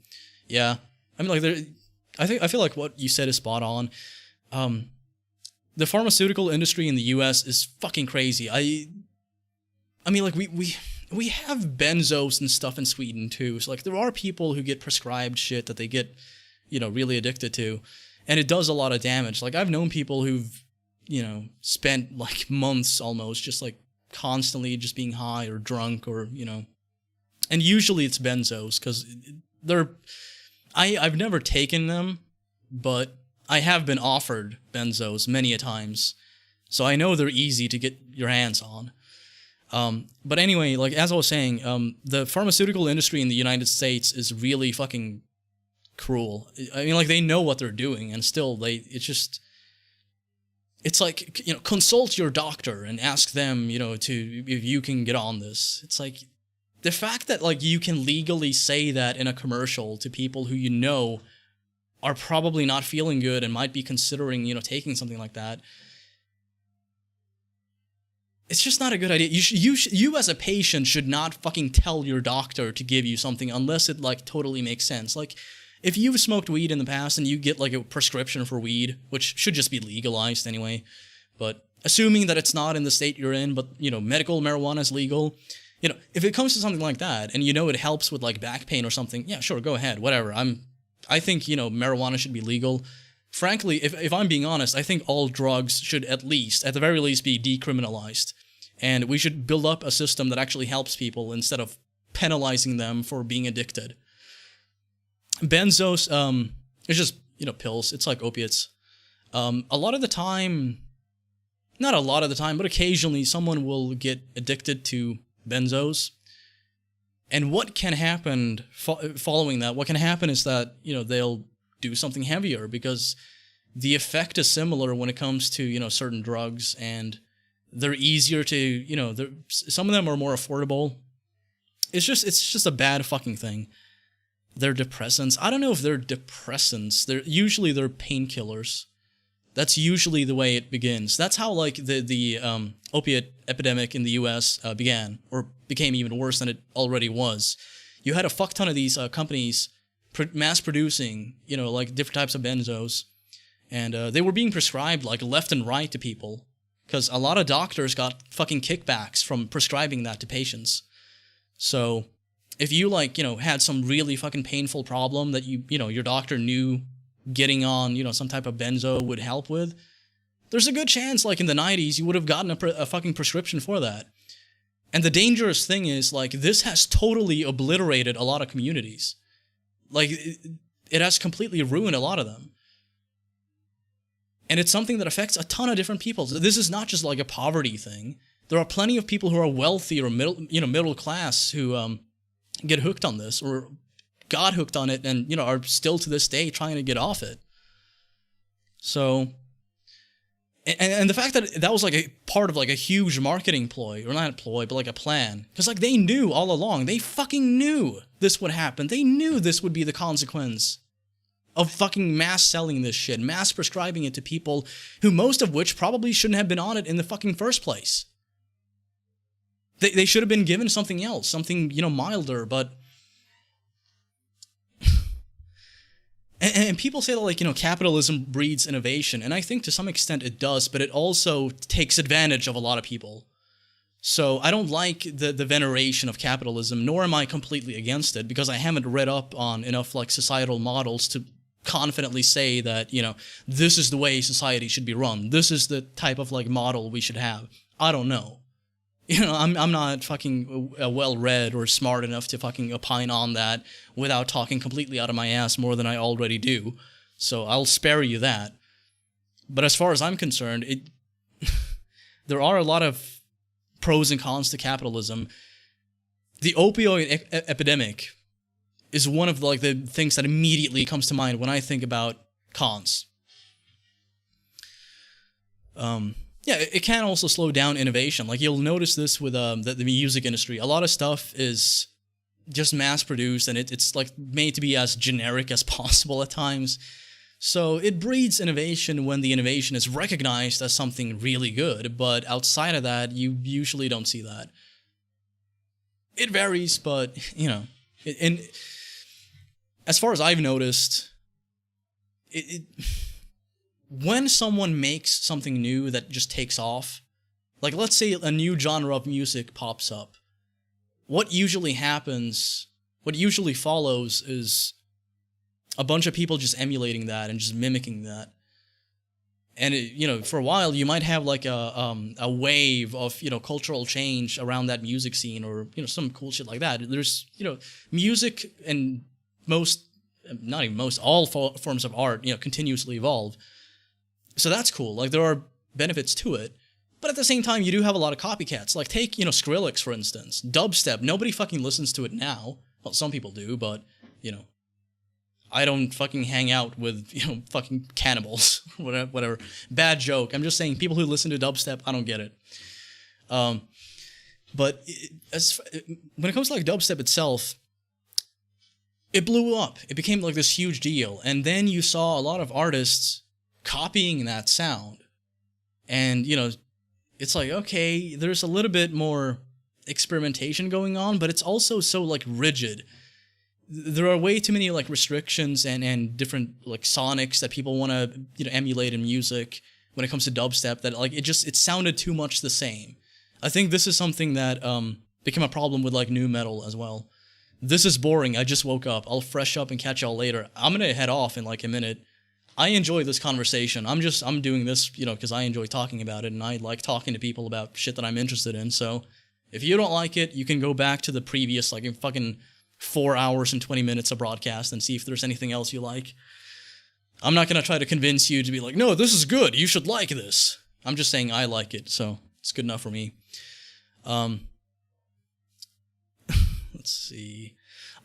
Yeah. I mean, like, I feel like what you said is spot on. The pharmaceutical industry in the US is fucking crazy. I mean, like, we have benzos and stuff in Sweden too. So, like, there are people who get prescribed shit that they get, you know, really addicted to. And it does a lot of damage. Like, I've known people who've, you know, spent, like, months almost just, like, constantly just being high or drunk, or, you know. And usually it's benzos, because they're... I've never taken them, but I have been offered benzos many a times. So I know they're easy to get your hands on. But anyway, like, as I was saying, the pharmaceutical industry in the United States is really fucking cruel. I mean, like, they know what they're doing, and still it's like, you know, consult your doctor and ask them, you know, if you can get on this. It's like, the fact that, like, you can legally say that in a commercial to people who, you know, are probably not feeling good and might be considering, you know, taking something like that, it's just not a good idea. You as a patient should not fucking tell your doctor to give you something unless it, like, totally makes sense. Like, if you've smoked weed in the past and you get, like, a prescription for weed, which should just be legalized anyway, but assuming that it's not in the state you're in, but, you know, medical marijuana is legal, you know, if it comes to something like that, and, you know, it helps with, like, back pain or something, yeah, sure, go ahead, whatever. I think, you know, marijuana should be legal. Frankly, if I'm being honest, I think all drugs should at the very least, be decriminalized. And we should build up a system that actually helps people instead of penalizing them for being addicted. Benzos, it's just, you know, pills. It's like opiates. A lot of the time, not a lot of the time, but occasionally someone will get addicted to benzos. And what can happen following that? What can happen is that, you know, they'll do something heavier, because the effect is similar when it comes to, you know, certain drugs, and they're easier to, you know, some of them are more affordable. It's just a bad fucking thing. They're depressants. I don't know if they're depressants. They're painkillers. That's usually the way it begins. That's how, like, the opiate epidemic in the U.S. began, or became even worse than it already was. You had a fuck ton of these companies mass producing, you know, like, different types of benzos, and they were being prescribed, like, left and right to people, because a lot of doctors got fucking kickbacks from prescribing that to patients. So if you, like, you know, had some really fucking painful problem that you know, your doctor knew getting on, you know, some type of benzo would help with, there's a good chance, like, in the 90s, you would have gotten a fucking prescription for that. And the dangerous thing is, like, this has totally obliterated a lot of communities. Like, it has completely ruined a lot of them. And it's something that affects a ton of different people. This is not just, like, a poverty thing. There are plenty of people who are wealthy or middle class who get hooked on this, or got hooked on it and, are still to this day trying to get off it. So, and the fact that that was like a part of like a huge marketing ploy, or not a ploy, but like a plan. Because like they knew all along, they fucking knew this would happen. They knew this would be the consequence of fucking mass selling this shit, mass prescribing it to people who most of which probably shouldn't have been on it in the fucking first place. They should have been given something else, something, milder, but... and people say that, like, capitalism breeds innovation, and I think to some extent it does, but it also takes advantage of a lot of people. So I don't like the veneration of capitalism, nor am I completely against it, because I haven't read up on enough, like, societal models to confidently say that, this is the way society should be run. This is the type of, like, model we should have. I don't know. I'm not fucking well-read or smart enough to fucking opine on that without talking completely out of my ass more than I already do. So I'll spare you that. But as far as I'm concerned, there are a lot of pros and cons to capitalism. The opioid epidemic is one of the things that immediately comes to mind when I think about cons. Yeah, it can also slow down innovation. Like, you'll notice this with the music industry. A lot of stuff is just mass-produced, and it's like made to be as generic as possible at times. So it breeds innovation when the innovation is recognized as something really good, but outside of that, you usually don't see that. It varies, but, and as far as I've noticed, when someone makes something new that just takes off, like let's say a new genre of music pops up, what usually happens, what usually follows is a bunch of people just emulating that and just mimicking that. And, for a while you might have like a wave of, cultural change around that music scene or, some cool shit like that. There's, music and all forms of art, continuously evolve. So that's cool. Like, there are benefits to it. But at the same time, you do have a lot of copycats. Like, take, Skrillex, for instance. Dubstep. Nobody fucking listens to it now. Well, some people do, but, I don't fucking hang out with, fucking cannibals. Whatever. Bad joke. I'm just saying, people who listen to dubstep, I don't get it. But when it comes to, like, dubstep itself, it blew up. It became, like, this huge deal. And then you saw a lot of artists copying that sound. And, it's like, okay, there's a little bit more experimentation going on, but it's also so, like, rigid. There are way too many, like, restrictions and different, like, sonics that people want to, emulate in music when it comes to dubstep that, like, it sounded too much the same. I think this is something that became a problem with, like, nu metal as well. This is boring. I just woke up. I'll fresh up and catch y'all later. I'm gonna head off in, like, a minute. I enjoy this conversation. I'm doing this, because I enjoy talking about it, and I like talking to people about shit that I'm interested in. So, if you don't like it, you can go back to the previous, like, fucking 4 hours and 20 minutes of broadcast and see if there's anything else you like. I'm not gonna try to convince you to be like, no, this is good, you should like this. I'm just saying I like it, so it's good enough for me. Let's see.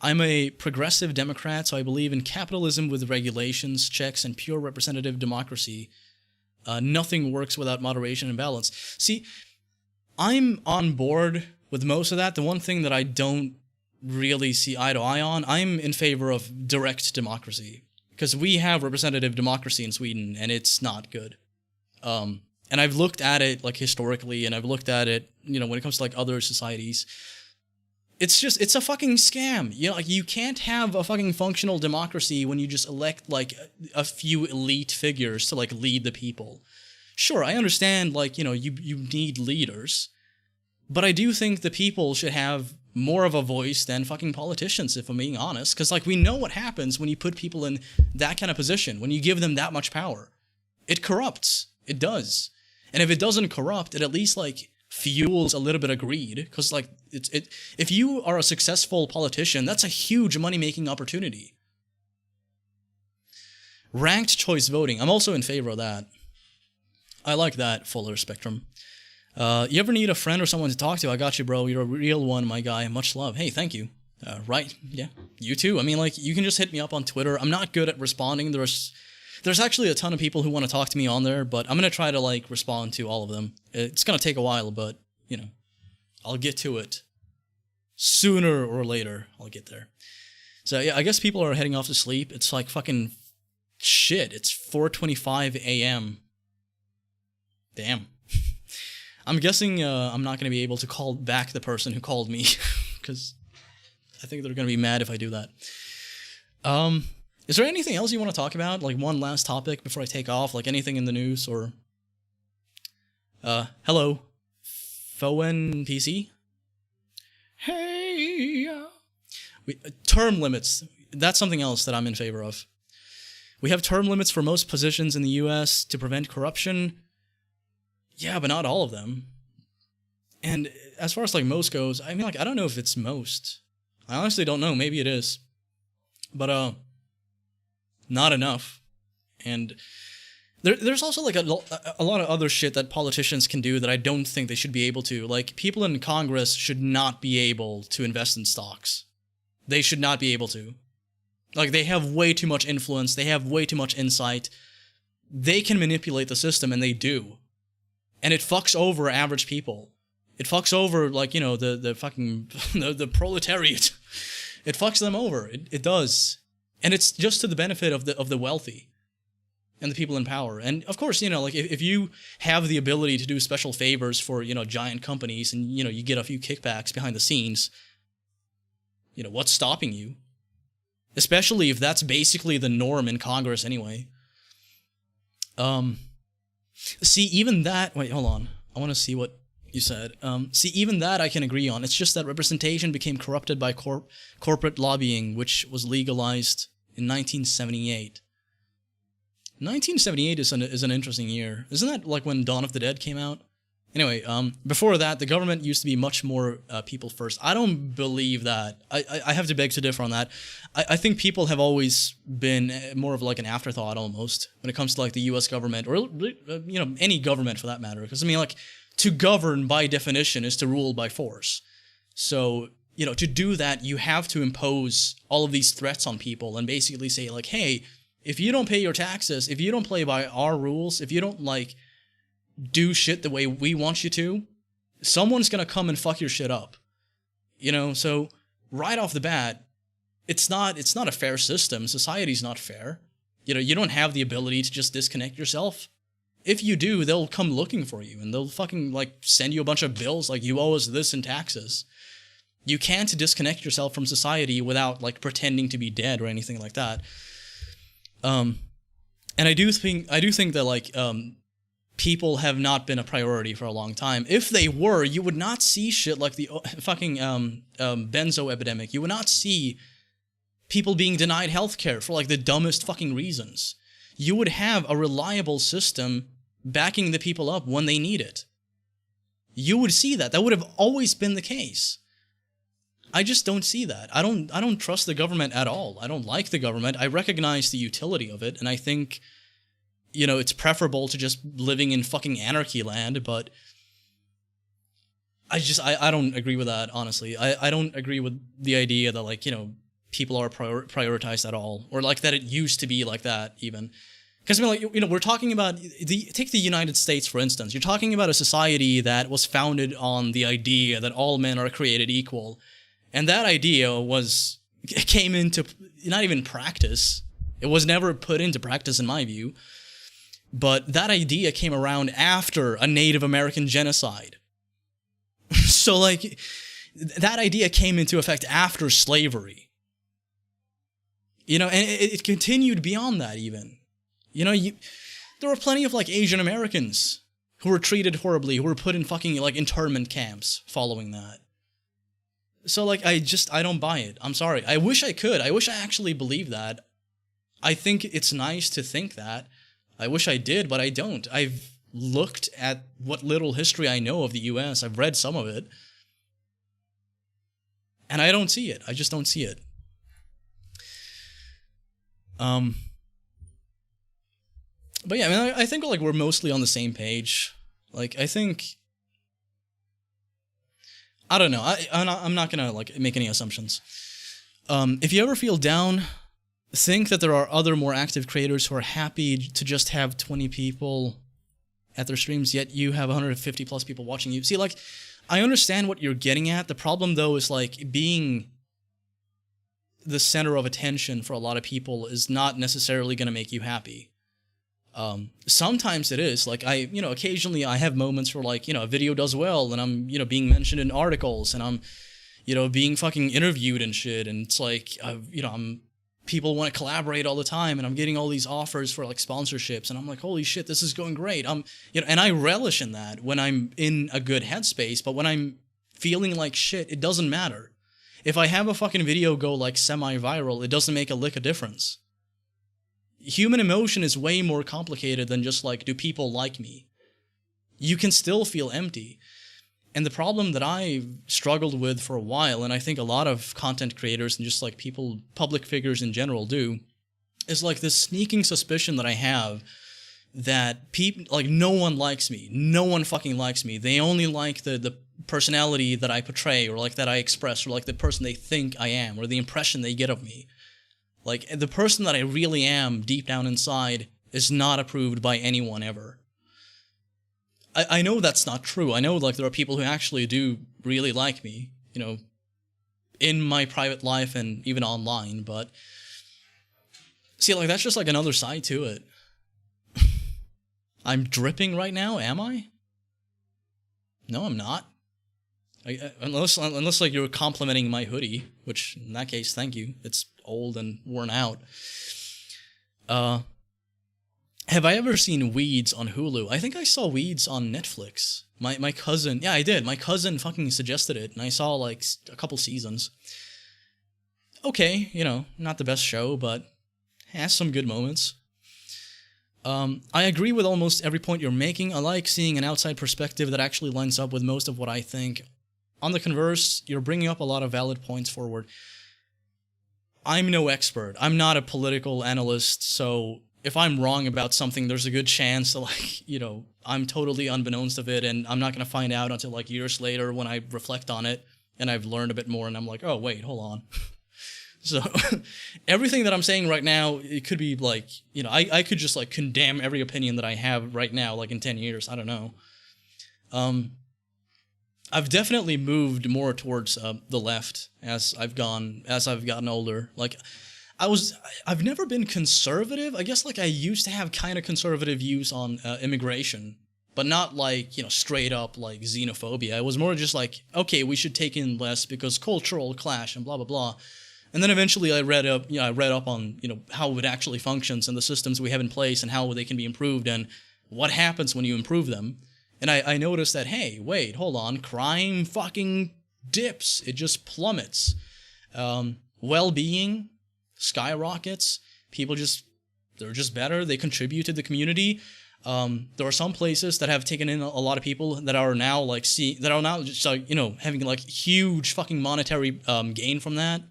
I'm a progressive Democrat, so I believe in capitalism with regulations, checks, and pure representative democracy. Nothing works without moderation and balance. See, I'm on board with most of that. The one thing that I don't really see eye to eye on, I'm in favor of direct democracy. Because we have representative democracy in Sweden, and it's not good. And I've looked at it, like, historically, and I've looked at it, when it comes to, like, other societies. It's a fucking scam. Like, you can't have a fucking functional democracy when you just elect, like, a few elite figures to, like, lead the people. Sure, I understand, like, you need leaders, but I do think the people should have more of a voice than fucking politicians, if I'm being honest, because, like, we know what happens when you put people in that kind of position, when you give them that much power. It corrupts. It does. And if it doesn't corrupt, it at least, like, fuels a little bit of greed, because, like, if you are a successful politician, that's a huge money-making opportunity. Ranked choice voting, I'm also in favor of that. I like that fuller spectrum. You ever need a friend or someone to talk to? I got you, bro. You're a real one, my guy. Much love. Hey, thank you. Right, yeah. You too. I mean, like, you can just hit me up on Twitter. I'm not good at responding. There's actually a ton of people who want to talk to me on there, but I'm going to try to, like, respond to all of them. It's going to take a while, but, you know, I'll get to it. Sooner or later, I'll get there. So, yeah, I guess people are heading off to sleep. It's like fucking shit. It's 4:25 a.m. Damn. I'm guessing I'm not going to be able to call back the person who called me, because I think they're going to be mad if I do that. Is there anything else you want to talk about? Like one last topic before I take off? Like anything in the news or... hello. Foen PC? Hey! Term limits. That's something else that I'm in favor of. We have term limits for most positions in the US to prevent corruption. Yeah, but not all of them. And as far as like most goes, I mean, like, I don't know if it's most. I honestly don't know. Maybe it is. But, not enough. And there's also like a lot of other shit that politicians can do that I don't think they should be able to. Like, people in Congress should not be able to invest in stocks. They should not be able to. Like, they have way too much influence. They have way too much insight. They can manipulate the system, and they do. And it fucks over average people. It fucks over, like, you know, the fucking... the proletariat. It fucks them over. It does. And it's just to the benefit of the wealthy and the people in power. And of course, you know, like if you have the ability to do special favors for, you know, giant companies and, you know, you get a few kickbacks behind the scenes, you know, what's stopping you? Especially if that's basically the norm in Congress anyway. See, even that... Wait, hold on. I want to see what you said. See, even that I can agree on. It's just that representation became corrupted by corporate lobbying, which was legalized in 1978. 1978 is an interesting year. Isn't that like when Dawn of the Dead came out? Anyway, before that, the government used to be much more people first. I don't believe that. I have to beg to differ on that. I think people have always been more of like an afterthought almost when it comes to like the U.S. government or, you know, any government for that matter. Because, I mean, like, to govern by definition is to rule by force. So, you know, to do that, you have to impose all of these threats on people and basically say like, hey, if you don't pay your taxes, if you don't play by our rules, if you don't like do shit the way we want you to, someone's gonna come and fuck your shit up. You know, so right off the bat, it's not a fair system. Society's not fair. You know, you don't have the ability to just disconnect yourself. If you do, they'll come looking for you, and they'll fucking, like, send you a bunch of bills, like, you owe us this in taxes. You can't disconnect yourself from society without, like, pretending to be dead or anything like that. And I do think that, like, people have not been a priority for a long time. If they were, you would not see shit like the fucking benzo epidemic. You would not see people being denied healthcare for, like, the dumbest fucking reasons. You would have a reliable system backing the people up when they need it. You would see that. That would have always been the case. I just don't see that. I don't trust the government at all. I don't like the government. I recognize the utility of it, and I think, you know, it's preferable to just living in fucking anarchy land, but I don't agree with that, honestly. I don't agree with the idea that, like, you know, people are prioritized at all, or like that it used to be like that even. Because, I mean, like, you know, we're talking about take the United States, for instance. You're talking about a society that was founded on the idea that all men are created equal. And that idea came into not even practice. It was never put into practice in my view. But that idea came around after a Native American genocide. So, like, that idea came into effect after slavery. You know, and it continued beyond that even. You know, there were plenty of, like, Asian Americans who were treated horribly, who were put in fucking, like, internment camps following that. So, like, I don't buy it. I'm sorry. I wish I could. I wish I actually believed that. I think it's nice to think that. I wish I did, but I don't. I've looked at what little history I know of the U.S. I've read some of it. And I don't see it. I just don't see it. But yeah, I mean, I think, like, we're mostly on the same page. Like, I think... I don't know. I'm not gonna, like, make any assumptions. If you ever feel down, think that there are other more active creators who are happy to just have 20 people at their streams, yet you have 150 plus people watching you. See, like, I understand what you're getting at. The problem, though, is, like, being the center of attention for a lot of people is not necessarily going to make you happy. Sometimes it is. Like, occasionally I have moments where, like, a video does well, and I'm, being mentioned in articles, and I'm, being fucking interviewed and shit, and it's like, people want to collaborate all the time, and I'm getting all these offers for, like, sponsorships, and I'm like, holy shit, this is going great. And I relish in that when I'm in a good headspace, but when I'm feeling like shit, it doesn't matter. If I have a fucking video go, like, semi-viral, it doesn't make a lick of difference. Human emotion is way more complicated than just, like, do people like me? You can still feel empty. And the problem that I've struggled with for a while, and I think a lot of content creators and just, like, people, public figures in general do, is, like, this sneaking suspicion that I have that people, like, no one likes me. No one fucking likes me. They only like the personality that I portray, or, like, that I express, or, like, the person they think I am, or the impression they get of me. Like, the person that I really am deep down inside is not approved by anyone ever. I know that's not true. I know, like, there are people who actually do really like me, in my private life and even online, but see, like, that's just, like, another side to it. I'm dripping right now, am I? No, I'm not. Unless like, you're complimenting my hoodie, which, in that case, thank you. It's old and worn out. Have I ever seen Weeds on Hulu? I think I saw Weeds on Netflix. My cousin... Yeah, I did. My cousin fucking suggested it, and I saw, like, a couple seasons. Okay, not the best show, but has some good moments. I agree with almost every point you're making. I like seeing an outside perspective that actually lines up with most of what I think. On the converse, you're bringing up a lot of valid points forward. I'm no expert. I'm not a political analyst, so if I'm wrong about something, there's a good chance that, like, I'm totally unbeknownst of it, and I'm not going to find out until, like, years later when I reflect on it, and I've learned a bit more, and I'm like, oh, wait, hold on. So, everything that I'm saying right now, it could be, like, I could just, like, condemn every opinion that I have right now, like, in 10 years, I don't know. I've definitely moved more towards the left as I've gotten older. Like, I've never been conservative. I guess, like, I used to have kind of conservative views on immigration, but not, like, straight up, like, xenophobia. It was more just like, okay, we should take in less because cultural clash and blah blah blah. And then eventually I read up on how it actually functions and the systems we have in place and how they can be improved and what happens when you improve them. And I noticed that, hey, wait, hold on, crime fucking dips. It just plummets. Well-being skyrockets. People they're just better. They contribute to the community. There are some places that have taken in a lot of people that are now, like, just, like, having, like, huge fucking monetary gain from that.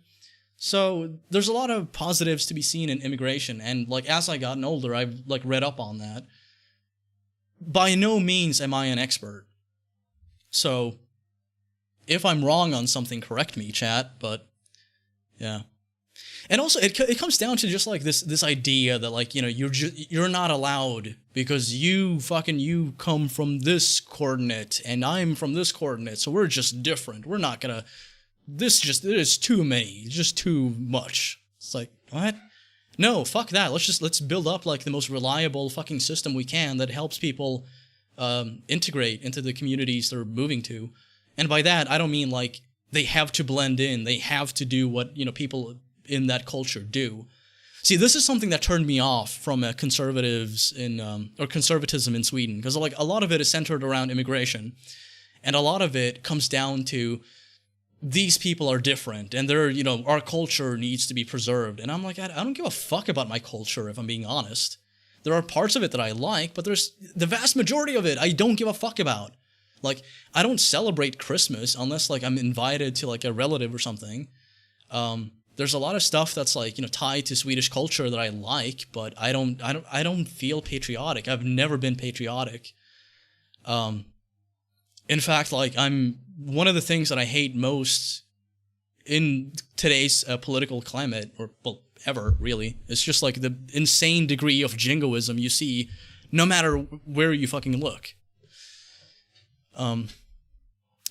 So there's a lot of positives to be seen in immigration, and, like, as I gotten older, I've, like, read up on that. By no means am I an expert. So if I'm wrong on something, correct me, chat, but yeah. And also, it comes down to just, like, this idea that, like, you're not allowed because you come from this coordinate and I'm from this coordinate, so we're just different. We're not gonna... There's too many, just too much. It's like, what? No, fuck that. Let's build up, like, the most reliable fucking system we can that helps people integrate into the communities they're moving to. And by that, I don't mean, like, they have to blend in. They have to do what, people in that culture do. See, this is something that turned me off from conservatives or conservatism in Sweden, because, like, a lot of it is centered around immigration, and a lot of it comes down to these people are different, and they're, our culture needs to be preserved. And I'm like, I don't give a fuck about my culture, if I'm being honest. There are parts of it that I like, but there's the vast majority of it I don't give a fuck about. Like, I don't celebrate Christmas unless, like, I'm invited to, like, a relative or something. There's a lot of stuff that's, like, tied to Swedish culture that I like, but I don't feel patriotic. I've never been patriotic. In fact, like, one of the things that I hate most in today's political climate, or well, ever really. It's just like the insane degree of jingoism you see, no matter where you fucking look.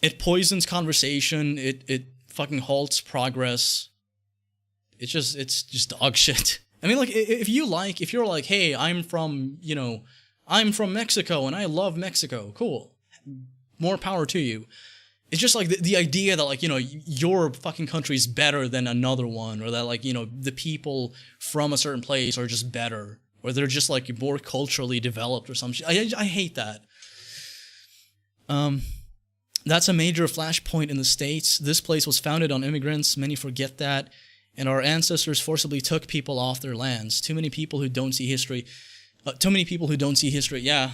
It poisons conversation. It fucking halts progress. It's just dog shit. I mean, like, if you're like, hey, I'm from Mexico and I love Mexico, cool, more power to you. It's just like the idea that, like, your fucking country's better than another one, or that, like, the people from a certain place are just better, or they're just, like, more culturally developed or some shit. I hate that. That's a major flashpoint in the States. This place was founded on immigrants. Many forget that. And our ancestors forcibly took people off their lands. Too many people who don't see history. Yeah.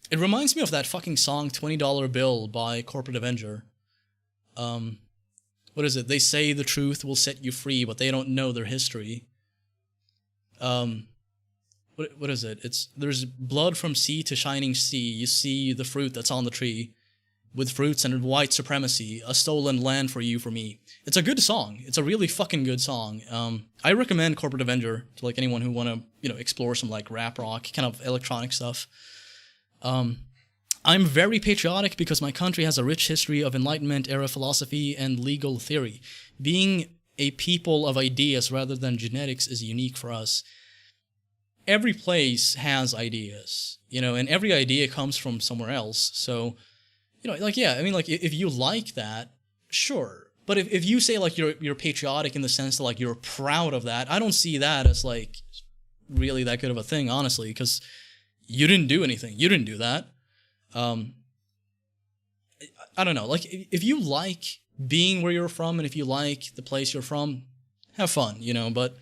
It reminds me of that fucking song, $20 Bill by Corporate Avenger. What is it? They say the truth will set you free, but they don't know their history. What is it? There's blood from sea to shining sea. You see the fruit that's on the tree. With fruits and white supremacy, a stolen land for you, for me. It's a good song. It's a really fucking good song. I recommend Corporate Avenger to, like, anyone who want to, explore some, like, rap rock, kind of electronic stuff. I'm very patriotic because my country has a rich history of Enlightenment-era philosophy and legal theory. Being a people of ideas rather than genetics is unique for us. Every place has ideas, and every idea comes from somewhere else, so... if you like that, sure. But if you say, like, you're patriotic in the sense that, like, you're proud of that, I don't see that as, like, really that good of a thing, honestly, because you didn't do anything. You didn't do that. I don't know. Like, if you like being where you're from, and if you like the place you're from, have fun, but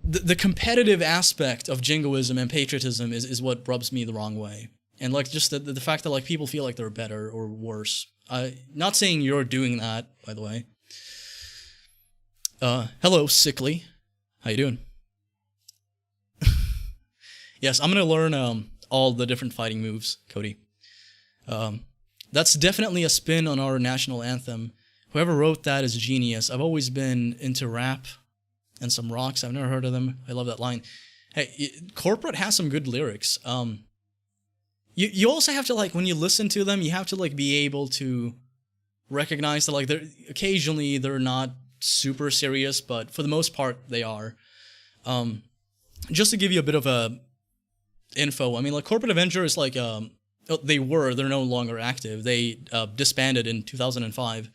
the competitive aspect of jingoism and patriotism is what rubs me the wrong way. And, like, just the fact that, like, people feel like they're better or worse. Not saying you're doing that, by the way. Hello, Sickly. How you doing? Yes, I'm gonna learn all the different fighting moves, Cody. That's definitely a spin on our national anthem. Whoever wrote that is a genius. I've always been into rap and some rocks. I've never heard of them. I love that line. Hey, Corporate has some good lyrics. You also have to, like, when you listen to them, you have to, like, be able to recognize that, like, occasionally they're not super serious, but for the most part they are. Just to give you a bit of a info, I mean, like, Corporate Avenger is like, they're no longer active. They disbanded in 2005,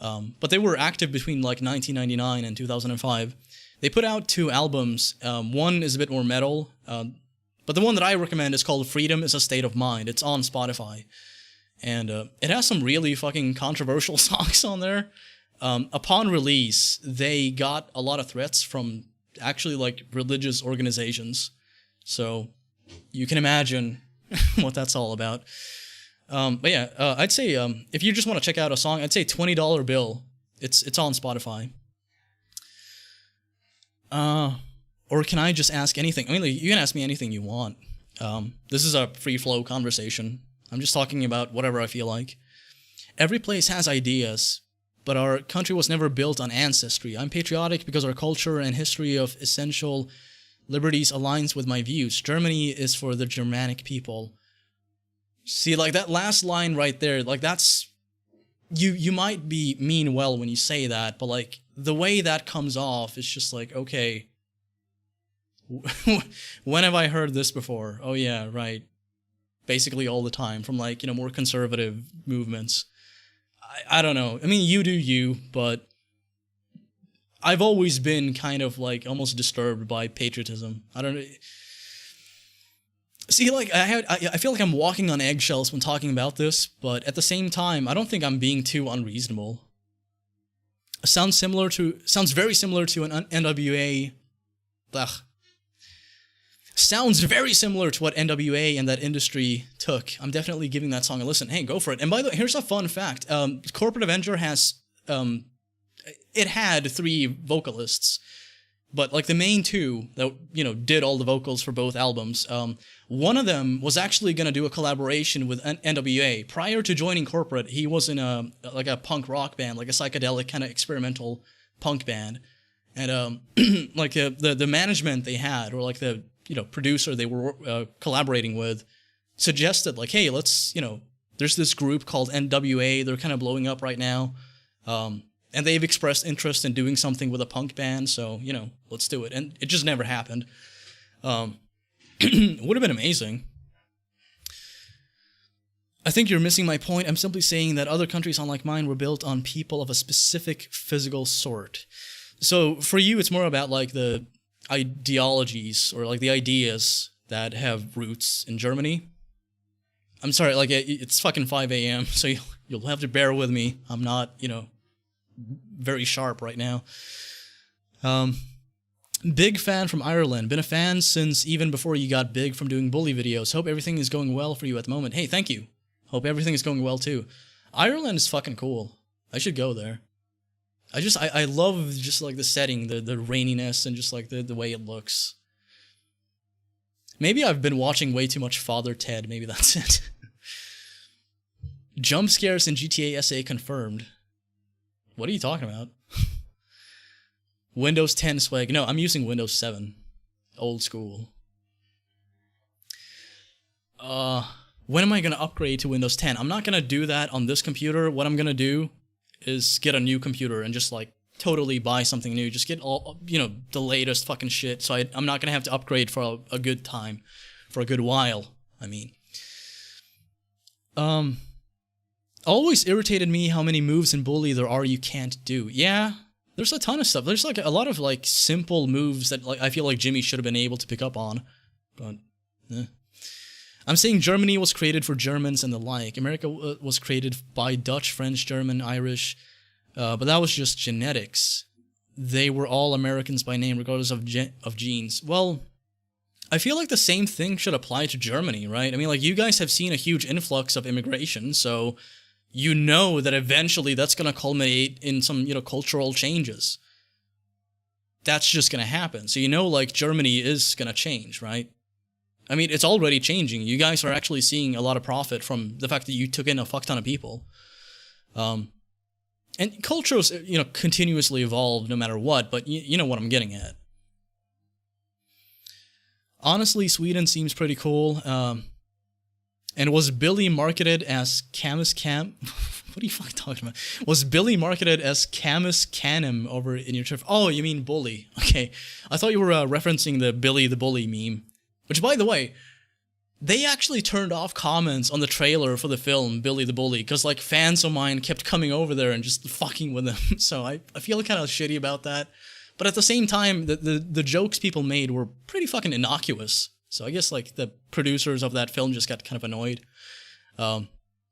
but they were active between, like, 1999 and 2005. They put out 2 albums. One is a bit more metal, but the one that I recommend is called Freedom is a State of Mind. It's on Spotify. And it has some really fucking controversial songs on there. Upon release, they got a lot of threats from actually, like, religious organizations. So you can imagine what that's all about. But yeah, I'd say if you just want to check out a song, I'd say $20 Bill. It's on Spotify. Or can I just ask anything? I mean, like, you can ask me anything you want. This is a free-flow conversation. I'm just talking about whatever I feel like. Every place has ideas, but our country was never built on ancestry. I'm patriotic because our culture and history of essential liberties aligns with my views. Germany is for the Germanic people. See, like, that last line right there, like, that's... You might mean well when you say that, but, like, the way that comes off is just like, okay... when have I heard this before? Oh yeah, right. Basically all the time from, like, more conservative movements. I don't know. I mean, you do you, but I've always been kind of, like, almost disturbed by patriotism. I don't know. See, like, I feel like I'm walking on eggshells when talking about this, but at the same time, I don't think I'm being too unreasonable. Sounds very similar to an NWA. Sounds very similar to what NWA and that industry took. I'm definitely giving that song a listen. Hey, go for it. And by the way, here's a fun fact. Corporate Avenger has, it had 3 vocalists. but like the main two that did all the vocals for both albums. One of them was actually gonna do a collaboration with NWA. Prior to joining corporate, he was in a punk rock band, like a psychedelic kind of experimental punk band, and like the management they had, or like the producer they were collaborating with, suggested like, hey, let's there's this group called NWA. They're kind of blowing up right now. And they've expressed interest in doing something with a punk band, so, let's do it. And it just never happened. It would have been amazing. I think you're missing my point. I'm simply saying that other countries, unlike mine, were built on people of a specific physical sort. So for you, it's more about like the ideologies or like the ideas that have roots in Germany. I'm sorry, like it's fucking 5 a.m., so you'll have to bear with me. I'm not, very sharp right now. Big fan from Ireland. Been a fan since even before you got big from doing bully videos. Hope everything is going well for you at the moment. Hey, thank you. Hope everything is going well too. Ireland is fucking cool. I should go there. I love just like the setting, the raininess, and just like the way it looks. Maybe I've been watching way too much Father Ted. Maybe that's it. Jump scares in GTA SA confirmed. What are you talking about? Windows 10 swag. No, I'm using Windows 7. Old school. When am I going to upgrade to Windows 10? I'm not going to do that on this computer. What I'm going to do is get a new computer and just like totally buy something new. Just get all, the latest fucking shit. So I'm not going to have to upgrade for a good time. For a good while, I mean. Always irritated me how many moves in Bully there are you can't do. Yeah, there's a ton of stuff. There's like a lot of like simple moves that like I feel like Jimmy should have been able to pick up on. But, I'm saying Germany was created for Germans and the like. America was created by Dutch, French, German, Irish. But that was just genetics. They were all Americans by name, regardless of genes. Well, I feel like the same thing should apply to Germany, right? I mean, like, you guys have seen a huge influx of immigration, so you know that eventually that's going to culminate in some, cultural changes. That's just going to happen. So like, Germany is going to change, right? I mean, it's already changing. You guys are actually seeing a lot of profit from the fact that you took in a fuck ton of people. And cultures, continuously evolve no matter what, but you know what I'm getting at. Honestly, Sweden seems pretty cool. And was Billy marketed as Camus Cam? What are you fucking talking about? Was Billy marketed as Camus Canem over in your trip? Oh, you mean Bully. Okay. I thought you were referencing the Billy the Bully meme. Which, by the way, they actually turned off comments on the trailer for the film Billy the Bully because, like, fans of mine kept coming over there and just fucking with them. So I feel kind of shitty about that. But at the same time, the jokes people made were pretty fucking innocuous. So I guess, like, the producers of that film just got kind of annoyed.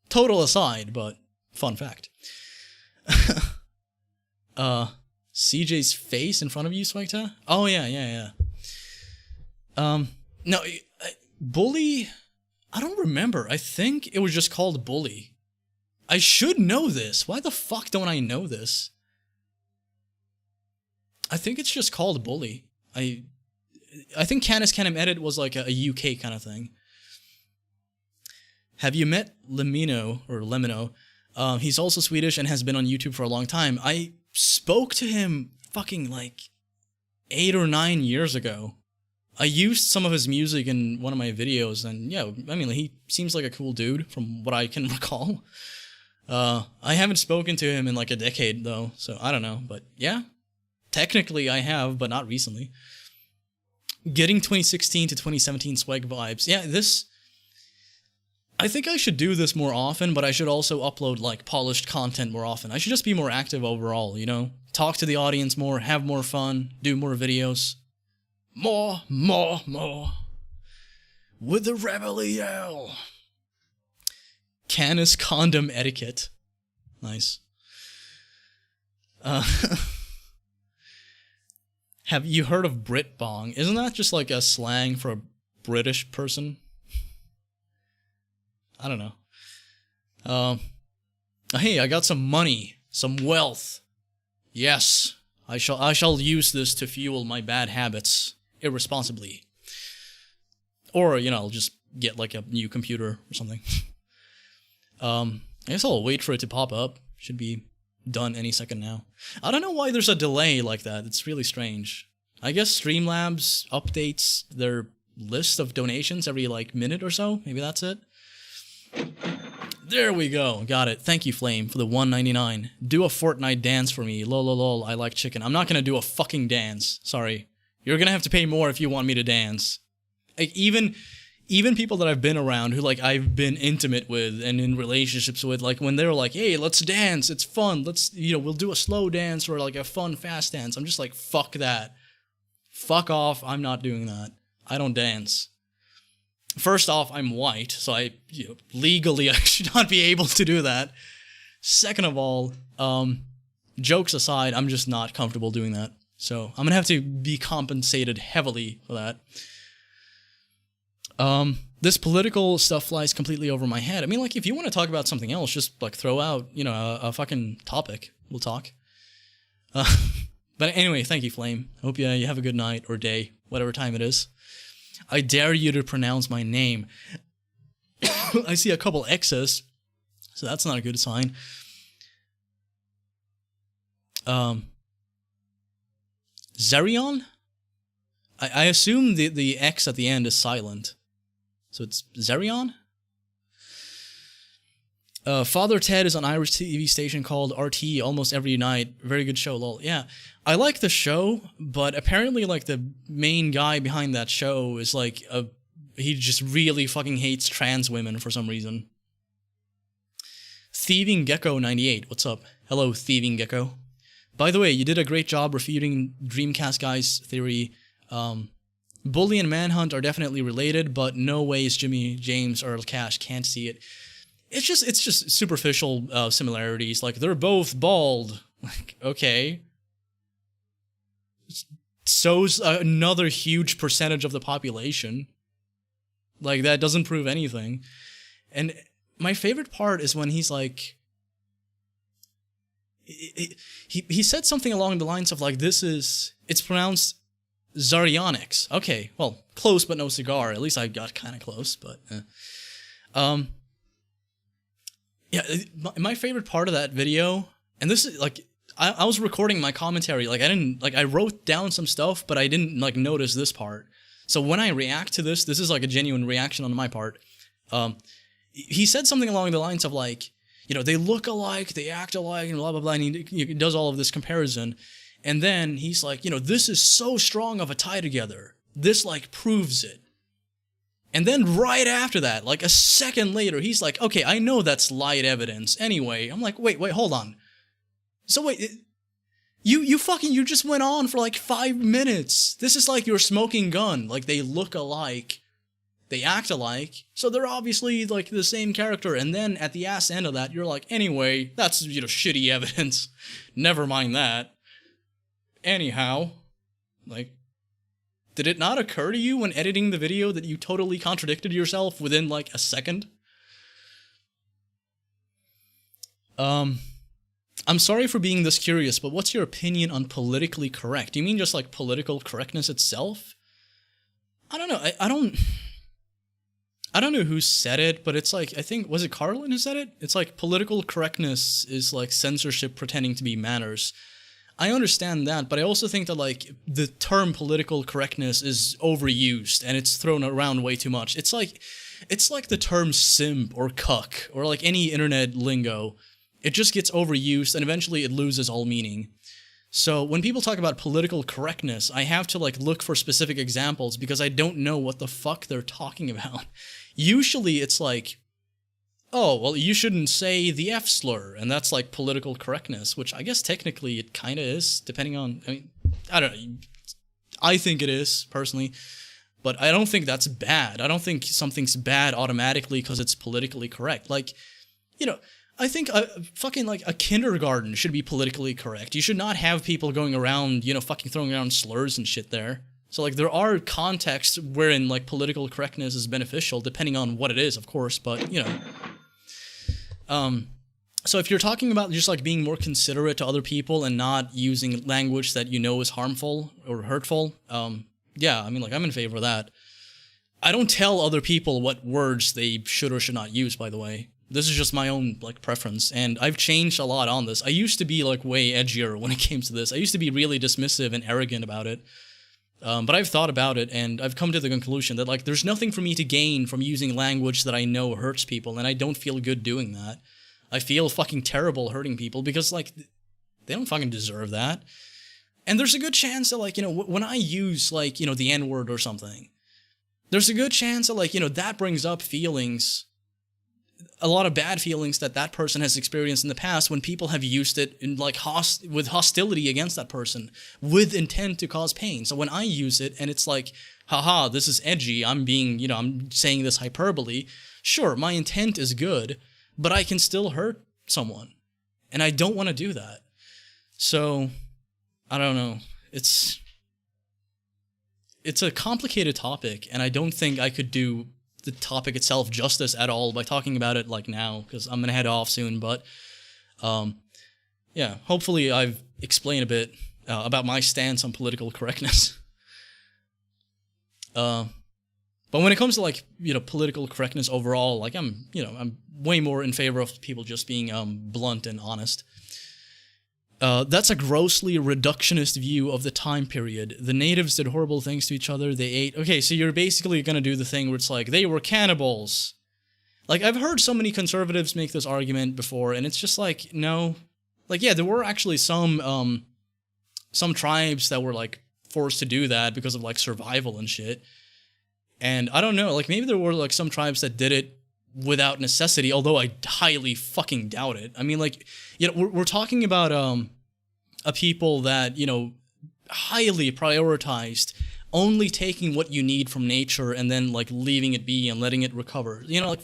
Total aside, but fun fact. CJ's face in front of you, SWEGTA? Oh, yeah. No, Bully, I don't remember. I think it was just called Bully. I should know this. Why the fuck don't I know this? I think it's just called Bully. I think Canis Canem Edit was like a UK kind of thing. Have you met Lemino? He's also Swedish and has been on YouTube for a long time. I spoke to him fucking like 8 or 9 years ago. I used some of his music in one of my videos, and yeah, I mean, he seems like a cool dude from what I can recall. I haven't spoken to him in like a decade though, so I don't know, but yeah. Technically I have, but not recently. Getting 2016 to 2017 swag vibes. Yeah, I think I should do this more often, but I should also upload like polished content more often. I should just be more active overall, Talk to the audience more, have more fun, do more videos. More. With the rebel yell. Canis condom etiquette. Nice. Have you heard of Brit Bong? Isn't that just like a slang for a British person? I don't know. Hey, I got some money, some wealth. Yes, I shall use this to fuel my bad habits irresponsibly. Or, you know, I'll just get like a new computer or something. I guess I'll wait for it to pop up. Should be done any second now. I don't know why there's a delay like that. It's really strange. I guess Streamlabs updates their list of donations every like minute or so. Maybe that's it. There we go. Got it. Thank you, Flame, for the $1.99. Do a Fortnite dance for me. Lol, lol, lol. I like chicken. I'm not gonna do a fucking dance. Sorry. You're gonna have to pay more if you want me to dance. Like, even people that I've been around who, like, I've been intimate with and in relationships with, like, when they're like, hey, let's dance, it's fun, let's, you know, we'll do a slow dance or, like, a fun, fast dance. I'm just like, fuck that. Fuck off, I'm not doing that. I don't dance. First off, I'm white, so legally I should not be able to do that. Second of all, jokes aside, I'm just not comfortable doing that. So, I'm gonna have to be compensated heavily for that. This political stuff flies completely over my head. I mean, like, if you want to talk about something else, just, like, throw out, you know, a fucking topic. We'll talk. But anyway, thank you, Flame. Hope you have a good night or day, whatever time it is. I dare you to pronounce my name. I see a couple X's, so that's not a good sign. Zerion? I assume the X at the end is silent. So it's Zerion? Father Ted is on Irish TV station called RT almost every night. Very good show, lol. Yeah, I like the show, but apparently, like, the main guy behind that show is, like, he just really fucking hates trans women for some reason. Thieving Gecko 98, what's up? Hello, Thieving Gecko. By the way, you did a great job refuting Dreamcast Guy's theory. Bully and Manhunt are definitely related, but no ways Jimmy James or Cash can't see it. It's just superficial similarities. Like, they're both bald. Like, okay. So's another huge percentage of the population. Like, that doesn't prove anything. And my favorite part is when he's like... He said something along the lines of, like, it's pronounced Zaryonyx. Okay, well, close but no cigar. At least I got kind of close, but... Yeah, my favorite part of that video, and this is, like, I was recording my commentary, like, I wrote down some stuff, but I didn't, like, notice this part. So when I react to this is, like, a genuine reaction on my part. He said something along the lines of, like, you know, they look alike, they act alike, and blah, blah, blah, and he does all of this comparison. And then he's like, you know, this is so strong of a tie together. This, like, proves it. And then right after that, like a second later, he's like, okay, I know that's light evidence. Anyway, I'm like, wait, hold on. So wait, you just went on for like 5 minutes. This is like your smoking gun. Like, they look alike. They act alike. So they're obviously like the same character. And then at the ass end of that, you're like, anyway, that's, you know, shitty evidence. Never mind that. Anyhow, like, did it not occur to you when editing the video that you totally contradicted yourself within, like, a second? I'm sorry for being this curious, but what's your opinion on politically correct? Do you mean just, like, political correctness itself? I don't know. I don't know who said it, but it's like, I think, was it Carlin who said it? It's like, political correctness is like censorship pretending to be manners. I understand that, but I also think that, like, the term political correctness is overused and it's thrown around way too much. It's like the term simp or cuck or, like, any internet lingo. It just gets overused and eventually it loses all meaning. So when people talk about political correctness, I have to, like, look for specific examples because I don't know what the fuck they're talking about. Usually it's like, oh, well, you shouldn't say the F slur, and that's, like, political correctness, which I guess technically it kind of is, depending on, I mean, I don't know. I think it is, personally, but I don't think that's bad. I don't think something's bad automatically because it's politically correct. Like, you know, I think fucking, like, a kindergarten should be politically correct. You should not have people going around, you know, fucking throwing around slurs and shit there. So, like, there are contexts wherein, like, political correctness is beneficial, depending on what it is, of course, but, you know. So if you're talking about just like being more considerate to other people and not using language that you know is harmful or hurtful, yeah, I mean, like, I'm in favor of that. I don't tell other people what words they should or should not use, by the way. This is just my own, like, preference, and I've changed a lot on this. I used to be, like, way edgier when it came to this. I used to be really dismissive and arrogant about it. But I've thought about it, and I've come to the conclusion that, like, there's nothing for me to gain from using language that I know hurts people, and I don't feel good doing that. I feel fucking terrible hurting people because, like, they don't fucking deserve that. And there's a good chance that, like, you know, when I use, like, you know, the N-word or something, there's a good chance that, like, you know, that brings up feelings, a lot of bad feelings that that person has experienced in the past when people have used it in, like, with hostility against that person, with intent to cause pain. So when I use it and it's like, haha, this is edgy, I'm being, you know, I'm saying this hyperbole, sure, my intent is good, but I can still hurt someone. And I don't want to do that. So, I don't know. It's a complicated topic, and I don't think I could do the topic itself justice at all by talking about it like now, because I'm going to head off soon, but yeah, hopefully I've explained a bit about my stance on political correctness. But when it comes to, like, you know, political correctness overall, like, I'm way more in favor of people just being blunt and honest. That's a grossly reductionist view of the time period. The natives did horrible things to each other. They ate. Okay, so you're basically gonna do the thing where it's like, they were cannibals. Like, I've heard so many conservatives make this argument before, and it's just like, no. Like, yeah, there were actually some tribes that were, like, forced to do that because of, like, survival and shit. And I don't know, like, maybe there were, like, some tribes that did it without necessity, although I highly fucking doubt it. I mean, like, you know, we're talking about a people that, you know, highly prioritized only taking what you need from nature and then, like, leaving it be and letting it recover. You know, like,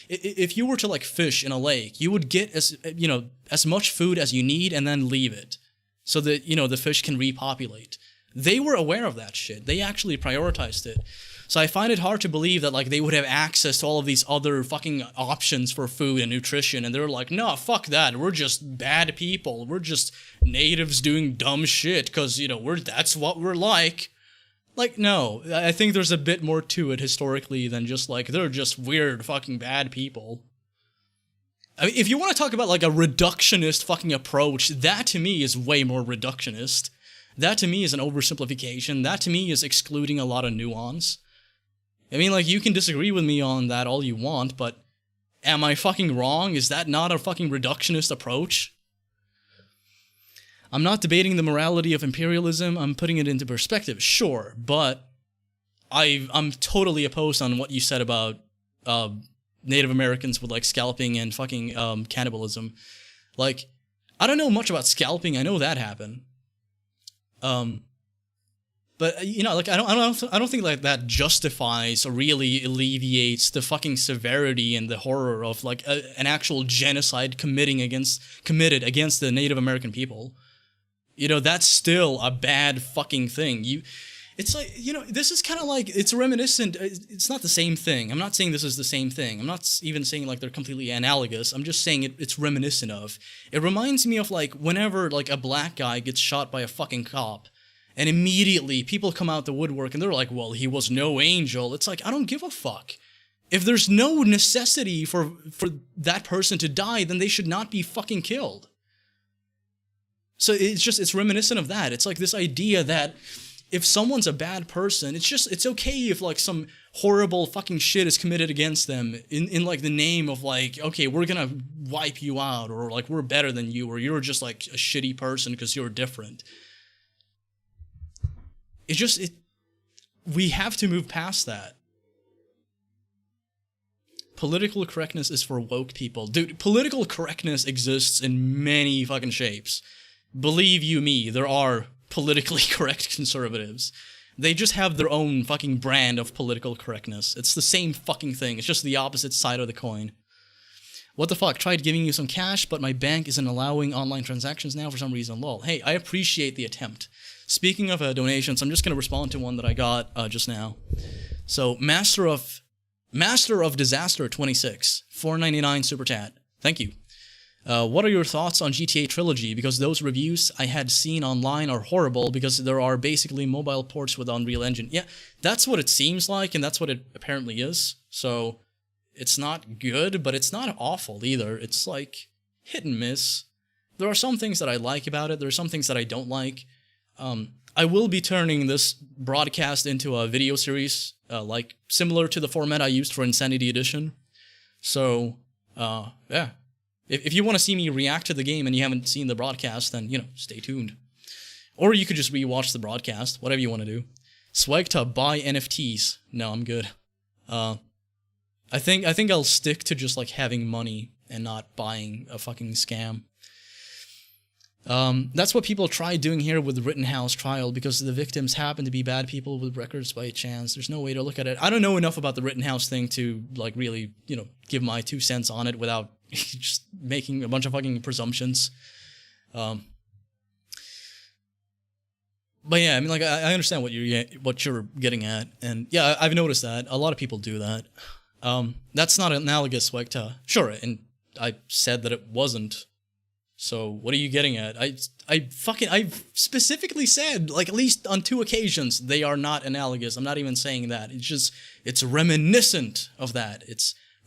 if you were to, like, fish in a lake, you would get as much food as you need and then leave it so that, you know, the fish can repopulate. They were aware of that shit. They actually prioritized it. So I find it hard to believe that, like, they would have access to all of these other fucking options for food and nutrition, and they're like, no, fuck that, we're just bad people, we're just natives doing dumb shit, because, you know, that's what we're like. Like, no, I think there's a bit more to it historically than just, like, they're just weird fucking bad people. I mean, if you want to talk about, like, a reductionist fucking approach, that to me is way more reductionist. That to me is an oversimplification. That to me is excluding a lot of nuance. I mean, like, you can disagree with me on that all you want, but am I fucking wrong? Is that not a fucking reductionist approach? I'm not debating the morality of imperialism, I'm putting it into perspective, sure, but I'm totally opposed on what you said about Native Americans with, like, scalping and fucking cannibalism. Like, I don't know much about scalping, I know that happened. But, you know, like, I don't think, like, that justifies or really alleviates the fucking severity and the horror of, like, an actual genocide committed against the Native American people. You know, that's still a bad fucking thing. It's like, you know, this is kind of like, it's reminiscent, it's not the same thing. I'm not saying this is the same thing. I'm not even saying, like, they're completely analogous. I'm just saying it's reminiscent of. It reminds me of, like, whenever, like, a black guy gets shot by a fucking cop, and immediately people come out the woodwork and they're like, well, he was no angel. It's like, I don't give a fuck. If there's no necessity for that person to die, then they should not be fucking killed. So it's reminiscent of that. It's like this idea that if someone's a bad person, it's okay if, like, some horrible fucking shit is committed against them in like the name of, like, okay, we're gonna wipe you out, or, like, we're better than you, or you're just, like, a shitty person because you're different. We have to move past that. Political correctness is for woke people. Dude, political correctness exists in many fucking shapes. Believe you me, there are politically correct conservatives. They just have their own fucking brand of political correctness. It's the same fucking thing. It's just the opposite side of the coin. What the fuck? Tried giving you some cash, but my bank isn't allowing online transactions now for some reason. Lol. Hey, I appreciate the attempt. Speaking of donations, I'm just going to respond to one that I got just now. So, Master of Disaster 26, $4.99 super chat. Thank you. What are your thoughts on GTA Trilogy? Because those reviews I had seen online are horrible because there are basically mobile ports with Unreal Engine. Yeah, that's what it seems like, and that's what it apparently is. So it's not good, but it's not awful either. It's like hit and miss. There are some things that I like about it. There are some things that I don't like. I will be turning this broadcast into a video series, like similar to the format I used for Insanity Edition. So, yeah. If you want to see me react to the game and you haven't seen the broadcast, then, stay tuned. Or you could just rewatch the broadcast, whatever you want to do. SWEGTA, buy NFTs. No, I'm good. I think I'll stick to just, like, having money and not buying a fucking scam. That's what people try doing here with the Rittenhouse trial, because the victims happen to be bad people with records by chance. There's no way to look at it. I don't know enough about the Rittenhouse thing to, like, really, give my 2 cents on it without just making a bunch of fucking presumptions. But yeah, I mean, like, I understand what you're getting at, and yeah, I've noticed that a lot of people do that. That's not analogous SWEGTA. Sure, and I said that it wasn't. So what are you getting at? I've specifically said, like, at least on 2 occasions, they are not analogous. I'm not even saying that. It's reminiscent of that.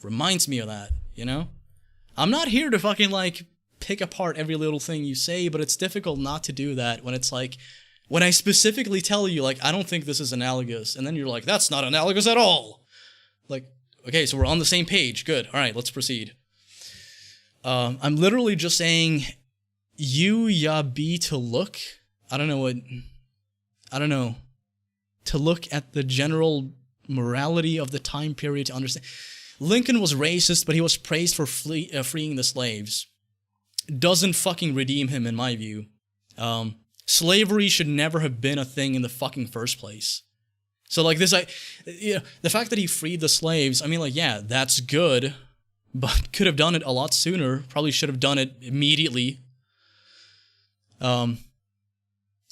Reminds me of that, I'm not here to fucking, like, pick apart every little thing you say, but it's difficult not to do that when it's like, when I specifically tell you, like, I don't think this is analogous, and then you're like, that's not analogous at all. Like, okay, so we're on the same page. Good. All right, let's proceed. I'm literally just saying, be to look. I don't know. To look at the general morality of the time period to understand. Lincoln was racist, but he was praised for freeing the slaves. Doesn't fucking redeem him, in my view. Slavery should never have been a thing in the fucking first place. So, like, the fact that he freed the slaves, I mean, like, yeah, that's good, but could have done it a lot sooner. Probably should have done it immediately.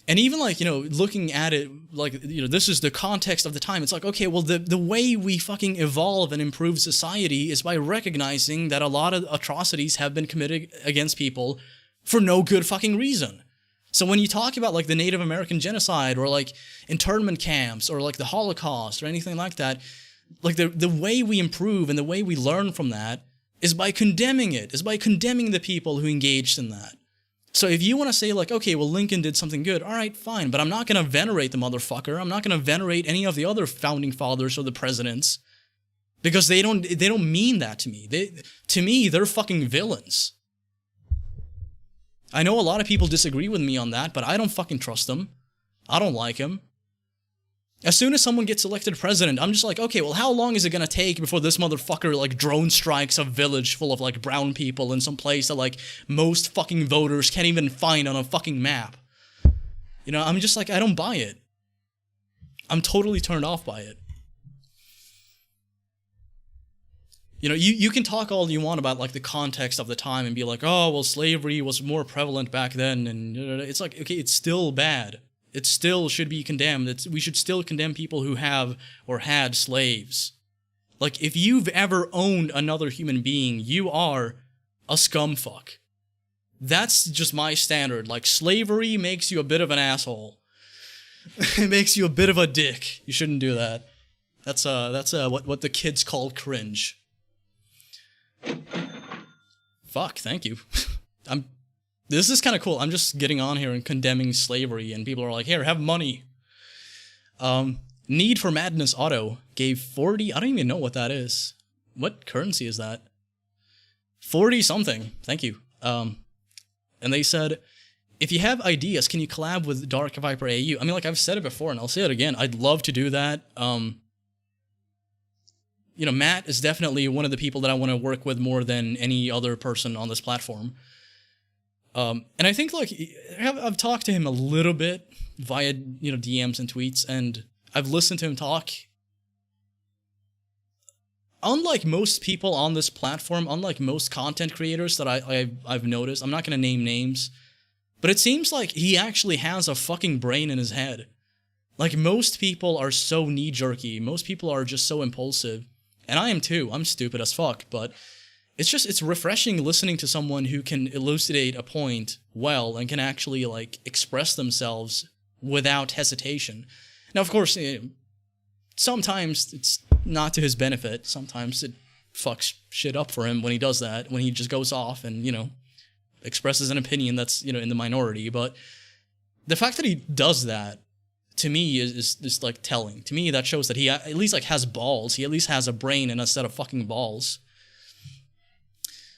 And even, like, looking at it, like, this is the context of the time. It's like, okay, well, the way we fucking evolve and improve society is by recognizing that a lot of atrocities have been committed against people for no good fucking reason. So when you talk about, like, the Native American genocide, or, like, internment camps, or, like, the Holocaust, or anything like that, like, the way we improve and the way we learn from that is by condemning it, is by condemning the people who engaged in that. So if you want to say, like, okay, well, Lincoln did something good, all right, fine, but I'm not going to venerate the motherfucker. I'm not going to venerate any of the other founding fathers or the presidents, because they don't mean that to me. To me, they're fucking villains. I know a lot of people disagree with me on that, but I don't fucking trust them. I don't like him. As soon as someone gets elected president, I'm just like, okay, well, how long is it gonna take before this motherfucker, like, drone strikes a village full of, like, brown people in some place that, like, most fucking voters can't even find on a fucking map? I'm just like, I don't buy it. I'm totally turned off by it. You can talk all you want about, like, the context of the time and be like, oh, well, slavery was more prevalent back then, and it's like, okay, it's still bad. It still should be condemned. We should still condemn people who have or had slaves. Like, if you've ever owned another human being, you are a scumfuck. That's just my standard. Like, slavery makes you a bit of an asshole. It makes you a bit of a dick. You shouldn't do that. That's what the kids call cringe. Fuck, thank you. This is kind of cool. I'm just getting on here and condemning slavery, and people are like, here, have money. Need for Madness Auto gave 40, I don't even know what that is. What currency is that? 40 something. Thank you. And they said, if you have ideas, can you collab with Dark Viper AU? I mean, like, I've said it before, and I'll say it again. I'd love to do that. Matt is definitely one of the people that I want to work with more than any other person on this platform. And I think, like, I've talked to him a little bit via, DMs and tweets, and I've listened to him talk. Unlike most people on this platform, unlike most content creators that I've noticed, I'm not going to name names, but it seems like he actually has a fucking brain in his head. Like, most people are so knee-jerky, most people are just so impulsive, and I am too, I'm stupid as fuck, but it's refreshing listening to someone who can elucidate a point well and can actually like express themselves without hesitation. Now, of course, sometimes it's not to his benefit. Sometimes it fucks shit up for him when he does that, when he just goes off and, expresses an opinion that's, in the minority. But the fact that he does that, to me, is like telling. To me, that shows that he at least like has balls. He at least has a brain and a set of fucking balls.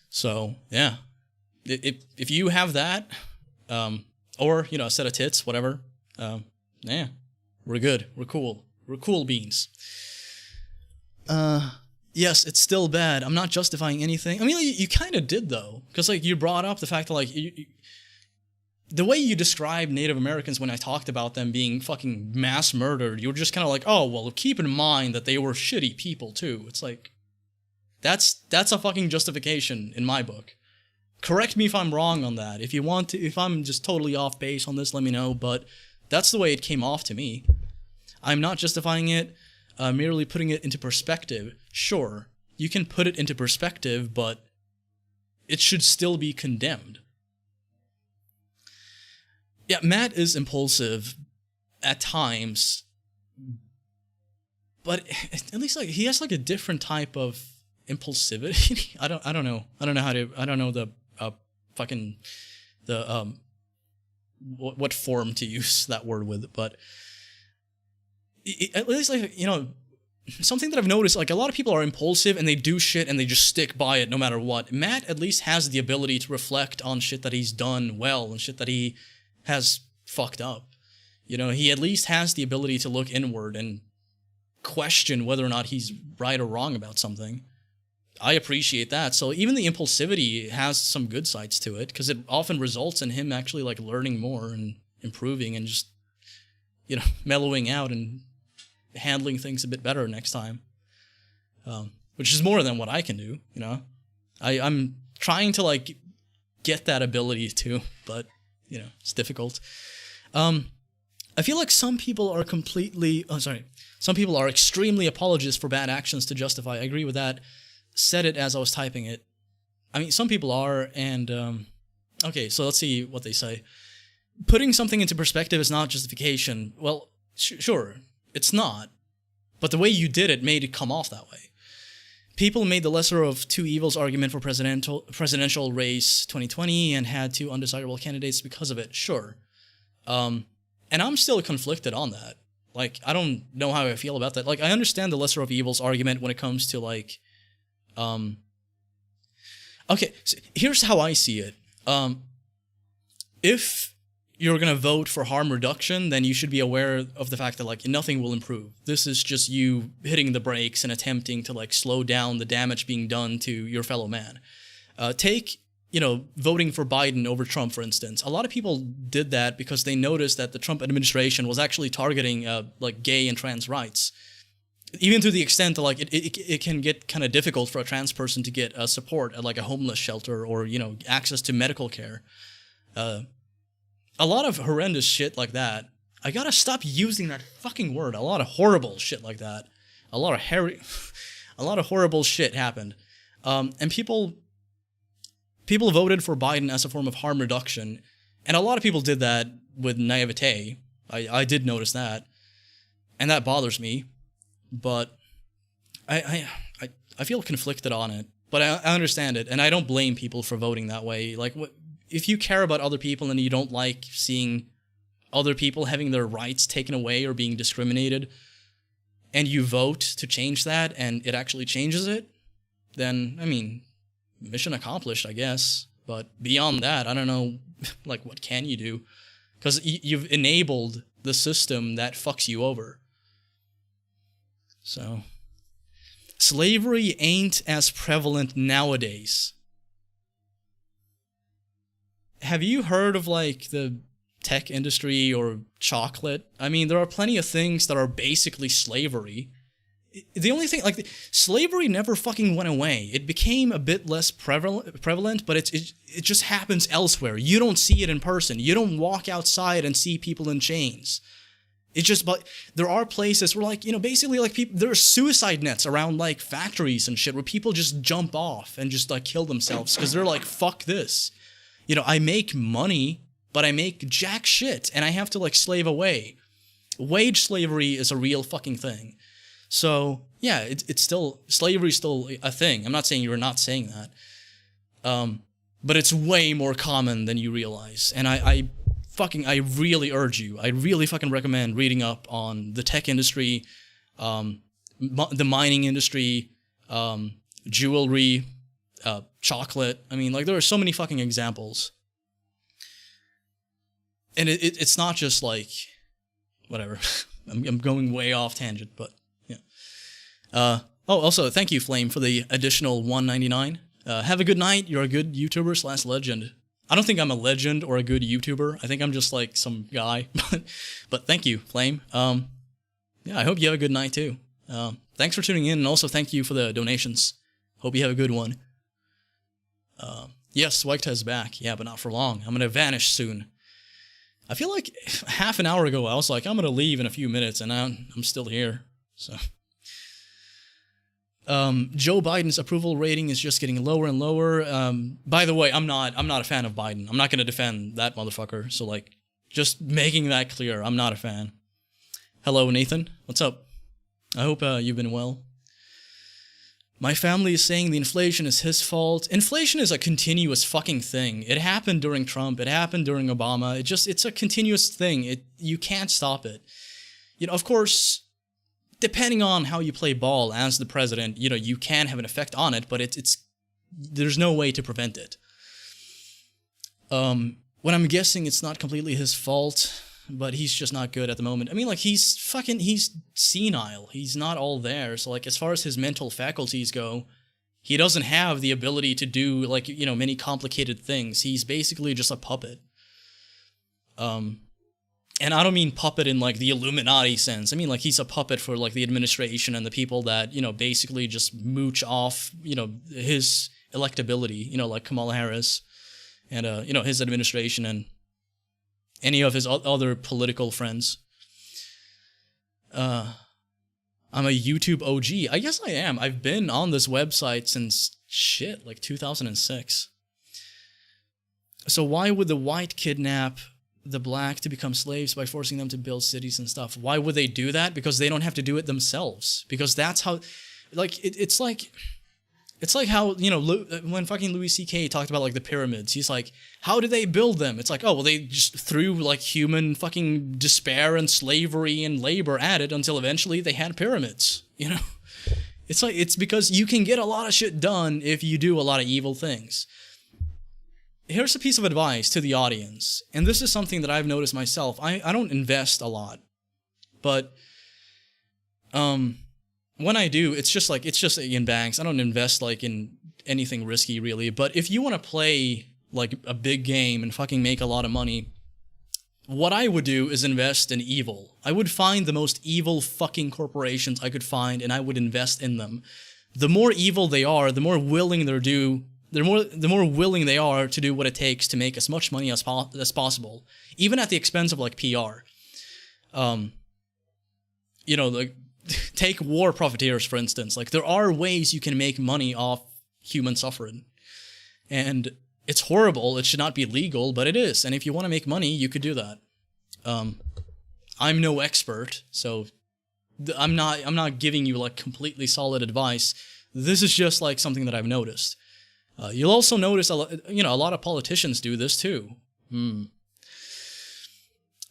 So, yeah. If you have that, or, a set of tits, whatever, yeah, we're good. We're cool. We're cool beans. Yes, it's still bad. I'm not justifying anything. I mean, you kind of did, though. Because, like, you brought up the fact that, like, the way you described Native Americans when I talked about them being fucking mass murdered, you were just kind of like, oh, well, keep in mind that they were shitty people, too. It's like, that's a fucking justification in my book. Correct me if I'm wrong on that. If you want to, if I'm just totally off base on this, let me know. But that's the way it came off to me. I'm not justifying it, merely putting it into perspective. Sure, you can put it into perspective, but it should still be condemned. Yeah, Matt is impulsive at times, but at least like he has like a different type of impulsivity. I don't know what form to use that word with, but at least like, something that I've noticed, like a lot of people are impulsive and they do shit and they just stick by it no matter what. Matt at least has the ability to reflect on shit that he's done well and shit that he has fucked up. He at least has the ability to look inward and question whether or not he's right or wrong about something. I appreciate that. So even the impulsivity has some good sides to it, because it often results in him actually like learning more and improving and just, mellowing out and handling things a bit better next time. Which is more than what I can do, I'm trying to like get that ability too, but it's difficult. I feel like some people are some people are extremely apologists for bad actions to justify. I agree with that. Said it as I was typing it. I mean, some people are, and okay, so let's see what they say. Putting something into perspective is not justification. Well, sure, it's not, but the way you did it made it come off that way. People made the lesser of two evils argument for presidential race 2020 and had two undesirable candidates because of it. Sure. And I'm still conflicted on that. Like, I don't know how I feel about that. Like, I understand the lesser of evils argument when it comes to, like, okay, so here's how I see it. If you're going to vote for harm reduction, then you should be aware of the fact that, like, nothing will improve. This is just you hitting the brakes and attempting to, like, slow down the damage being done to your fellow man. Take, voting for Biden over Trump, for instance. A lot of people did that because they noticed that the Trump administration was actually targeting, like, gay and trans rights. Even to the extent that, like, it can get kind of difficult for a trans person to get support at, like, a homeless shelter or, access to medical care. A lot of horrendous shit like that. I gotta stop using that fucking word. A lot of horrible shit like that. A lot of horrible shit happened. And people voted for Biden as a form of harm reduction. And a lot of people did that with naivete. I did notice that. And that bothers me. But I feel conflicted on it. But I understand it. And I don't blame people for voting that way. Like, if you care about other people and you don't like seeing other people having their rights taken away or being discriminated, and you vote to change that and it actually changes it, then, I mean, mission accomplished, I guess. But beyond that, I don't know, like, what can you do? Because you've enabled the system that fucks you over. So, slavery ain't as prevalent nowadays. Have you heard of, like, the tech industry or chocolate? I mean, there are plenty of things that are basically slavery. The only thing, like, slavery never fucking went away. It became a bit less prevalent, but it just happens elsewhere. You don't see it in person. You don't walk outside and see people in chains. It's just, but there are places where, like, you know, basically, like, people, there are suicide nets around, like, factories and shit where people just jump off and just, like, kill themselves because they're like, fuck this. You know, I make money, but I make jack shit, and I have to, like, slave away. Wage slavery is a real fucking thing. So, yeah, it's still, slavery is still a thing. I'm not saying you're not saying that. But it's way more common than you realize. And I really urge you, I really fucking recommend reading up on the tech industry, the mining industry, jewelry, chocolate. I mean, like, there are so many fucking examples. And it's not just like, whatever. I'm going way off tangent, but yeah. Also, thank you, Flame, for the additional $1.99. Have a good night. You're a good YouTuber / legend. I don't think I'm a legend or a good YouTuber. I think I'm just like some guy. But thank you, Flame. Yeah, I hope you have a good night too. Thanks for tuning in, and also thank you for the donations. Hope you have a good one. Yes, SWEGTA is back. Yeah, but not for long. I'm gonna vanish soon. I feel like half an hour ago I was like, I'm gonna leave in a few minutes, and now I'm still here. So. Joe Biden's approval rating is just getting lower and lower. By the way, I'm not a fan of Biden. I'm not going to defend that motherfucker. So, like, just making that clear, I'm not a fan. Hello, Nathan. What's up? I hope you've been well. My family is saying the inflation is his fault. Inflation is a continuous fucking thing. It happened during Trump. It happened during Obama. It's a continuous thing. You can't stop it. You know, of course, depending on how you play ball as the president, you know, you can have an effect on it, but there's no way to prevent it. When I'm guessing it's not completely his fault, but he's just not good at the moment. I mean, like, he's senile. He's not all there. So, like, as far as his mental faculties go, he doesn't have the ability to do, like, you know, many complicated things. He's basically just a puppet. And I don't mean puppet in, like, the Illuminati sense. I mean, like, he's a puppet for, like, the administration and the people that, you know, basically just mooch off, you know, his electability, you know, like Kamala Harris and, you know, his administration and any of his other political friends. I'm a YouTube OG. I guess I am. I've been on this website since, shit, like 2006. So why would the white kidnap the black to become slaves by forcing them to build cities and stuff? Why would they do that? Because they don't have to do it themselves. Because that's how, like, it's like how, you know, when fucking Louis C.K. talked about, like, the pyramids, he's like, how did they build them? It's like, oh, well, they just threw, like, human fucking despair and slavery and labor at it until eventually they had pyramids, you know? It's like, it's because you can get a lot of shit done if you do a lot of evil things. Here's a piece of advice to the audience, and this is something that I've noticed myself. I don't invest a lot, but when I do, it's just in banks. I don't invest, like, in anything risky, really. But if you want to play, like, a big game and fucking make a lot of money, what I would do is invest in evil. I would find the most evil fucking corporations I could find, and I would invest in them. The more evil they are, the more willing the more willing they are to do what it takes to make as much money as possible, even at the expense of, like, PR. You know, like, take war profiteers, for instance. Like, there are ways you can make money off human suffering. And it's horrible. It should not be legal, but it is. And if you want to make money, you could do that. I'm no expert, so I'm not giving you, like, completely solid advice. This is just, like, something that I've noticed. You'll also notice, a lot of politicians do this too.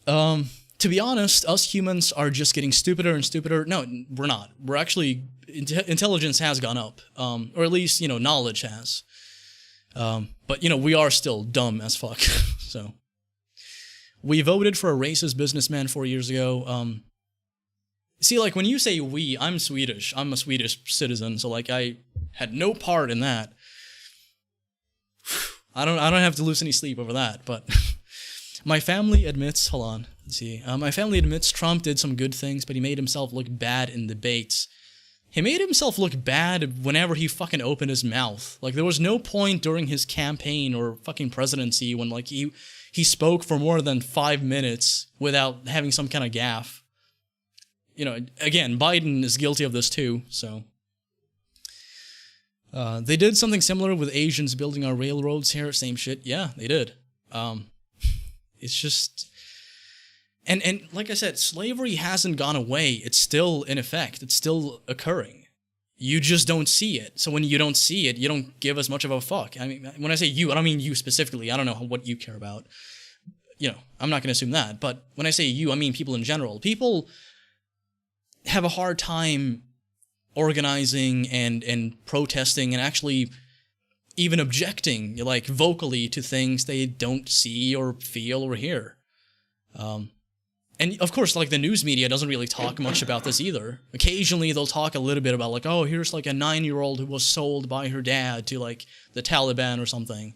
To be honest, us humans are just getting stupider and stupider. No, we're not. We're actually, intelligence has gone up, or at least, you know, knowledge has. But, you know, we are still dumb as fuck. So, we voted for a racist businessman 4 years ago. See, like, when you say we, I'm Swedish. I'm a Swedish citizen, so, like, I had no part in that. I don't have to lose any sleep over that, but my family admits, hold on, let's see. My family admits Trump did some good things, but he made himself look bad in debates. He made himself look bad whenever he fucking opened his mouth. Like, there was no point during his campaign or fucking presidency when, like, he spoke for more than 5 minutes without having some kind of gaffe. you know, again, Biden is guilty of this too, so. They did something similar with Asians building our railroads here, same shit. Yeah, they did. It's just... And like I said, slavery hasn't gone away. It's still in effect. It's still occurring. You just don't see it. So when you don't see it, you don't give as much of a fuck. I mean, when I say you, I don't mean you specifically. I don't know what you care about. You know, I'm not going to assume that. But when I say you, I mean people in general. People have a hard time organizing and protesting and actually even objecting, like, vocally to things they don't see or feel or hear. And of course, like, the news media doesn't really talk much about this either. Occasionally they'll talk a little bit about, like, oh, here's like a 9-year-old who was sold by her dad to, like, the Taliban or something.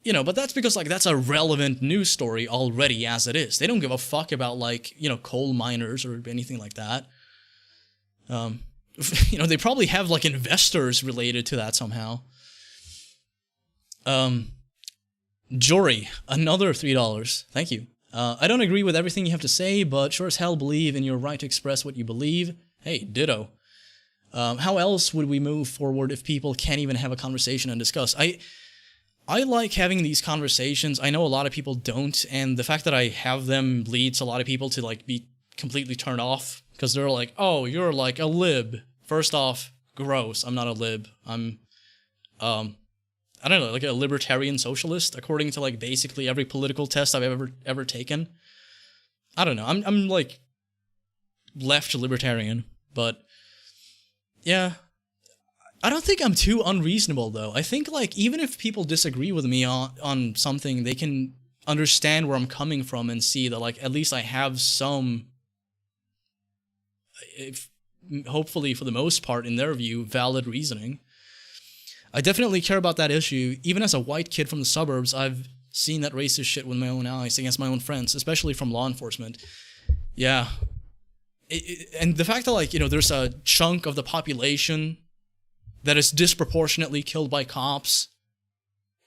You know, but that's because, like, that's a relevant news story already as it is. They don't give a fuck about, like, you know, coal miners or anything like that. You know, they probably have, like, investors related to that somehow. Jory, another $3. Thank you. I don't agree with everything you have to say, but sure as hell believe in your right to express what you believe. Hey, ditto. How else would we move forward if people can't even have a conversation and discuss? I like having these conversations. I know a lot of people don't, and the fact that I have them leads a lot of people to, like, be completely turned off, because they're like, oh, you're like a lib. First off, gross. I'm not a lib. I'm, I don't know, like a libertarian socialist, according to, like, basically every political test I've ever taken. I don't know. I'm like left libertarian, but yeah. I don't think I'm too unreasonable, though. I think, like, even if people disagree with me on something, they can understand where I'm coming from and see that, like, at least I have some, hopefully for the most part, in their view, valid reasoning. I definitely care about that issue. Even as a white kid from the suburbs, I've seen that racist shit with my own eyes against my own friends, especially from law enforcement. Yeah. And the fact that, like, you know, there's a chunk of the population that is disproportionately killed by cops,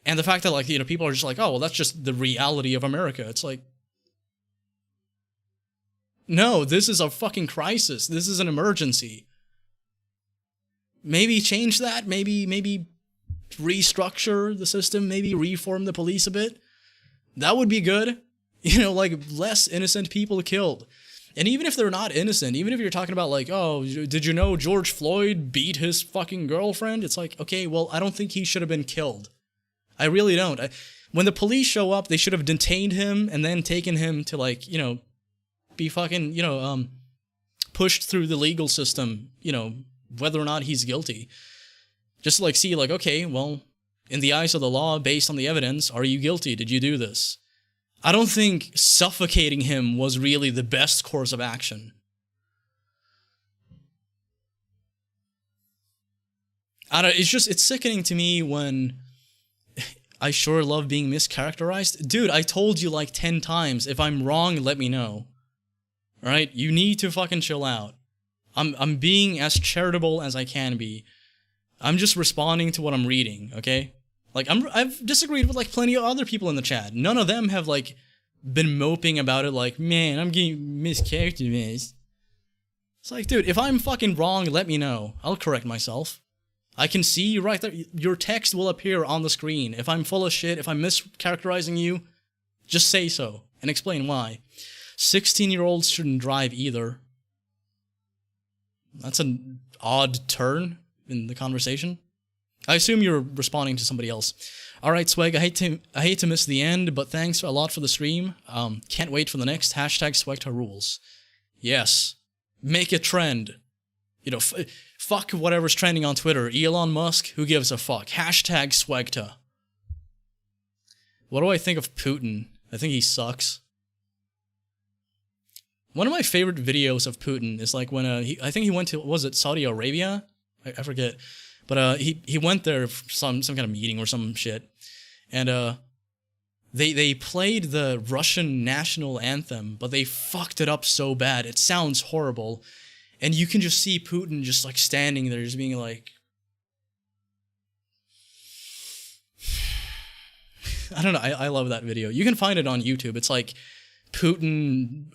and the fact that, like, you know, people are just like, oh, well, that's just the reality of America. It's like, no, this is a fucking crisis. This is an emergency. Maybe change that. Maybe restructure the system. Maybe reform the police a bit. That would be good. You know, like, less innocent people killed. And even if they're not innocent, even if you're talking about, like, oh, did you know George Floyd beat his fucking girlfriend? It's like, okay, well, I don't think he should have been killed. I really don't. When the police show up, they should have detained him and then taken him to, like, you know, be fucking, you know, pushed through the legal system, you know, whether or not he's guilty. Just to, like, see, like, okay, well, in the eyes of the law, based on the evidence, are you guilty? Did you do this? I don't think suffocating him was really the best course of action. It's sickening to me when I sure love being mischaracterized. Dude, I told you like 10 times, if I'm wrong, let me know. Alright? You need to fucking chill out. I'm being as charitable as I can be. I'm just responding to what I'm reading, okay? Like, I've disagreed with, like, plenty of other people in the chat. None of them have, like, been moping about it like, man, I'm getting mischaracterized. It's like, dude, if I'm fucking wrong, let me know. I'll correct myself. I can see you right there. Your text will appear on the screen. If I'm full of shit, if I'm mischaracterizing you, just say so and explain why. 16-year-olds shouldn't drive either. That's an odd turn in the conversation. I assume you're responding to somebody else. Alright, Sweg, I hate to miss the end, but thanks a lot for the stream. Can't wait for the next hashtag SWEGTA rules. Yes. Make a trend. You know, fuck whatever's trending on Twitter. Elon Musk, who gives a fuck? Hashtag SWEGTA. What do I think of Putin? I think he sucks. One of my favorite videos of Putin is like when I think he went to, was it Saudi Arabia? I forget. But he went there for some kind of meeting or some shit, and they played the Russian national anthem, but they fucked it up so bad. It sounds horrible, and you can just see Putin just like standing there, just being like, I don't know. I love that video. You can find it on YouTube. It's like Putin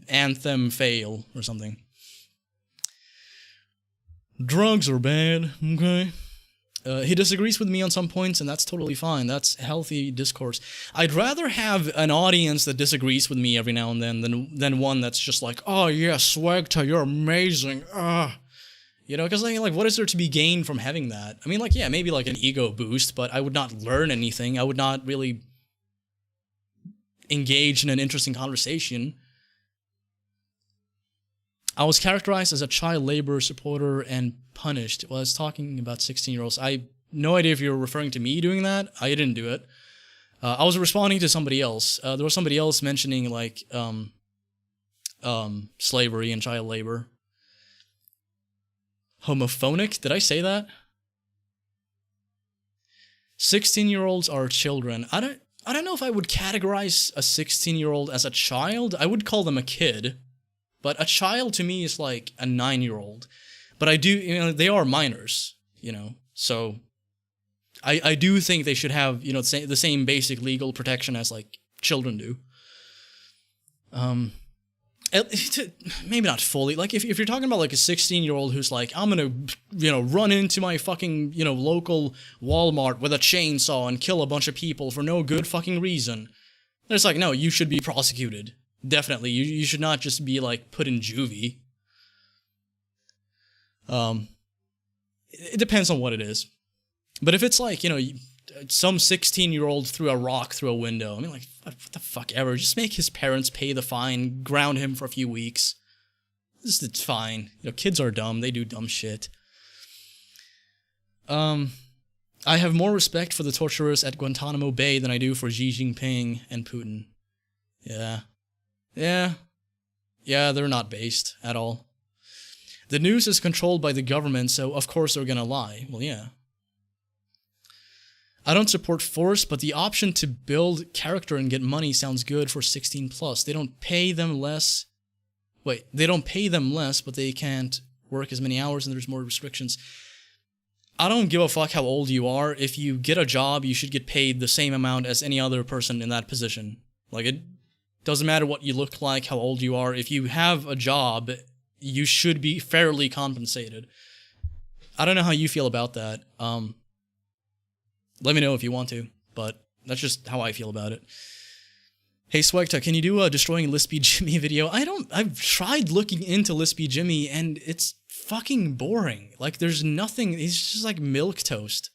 anthem fail or something. Drugs are bad, okay? He disagrees with me on some points, and that's totally fine. That's healthy discourse. I'd rather have an audience that disagrees with me every now and then than one that's just like, oh yeah, SWEGTA, you're amazing. You know, because like, what is there to be gained from having that? I mean, like, yeah, maybe like an ego boost, but I would not learn anything. I would not really engage in an interesting conversation. I was characterized as a child labor supporter and punished. Well, I was talking about 16-year-olds. I no idea if you're referring to me doing that. I didn't do it. I was responding to somebody else. There was somebody else mentioning like slavery and child labor. Homophonic? Did I say that? 16-year-olds are children. I don't know if I would categorize a 16-year-old as a child. I would call them a kid. But a child to me is like a 9-year-old. But I do, you know, they are minors, you know. So I do think they should have, you know, the same basic legal protection as like children do. Maybe not fully. Like if you're talking about like a 16-year-old who's like, I'm gonna, you know, run into my fucking, you know, local Walmart with a chainsaw and kill a bunch of people for no good fucking reason. It's like, no, you should be prosecuted. Definitely. You should not just be like put in juvie. It depends on what it is. But if it's like, you know, some 16-year-old threw a rock through a window, I mean, like, what the fuck ever. Just make his parents pay the fine, ground him for a few weeks. It's fine. You know, kids are dumb. They do dumb shit. I have more respect for the torturers at Guantanamo Bay than I do for Xi Jinping and Putin. Yeah. Yeah, they're not based at all. The news is controlled by the government, so of course they're gonna lie. Well, yeah. I don't support force, but the option to build character and get money sounds good for 16+. They don't pay them less. They don't pay them less, but they can't work as many hours and there's more restrictions. I don't give a fuck how old you are. If you get a job, you should get paid the same amount as any other person in that position. Like, it doesn't matter what you look like, how old you are. If you have a job, you should be fairly compensated. I don't know how you feel about that. Let me know if you want to, but that's just how I feel about it. Hey, SWEGTA, can you do a Destroying Lispy Jimmy video? I've tried looking into Lispy Jimmy, and it's fucking boring. Like, there's nothing, he's just like milquetoast.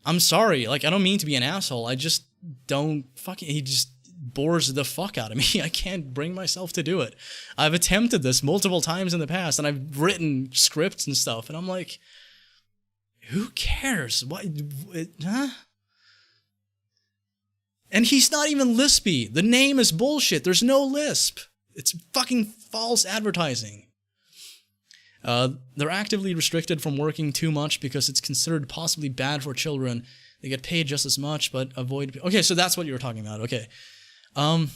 I'm sorry, like, I don't mean to be an asshole, I just don't he just bores the fuck out of me. I can't bring myself to do it. I've attempted this multiple times in the past, and I've written scripts and stuff, and I'm like, who cares? What? Huh? And he's not even lispy. The name is bullshit. There's no lisp. It's fucking false advertising. They're actively restricted from working too much because it's considered possibly bad for children. They get paid just as much, but avoid... Okay, so that's what you were talking about. Okay. I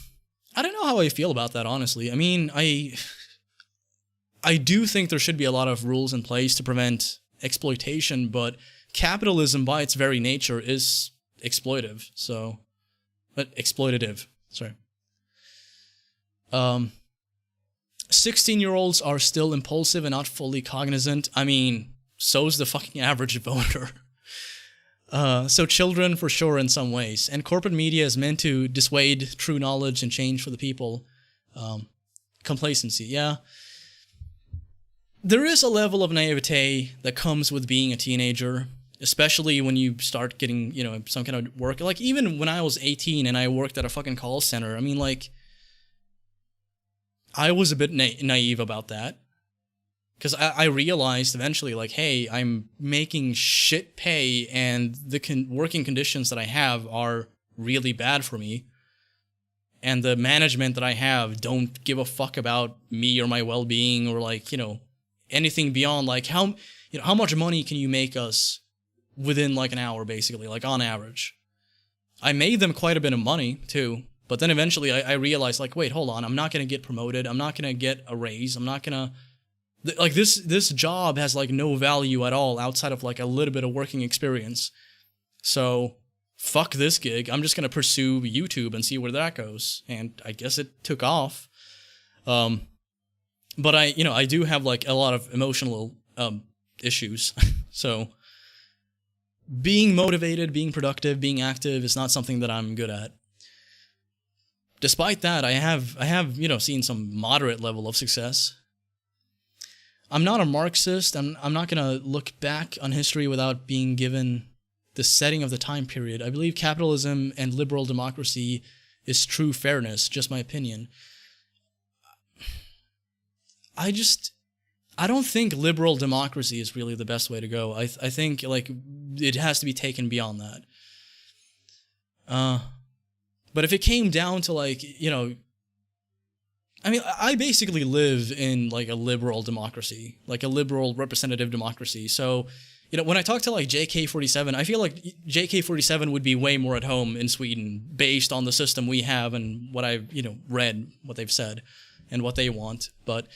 don't know how I feel about that, honestly. I mean, I do think there should be a lot of rules in place to prevent exploitation, but capitalism by its very nature is exploitative, so... But exploitative, sorry. 16-year-olds are still impulsive and not fully cognizant. I mean, so's the fucking average voter. So children, for sure, in some ways. And corporate media is meant to dissuade true knowledge and change for the people. Complacency, yeah. There is a level of naivete that comes with being a teenager, especially when you start getting, you know, some kind of work. Like, even when I was 18 and I worked at a fucking call center, I mean, like, I was a bit naive about that. Because I realized eventually, like, hey, I'm making shit pay, and the working conditions that I have are really bad for me. And the management that I have don't give a fuck about me or my well-being, or, like, you know, anything beyond, like, how much money can you make us within, like, an hour, basically, like, on average. I made them quite a bit of money, too. But then eventually I realized, like, wait, hold on, I'm not going to get promoted. I'm not going to get a raise. I'm not going to... Like, this job has, like, no value at all outside of, like, a little bit of working experience. So fuck this gig. I'm just gonna pursue YouTube and see where that goes. And I guess it took off. But I do have like a lot of emotional issues. So being motivated, being productive, being active is not something that I'm good at. Despite that, I have seen some moderate level of success. I'm not a Marxist. I'm not going to look back on history without being given the setting of the time period. I believe capitalism and liberal democracy is true fairness, just my opinion. I don't think liberal democracy is really the best way to go. I think like it has to be taken beyond that. But if it came down to like, I basically live in like a liberal democracy, like a liberal representative democracy. So, when I talk to like JK47, I feel like JK47 would be way more at home in Sweden based on the system we have and what I've, read, what they've said and what they want. But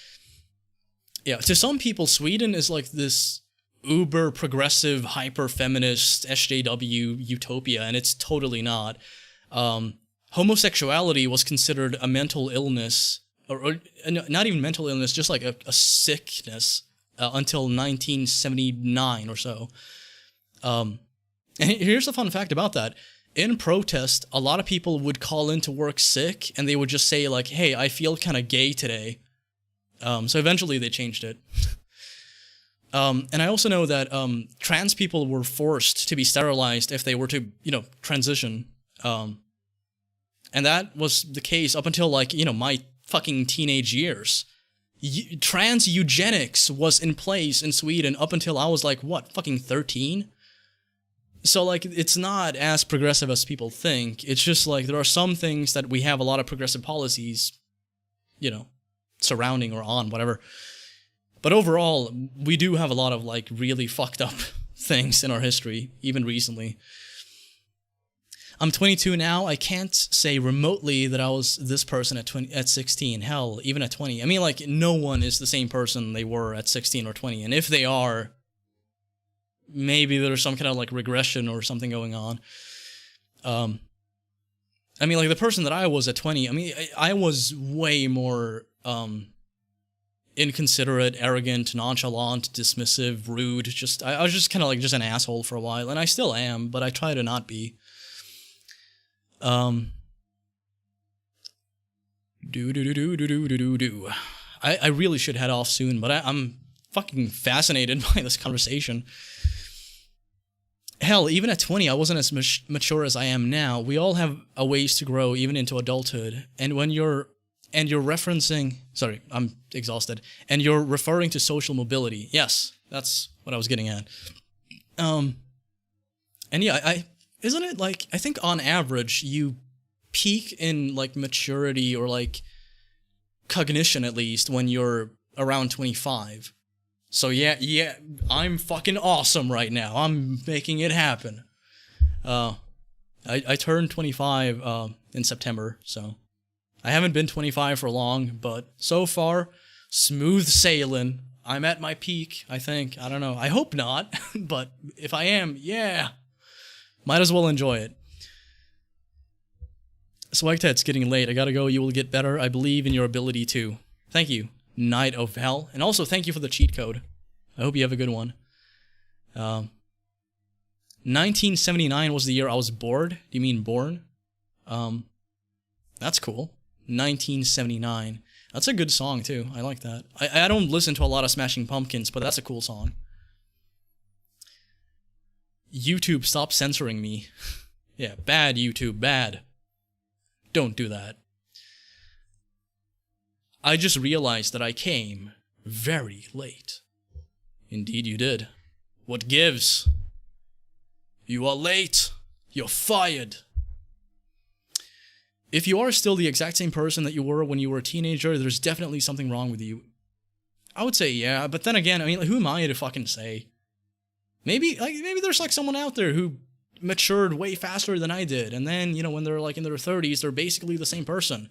yeah, to some people, Sweden is like this uber progressive, hyper feminist SJW utopia, and it's totally not. Homosexuality was considered a mental illness, or not even mental illness, just like a sickness until 1979 or so. And here's the fun fact about that. In protest, a lot of people would call into work sick, and they would just say like, hey, I feel kind of gay today. So eventually they changed it. And I also know that trans people were forced to be sterilized if they were to, transition. And that was the case up until like, my fucking teenage years. Trans eugenics was in place in Sweden up until I was like, fucking 13? So like, it's not as progressive as people think. It's just like, there are some things that we have a lot of progressive policies, surrounding or on, whatever. But overall, we do have a lot of like really fucked up things in our history, even recently. I'm 22 now. I can't say remotely that I was this person at 16. Hell, even at 20. I mean, like, no one is the same person they were at 16 or 20. And if they are, maybe there's some kind of like regression or something going on. I mean, like the person that I was at 20, I mean, I was way more inconsiderate, arrogant, nonchalant, dismissive, rude. I was just kind of like just an asshole for a while, and I still am, but I try to not be. I really should head off soon, but I'm fucking fascinated by this conversation. Hell, even at 20, I wasn't as mature as I am now. We all have a ways to grow, even into adulthood. And when you're referencing... Sorry, I'm exhausted. And you're referring to social mobility. Yes, that's what I was getting at. And yeah, isn't it like... I think on average, you peak in, like, maturity or, like, cognition, at least, when you're around 25. So yeah, I'm fucking awesome right now. I'm making it happen. I turned 25 in September, so I haven't been 25 for long, but so far, smooth sailing. I'm at my peak, I think. I don't know. I hope not, but if I am, yeah, might as well enjoy it. SWEGTA, it's getting late. I gotta go. You will get better. I believe in your ability to. Thank you, Knight of Hell. And also, thank you for the cheat code. I hope you have a good one. 1979 was the year I was bored. Do you mean born? That's cool. 1979. That's a good song, too. I like that. I don't listen to a lot of Smashing Pumpkins, but that's a cool song. YouTube, stop censoring me. Yeah, bad YouTube, bad. Don't do that. I just realized that I came very late. Indeed you did. What gives? You are late. You're fired. If you are still the exact same person that you were when you were a teenager, there's definitely something wrong with you. I would say yeah, but then again, I mean, like, who am I to fucking say? Maybe there's like someone out there who matured way faster than I did, and then, when they're like in their 30s, they're basically the same person.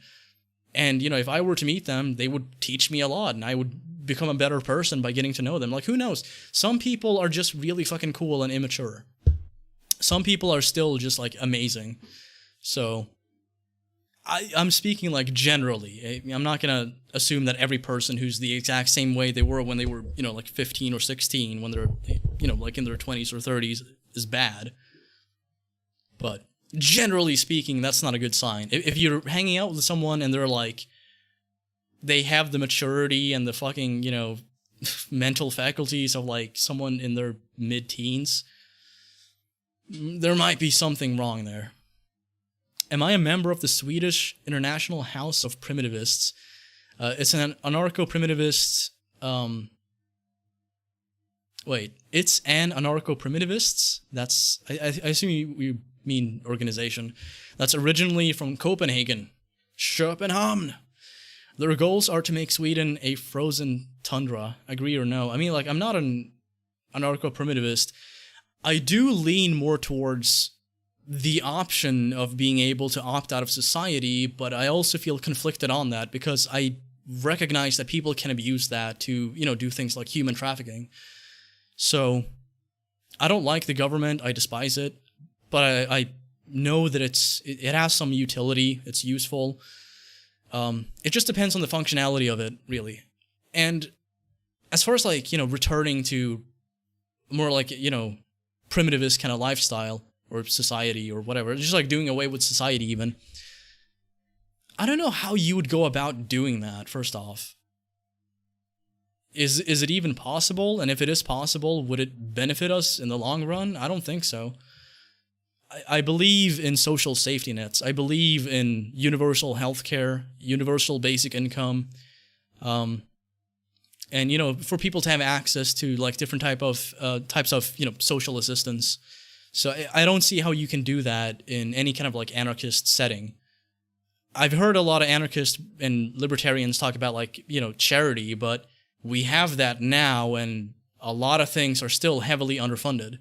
And, if I were to meet them, they would teach me a lot, and I would become a better person by getting to know them. Like, who knows? Some people are just really fucking cool and immature. some people are still just like amazing. So I'm speaking like generally. I'm not gonna assume that every person who's the exact same way they were when they were, you know, like 15 or 16, when they're, you know, like in their 20s or 30s, is bad. But generally speaking, that's not a good sign. If you're hanging out with someone and they're like, they have the maturity and the fucking, you know, mental faculties of like someone in their mid-teens, there might be something wrong there. Am I a member of the Swedish International House of Primitivists? It's an anarcho-primitivist... it's an anarcho-primitivists? That's... I assume you mean organization. That's originally from Copenhagen. Köpenhamn! Their goals are to make Sweden a frozen tundra. Agree or no? I mean, like, I'm not an anarcho-primitivist. I do lean more towards the option of being able to opt out of society, but I also feel conflicted on that because I recognize that people can abuse that to, you know, do things like human trafficking. So, I don't like the government, I despise it, but I know that it has some utility, it's useful. It just depends on the functionality of it, really. And as far as, like, you know, returning to more like, you know, primitivist kind of lifestyle or society or whatever, just like doing away with society even, I don't know how you would go about doing that, first off. Is it even possible? And if it is possible, would it benefit us in the long run? I don't think so. I believe in social safety nets. I believe in universal healthcare, universal basic income, and, you know, for people to have access to like different types of, you know, social assistance. So I don't see how you can do that in any kind of like anarchist setting. I've heard a lot of anarchists and libertarians talk about, like, you know, charity, but we have that now, and a lot of things are still heavily underfunded.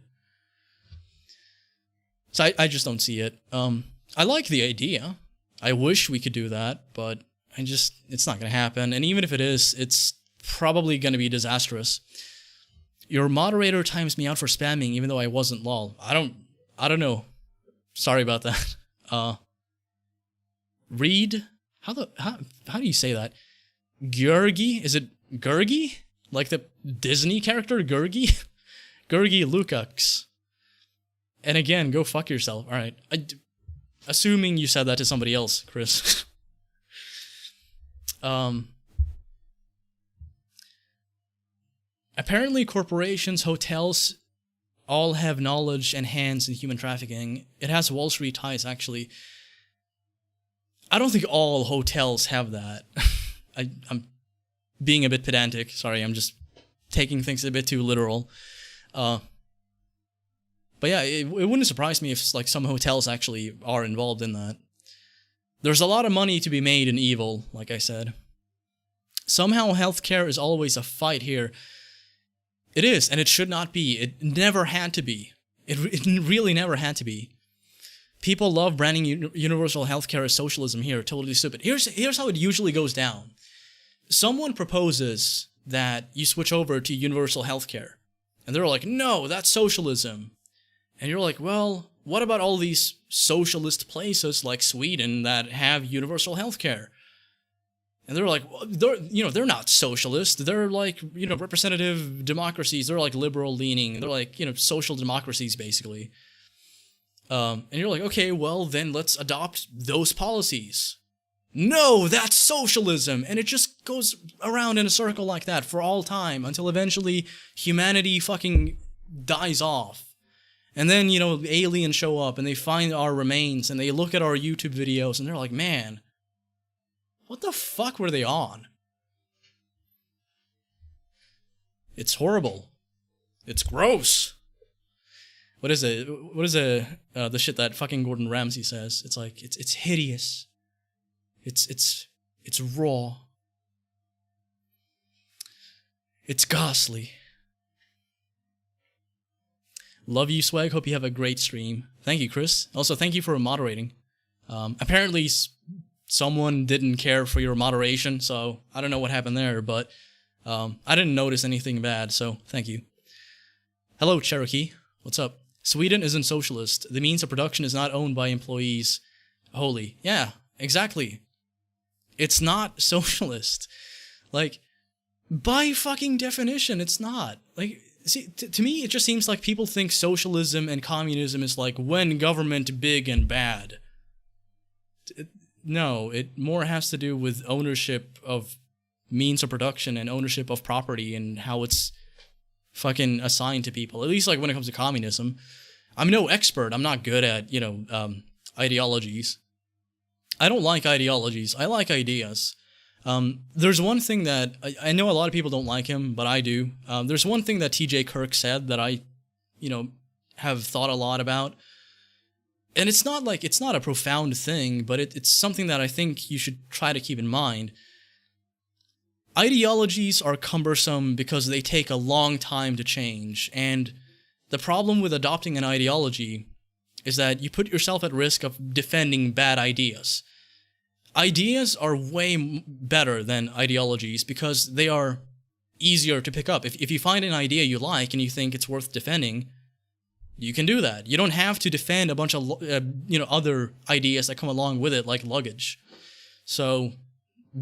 So I just don't see it. I like the idea. I wish we could do that, but it's not going to happen. And even if it is, it's probably going to be disastrous. Your moderator times me out for spamming, even though I wasn't, lol. I don't know. Sorry about that. Read? How do you say that? Gurgi? Is it Gurgi? Like the Disney character Gurgi? Gurgi Lukacs. And again, go fuck yourself. Alright. Assuming you said that to somebody else, Chris. Apparently corporations, hotels, all have knowledge and hands in human trafficking. It has Wall Street ties, actually. I don't think all hotels have that. I'm being a bit pedantic. Sorry, I'm just taking things a bit too literal. But yeah, it wouldn't surprise me if like some hotels actually are involved in that. There's a lot of money to be made in evil, like I said. Somehow healthcare is always a fight here. It is, and it should not be. It never had to be. It really never had to be. People love branding universal healthcare as socialism here. Totally stupid. Here's how it usually goes down. Someone proposes that you switch over to universal healthcare. And they're like, no, that's socialism. And you're like, well, what about all these socialist places like Sweden that have universal healthcare? And they're like, well, they're not socialist. They're like, representative democracies. They're like liberal leaning. They're like, social democracies basically. And you're like, okay, well then let's adopt those policies. No, that's socialism. And it just goes around in a circle like that for all time until eventually humanity fucking dies off. And then, aliens show up and they find our remains and they look at our YouTube videos and they're like, man, what the fuck were they on? It's horrible. It's gross. What is it? The shit that fucking Gordon Ramsay says? It's like, it's hideous. It's raw. It's ghastly. Love you, Swag. Hope you have a great stream. Thank you, Chris. Also, thank you for moderating. Apparently, someone didn't care for your moderation, so I don't know what happened there, but I didn't notice anything bad, so thank you. Hello, Cherokee. What's up? Sweden isn't socialist. The means of production is not owned by employees wholly. Yeah, exactly. It's not socialist. Like, by fucking definition, it's not. Like, see, to me, it just seems like people think socialism and communism is like when government big and bad. No, it more has to do with ownership of means of production and ownership of property and how it's fucking assigned to people. At least like when it comes to communism. I'm no expert. I'm not good at, ideologies. I don't like ideologies. I like ideas. There's one thing that I know a lot of people don't like him, but I do. There's one thing that T.J. Kirk said that I, have thought a lot about. And it's not a profound thing, but it's something that I think you should try to keep in mind. Ideologies are cumbersome because they take a long time to change, and the problem with adopting an ideology is that you put yourself at risk of defending bad ideas. Ideas are way better than ideologies because they are easier to pick up. If you find an idea you like and you think it's worth defending, you can do that. You don't have to defend a bunch of other ideas that come along with it, like luggage. So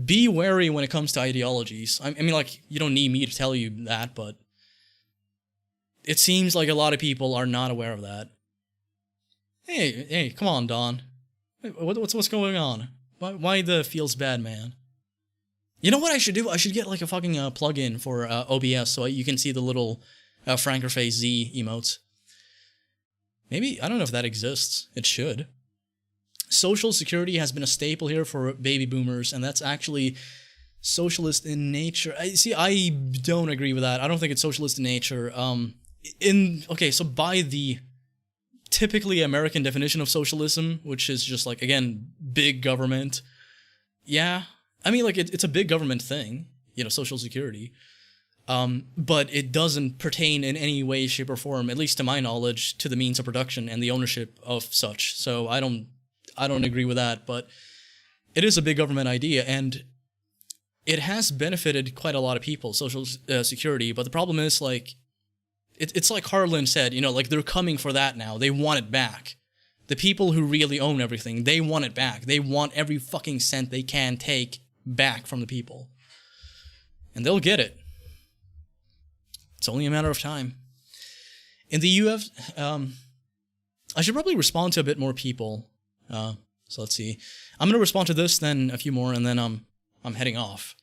be wary when it comes to ideologies. I mean, like, you don't need me to tell you that, but it seems like a lot of people are not aware of that. Hey, come on, Don. What's going on? Why the feels bad, man? You know what I should do? I should get like a fucking plug-in for OBS so you can see the little Frankerface Z emotes. Maybe, I don't know if that exists. It should. Social security has been a staple here for baby boomers, and that's actually socialist in nature. I don't agree with that. I don't think it's socialist in nature. So by the typically American definition of socialism, which is just like, again, big government. Yeah, I mean, like, it's a big government thing, Social Security. But it doesn't pertain in any way, shape, or form, at least to my knowledge, to the means of production and the ownership of such. So I don't agree with that, but it is a big government idea, and it has benefited quite a lot of people, Social Security, but the problem is, like, it's like Harlan said, like, they're coming for that now. They want it back. The people who really own everything, they want it back. They want every fucking cent they can take back from the people. And they'll get it. It's only a matter of time. In the US, I should probably respond to a bit more people. So let's see. I'm going to respond to this, then a few more, and then I'm heading off.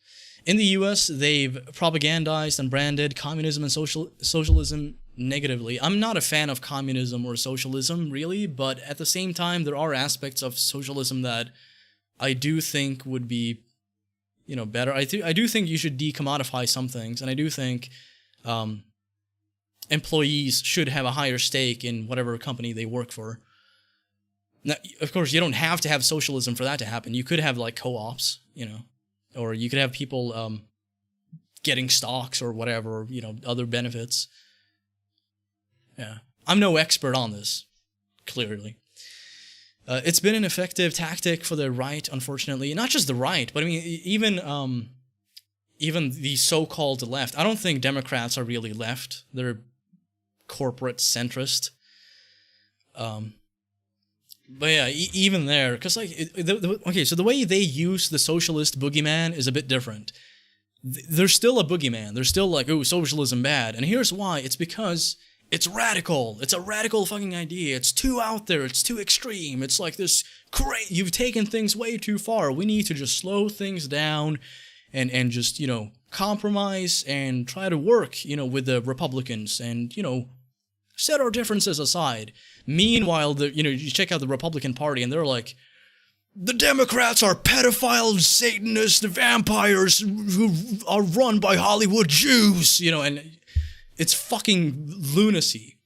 In the US, they've propagandized and branded communism and socialism negatively. I'm not a fan of communism or socialism, really, but at the same time, there are aspects of socialism that I do think would be, better. I do think you should decommodify some things, and I do think employees should have a higher stake in whatever company they work for. Now, of course, you don't have to have socialism for that to happen. You could have, like, co-ops, or you could have people getting stocks or whatever, other benefits. Yeah. I'm no expert on this, clearly. It's been an effective tactic for the right, unfortunately. Not just the right, but I mean, even the so-called left. I don't think Democrats are really left. They're corporate centrist. But yeah, even there, because like, so the way they use the socialist boogeyman is a bit different. There's still a boogeyman. They're still like, oh, socialism bad. And here's why. It's because it's radical. It's a radical fucking idea. It's too out there. It's too extreme. It's like this great, you've taken things way too far. We need to just slow things down and just, compromise and try to work, with the Republicans and, set our differences aside. Meanwhile, you check out the Republican Party and they're like, the Democrats are pedophiles, Satanists, vampires who are run by Hollywood Jews, and it's fucking lunacy.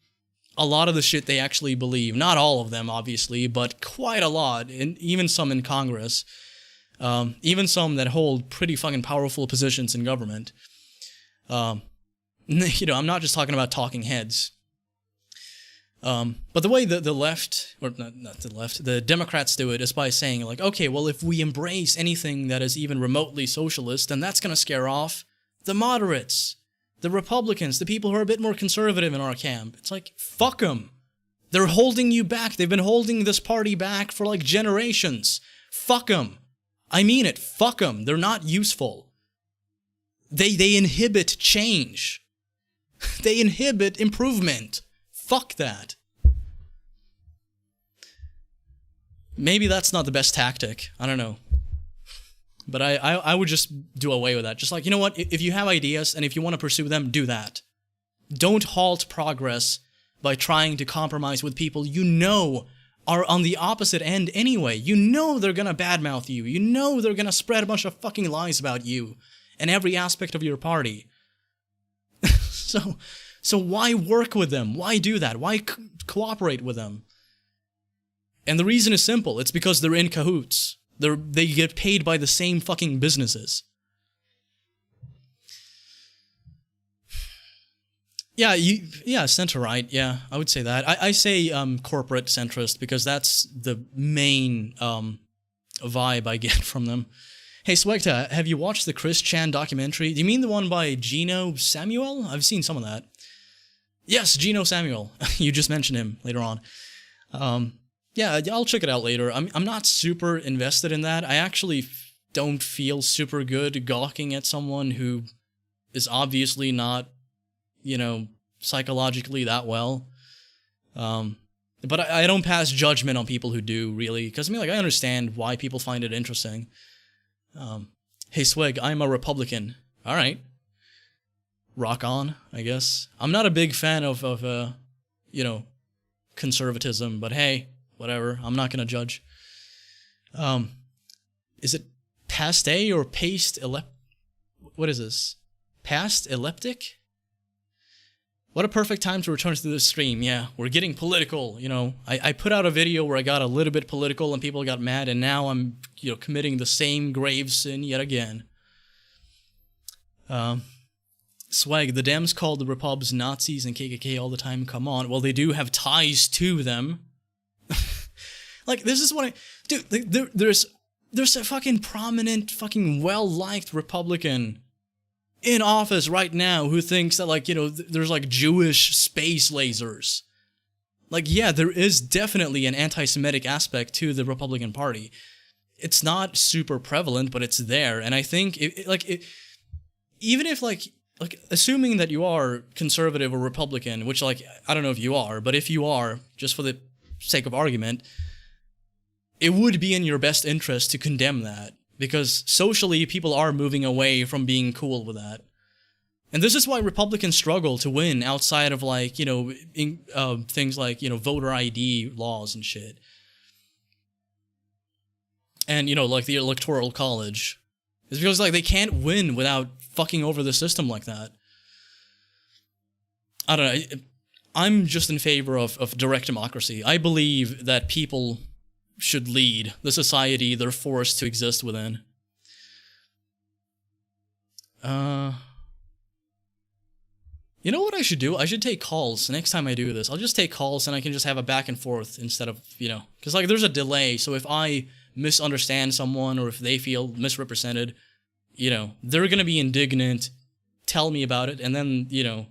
A lot of the shit they actually believe. Not all of them, obviously, but quite a lot, and even some in Congress. Even some that hold pretty fucking powerful positions in government. I'm not just talking about talking heads. But the way the left, or not the left, the Democrats do it is by saying, like, okay, well, if we embrace anything that is even remotely socialist, then that's going to scare off the moderates, the Republicans, the people who are a bit more conservative in our camp. It's like, fuck them. They're holding you back. They've been holding this party back for like generations. Fuck them. I mean it. Fuck them. They're not useful. They inhibit change. They inhibit improvement. Fuck that. Maybe that's not the best tactic. I don't know. But I would just do away with that. Just like, you know what? If you have ideas and if you want to pursue them, do that. Don't halt progress by trying to compromise with people you know are on the opposite end anyway. You know they're gonna badmouth you. You know they're gonna spread a bunch of fucking lies about you and every aspect of your party. So why work with them? Why do that? Why cooperate with them? And the reason is simple. It's because they're in cahoots. They get paid by the same fucking businesses. Yeah, center-right, yeah, I would say that. I say corporate centrist because that's the main vibe I get from them. Hey, SWEGTA, have you watched the Chris Chan documentary? Do you mean the one by Gino Samuel? I've seen some of that. Yes, Gino Samuel. You just mentioned him later on. Yeah, I'll check it out later. I'm not super invested in that. I actually don't feel super good gawking at someone who is obviously not, you know, psychologically that well. But I don't pass judgment on people who do, really. Because, I mean, like, I understand why people find it interesting. Hey, Sweg, I'm a Republican. All right. Rock on, I guess. I'm not a big fan of you know, conservatism, but hey, whatever. I'm not going to judge. Is it paste or paste what is this? Past elliptic? What a perfect time to return to this stream. Yeah, we're getting political, you know. I put out a video where I got a little bit political and people got mad, and now I'm, you know, committing the same grave sin yet again. Swag, the Dems call the Repubs Nazis and KKK all the time. Come on. Well, they do have ties to them. Like, this is what I... Dude, like, there's a fucking prominent, fucking well-liked Republican in office right now who thinks that, like, you know, there's, like, Jewish space lasers. Like, yeah, there is definitely an anti-Semitic aspect to the Republican Party. It's not super prevalent, but it's there. And I think, even if, like, assuming that you are conservative or Republican, which, like, I don't know if you are, but if you are, just for the sake of argument, it would be in your best interest to condemn that, because socially people are moving away from being cool with that. And this is why Republicans struggle to win outside of, like, you know, things like, you know, voter ID laws and shit. And, you know, like the Electoral College. It's because, like, they can't win without fucking over the system like that. I don't know. I'm just in favor of direct democracy. I believe that people should lead the society they're forced to exist within. You know what I should do? I should take calls next time I do this. I'll just take calls and I can just have a back and forth instead of, you know, because, like, there's a delay. So if I misunderstand someone or if they feel misrepresented, you know, they're going to be indignant, tell me about it, and then, you know,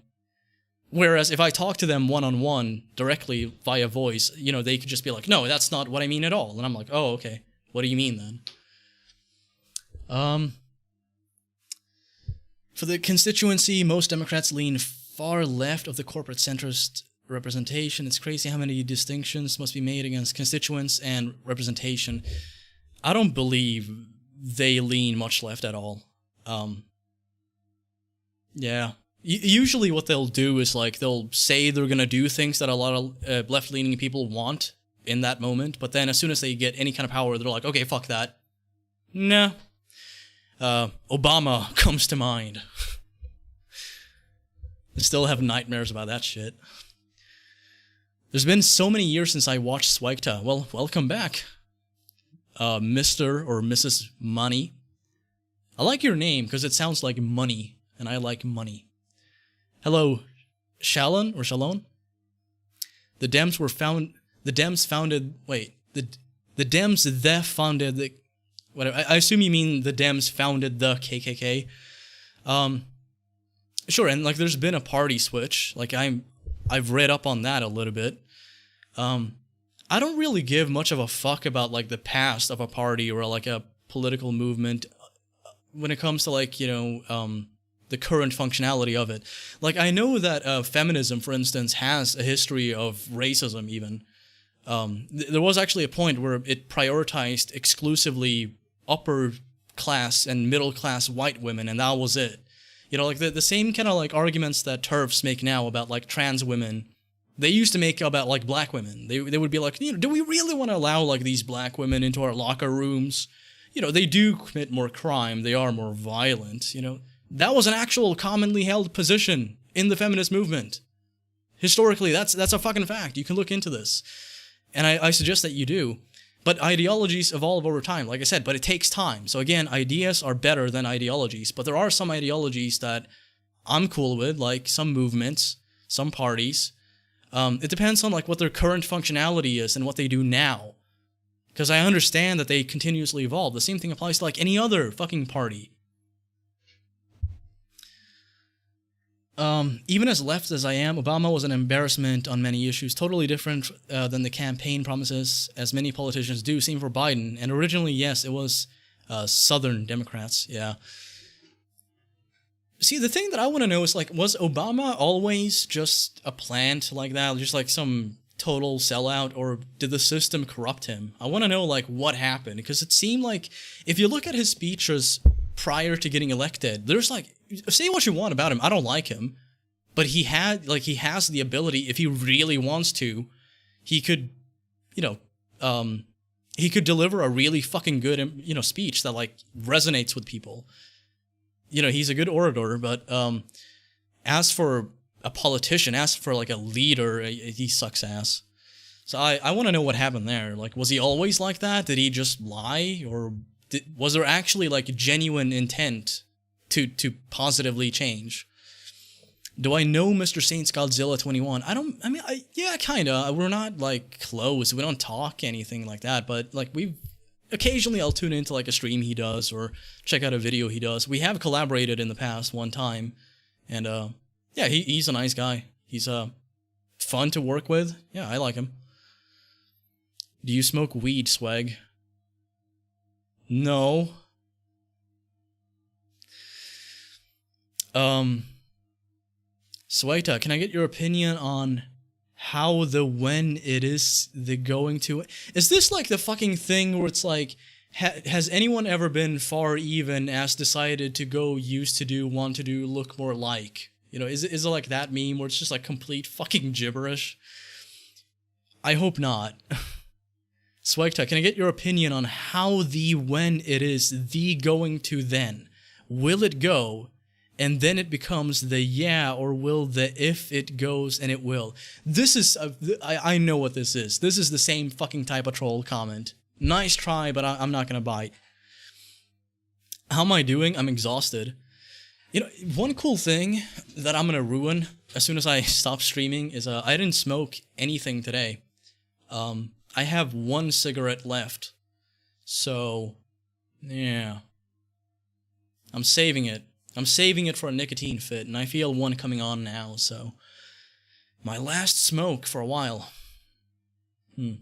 whereas if I talk to them one-on-one directly via voice, you know, they could just be like, no, that's not what I mean at all. And I'm like, oh, okay. What do you mean then? For the constituency, most Democrats lean far left of the corporate centrist representation. It's crazy how many distinctions must be made against constituents and representation. I don't believe they lean much left at all. Yeah. Usually what they'll do is, like, they'll say they're gonna do things that a lot of left-leaning people want in that moment, but then as soon as they get any kind of power, they're like, okay, fuck that. Nah. Obama comes to mind. I still have nightmares about that shit. There's been so many years since I watched SWEGTA. Well, welcome back, Mr. or Mrs. Money. I like your name because it sounds like money, and I like money. Hello, Shalon or Shalon? The Dems founded the... Whatever. I assume you mean the Dems founded the KKK. Sure, and, like, there's been a party switch. Like, I've read up on that a little bit. I don't really give much of a fuck about like the past of a party or like a political movement when it comes to like, you know, the current functionality of it. Like, I know that feminism, for instance, has a history of racism even. There was actually a point where it prioritized exclusively upper class and middle class white women, and that was it. You know, like the same kind of like arguments that TERFs make now about like trans women, they used to make about like black women. They would be like, you know, do we really want to allow like these black women into our locker rooms? You know, they do commit more crime, they are more violent, you know. That was an actual commonly held position in the feminist movement. Historically, that's a fucking fact. You can look into this. And I suggest that you do. But ideologies evolve over time, like I said, but it takes time. So again, ideas are better than ideologies. But there are some ideologies that I'm cool with, like some movements, some parties. It depends on like what their current functionality is and what they do now. Because I understand that they continuously evolve. The same thing applies to like any other fucking party. Even as left as I am, Obama was an embarrassment on many issues, totally different than the campaign promises, as many politicians do. Same for Biden. And originally, yes, it was Southern Democrats, yeah. See, the thing that I want to know is, like, was Obama always just a plant like that, just like some total sellout, or did the system corrupt him? I want to know, like, what happened, because it seemed like, if you look at his speeches prior to getting elected, there's like, say what you want about him, I don't like him, but he has the ability, if he really wants to, he could, you know, he could deliver a really fucking good, you know, speech that like resonates with people. You know, he's a good orator, but as for a politician, as for like a leader, he sucks ass. So I want to know what happened there. Like, was he always like that? Did he just lie, or was there actually like genuine intent to positively change? Do I know Mr. Saints Godzilla 21? Yeah, kinda. We're not like close. We don't talk anything like that, but like occasionally I'll tune into like a stream he does or check out a video he does. We have collaborated in the past one time, and yeah, he's a nice guy. He's fun to work with. Yeah, I like him. Do you smoke weed, Swag? No. SWEGTA, can I get your opinion on how when it is the going to... Is this like the fucking thing where it's like, has anyone ever been far even as decided to go used to do, want to do, look more like? You know, is it like that meme where it's just like complete fucking gibberish? I hope not. SWEGTA, can I get your opinion on how when it is the going to then? Will it go, and then it becomes the yeah, or will the if it goes and it will? This is, I know what this is. This is the same fucking type of troll comment. Nice try, but I'm not gonna bite. How am I doing? I'm exhausted. You know, one cool thing that I'm gonna ruin as soon as I stop streaming is I didn't smoke anything today. I have one cigarette left. So, yeah. I'm saving it. I'm saving it for a nicotine fit, and I feel one coming on now, so... My last smoke for a while. You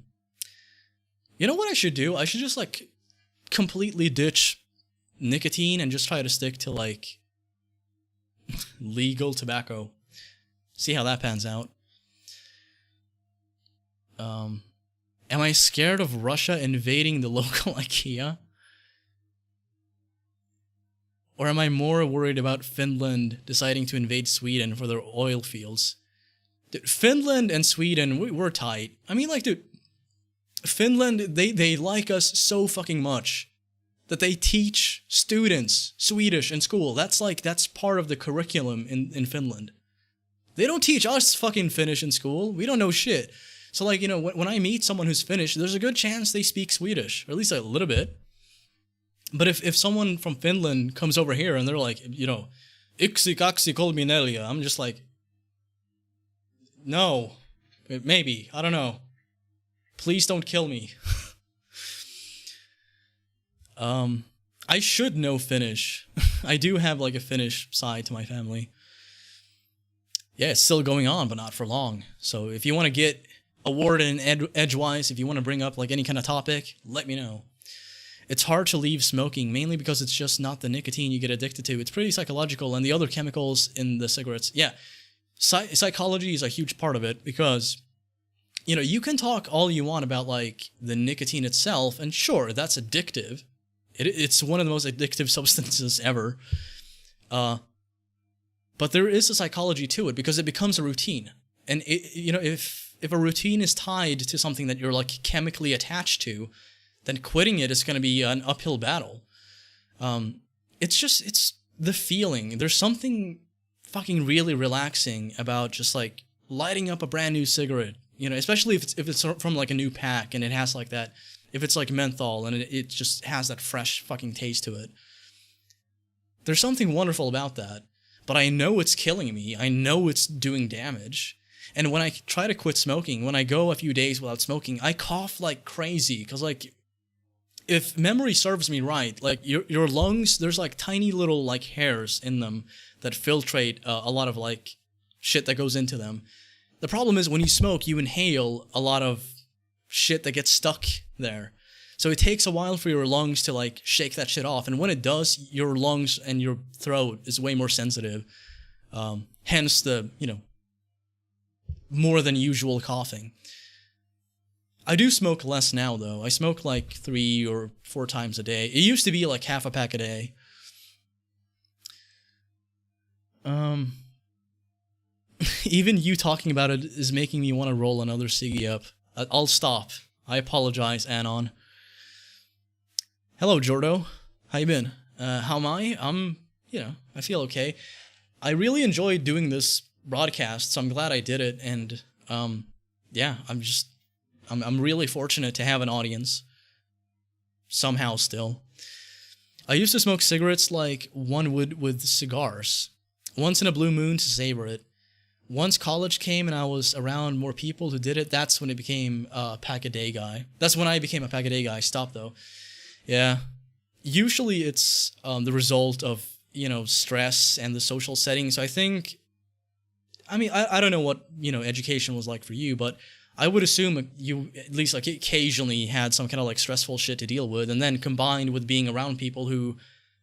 know what I should do? I should just, like, completely ditch nicotine and just try to stick to, like, legal tobacco. See how that pans out. Am I scared of Russia invading the local IKEA? Or am I more worried about Finland deciding to invade Sweden for their oil fields? Dude, Finland and Sweden, we're tight. I mean, like, dude, Finland, they like us so fucking much that they teach students Swedish in school. That's part of the curriculum in Finland. They don't teach us fucking Finnish in school. We don't know shit. So, like, you know, when I meet someone who's Finnish, there's a good chance they speak Swedish, or at least a little bit. But if someone from Finland comes over here and they're like, you know, Yksi, kaksi, kolme, neljä, I'm just like, no, maybe, I don't know. Please don't kill me. I should know Finnish. I do have like a Finnish side to my family. Yeah, it's still going on, but not for long. So if you want to get award and edgewise, if you want to bring up like any kind of topic, let me know. It's hard to leave smoking, mainly because it's just not the nicotine you get addicted to. It's pretty psychological, and the other chemicals in the cigarettes. Yeah, psychology is a huge part of it, because, you know, you can talk all you want about, like, the nicotine itself, and sure, that's addictive. It's one of the most addictive substances ever. But there is a psychology to it, because it becomes a routine. And, you know, if a routine is tied to something that you're, like, chemically attached to, then quitting it is going to be an uphill battle. It's the feeling. There's something fucking really relaxing about just, like, lighting up a brand new cigarette. You know, especially if it's from, like, a new pack and it has, like, that, if it's, like, menthol and it just has that fresh fucking taste to it. There's something wonderful about that. But I know it's killing me. I know it's doing damage. And when I try to quit smoking, when I go a few days without smoking, I cough like crazy. Because, like, if memory serves me right, like, your lungs, there's, like, tiny little, like, hairs in them that filtrate a lot of, like, shit that goes into them. The problem is when you smoke, you inhale a lot of shit that gets stuck there. So it takes a while for your lungs to, like, shake that shit off. And when it does, your lungs and your throat is way more sensitive. Hence the, you know, more than usual coughing. I do smoke less now, though. I smoke like 3 or 4 times a day. It used to be like half a pack a day. Even you talking about it is making me want to roll another ciggy up. I'll stop. I apologize, Anon. Hello, Jordo. How you been? How am I? You know, I feel okay. I really enjoyed doing this broadcast, so I'm glad I did it, and, yeah, I'm really fortunate to have an audience. Somehow still. I used to smoke cigarettes like one would with cigars. Once in a blue moon to savor it. Once college came and I was around more people who did it, that's when it became a pack-a-day guy. That's when I became a pack-a-day guy. Stop, though. Yeah. Usually it's the result of, you know, stress and the social setting. So I think, I mean, I don't know what, you know, education was like for you, but I would assume you at least, like, occasionally had some kind of, like, stressful shit to deal with, and then combined with being around people who,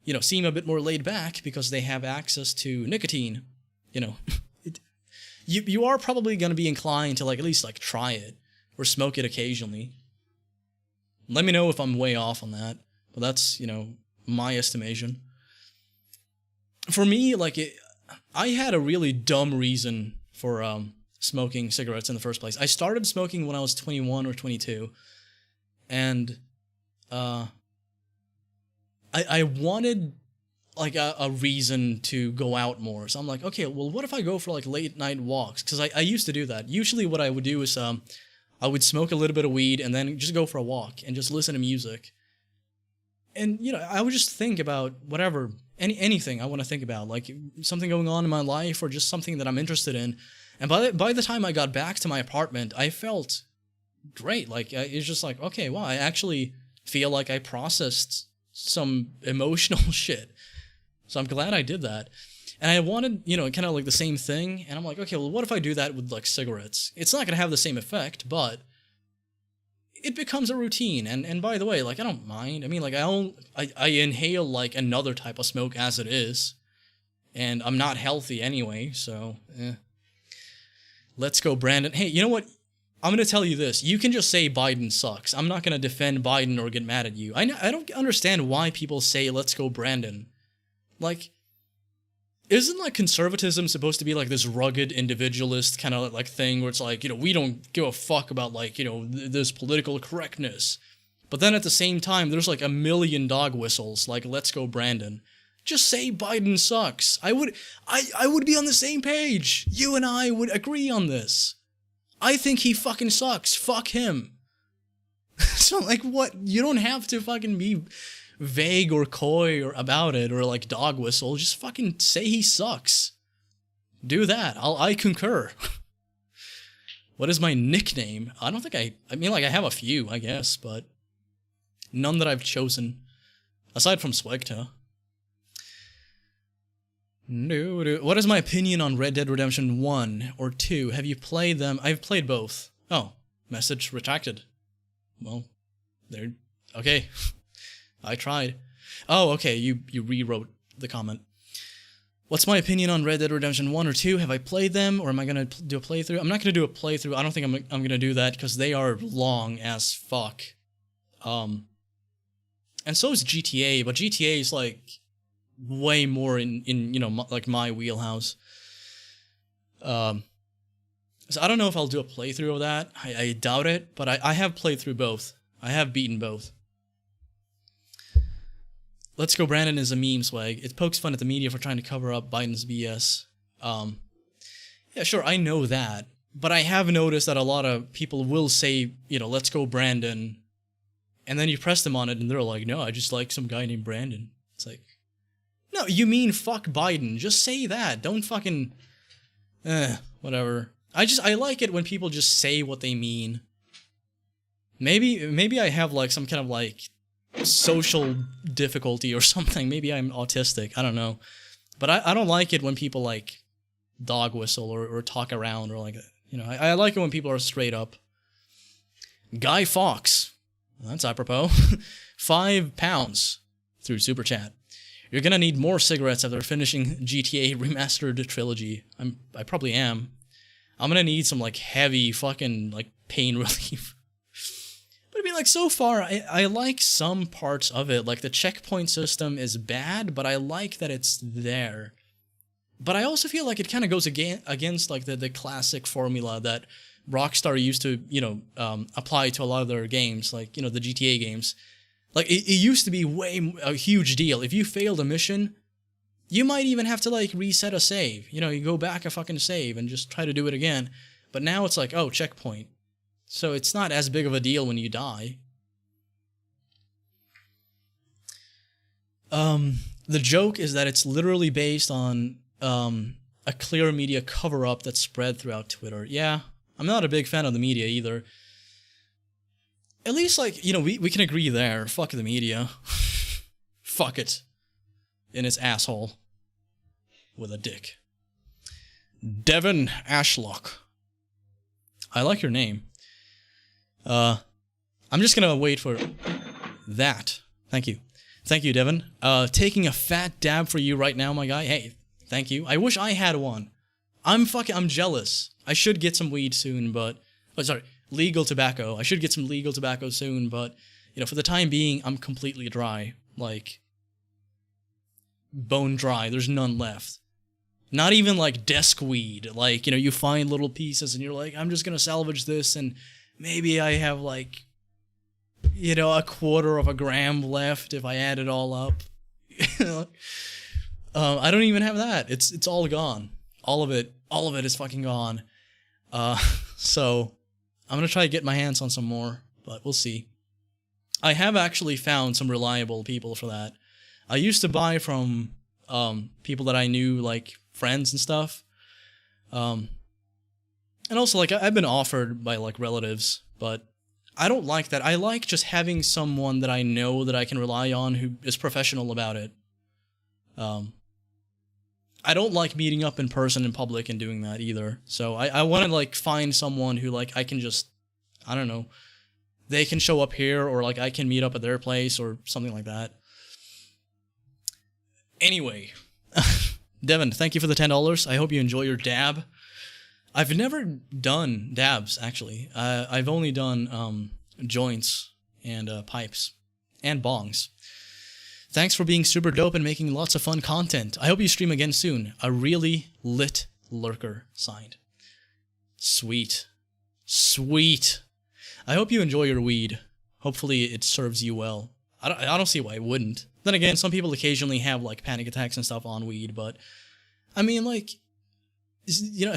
you know, seem a bit more laid back because they have access to nicotine, you know. You are probably going to be inclined to, like, at least, like, try it or smoke it occasionally. Let me know if I'm way off on that, but that's, you know, my estimation. For me, like, I had a really dumb reason for smoking cigarettes in the first place. I started smoking when I was 21 or 22, and I wanted, like, a reason to go out more. So I'm like, okay, well, what if I go for, like, late night walks? Because I used to do that. Usually what I would do is I would smoke a little bit of weed and then just go for a walk and just listen to music. And, you know, I would just think about whatever, anything I want to think about, like something going on in my life or just something that I'm interested in. And by the time I got back to my apartment, I felt great. Like, it's just like, okay, wow, I actually feel like I processed some emotional shit. So I'm glad I did that. And I wanted, you know, kind of like the same thing. And I'm like, okay, well, what if I do that with, like, cigarettes? It's not going to have the same effect, but it becomes a routine. And by the way, like, I don't mind. I mean, like, I inhale, like, another type of smoke as it is. And I'm not healthy anyway, so, Let's go, Brandon. Hey, you know what? I'm going to tell you this. You can just say Biden sucks. I'm not going to defend Biden or get mad at you. I don't understand why people say, let's go, Brandon. Like, isn't, like, conservatism supposed to be, like, this rugged individualist kind of, like, thing where it's like, you know, we don't give a fuck about, like, you know, this political correctness. But then at the same time, there's, like, a million dog whistles, like, let's go, Brandon. Just say Biden sucks. I would be on the same page. You and I would agree on this. I think he fucking sucks. Fuck him. So, like, what? You don't have to fucking be vague or coy or about it or, like, dog whistle. Just fucking say he sucks. Do that. I concur. What is my nickname? I don't think I mean, like, I have a few, I guess, but none that I've chosen. Aside from SWEGTA. No. What is my opinion on Red Dead Redemption 1 or 2? Have you played them? I've played both. Oh, Message retracted. Well, there. Okay. I tried. Oh, okay, you rewrote the comment. What's my opinion on Red Dead Redemption 1 or 2? Have I played them, or am I going to do a playthrough? I'm not going to do a playthrough. I don't think I'm going to do that, because they are long as fuck. And so is GTA, but GTA is, like, way more in you know, like, my wheelhouse. So I don't know if I'll do a playthrough of that. I doubt it, but I have played through both. I have beaten both. Let's Go Brandon is a meme, Swag. It pokes fun at the media for trying to cover up Biden's BS. Yeah, sure, I know that. But I have noticed that a lot of people will say, you know, let's go Brandon. And then you press them on it and they're like, no, I just like some guy named Brandon. It's like, no, you mean fuck Biden. Just say that. Don't fucking... whatever. I like it when people just say what they mean. Maybe I have like some kind of like social difficulty or something. Maybe I'm autistic. I don't know. But I don't like it when people like dog whistle or talk around or like, you know, I like it when people are straight up. Guy Fawkes. That's apropos. £5 through Super Chat. You're gonna need more cigarettes after finishing GTA Remastered Trilogy. I probably am. I'm gonna need some like heavy fucking like pain relief. But I mean, like, so far, I like some parts of it. Like, the checkpoint system is bad, but I like that it's there. But I also feel like it kind of goes against, like, the classic formula that Rockstar used to, you know, apply to a lot of their games, like, you know, the GTA games. Like, it used to be a huge deal. If you failed a mission, you might even have to, like, reset a save. You know, you go back a fucking save and just try to do it again. But now it's like, oh, checkpoint. So it's not as big of a deal when you die. The joke is that it's literally based on a clear media cover-up that's spread throughout Twitter. Yeah, I'm not a big fan of the media either. At least, like, you know, we can agree there. Fuck the media. Fuck it. In its asshole. With a dick. Devin Ashlock. I like your name. I'm just gonna wait for that. Thank you. Thank you, Devin. Taking a fat dab for you right now, my guy. Hey, thank you. I wish I had one. I'm jealous. I should get some weed soon, but... Oh, sorry. Legal tobacco. I should get some legal tobacco soon, but, you know, for the time being, I'm completely dry. Like, bone dry. There's none left. Not even, like, desk weed. Like, you know, you find little pieces and you're like, I'm just gonna salvage this and... Maybe I have, like, you know, 1/4 gram left if I add it all up. I don't even have that. It's all gone. All of it is fucking gone. So I'm gonna try to get my hands on some more, but we'll see. I have actually found some reliable people for that. I used to buy from people that I knew, like friends and stuff. And also, like, I've been offered by, like, relatives, but I don't like that. I like just having someone that I know that I can rely on who is professional about it. I don't like meeting up in person in public and doing that either. So I want to, like, find someone who, like, I can just, I don't know, they can show up here or, like, I can meet up at their place or something like that. Anyway, Devin, thank you for the $10. I hope you enjoy your dab. I've never done dabs, actually. I've only done joints and pipes and bongs. Thanks for being super dope and making lots of fun content. I hope you stream again soon. A really lit lurker signed. Sweet. Sweet. I hope you enjoy your weed. Hopefully it serves you well. I don't see why it wouldn't. Then again, some people occasionally have like panic attacks and stuff on weed, but I mean, like, you know,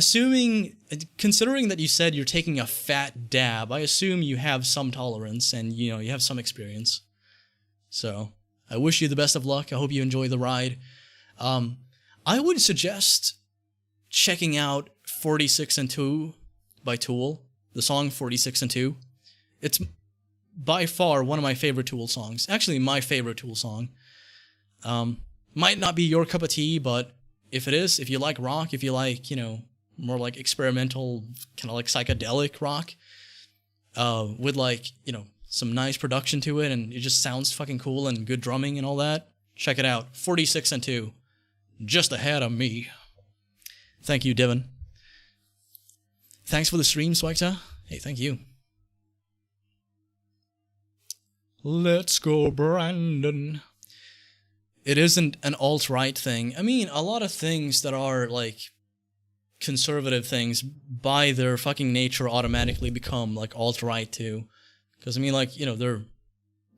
considering that you said you're taking a fat dab, I assume you have some tolerance and, you know, you have some experience. So, I wish you the best of luck. I hope you enjoy the ride. I would suggest checking out 46 and 2 by Tool, the song 46 and 2. It's by far one of my favorite Tool songs. Actually, my favorite Tool song. Might not be your cup of tea, but if it is, if you like rock, if you like, you know, more like experimental, kind of like psychedelic rock, with like, you know, some nice production to it, and it just sounds fucking cool and good drumming and all that, check it out. 46 and 2. Just ahead of me. Thank you, Devin. Thanks for the stream, SWEGTA. Hey, thank you. Let's go, Brandon. It isn't an alt-right thing. I mean, a lot of things that are, like, conservative things, by their fucking nature, automatically become, like, alt-right, too. Because, I mean, like, you know, they're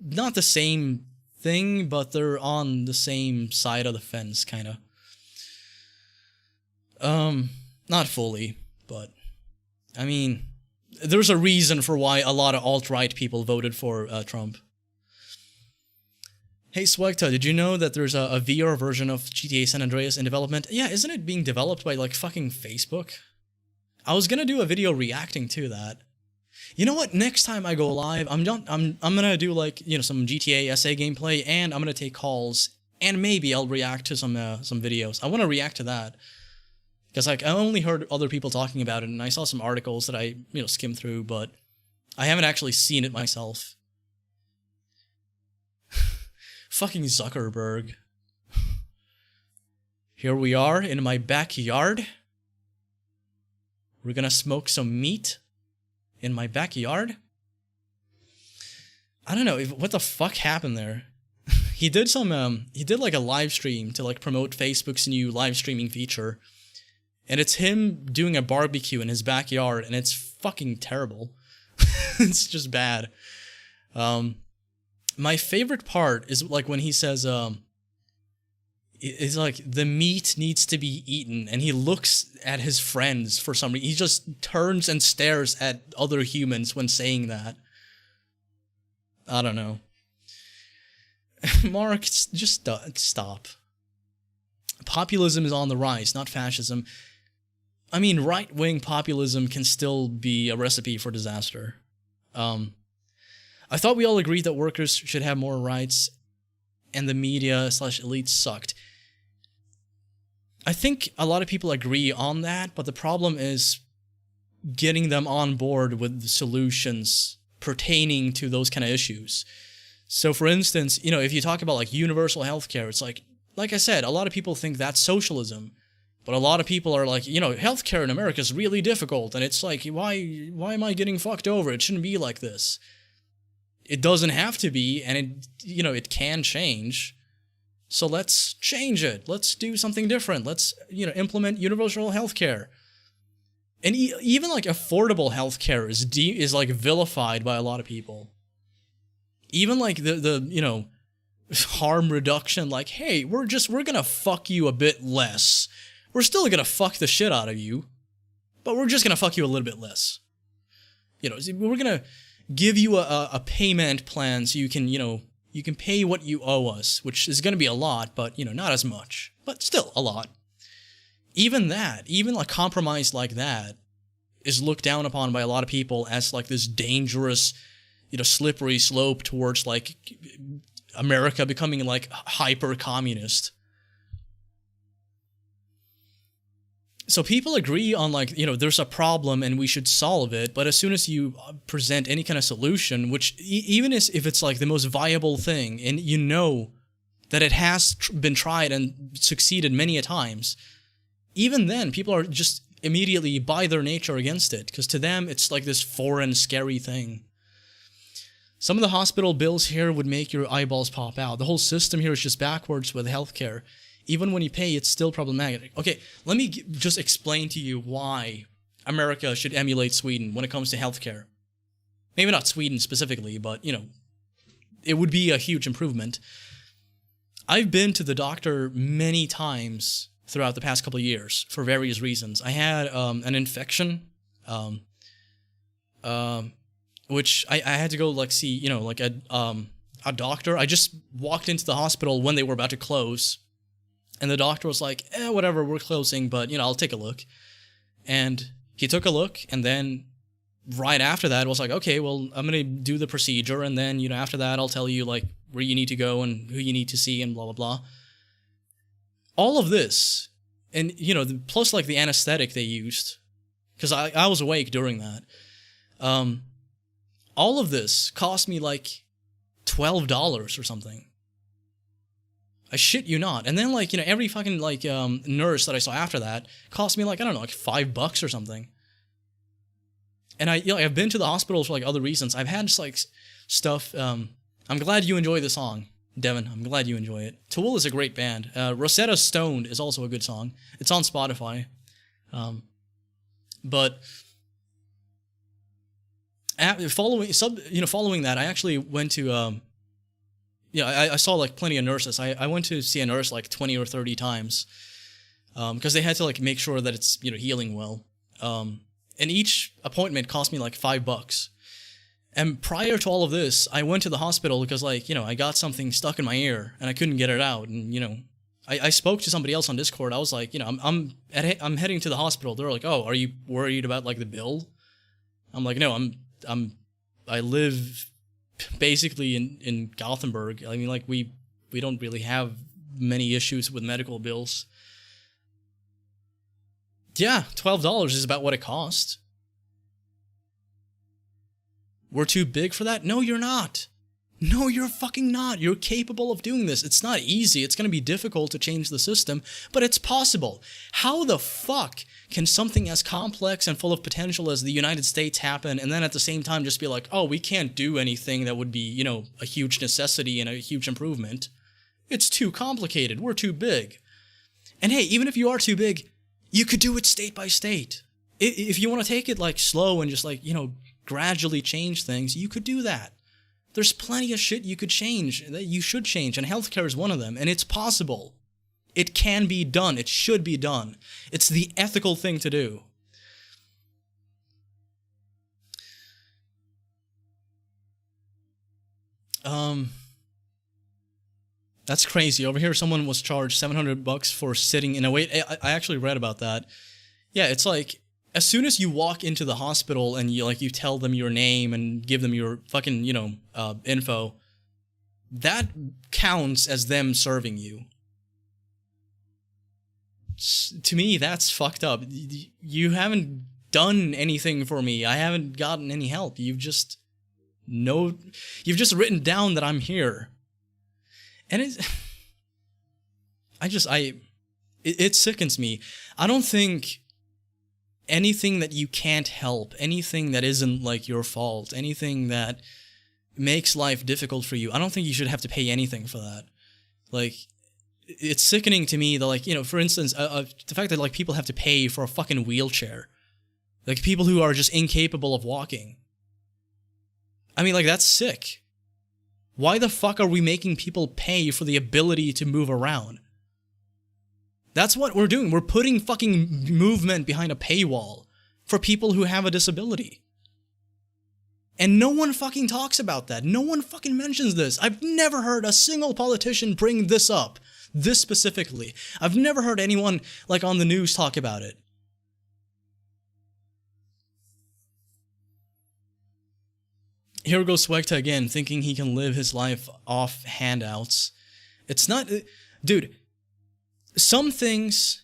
not the same thing, but they're on the same side of the fence, kind of. Not fully, but, I mean, there's a reason for why a lot of alt-right people voted for Trump. Hey, SWEGTA, did you know that there's a VR version of GTA San Andreas in development? Yeah, isn't it being developed by, like, fucking Facebook? I was gonna do a video reacting to that. You know what? Next time I go live, I'm gonna do, like, you know, some GTA SA gameplay, and I'm gonna take calls, and maybe I'll react to some videos. I want to react to that. Because, like, I only heard other people talking about it, and I saw some articles that I, you know, skimmed through, but I haven't actually seen it myself. Fucking Zuckerberg. Here we are in my backyard. We're gonna smoke some meat in my backyard. I don't know, what the fuck happened there? He did like a live stream to, like, promote Facebook's new live streaming feature. And it's him doing a barbecue in his backyard, and it's fucking terrible. It's just bad. My favorite part is, like, when he says, it's like, the meat needs to be eaten, and he looks at his friends for some reason. He just turns and stares at other humans when saying that. I don't know. Mark, just stop. Populism is on the rise, not fascism. I mean, right-wing populism can still be a recipe for disaster. I thought we all agreed that workers should have more rights, and the media/elites sucked. I think a lot of people agree on that, but the problem is getting them on board with the solutions pertaining to those kind of issues. So, for instance, you know, if you talk about, like, universal healthcare, it's like I said, a lot of people think that's socialism. But a lot of people are like, you know, healthcare in America is really difficult, and it's like, why am I getting fucked over? It shouldn't be like this. It doesn't have to be, and it, you know, it can change. So let's change it. Let's do something different. Let's, you know, implement universal healthcare. And even, like, affordable healthcare is like vilified by a lot of people. Even, like, the you know, harm reduction, like, hey, we're gonna fuck you a bit less. We're still gonna fuck the shit out of you, but we're just gonna fuck you a little bit less. You know, we're gonna give you a payment plan so you can, you know, you can pay what you owe us, which is gonna be a lot, but, you know, not as much, but still a lot. Even that, even a compromise like that is looked down upon by a lot of people as, like, this dangerous, you know, slippery slope towards, like, America becoming, like, hyper-communist. So people agree on, like, you know, there's a problem and we should solve it, but as soon as you present any kind of solution, which even if it's, like, the most viable thing, and you know that it has been tried and succeeded many a times, even then people are just immediately, by their nature, against it, because to them it's like this foreign, scary thing. Some of the hospital bills here would make your eyeballs pop out. The whole system here is just backwards with healthcare. Even when you pay, it's still problematic. Okay, let me just explain to you why America should emulate Sweden when it comes to healthcare. Maybe not Sweden specifically, but, you know, it would be a huge improvement. I've been to the doctor many times throughout the past couple of years for various reasons. I had an infection, which I had to go, like, see, you know, like a doctor. I just walked into the hospital when they were about to close. And the doctor was like, whatever, we're closing, but, you know, I'll take a look. And he took a look, and then right after that was like, okay, well, I'm going to do the procedure, and then, you know, after that, I'll tell you, like, where you need to go and who you need to see and blah, blah, blah. All of this, and, you know, plus, like, the anesthetic they used, because I was awake during that. all of this cost me like $12 or something. I shit you not. And then like, you know, every fucking like nurse that I saw after that cost me like, I don't know, like $5 or something. And I've been to the hospital for like other reasons. I've had just like stuff. I'm glad you enjoy the song, Devin. I'm glad you enjoy it. Tool is a great band. Rosetta Stone is also a good song. It's on Spotify. But following that, I actually went to I saw like plenty of nurses. I went to see a nurse like 20 or 30 times because they had to like make sure that it's, you know, healing well. And each appointment cost me like $5. And prior to all of this, I went to the hospital because, like, you know, I got something stuck in my ear and I couldn't get it out. And, you know, I spoke to somebody else on Discord. I was like, you know, I'm heading to the hospital. They're like, oh, are you worried about like the bill? I'm like, no, I live basically in Gothenburg. I mean, like we don't really have many issues with medical bills. Yeah, $12 is about what it cost. We're too big for that? No, you're not. No, you're fucking not. You're capable of doing this. It's not easy. It's going to be difficult to change the system, but it's possible. How the fuck can something as complex and full of potential as the United States happen, and then at the same time just be like, oh, we can't do anything that would be, you know, a huge necessity and a huge improvement? It's too complicated. We're too big. And hey, even if you are too big, you could do it state by state. If you want to take it like slow and just like, you know, gradually change things, you could do that. There's plenty of shit you could change, that you should change, and healthcare is one of them, and it's possible. It can be done. It should be done. It's the ethical thing to do. That's crazy. Over here, someone was charged $700 for sitting in a wait. I actually read about that. Yeah, it's like, as soon as you walk into the hospital and you tell them your name and give them your fucking, you know, info, that counts as them serving you. To me, that's fucked up. You haven't done anything for me. I haven't gotten any help. You've just written down that I'm here. And it sickens me. I don't think anything that you can't help, anything that isn't like your fault, anything that makes life difficult for you, I don't think you should have to pay anything for that. Like, it's sickening to me that, like, you know, for instance, the fact that like people have to pay for a fucking wheelchair, like people who are just incapable of walking. I mean, like, that's sick. Why the fuck are we making people pay for the ability to move around? That's what we're doing. We're putting fucking movement behind a paywall for people who have a disability. And no one fucking talks about that. No one fucking mentions this. I've never heard a single politician bring this up, this specifically. I've never heard anyone, like, on the news talk about it. Here goes SWEGTA again, thinking he can live his life off handouts. It's not... Dude, some things...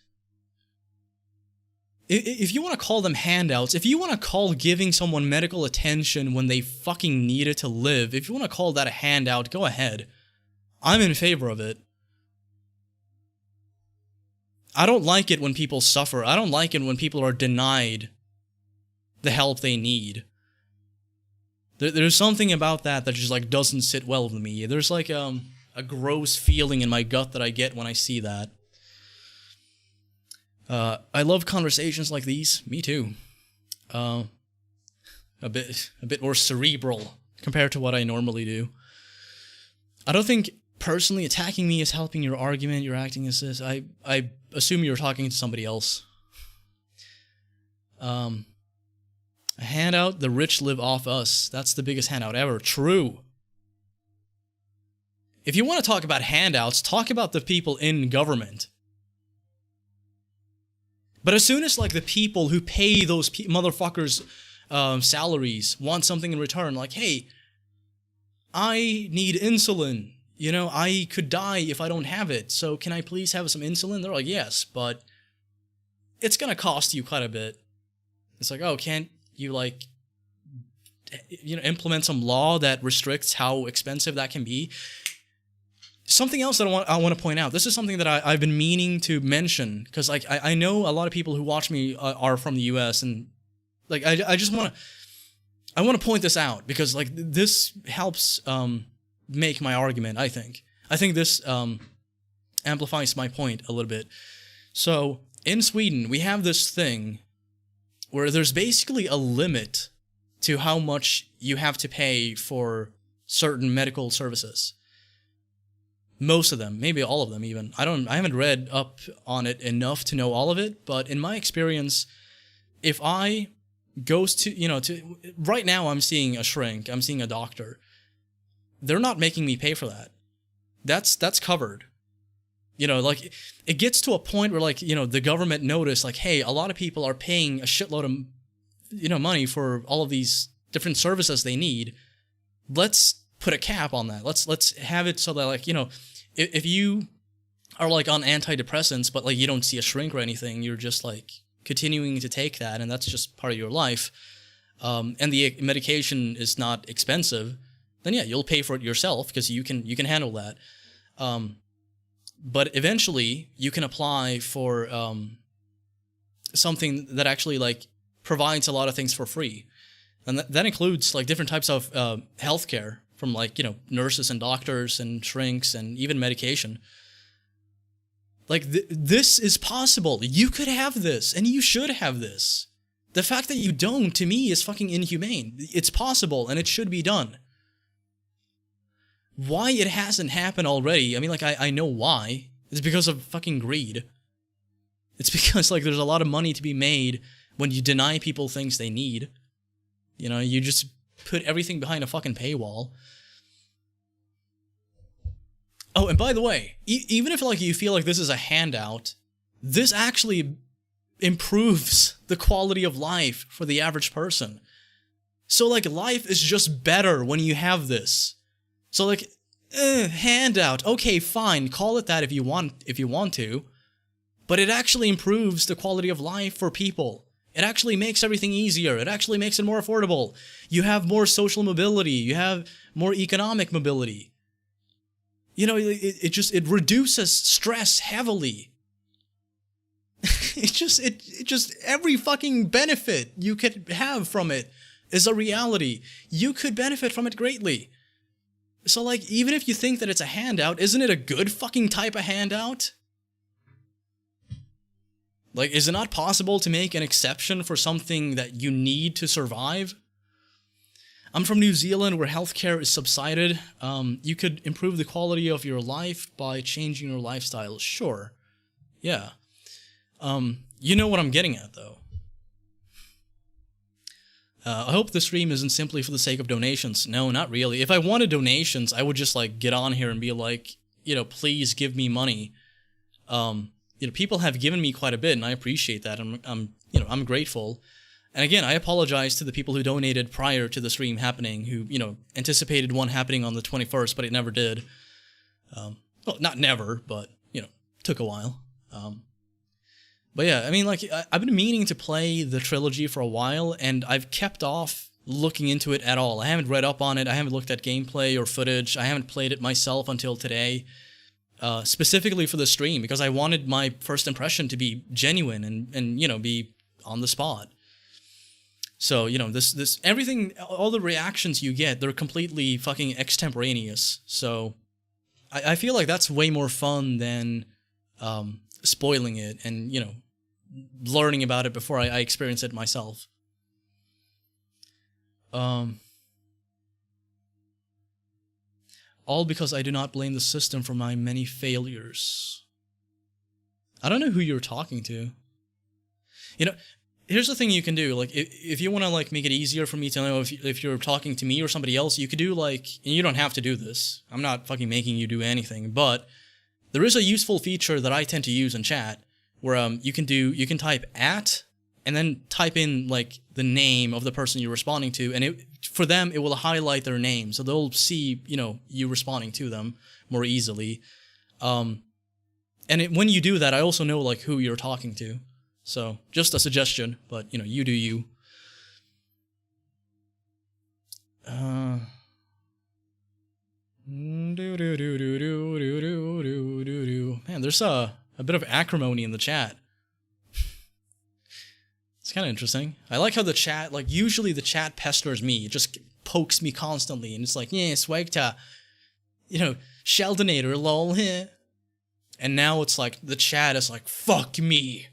If you want to call them handouts, if you want to call giving someone medical attention when they fucking need it to live, if you want to call that a handout, go ahead. I'm in favor of it. I don't like it when people suffer. I don't like it when people are denied the help they need. There's something about that just like doesn't sit well with me. There's like a gross feeling in my gut that I get when I see that. I love conversations like these. Me too. A bit more cerebral compared to what I normally do. I don't think personally attacking me is helping your argument. You're acting as this. I assume you're talking to somebody else. A handout, the rich live off us. That's the biggest handout ever. True. If you want to talk about handouts, talk about the people in government. But as soon as like the people who pay those motherfuckers salaries want something in return, like, hey, I need insulin. You know, I could die if I don't have it. So can I please have some insulin? They're like, yes, but it's going to cost you quite a bit. It's like, oh, can't you like implement some law that restricts how expensive that can be. Something else that I want to point out. This is something that I've been meaning to mention, because like I know a lot of people who watch me are from the U.S. and like I just want to point this out, because like this helps make my argument. I think this amplifies my point a little bit. So in Sweden, we have this thing where there's basically a limit to how much you have to pay for certain medical services. Most of them, maybe all of them even. I haven't read up on it enough to know all of it, but in my experience, if I goes to right now I'm seeing a shrink, I'm seeing a doctor. They're not making me pay for that. That's covered. Like it gets to a point where like, the government notice like, hey, a lot of people are paying a shitload of money for all of these different services they need. Let's put a cap on that. Let's have it so that like, if you are like on antidepressants, but like you don't see a shrink or anything, you're just like continuing to take that, and that's just part of your life, and the medication is not expensive, then yeah, you'll pay for it yourself because you can handle that. But eventually you can apply for something that actually like provides a lot of things for free, and that includes like different types of healthcare from like nurses and doctors and shrinks and even medication. Like this is possible. You could have this, and you should have this. The fact that you don't, to me, is fucking inhumane. It's possible, and it should be done. Why it hasn't happened already, I mean, like, I know why. It's because of fucking greed. It's because, like, there's a lot of money to be made when you deny people things they need. You just put everything behind a fucking paywall. Oh, and by the way, even if, like, you feel like this is a handout, this actually improves the quality of life for the average person. So, like, life is just better when you have this. So, like, handout. Okay, fine. Call it that if you want to. But it actually improves the quality of life for people. It actually makes everything easier. It actually makes it more affordable. You have more social mobility. You have more economic mobility. It reduces stress heavily. It just every fucking benefit you could have from it is a reality. You could benefit from it greatly. So, like, even if you think that it's a handout, isn't it a good fucking type of handout? Like, is it not possible to make an exception for something that you need to survive? I'm from New Zealand, where healthcare is subsidized. You could improve the quality of your life by changing your lifestyle. Sure. Yeah. You know what I'm getting at, though. I hope the stream isn't simply for the sake of donations. No, not really. If I wanted donations, I would just, like, get on here and be like, please give me money. People have given me quite a bit, and I appreciate that. I'm grateful. And again, I apologize to the people who donated prior to the stream happening, who, anticipated one happening on the 21st, but it never did. Well, not never, but, took a while. But yeah, I mean, like, I've been meaning to play the trilogy for a while, and I've kept off looking into it at all. I haven't read up on it, I haven't looked at gameplay or footage, I haven't played it myself until today, specifically for the stream, because I wanted my first impression to be genuine and be on the spot. So, this everything, all the reactions you get, they're completely fucking extemporaneous. So, I feel like that's way more fun than spoiling it and, learning about it before I experience it myself. All because I do not blame the system for my many failures. I don't know who you're talking to. Here's the thing you can do. Like, if you want to, like, make it easier for me to know if you're talking to me or somebody else, you could do, like, and you don't have to do this. I'm not fucking making you do anything, but there is a useful feature that I tend to use in chat where you can type @ and then type in, like, the name of the person you're responding to, and for them it will highlight their name, so they'll see you responding to them more easily. And when you do that, I also know, like, who you're talking to. So just a suggestion, but you do you. there's a bit of acrimony in the chat. It's kind of interesting. I like how the chat, like, usually the chat pesters me. It just pokes me constantly. And it's like, yeah, SWEGTA, you know, Sheldonator, lol, heh. And now it's like, the chat is like, fuck me.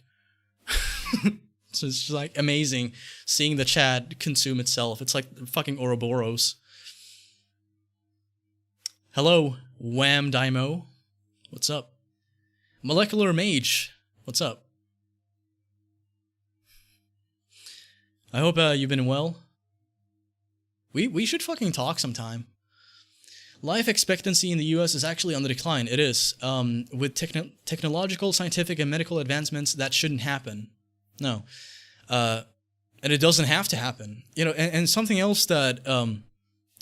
So it's just like amazing seeing the chat consume itself. It's like fucking Ouroboros. Hello, Wham Daimo. What's up? Molecular Mage. What's up? I hope you've been well. We should fucking talk sometime. Life expectancy in the US is actually on the decline. It is. With technological, scientific, and medical advancements, that shouldn't happen. No. And it doesn't have to happen. You know, and something else that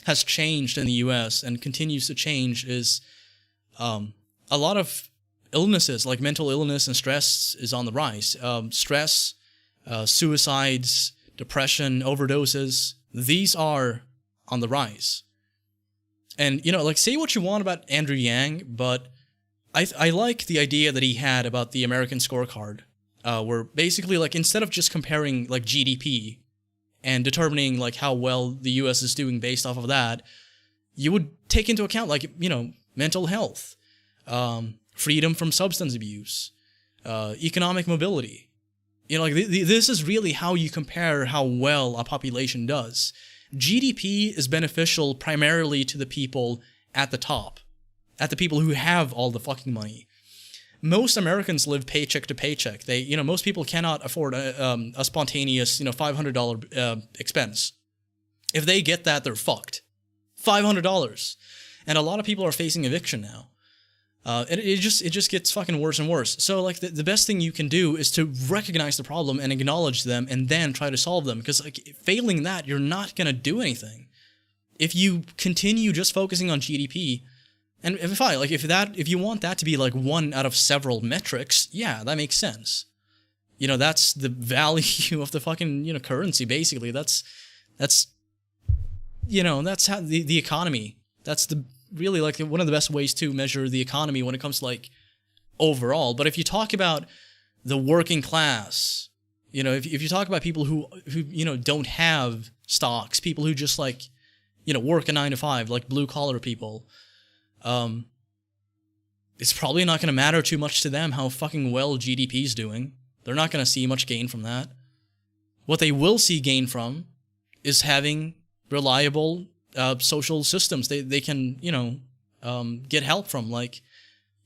has changed in the US and continues to change is a lot of illnesses, like mental illness and stress, is on the rise. Stress, suicides, depression, overdoses, these are on the rise. And, you know, like, say what you want about Andrew Yang, but I like the idea that he had about the American scorecard, where basically, like, instead of just comparing, like, GDP and determining, like, how well the US is doing based off of that, you would take into account, like, you know, mental health, freedom from substance abuse, economic mobility. You know, like, this is really how you compare how well a population does. GDP is beneficial primarily to the people at the top, at the people who have all the fucking money. Most Americans live paycheck to paycheck. They, you know, most people cannot afford a spontaneous, you know, $500 expense. If they get that, they're fucked. $500. And a lot of people are facing eviction now. And it just gets fucking worse and worse. So, like, the best thing you can do is to recognize the problem and acknowledge them and then try to solve them. Because, like, failing that, you're not going to do anything. If you continue just focusing on GDP, and if you want that to be, like, one out of several metrics, yeah, that makes sense. You know, that's the value of the fucking, you know, currency, basically. That's you know, that's how the economy, that's really, like, one of the best ways to measure the economy when it comes to, like, overall. But if you talk about the working class, you know, if you talk about people who you know, don't have stocks, people who just, like, you know, work a 9 to 5, like blue collar people, it's probably not going to matter too much to them how fucking well GDP's doing. They're not going to see much gain from that. What they will see gain from is having reliable social systems they can, you know, get help from, like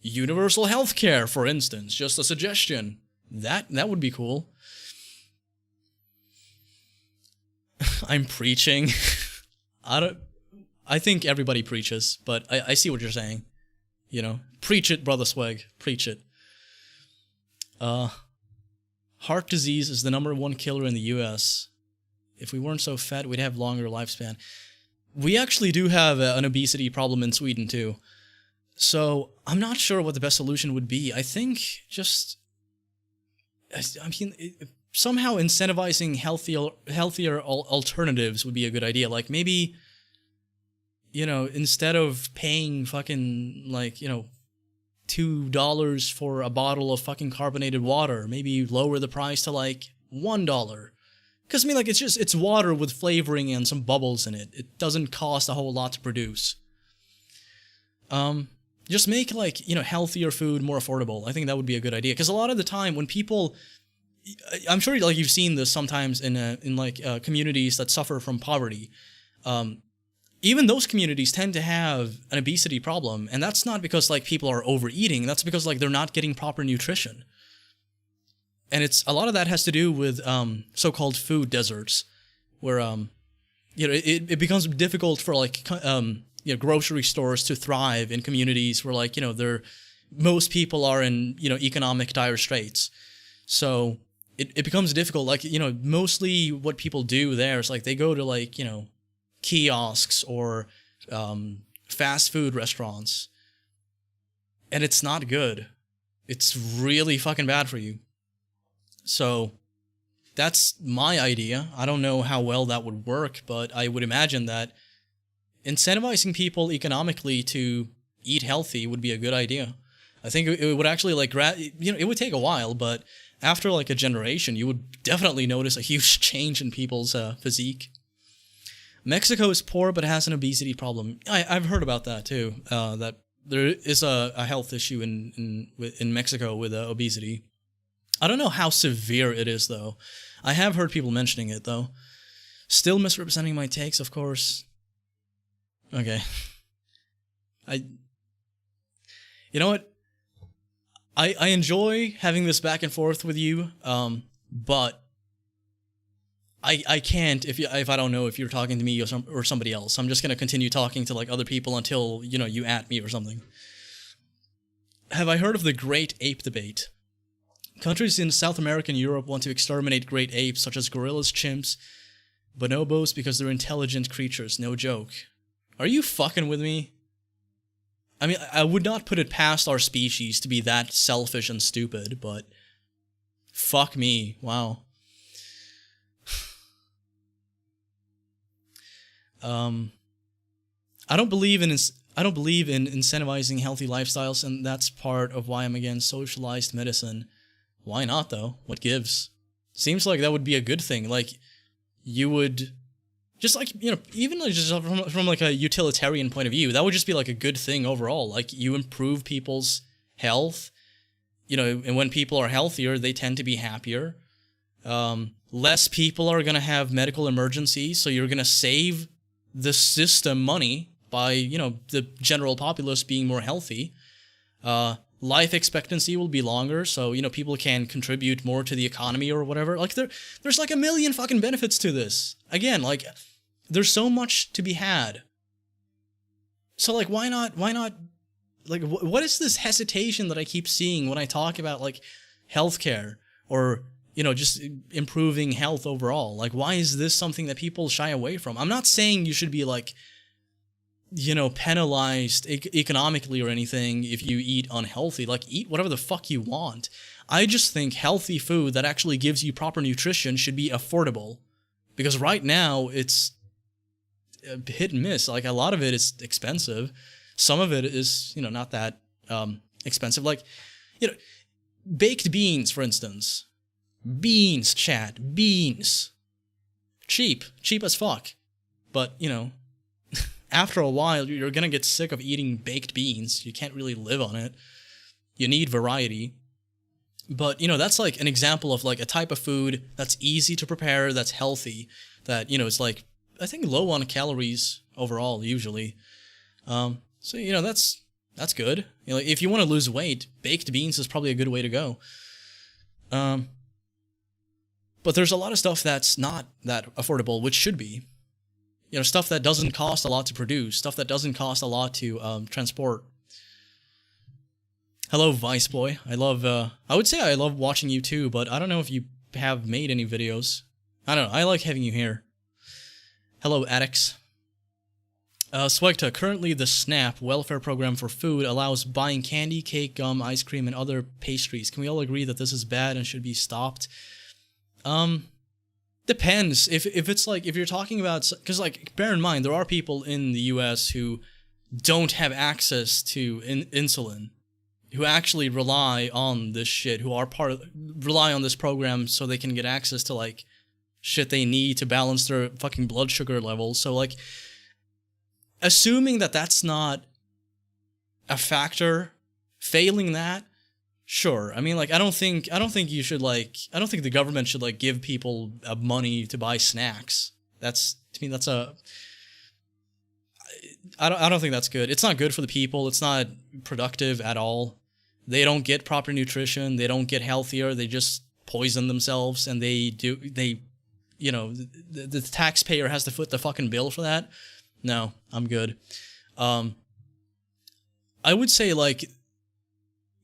universal health care, for instance. Just a suggestion. That would be cool. I'm preaching. I think everybody preaches, but I see what you're saying. You know, preach it, brother Swag. Preach it. Heart disease is the #1 killer in the US. If we weren't so fat, we'd have longer lifespan. We actually do have an obesity problem in Sweden, too. So, I'm not sure what the best solution would be. I think just, I mean, somehow incentivizing healthier alternatives would be a good idea. Like, maybe, you know, instead of paying fucking, like, you know, $2 for a bottle of fucking carbonated water, maybe lower the price to, like, $1. Because, I mean, like, it's water with flavoring and some bubbles in it. It doesn't cost a whole lot to produce. Just make, like, you know, healthier food more affordable. I think that would be a good idea. Because a lot of the time when people, I'm sure, like, you've seen this sometimes in communities that suffer from poverty. Even those communities tend to have an obesity problem. And that's not because, like, people are overeating. That's because, like, they're not getting proper nutrition. And a lot of that has to do with so-called food deserts, where you know, it becomes difficult for, like, you know, grocery stores to thrive in communities where, like, you know, most people are in, you know, economic dire straits. So it becomes difficult. Like, you know, mostly what people do there is, like, they go to, like, you know, kiosks or fast food restaurants, and it's not good. It's really fucking bad for you. So that's my idea. I don't know how well that would work, but I would imagine that incentivizing people economically to eat healthy would be a good idea. I think it would actually like it would take a while, but after like a generation, you would definitely notice a huge change in people's physique. Mexico is poor but has an obesity problem. I've heard about that too. That there is a health issue in Mexico with obesity. I don't know how severe it is though. I have heard people mentioning it though. Still misrepresenting my takes, of course. Okay. You know what? I enjoy having this back and forth with you, but I can't if I don't know if you're talking to me or somebody else. I'm just gonna continue talking to like other people until you at me or something. Have I heard of the Great Ape Debate? Countries in South America and Europe want to exterminate great apes such as gorillas, chimps, bonobos because they're intelligent creatures. No joke. Are you fucking with me? I mean, I would not put it past our species to be that selfish and stupid, but fuck me. Wow. I don't believe in incentivizing healthy lifestyles, and that's part of why I'm against socialized medicine. Why not though? What gives? Seems like that would be a good thing. Like you would just like, even like just from like a utilitarian point of view, that would just be like a good thing overall. Like you improve people's health, and when people are healthier, they tend to be happier. Less people are going to have medical emergencies, so you're going to save the system money by, the general populace being more healthy. Life expectancy will be longer, so, people can contribute more to the economy or whatever. Like, there's like a million fucking benefits to this. Again, like, there's so much to be had. So, like, why not, like, what is this hesitation that I keep seeing when I talk about, like, healthcare or, just improving health overall? Like, why is this something that people shy away from? I'm not saying you should be, like, penalized economically or anything if you eat unhealthy. Like, eat whatever the fuck you want. I just think healthy food that actually gives you proper nutrition should be affordable. Because right now, it's hit and miss. Like, a lot of it is expensive. Some of it is, not that expensive. Like, baked beans, for instance. Beans, chat. Beans. Cheap. Cheap as fuck. But, after a while, you're going to get sick of eating baked beans. You can't really live on it. You need variety. But, that's like an example of like a type of food that's easy to prepare, that's healthy, that, is like, I think low on calories overall, usually. So, that's good. If you want to lose weight, baked beans is probably a good way to go. But there's a lot of stuff that's not that affordable, which should be. Stuff that doesn't cost a lot to produce, stuff that doesn't cost a lot to transport. Hello, Vice Boy. I would say I love watching you too, but I don't know if you have made any videos. I don't know, I like having you here. Hello, addicts. SWEGTA, currently the SNAP welfare program for food allows buying candy, cake, gum, ice cream, and other pastries. Can we all agree that this is bad and should be stopped? Depends. If it's like, if you're talking about, because like, bear in mind, there are people in the US who don't have access to insulin, who actually rely on this shit, who are rely on this program so they can get access to like shit they need to balance their fucking blood sugar levels. So like, assuming that that's not a factor, failing that, sure. I mean, like, I don't think you should, like, I don't think the government should, like, give people money to buy snacks. To me, that's I don't think that's good. It's not good for the people. It's not productive at all. They don't get proper nutrition. They don't get healthier. They just poison themselves, and the taxpayer has to foot the fucking bill for that. No, I'm good. I would say, like,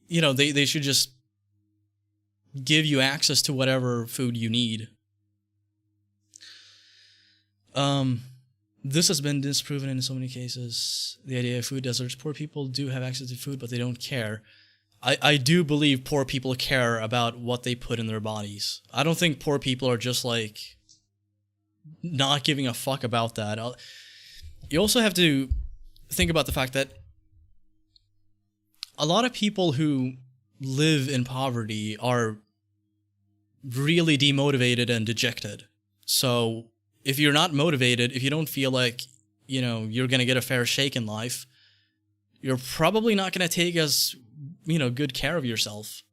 they should just give you access to whatever food you need. This has been disproven in so many cases. The idea of food deserts. Poor people do have access to food, but they don't care. I do believe poor people care about what they put in their bodies. I don't think poor people are just, like, not giving a fuck about that. You also have to think about the fact that a lot of people who live in poverty are really demotivated and dejected. So if you're not motivated, if you don't feel like, you're going to get a fair shake in life, you're probably not going to take as, good care of yourself.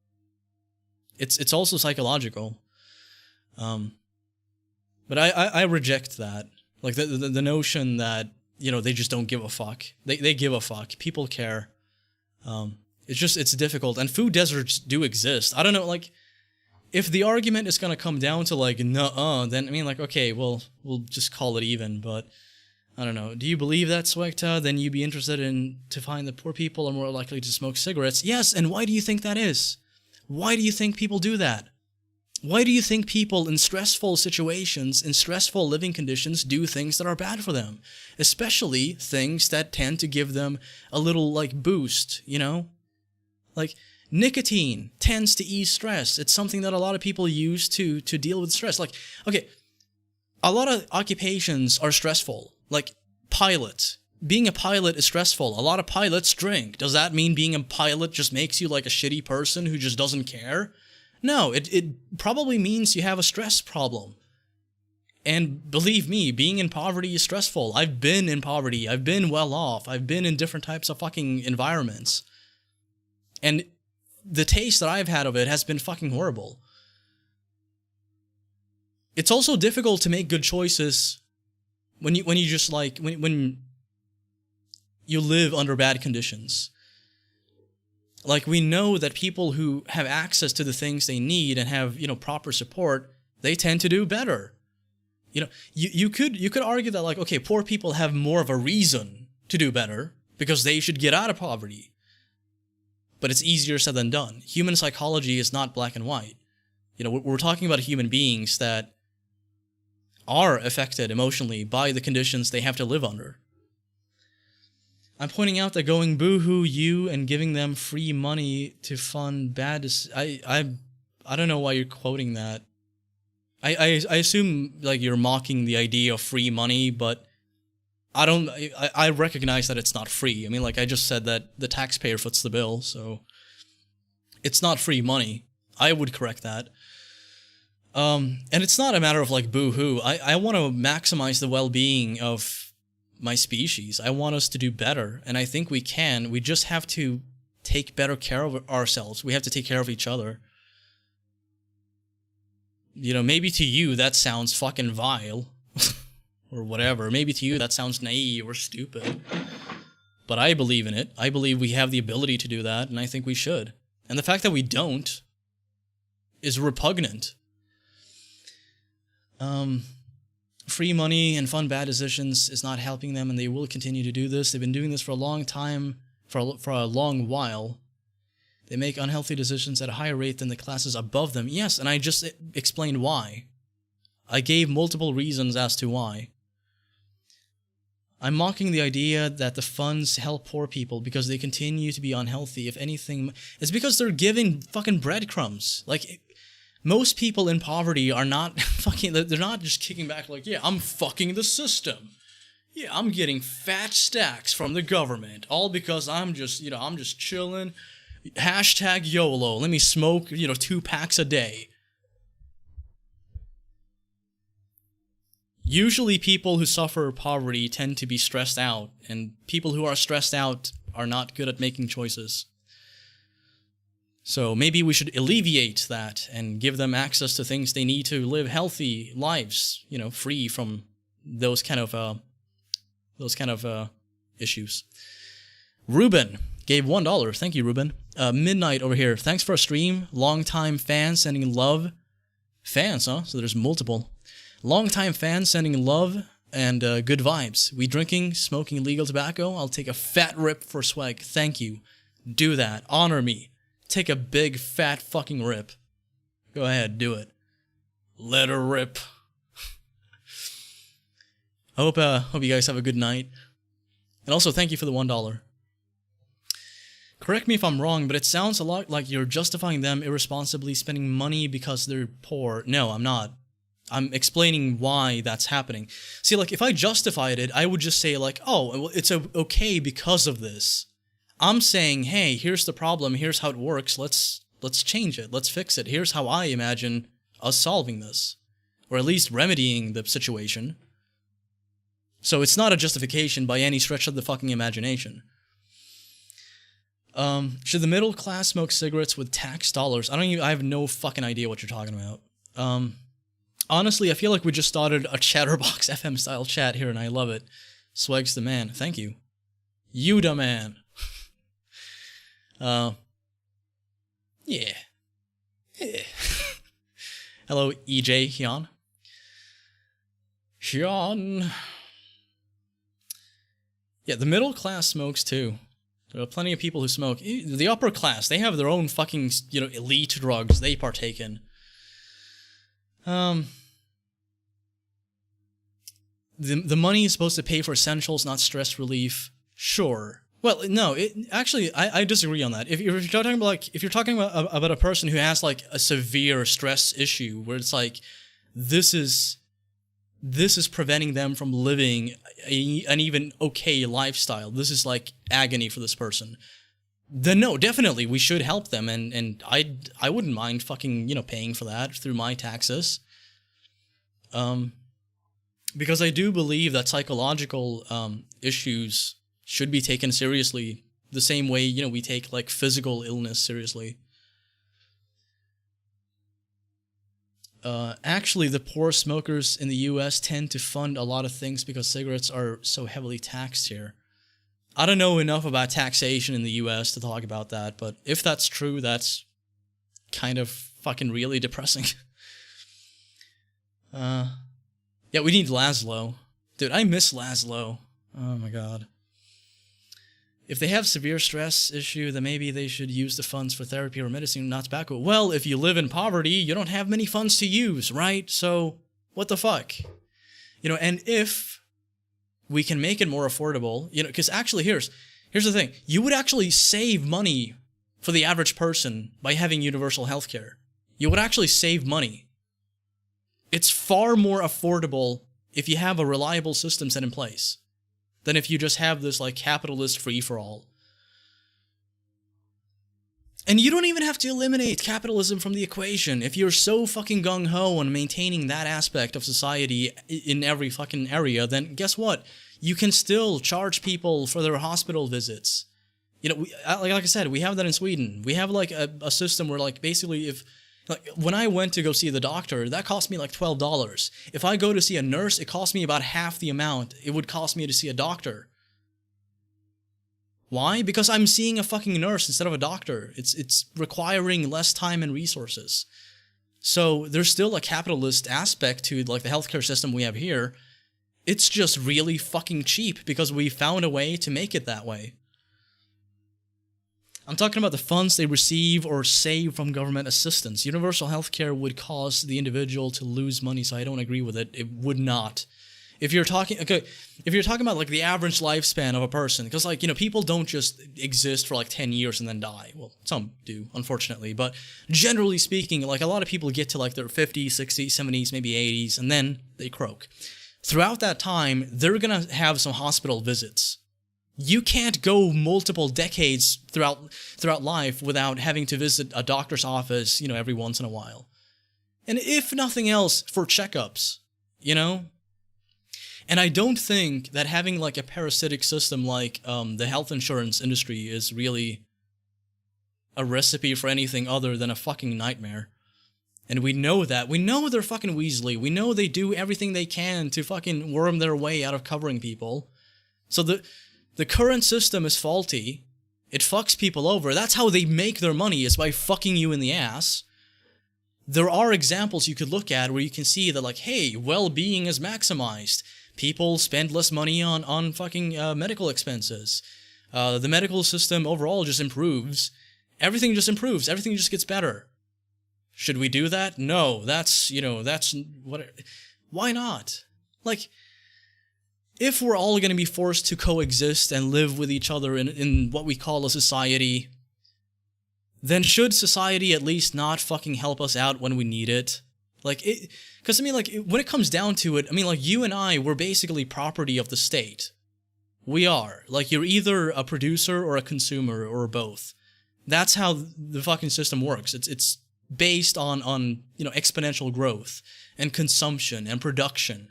It's also psychological. But I reject that. Like the notion that, they just don't give a fuck. They give a fuck. People care. It's difficult. And food deserts do exist. I don't know, like, if the argument is going to come down to, like, nuh-uh, then, okay, well, we'll just call it even. But, I don't know. Do you believe that, SWEGTA? Then you'd be interested to find that poor people are more likely to smoke cigarettes. Yes, and why do you think that is? Why do you think people do that? Why do you think people in stressful situations, in stressful living conditions, do things that are bad for them? Especially things that tend to give them a little, like, boost, Like, nicotine tends to ease stress. It's something that a lot of people use to deal with stress. Like, okay, a lot of occupations are stressful. Like, pilot. Being a pilot is stressful. A lot of pilots drink. Does that mean being a pilot just makes you like a shitty person who just doesn't care? No, it probably means you have a stress problem. And believe me, being in poverty is stressful. I've been in poverty. I've been well off. I've been in different types of fucking environments. And the taste that I've had of it has been fucking horrible. It's also difficult to make good choices when you just like when you live under bad conditions. Like, we know that people who have access to the things they need and have, proper support, they tend to do better. You could argue that, like, okay, poor people have more of a reason to do better because they should get out of poverty. But it's easier said than done. Human psychology is not black and white. We're talking about human beings that are affected emotionally by the conditions they have to live under. I'm pointing out that going boo-hoo you and giving them free money to fund bad... I don't know why you're quoting that. I assume, like, you're mocking the idea of free money, but I recognize that it's not free. I just said that the taxpayer foots the bill, so it's not free money. I would correct that. And it's not a matter of, like, boo-hoo. I want to maximize the well-being of my species. I want us to do better, and I think we can. We just have to take better care of ourselves. We have to take care of each other. Maybe to you that sounds fucking vile, or whatever. Maybe to you that sounds naive or stupid. But I believe in it. I believe we have the ability to do that, and I think we should. And the fact that we don't is repugnant. Free money and fund bad decisions is not helping them, and they will continue to do this. They've been doing this for a long time, for a long while. They make unhealthy decisions at a higher rate than the classes above them. Yes, and I just explained why. I gave multiple reasons as to why. I'm mocking the idea that the funds help poor people because they continue to be unhealthy. If anything, it's because they're giving fucking breadcrumbs. Like, most people in poverty are not they're not just kicking back like, yeah, I'm fucking the system. Yeah, I'm getting fat stacks from the government, all because I'm just chilling. Hashtag YOLO. Let me smoke, 2 packs a day. Usually people who suffer poverty tend to be stressed out, and people who are stressed out are not good at making choices. So maybe we should alleviate that and give them access to things they need to live healthy lives, free from those kind of issues. Ruben gave $1. Thank you, Ruben. Midnight over here. Thanks for a stream. Long-time fan sending love. Fans, huh? So there's multiple. Long-time fan sending love and good vibes. We drinking, smoking legal tobacco. I'll take a fat rip for swag. Thank you. Do that. Honor me. Take a big, fat fucking rip. Go ahead, do it. Let her rip. I hope you guys have a good night. And also, thank you for the $1. Correct me if I'm wrong, but it sounds a lot like you're justifying them irresponsibly spending money because they're poor. No, I'm not. I'm explaining why that's happening. See, like, if I justified it, I would just say, like, oh, well, it's okay because of this. I'm saying, hey, here's the problem, here's how it works, let's change it, let's fix it. Here's how I imagine us solving this, or at least remedying the situation. So it's not a justification by any stretch of the fucking imagination. Should the middle class smoke cigarettes with tax dollars? I have no fucking idea what you're talking about. Honestly, I feel like we just started a Chatterbox FM style chat here and I love it. Sweg's the man. Thank you. You the man. Yeah. Hello, EJ Hyun. Hyun. Yeah, the middle class smokes too. There are plenty of people who smoke. The upper class, they have their own fucking, elite drugs they partake in. The money is supposed to pay for essentials, not stress relief. Sure. Well, no, I disagree on that. If you're talking about a person who has like a severe stress issue where it's like this is preventing them from living an even okay lifestyle. This is like agony for this person. Then no, definitely we should help them, and I wouldn't mind fucking paying for that through my taxes. Because I do believe that psychological issues should be taken seriously the same way we take like physical illness seriously. Actually, the poor smokers in the U.S. tend to fund a lot of things because cigarettes are so heavily taxed here. I don't know enough about taxation in the U.S. to talk about that, but if that's true, that's kind of fucking really depressing. Yeah, we need Laszlo. Dude, I miss Laszlo. Oh my god. If they have severe stress issue, then maybe they should use the funds for therapy or medicine, not tobacco. Well, if you live in poverty, you don't have many funds to use, right? So, what the fuck? And if we can make it more affordable, because actually here's the thing. You would actually save money for the average person by having universal healthcare. You would actually save money. It's far more affordable if you have a reliable system set in place than if you just have this like capitalist free-for-all. And you don't even have to eliminate capitalism from the equation. If you're so fucking gung-ho on maintaining that aspect of society in every fucking area, then guess what? You can still charge people for their hospital visits. Like I said, we have that in Sweden. We have like a system where like basically when I went to go see the doctor, that cost me like $12. If I go to see a nurse, it costs me about half the amount it would cost me to see a doctor. Why? Because I'm seeing a fucking nurse instead of a doctor. It's requiring less time and resources. So there's still a capitalist aspect to like the healthcare system we have here. It's just really fucking cheap because we found a way to make it that way. I'm talking about the funds they receive or save from government assistance. Universal healthcare would cause the individual to lose money, so I don't agree with it. It would not. If you're talking about like the average lifespan of a person, because like people don't just exist for like 10 years and then die. Well, some do, unfortunately, but generally speaking, like a lot of people get to like their 50s, 60s, 70s, maybe 80s, and then they croak. Throughout that time, they're gonna have some hospital visits. You can't go multiple decades throughout life without having to visit a doctor's office, every once in a while. And if nothing else, for checkups, And I don't think that having like a parasitic system like the health insurance industry is really a recipe for anything other than a fucking nightmare. And we know that. We know they're fucking Weasley. We know they do everything they can to fucking worm their way out of covering people. So the current system is faulty. It fucks people over. That's how they make their money, is by fucking you in the ass. There are examples you could look at where you can see that like, hey, well-being is maximized. People spend less money on fucking medical expenses. The medical system overall just improves. Everything just improves. Everything just gets better. Should we do that? No. That's what... Why not? Like... If we're all going to be forced to coexist and live with each other in what we call a society, then should society at least not fucking help us out when we need it? Because when it comes down to it, you and I, we're basically property of the state. We are. Like, you're either a producer or a consumer or both. That's how the fucking system works. It's based on exponential growth and consumption and production.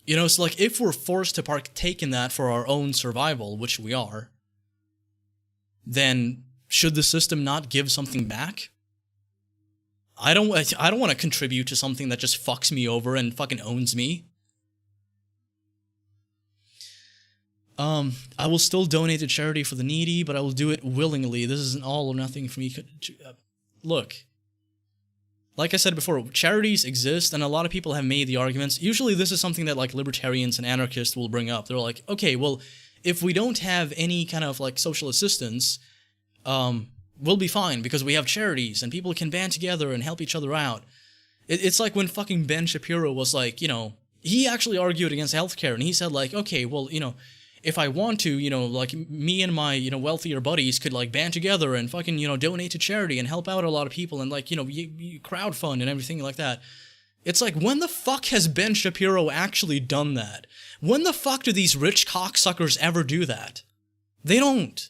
So like, if we're forced to partake in that for our own survival, which we are, then should the system not give something back? I don't want to contribute to something that just fucks me over and fucking owns me. I will still donate to charity for the needy, but I will do it willingly. This is an all or nothing for me. Look, like I said before, charities exist, and a lot of people have made the arguments. Usually this is something that like libertarians and anarchists will bring up. They're like, okay, well, if we don't have any kind of like social assistance, we'll be fine because we have charities and people can band together and help each other out. It's like when fucking Ben Shapiro was like, he actually argued against healthcare, and he said like, okay, well, if I want to, like me and my, wealthier buddies could like band together and fucking, donate to charity and help out a lot of people and like, crowdfund and everything like that. It's like, when the fuck has Ben Shapiro actually done that? When the fuck do these rich cocksuckers ever do that? They don't.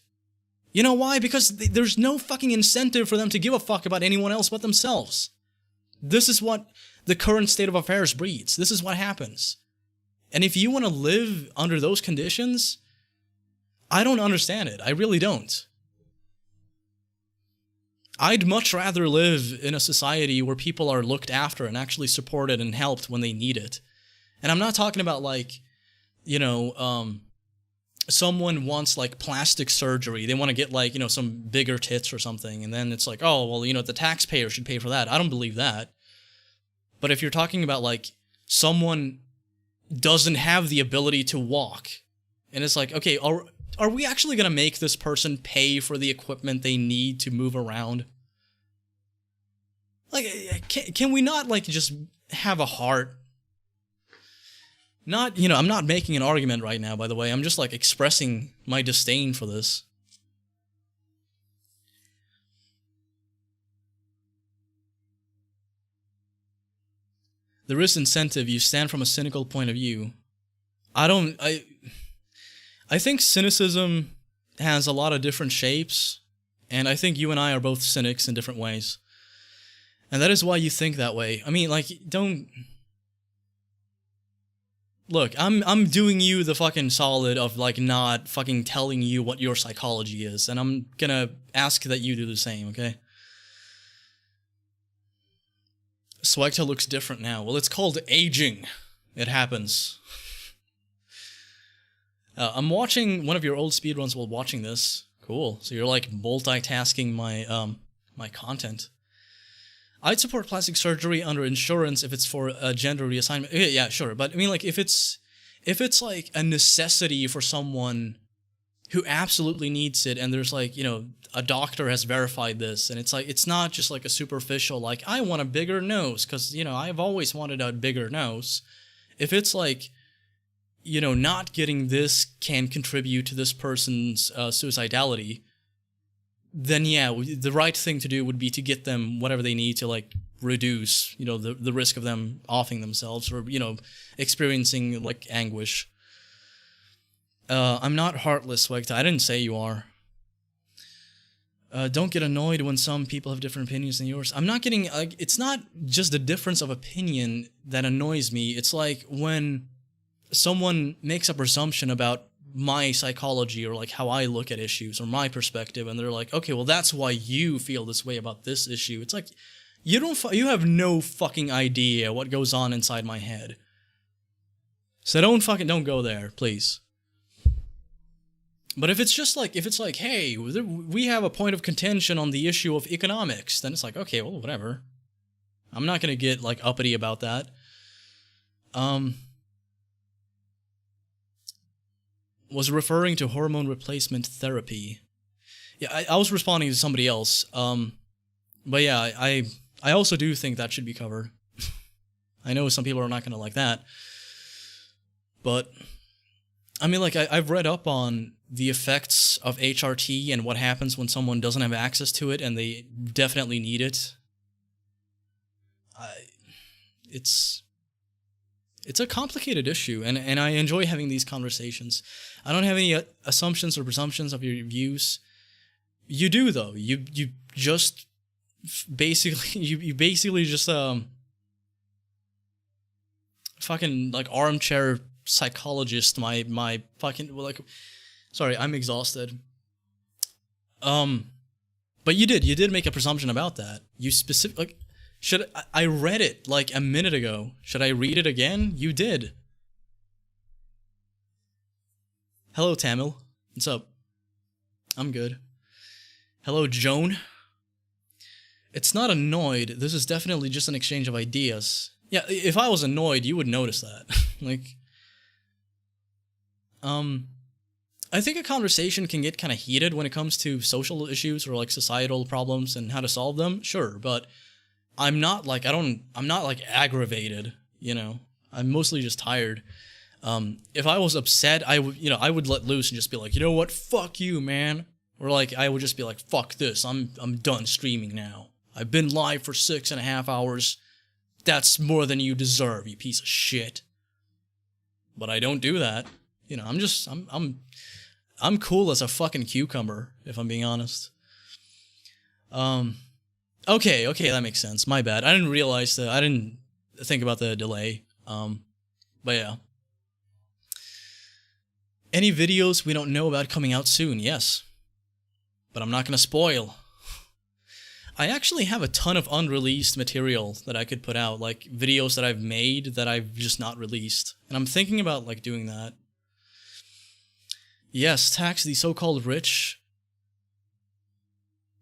You know why? Because there's no fucking incentive for them to give a fuck about anyone else but themselves. This is what the current state of affairs breeds. This is what happens. And if you want to live under those conditions, I don't understand it. I really don't. I'd much rather live in a society where people are looked after and actually supported and helped when they need it. And I'm not talking about like, someone wants like plastic surgery. They want to get like, some bigger tits or something. And then it's like, oh, well, the taxpayer should pay for that. I don't believe that. But if you're talking about like someone doesn't have the ability to walk, and it's like, okay, are we actually going to make this person pay for the equipment they need to move around? Like, can we not like just have a heart? Not, I'm not making an argument right now, by the way. I'm just like expressing my disdain for this. There is incentive. You stand from a cynical point of view. I think cynicism has a lot of different shapes, and I think you and I are both cynics in different ways. And that is why you think that way. I mean, like, don't... Look, I'm doing you the fucking solid of, like, not fucking telling you what your psychology is, and I'm gonna ask that you do the same, okay? SWEGTA looks different now. Well, it's called aging. It happens. I'm watching one of your old speedruns while watching this. Cool. So you're like multitasking my my content. I'd support plastic surgery under insurance if it's for a gender reassignment. Yeah, sure. But I mean, like, if it's like a necessity for someone who absolutely needs it, and there's like, a doctor has verified this, and it's like, it's not just like a superficial, like, I want a bigger nose, because, I've always wanted a bigger nose. If it's like, not getting this can contribute to this person's suicidality, then yeah, the right thing to do would be to get them whatever they need to, like, reduce, the risk of them offing themselves or, experiencing, like, anguish. I'm not heartless, SWEGTA. I didn't say you are. Don't get annoyed when some people have different opinions than yours. I'm not getting... it's not just the difference of opinion that annoys me. It's like when someone makes a presumption about my psychology or like how I look at issues or my perspective, and they're like, okay, well, that's why you feel this way about this issue. It's like, you have no fucking idea what goes on inside my head. So don't go there, please. But if it's like, hey, we have a point of contention on the issue of economics, then it's like, okay, well, whatever. I'm not going to get, like, uppity about that. Was referring to hormone replacement therapy. Yeah, I was responding to somebody else. But yeah, I also do think that should be covered. I know some people are not going to like that. But, I mean, like, I've read up on the effects of HRT and what happens when someone doesn't have access to it and they definitely need it. It's it's a complicated issue, and I enjoy having these conversations. I don't have any assumptions or presumptions of your views. You do, though. You just basically you basically just fucking like armchair psychologist my fucking like. Sorry, I'm exhausted. But you did make a presumption about that. You like, I read it like a minute ago. Should I read it again? You did. Hello, Tamil. What's up? I'm good. Hello, Joan. It's not annoyed. This is definitely just an exchange of ideas. Yeah, if I was annoyed, you would notice that. Like, I think a conversation can get kind of heated when it comes to social issues or like societal problems and how to solve them. Sure, but I'm not like aggravated, you know. I'm mostly just tired. If I was upset, I would let loose and just be like, you know what, fuck you, man. Or like I would just be like, fuck this, I'm done streaming now. I've been live for 6.5 hours. That's more than you deserve, you piece of shit. But I don't do that. You know, I'm cool as a fucking cucumber, if I'm being honest. Okay, that makes sense. My bad. I didn't realize that. I didn't think about the delay. But yeah. Any videos we don't know about coming out soon? Yes. But I'm not gonna spoil. I actually have a ton of unreleased material that I could put out, like videos that I've made that I've just not released. And I'm thinking about like doing that. Yes, tax the so-called rich,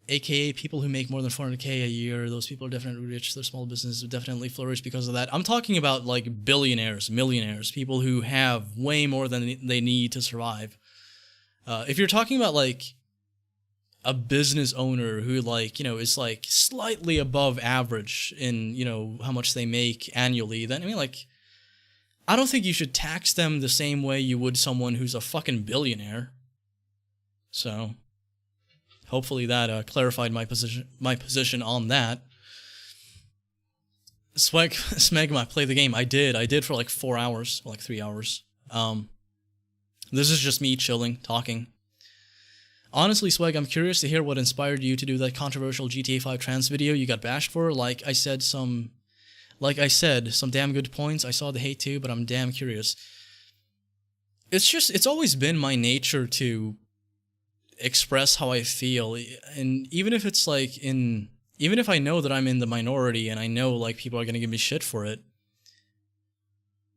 aka people who make more than 400k a year. Those people are definitely rich. Their small businesses will definitely flourish because of that. I'm talking about like billionaires, millionaires, people who have way more than they need to survive. If you're talking about like a business owner who like, you know, is like slightly above average in, you know, how much they make annually, then I mean like, I don't think you should tax them the same way you would someone who's a fucking billionaire. So, hopefully that clarified my position on that. Smegma, play the game. I did for like 4 hours, or like 3 hours. This is just me chilling, talking. Honestly, Swag, I'm curious to hear what inspired you to do that controversial GTA 5 trans video you got bashed for. Like I said, some damn good points. I saw the hate too, but I'm damn curious. It's always been my nature to express how I feel, and even if it's like even if I know that I'm in the minority and I know like people are gonna give me shit for it,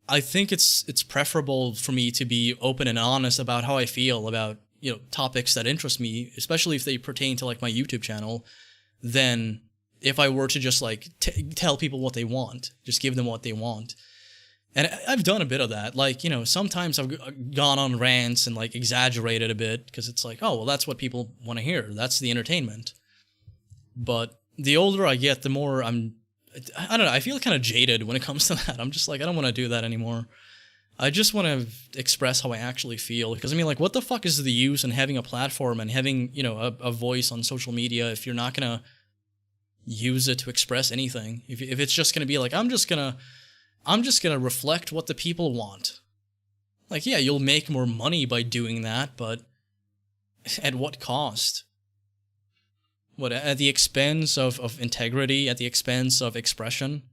I think it's preferable for me to be open and honest about how I feel about, you know, topics that interest me, especially if they pertain to like my YouTube channel, than if I were to just like tell people what they want, just give them what they want. And I've done a bit of that. Like, you know, sometimes I've gone on rants and like exaggerated a bit because it's like, oh, well, that's what people want to hear. That's the entertainment. But the older I get, the more I don't know, I feel kind of jaded when it comes to that. I'm just like, I don't want to do that anymore. I just want to express how I actually feel. Because I mean, like, what the fuck is the use in having a platform and having, you know, a voice on social media if you're not going to use it to express anything? If it's just going to be like, I'm just going to reflect what the people want. Like, yeah, you'll make more money by doing that, but at what cost? What, at the expense of integrity, at the expense of expression?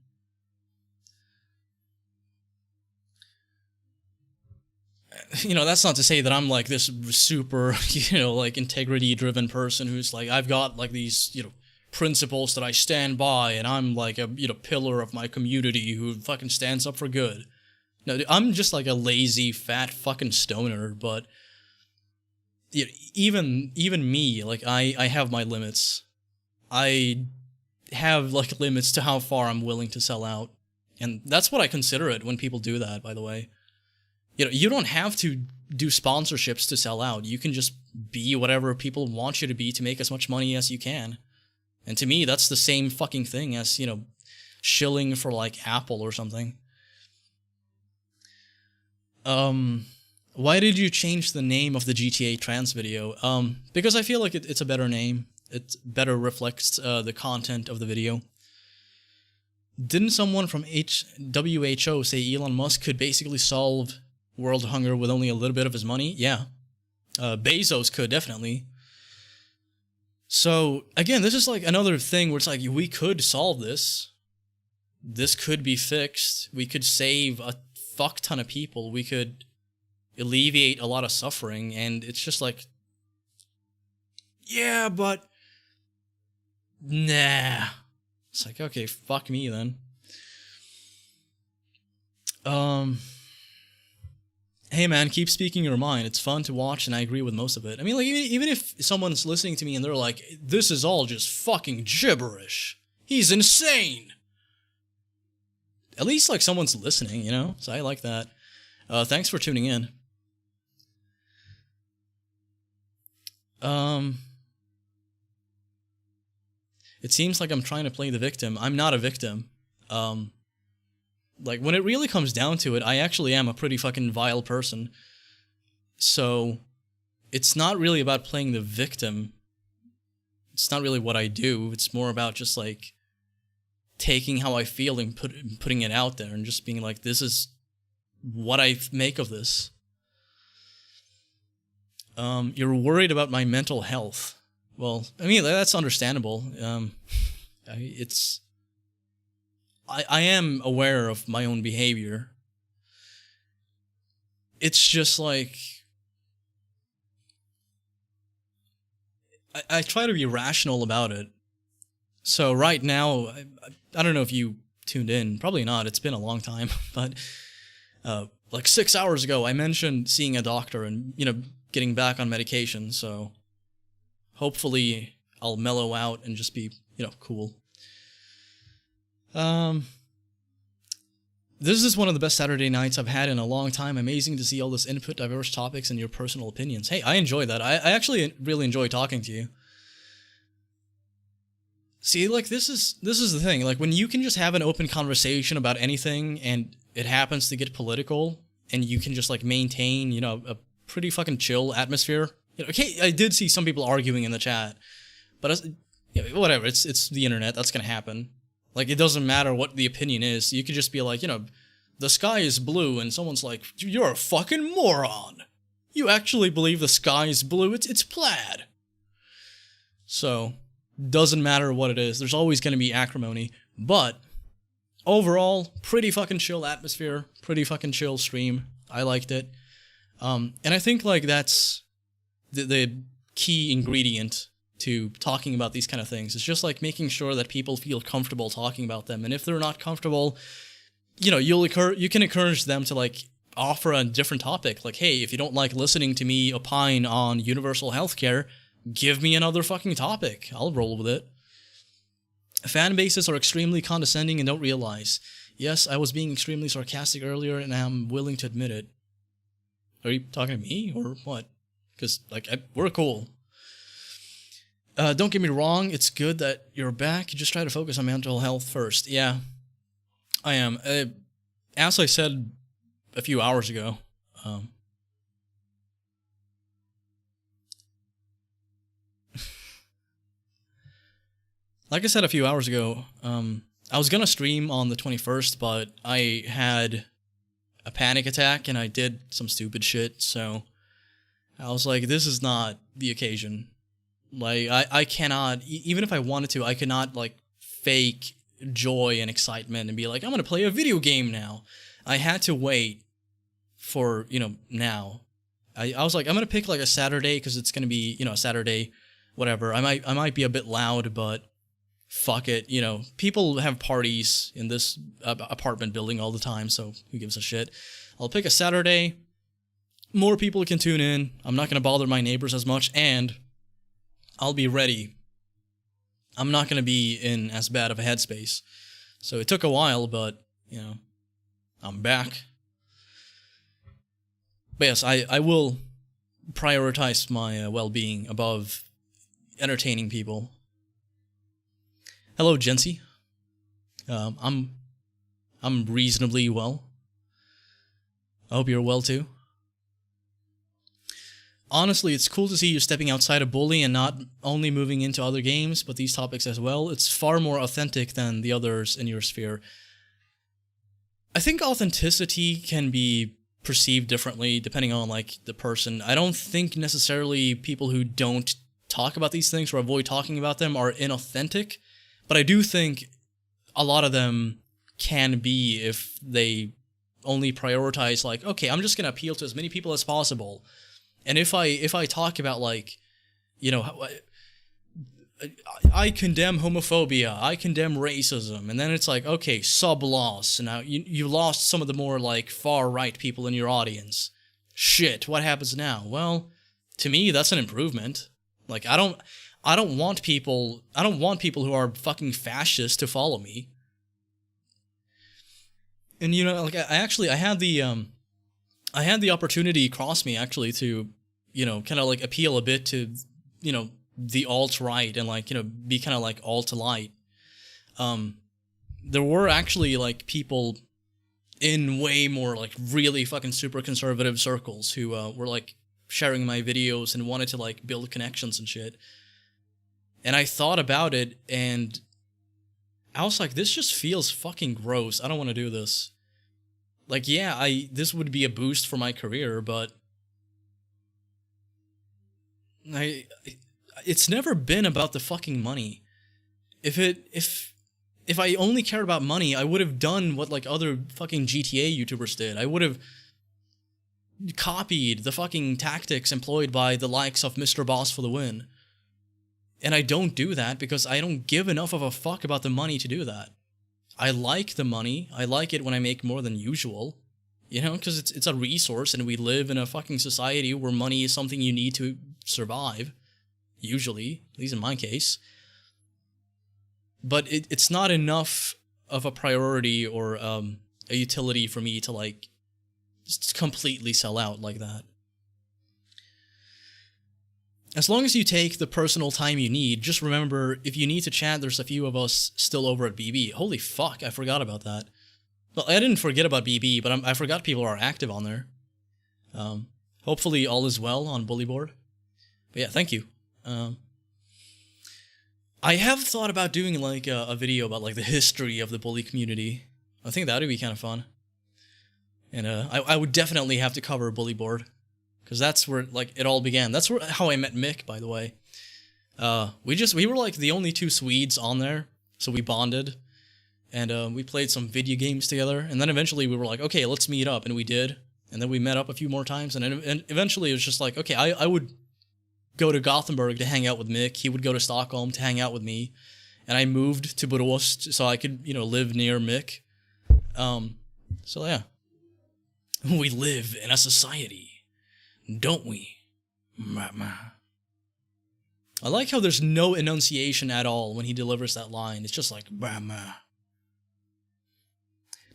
You know, that's not to say that I'm like this super, you know, like integrity-driven person who's like, I've got like these, you know, principles that I stand by, and I'm like a, you know, pillar of my community who fucking stands up for good. No, I'm just like a lazy, fat fucking stoner, but you know, even me, like I have my limits. I have like limits to how far I'm willing to sell out. And that's what I consider it when people do that, by the way. You know, you don't have to do sponsorships to sell out. You can just be whatever people want you to be to make as much money as you can. And to me, that's the same fucking thing as, you know, shilling for like Apple or something. Why did you change the name of the GTA Trans video? Because I feel like it's a better name. It better reflects the content of the video. didn't someone from WHO say Elon Musk could basically solve world hunger with only a little bit of his money? Yeah. Bezos could, definitely. So, again, this is like another thing where it's like, we could solve this. This could be fixed. We could save a fuck ton of people. We could alleviate a lot of suffering. And it's just like, yeah, but nah. It's like, okay, fuck me then. Hey man, keep speaking your mind. It's fun to watch and I agree with most of it. I mean, like, even if someone's listening to me and they're like, this is all just fucking gibberish. He's insane. At least, like, someone's listening, you know? So I like that. Thanks for tuning in. It seems like I'm trying to play the victim. I'm not a victim. Like, when it really comes down to it, I actually am a pretty fucking vile person. So, it's not really about playing the victim. It's not really what I do. It's more about just, like, taking how I feel and putting it out there and just being like, this is what I make of this. You're worried about my mental health. Well, I mean, that's understandable. I am aware of my own behavior. It's just like, I try to be rational about it. So right now, I don't know if you tuned in. Probably not. It's been a long time. But like 6 hours ago, I mentioned seeing a doctor and, you know, getting back on medication. So hopefully I'll mellow out and just be, you know, cool. This is one of the best Saturday nights I've had in a long time. Amazing to see all this input, diverse topics, and your personal opinions. Hey, I enjoy that. I actually really enjoy talking to you. See, like, this is the thing. Like, when you can just have an open conversation about anything, and it happens to get political, and you can just, like, maintain, you know, a pretty fucking chill atmosphere. You know, okay, I did see some people arguing in the chat, but whatever. It's the internet. That's gonna happen. Like, it doesn't matter what the opinion is. You could just be like, you know, the sky is blue, and someone's like, you're a fucking moron. You actually believe the sky is blue? It's plaid. So, doesn't matter what it is. There's always going to be acrimony. But, overall, pretty fucking chill atmosphere. Pretty fucking chill stream. I liked it. And I think, like, that's the key ingredient to talking about these kind of things. It's just like making sure that people feel comfortable talking about them. And if they're not comfortable, you know, you can encourage them to, like, offer a different topic. Like, hey, if you don't like listening to me opine on universal healthcare, give me another fucking topic. I'll roll with it. Fan bases are extremely condescending and don't realize. Yes, I was being extremely sarcastic earlier and I'm willing to admit it. Are you talking to me or what? Because, like, we're cool. Don't get me wrong, it's good that you're back. You just try to focus on mental health first. Yeah, I am. As I said a few hours ago, like I said a few hours ago, I was gonna stream on the 21st, but I had a panic attack and I did some stupid shit, so I was like, this is not the occasion. Like, I cannot, even if I wanted to, I could not, like, fake joy and excitement and be like, I'm gonna play a video game now. I had to wait for, you know, now. I was like, I'm gonna pick, like, a Saturday, because it's gonna be, you know, a Saturday, whatever. I might be a bit loud, but fuck it, you know. People have parties in this apartment building all the time, so who gives a shit? I'll pick a Saturday. More people can tune in. I'm not gonna bother my neighbors as much, and I'll be ready. I'm not going to be in as bad of a headspace. So it took a while, but, you know, I'm back. But yes, I will prioritize my well-being above entertaining people. Hello, Jency. I'm reasonably well. I hope you're well, too. honestly, it's cool to see you stepping outside of Bully and not only moving into other games, but these topics as well. It's far more authentic than the others in your sphere. I think authenticity can be perceived differently depending on like the person. I don't think necessarily people who don't talk about these things or avoid talking about them are inauthentic, but I do think a lot of them can be if they only prioritize like, okay, I'm just gonna appeal to as many people as possible. And if I talk about like, you know, I condemn homophobia, I condemn racism, and then it's like, okay, sub-loss. Now you lost some of the more like far-right people in your audience. Shit, what happens now? Well, to me, that's an improvement. Like, I don't want people who are fucking fascist to follow me. And you know, like I had the opportunity cross me actually to, you know, kind of like appeal a bit to, you know, the alt-right and like, you know, be kind of like alt-light. There were actually like people in way more like really fucking super conservative circles who were like sharing my videos and wanted to like build connections and shit. And I thought about it and I was like, this just feels fucking gross. I don't want to do this. Like, yeah, this would be a boost for my career, but it's never been about the fucking money. If I only cared about money, I would have done what like other fucking GTA YouTubers did. I would have copied the fucking tactics employed by the likes of Mr. Boss for the win. And I don't do that because I don't give enough of a fuck about the money to do that. I like the money. I like it when I make more than usual. You know, because it's a resource and we live in a fucking society where money is something you need to survive. Usually, at least in my case. But it's not enough of a priority or a utility for me to like just completely sell out like that. As long as you take the personal time you need, just remember, if you need to chat, there's a few of us still over at BB. Holy fuck, I forgot about that. Well, I didn't forget about BB, but I forgot people are active on there. Hopefully all is well on Bully Board. But yeah, thank you. I have thought about doing like a video about like the history of the Bully community. I think that would be kind of fun. And I would definitely have to cover Bully Board. Because that's where like it all began. That's how I met Mick, by the way. We were like the only two Swedes on there, so we bonded, and we played some video games together. And then eventually we were like, okay, let's meet up, and we did. And then we met up a few more times, and eventually it was just like, okay, I would go to Gothenburg to hang out with Mick. He would go to Stockholm to hang out with me, and I moved to Borås so I could, you know, live near Mick. So yeah, we live in a society. Don't we? I like how there's no enunciation at all when he delivers that line. It's just like,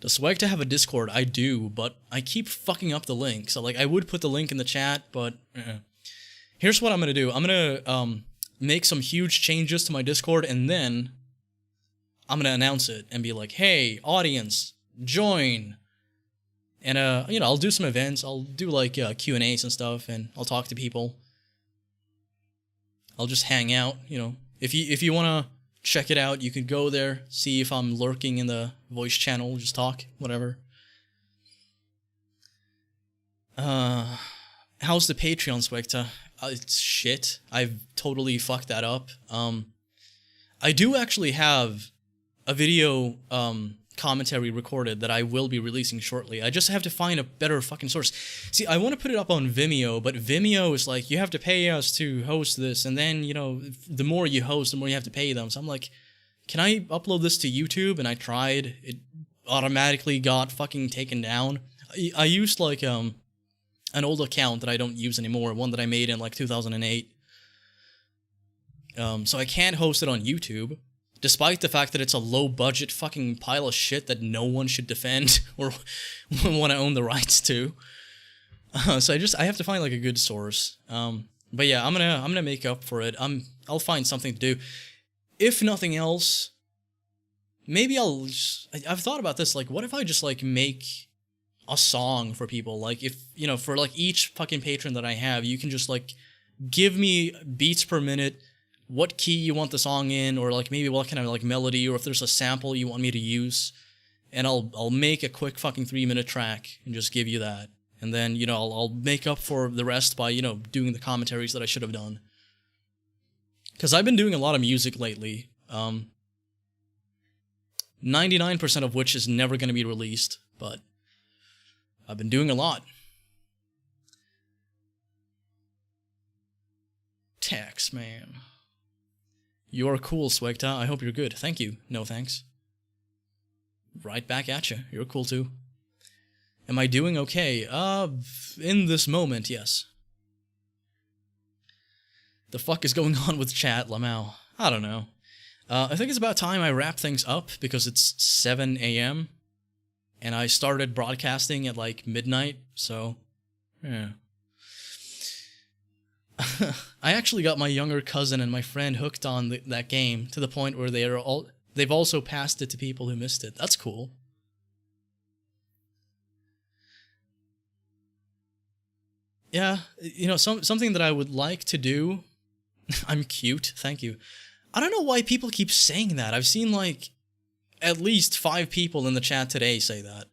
Does SWEGTA have a Discord? I do, but I keep fucking up the link. So, like, I would put the link in the chat, but here's what I'm gonna do. I'm gonna make some huge changes to my Discord, and then I'm gonna announce it and be like, hey, audience, join. And, you know, I'll do some events. I'll do, like, Q&As and stuff, and I'll talk to people. I'll just hang out, you know. If you want to check it out, you can go there, see if I'm lurking in the voice channel, just talk, whatever. How's the Patreon, SWEGTA? It's shit. I've totally fucked that up. I do actually have a video, commentary recorded that I will be releasing shortly. I just have to find a better fucking source. See, I want to put it up on Vimeo, but Vimeo is like, you have to pay us to host this, and then, you know, the more you host, the more you have to pay them. So I'm like, can I upload this to YouTube? And I tried. It automatically got fucking taken down. I used, like, an old account that I don't use anymore, one that I made in, like, 2008. So I can't host it on YouTube. Despite the fact that it's a low-budget fucking pile of shit that no one should defend or want to own the rights to. So I have to find like a good source. But yeah, I'm gonna make up for it. I'll find something to do. If nothing else, maybe I've thought about this. Like, what if I just like make a song for people. Like, if, you know, for like each fucking patron that I have, you can just like give me beats per minute, what key you want the song in, or like maybe what kind of like melody, or if there's a sample you want me to use, and I'll make a quick fucking 3-minute track and just give you that. And then, you know, I'll make up for the rest by, you know, doing the commentaries that I should have done. Because I've been doing a lot of music lately. 99% of which is never going to be released, but I've been doing a lot. Tax, man. You are cool, Swegta. I hope you're good. Thank you. No thanks. Right back at you. You're cool too. Am I doing okay? In this moment, yes. The fuck is going on with chat, Lamau? I don't know. I think it's about time I wrap things up because it's 7 a.m. and I started broadcasting at like midnight, so yeah. I actually got my younger cousin and my friend hooked on that game to the point where they've also passed it to people who missed it. That's cool. Yeah, you know, something that I would like to do. I'm cute, thank you. I don't know why people keep saying that. I've seen like at least 5 people in the chat today say that.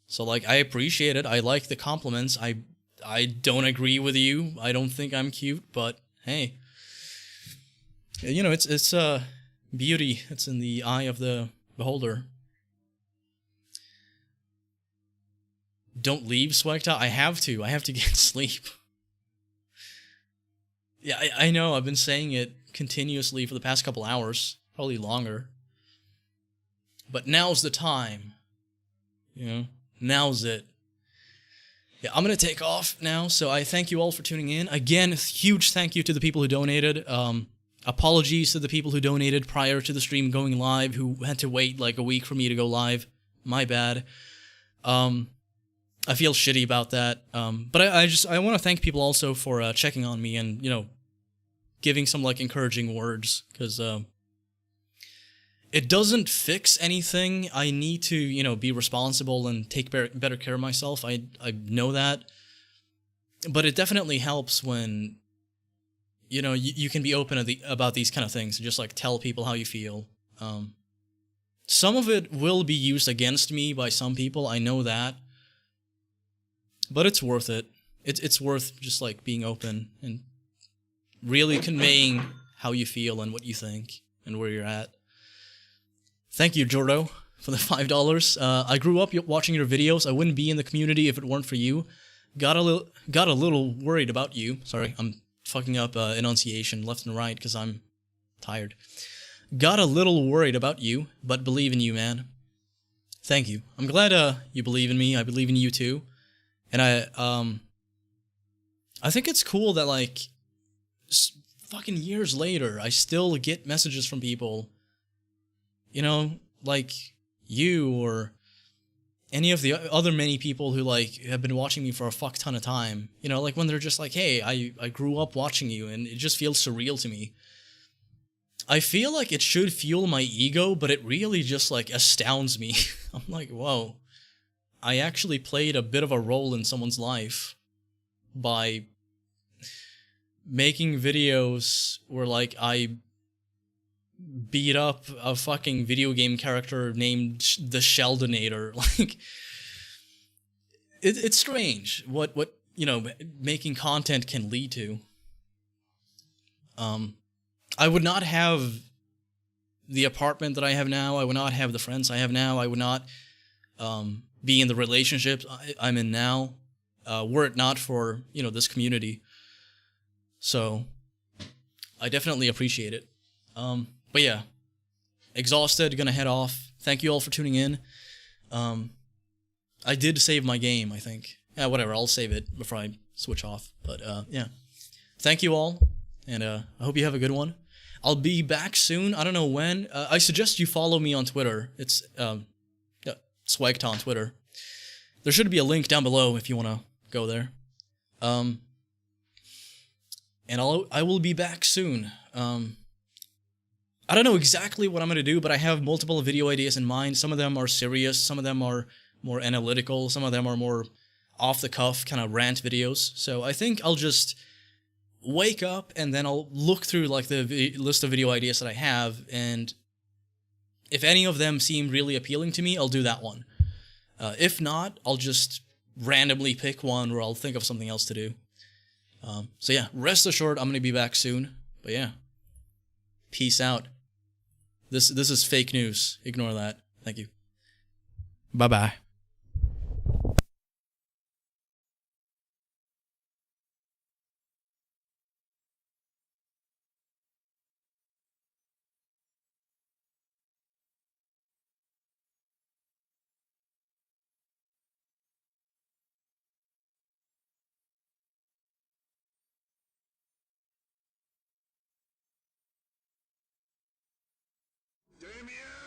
So like, I appreciate it. I like the compliments. I don't agree with you. I don't think I'm cute, but hey. You know, it's beauty. It's in the eye of the beholder. Don't leave, Swegta. I have to get sleep. Yeah, I know. I've been saying it continuously for the past couple hours. Probably longer. But now's the time. You know? Now's it. Yeah, I'm going to take off now, so I thank you all for tuning in. Again, huge thank you to the people who donated. Apologies to the people who donated prior to the stream going live, who had to wait like a week for me to go live. My bad. I feel shitty about that. But I want to thank people also for checking on me and, you know, giving some like encouraging words, because it doesn't fix anything. I need to, you know, be responsible and take better care of myself. I know that. But it definitely helps when, you know, you can be open about these kind of things and just like tell people how you feel. Some of it will be used against me by some people. I know that. But it's worth it. It's worth just like being open and really conveying how you feel and what you think and where you're at. Thank you, Jordo, for the $5. I grew up watching your videos. I wouldn't be in the community if it weren't for you. Got a little worried about you. Sorry, I'm fucking up enunciation left and right because I'm tired. Got a little worried about you, but believe in you, man. Thank you. I'm glad you believe in me. I believe in you too. And I think it's cool that like fucking years later, I still get messages from people, you know, like you or any of the other many people who like have been watching me for a fuck ton of time. You know, like when they're just like, hey, I grew up watching you, and it just feels surreal to me. I feel like it should fuel my ego, but it really just like astounds me. I'm like, whoa. I actually played a bit of a role in someone's life by making videos where like I beat up a fucking video game character named the Sheldonator. Like, it's strange what you know, making content can lead to. I would not have the apartment that I have now. I would not have the friends I have now. I would not be in the relationships I'm in now, were it not for, you know, this community. So, I definitely appreciate it. But yeah, exhausted, gonna head off. Thank you all for tuning in. I did save my game, I think. Yeah, whatever, I'll save it before I switch off. But yeah, thank you all, and I hope you have a good one. I'll be back soon, I don't know when. I suggest you follow me on Twitter. It's SWEGTA on Twitter. There should be a link down below if you want to go there. And I will be back soon. I don't know exactly what I'm going to do, but I have multiple video ideas in mind. Some of them are serious, some of them are more analytical. Some of them are more off the cuff, kind of rant videos. So I think I'll just wake up and then I'll look through like the list of video ideas that I have, and if any of them seem really appealing to me, I'll do that one. If not, I'll just randomly pick one or I'll think of something else to do. So yeah, rest assured I'm gonna be back soon. But yeah, peace out. This is fake news. Ignore that. Thank you. Bye bye. Damien!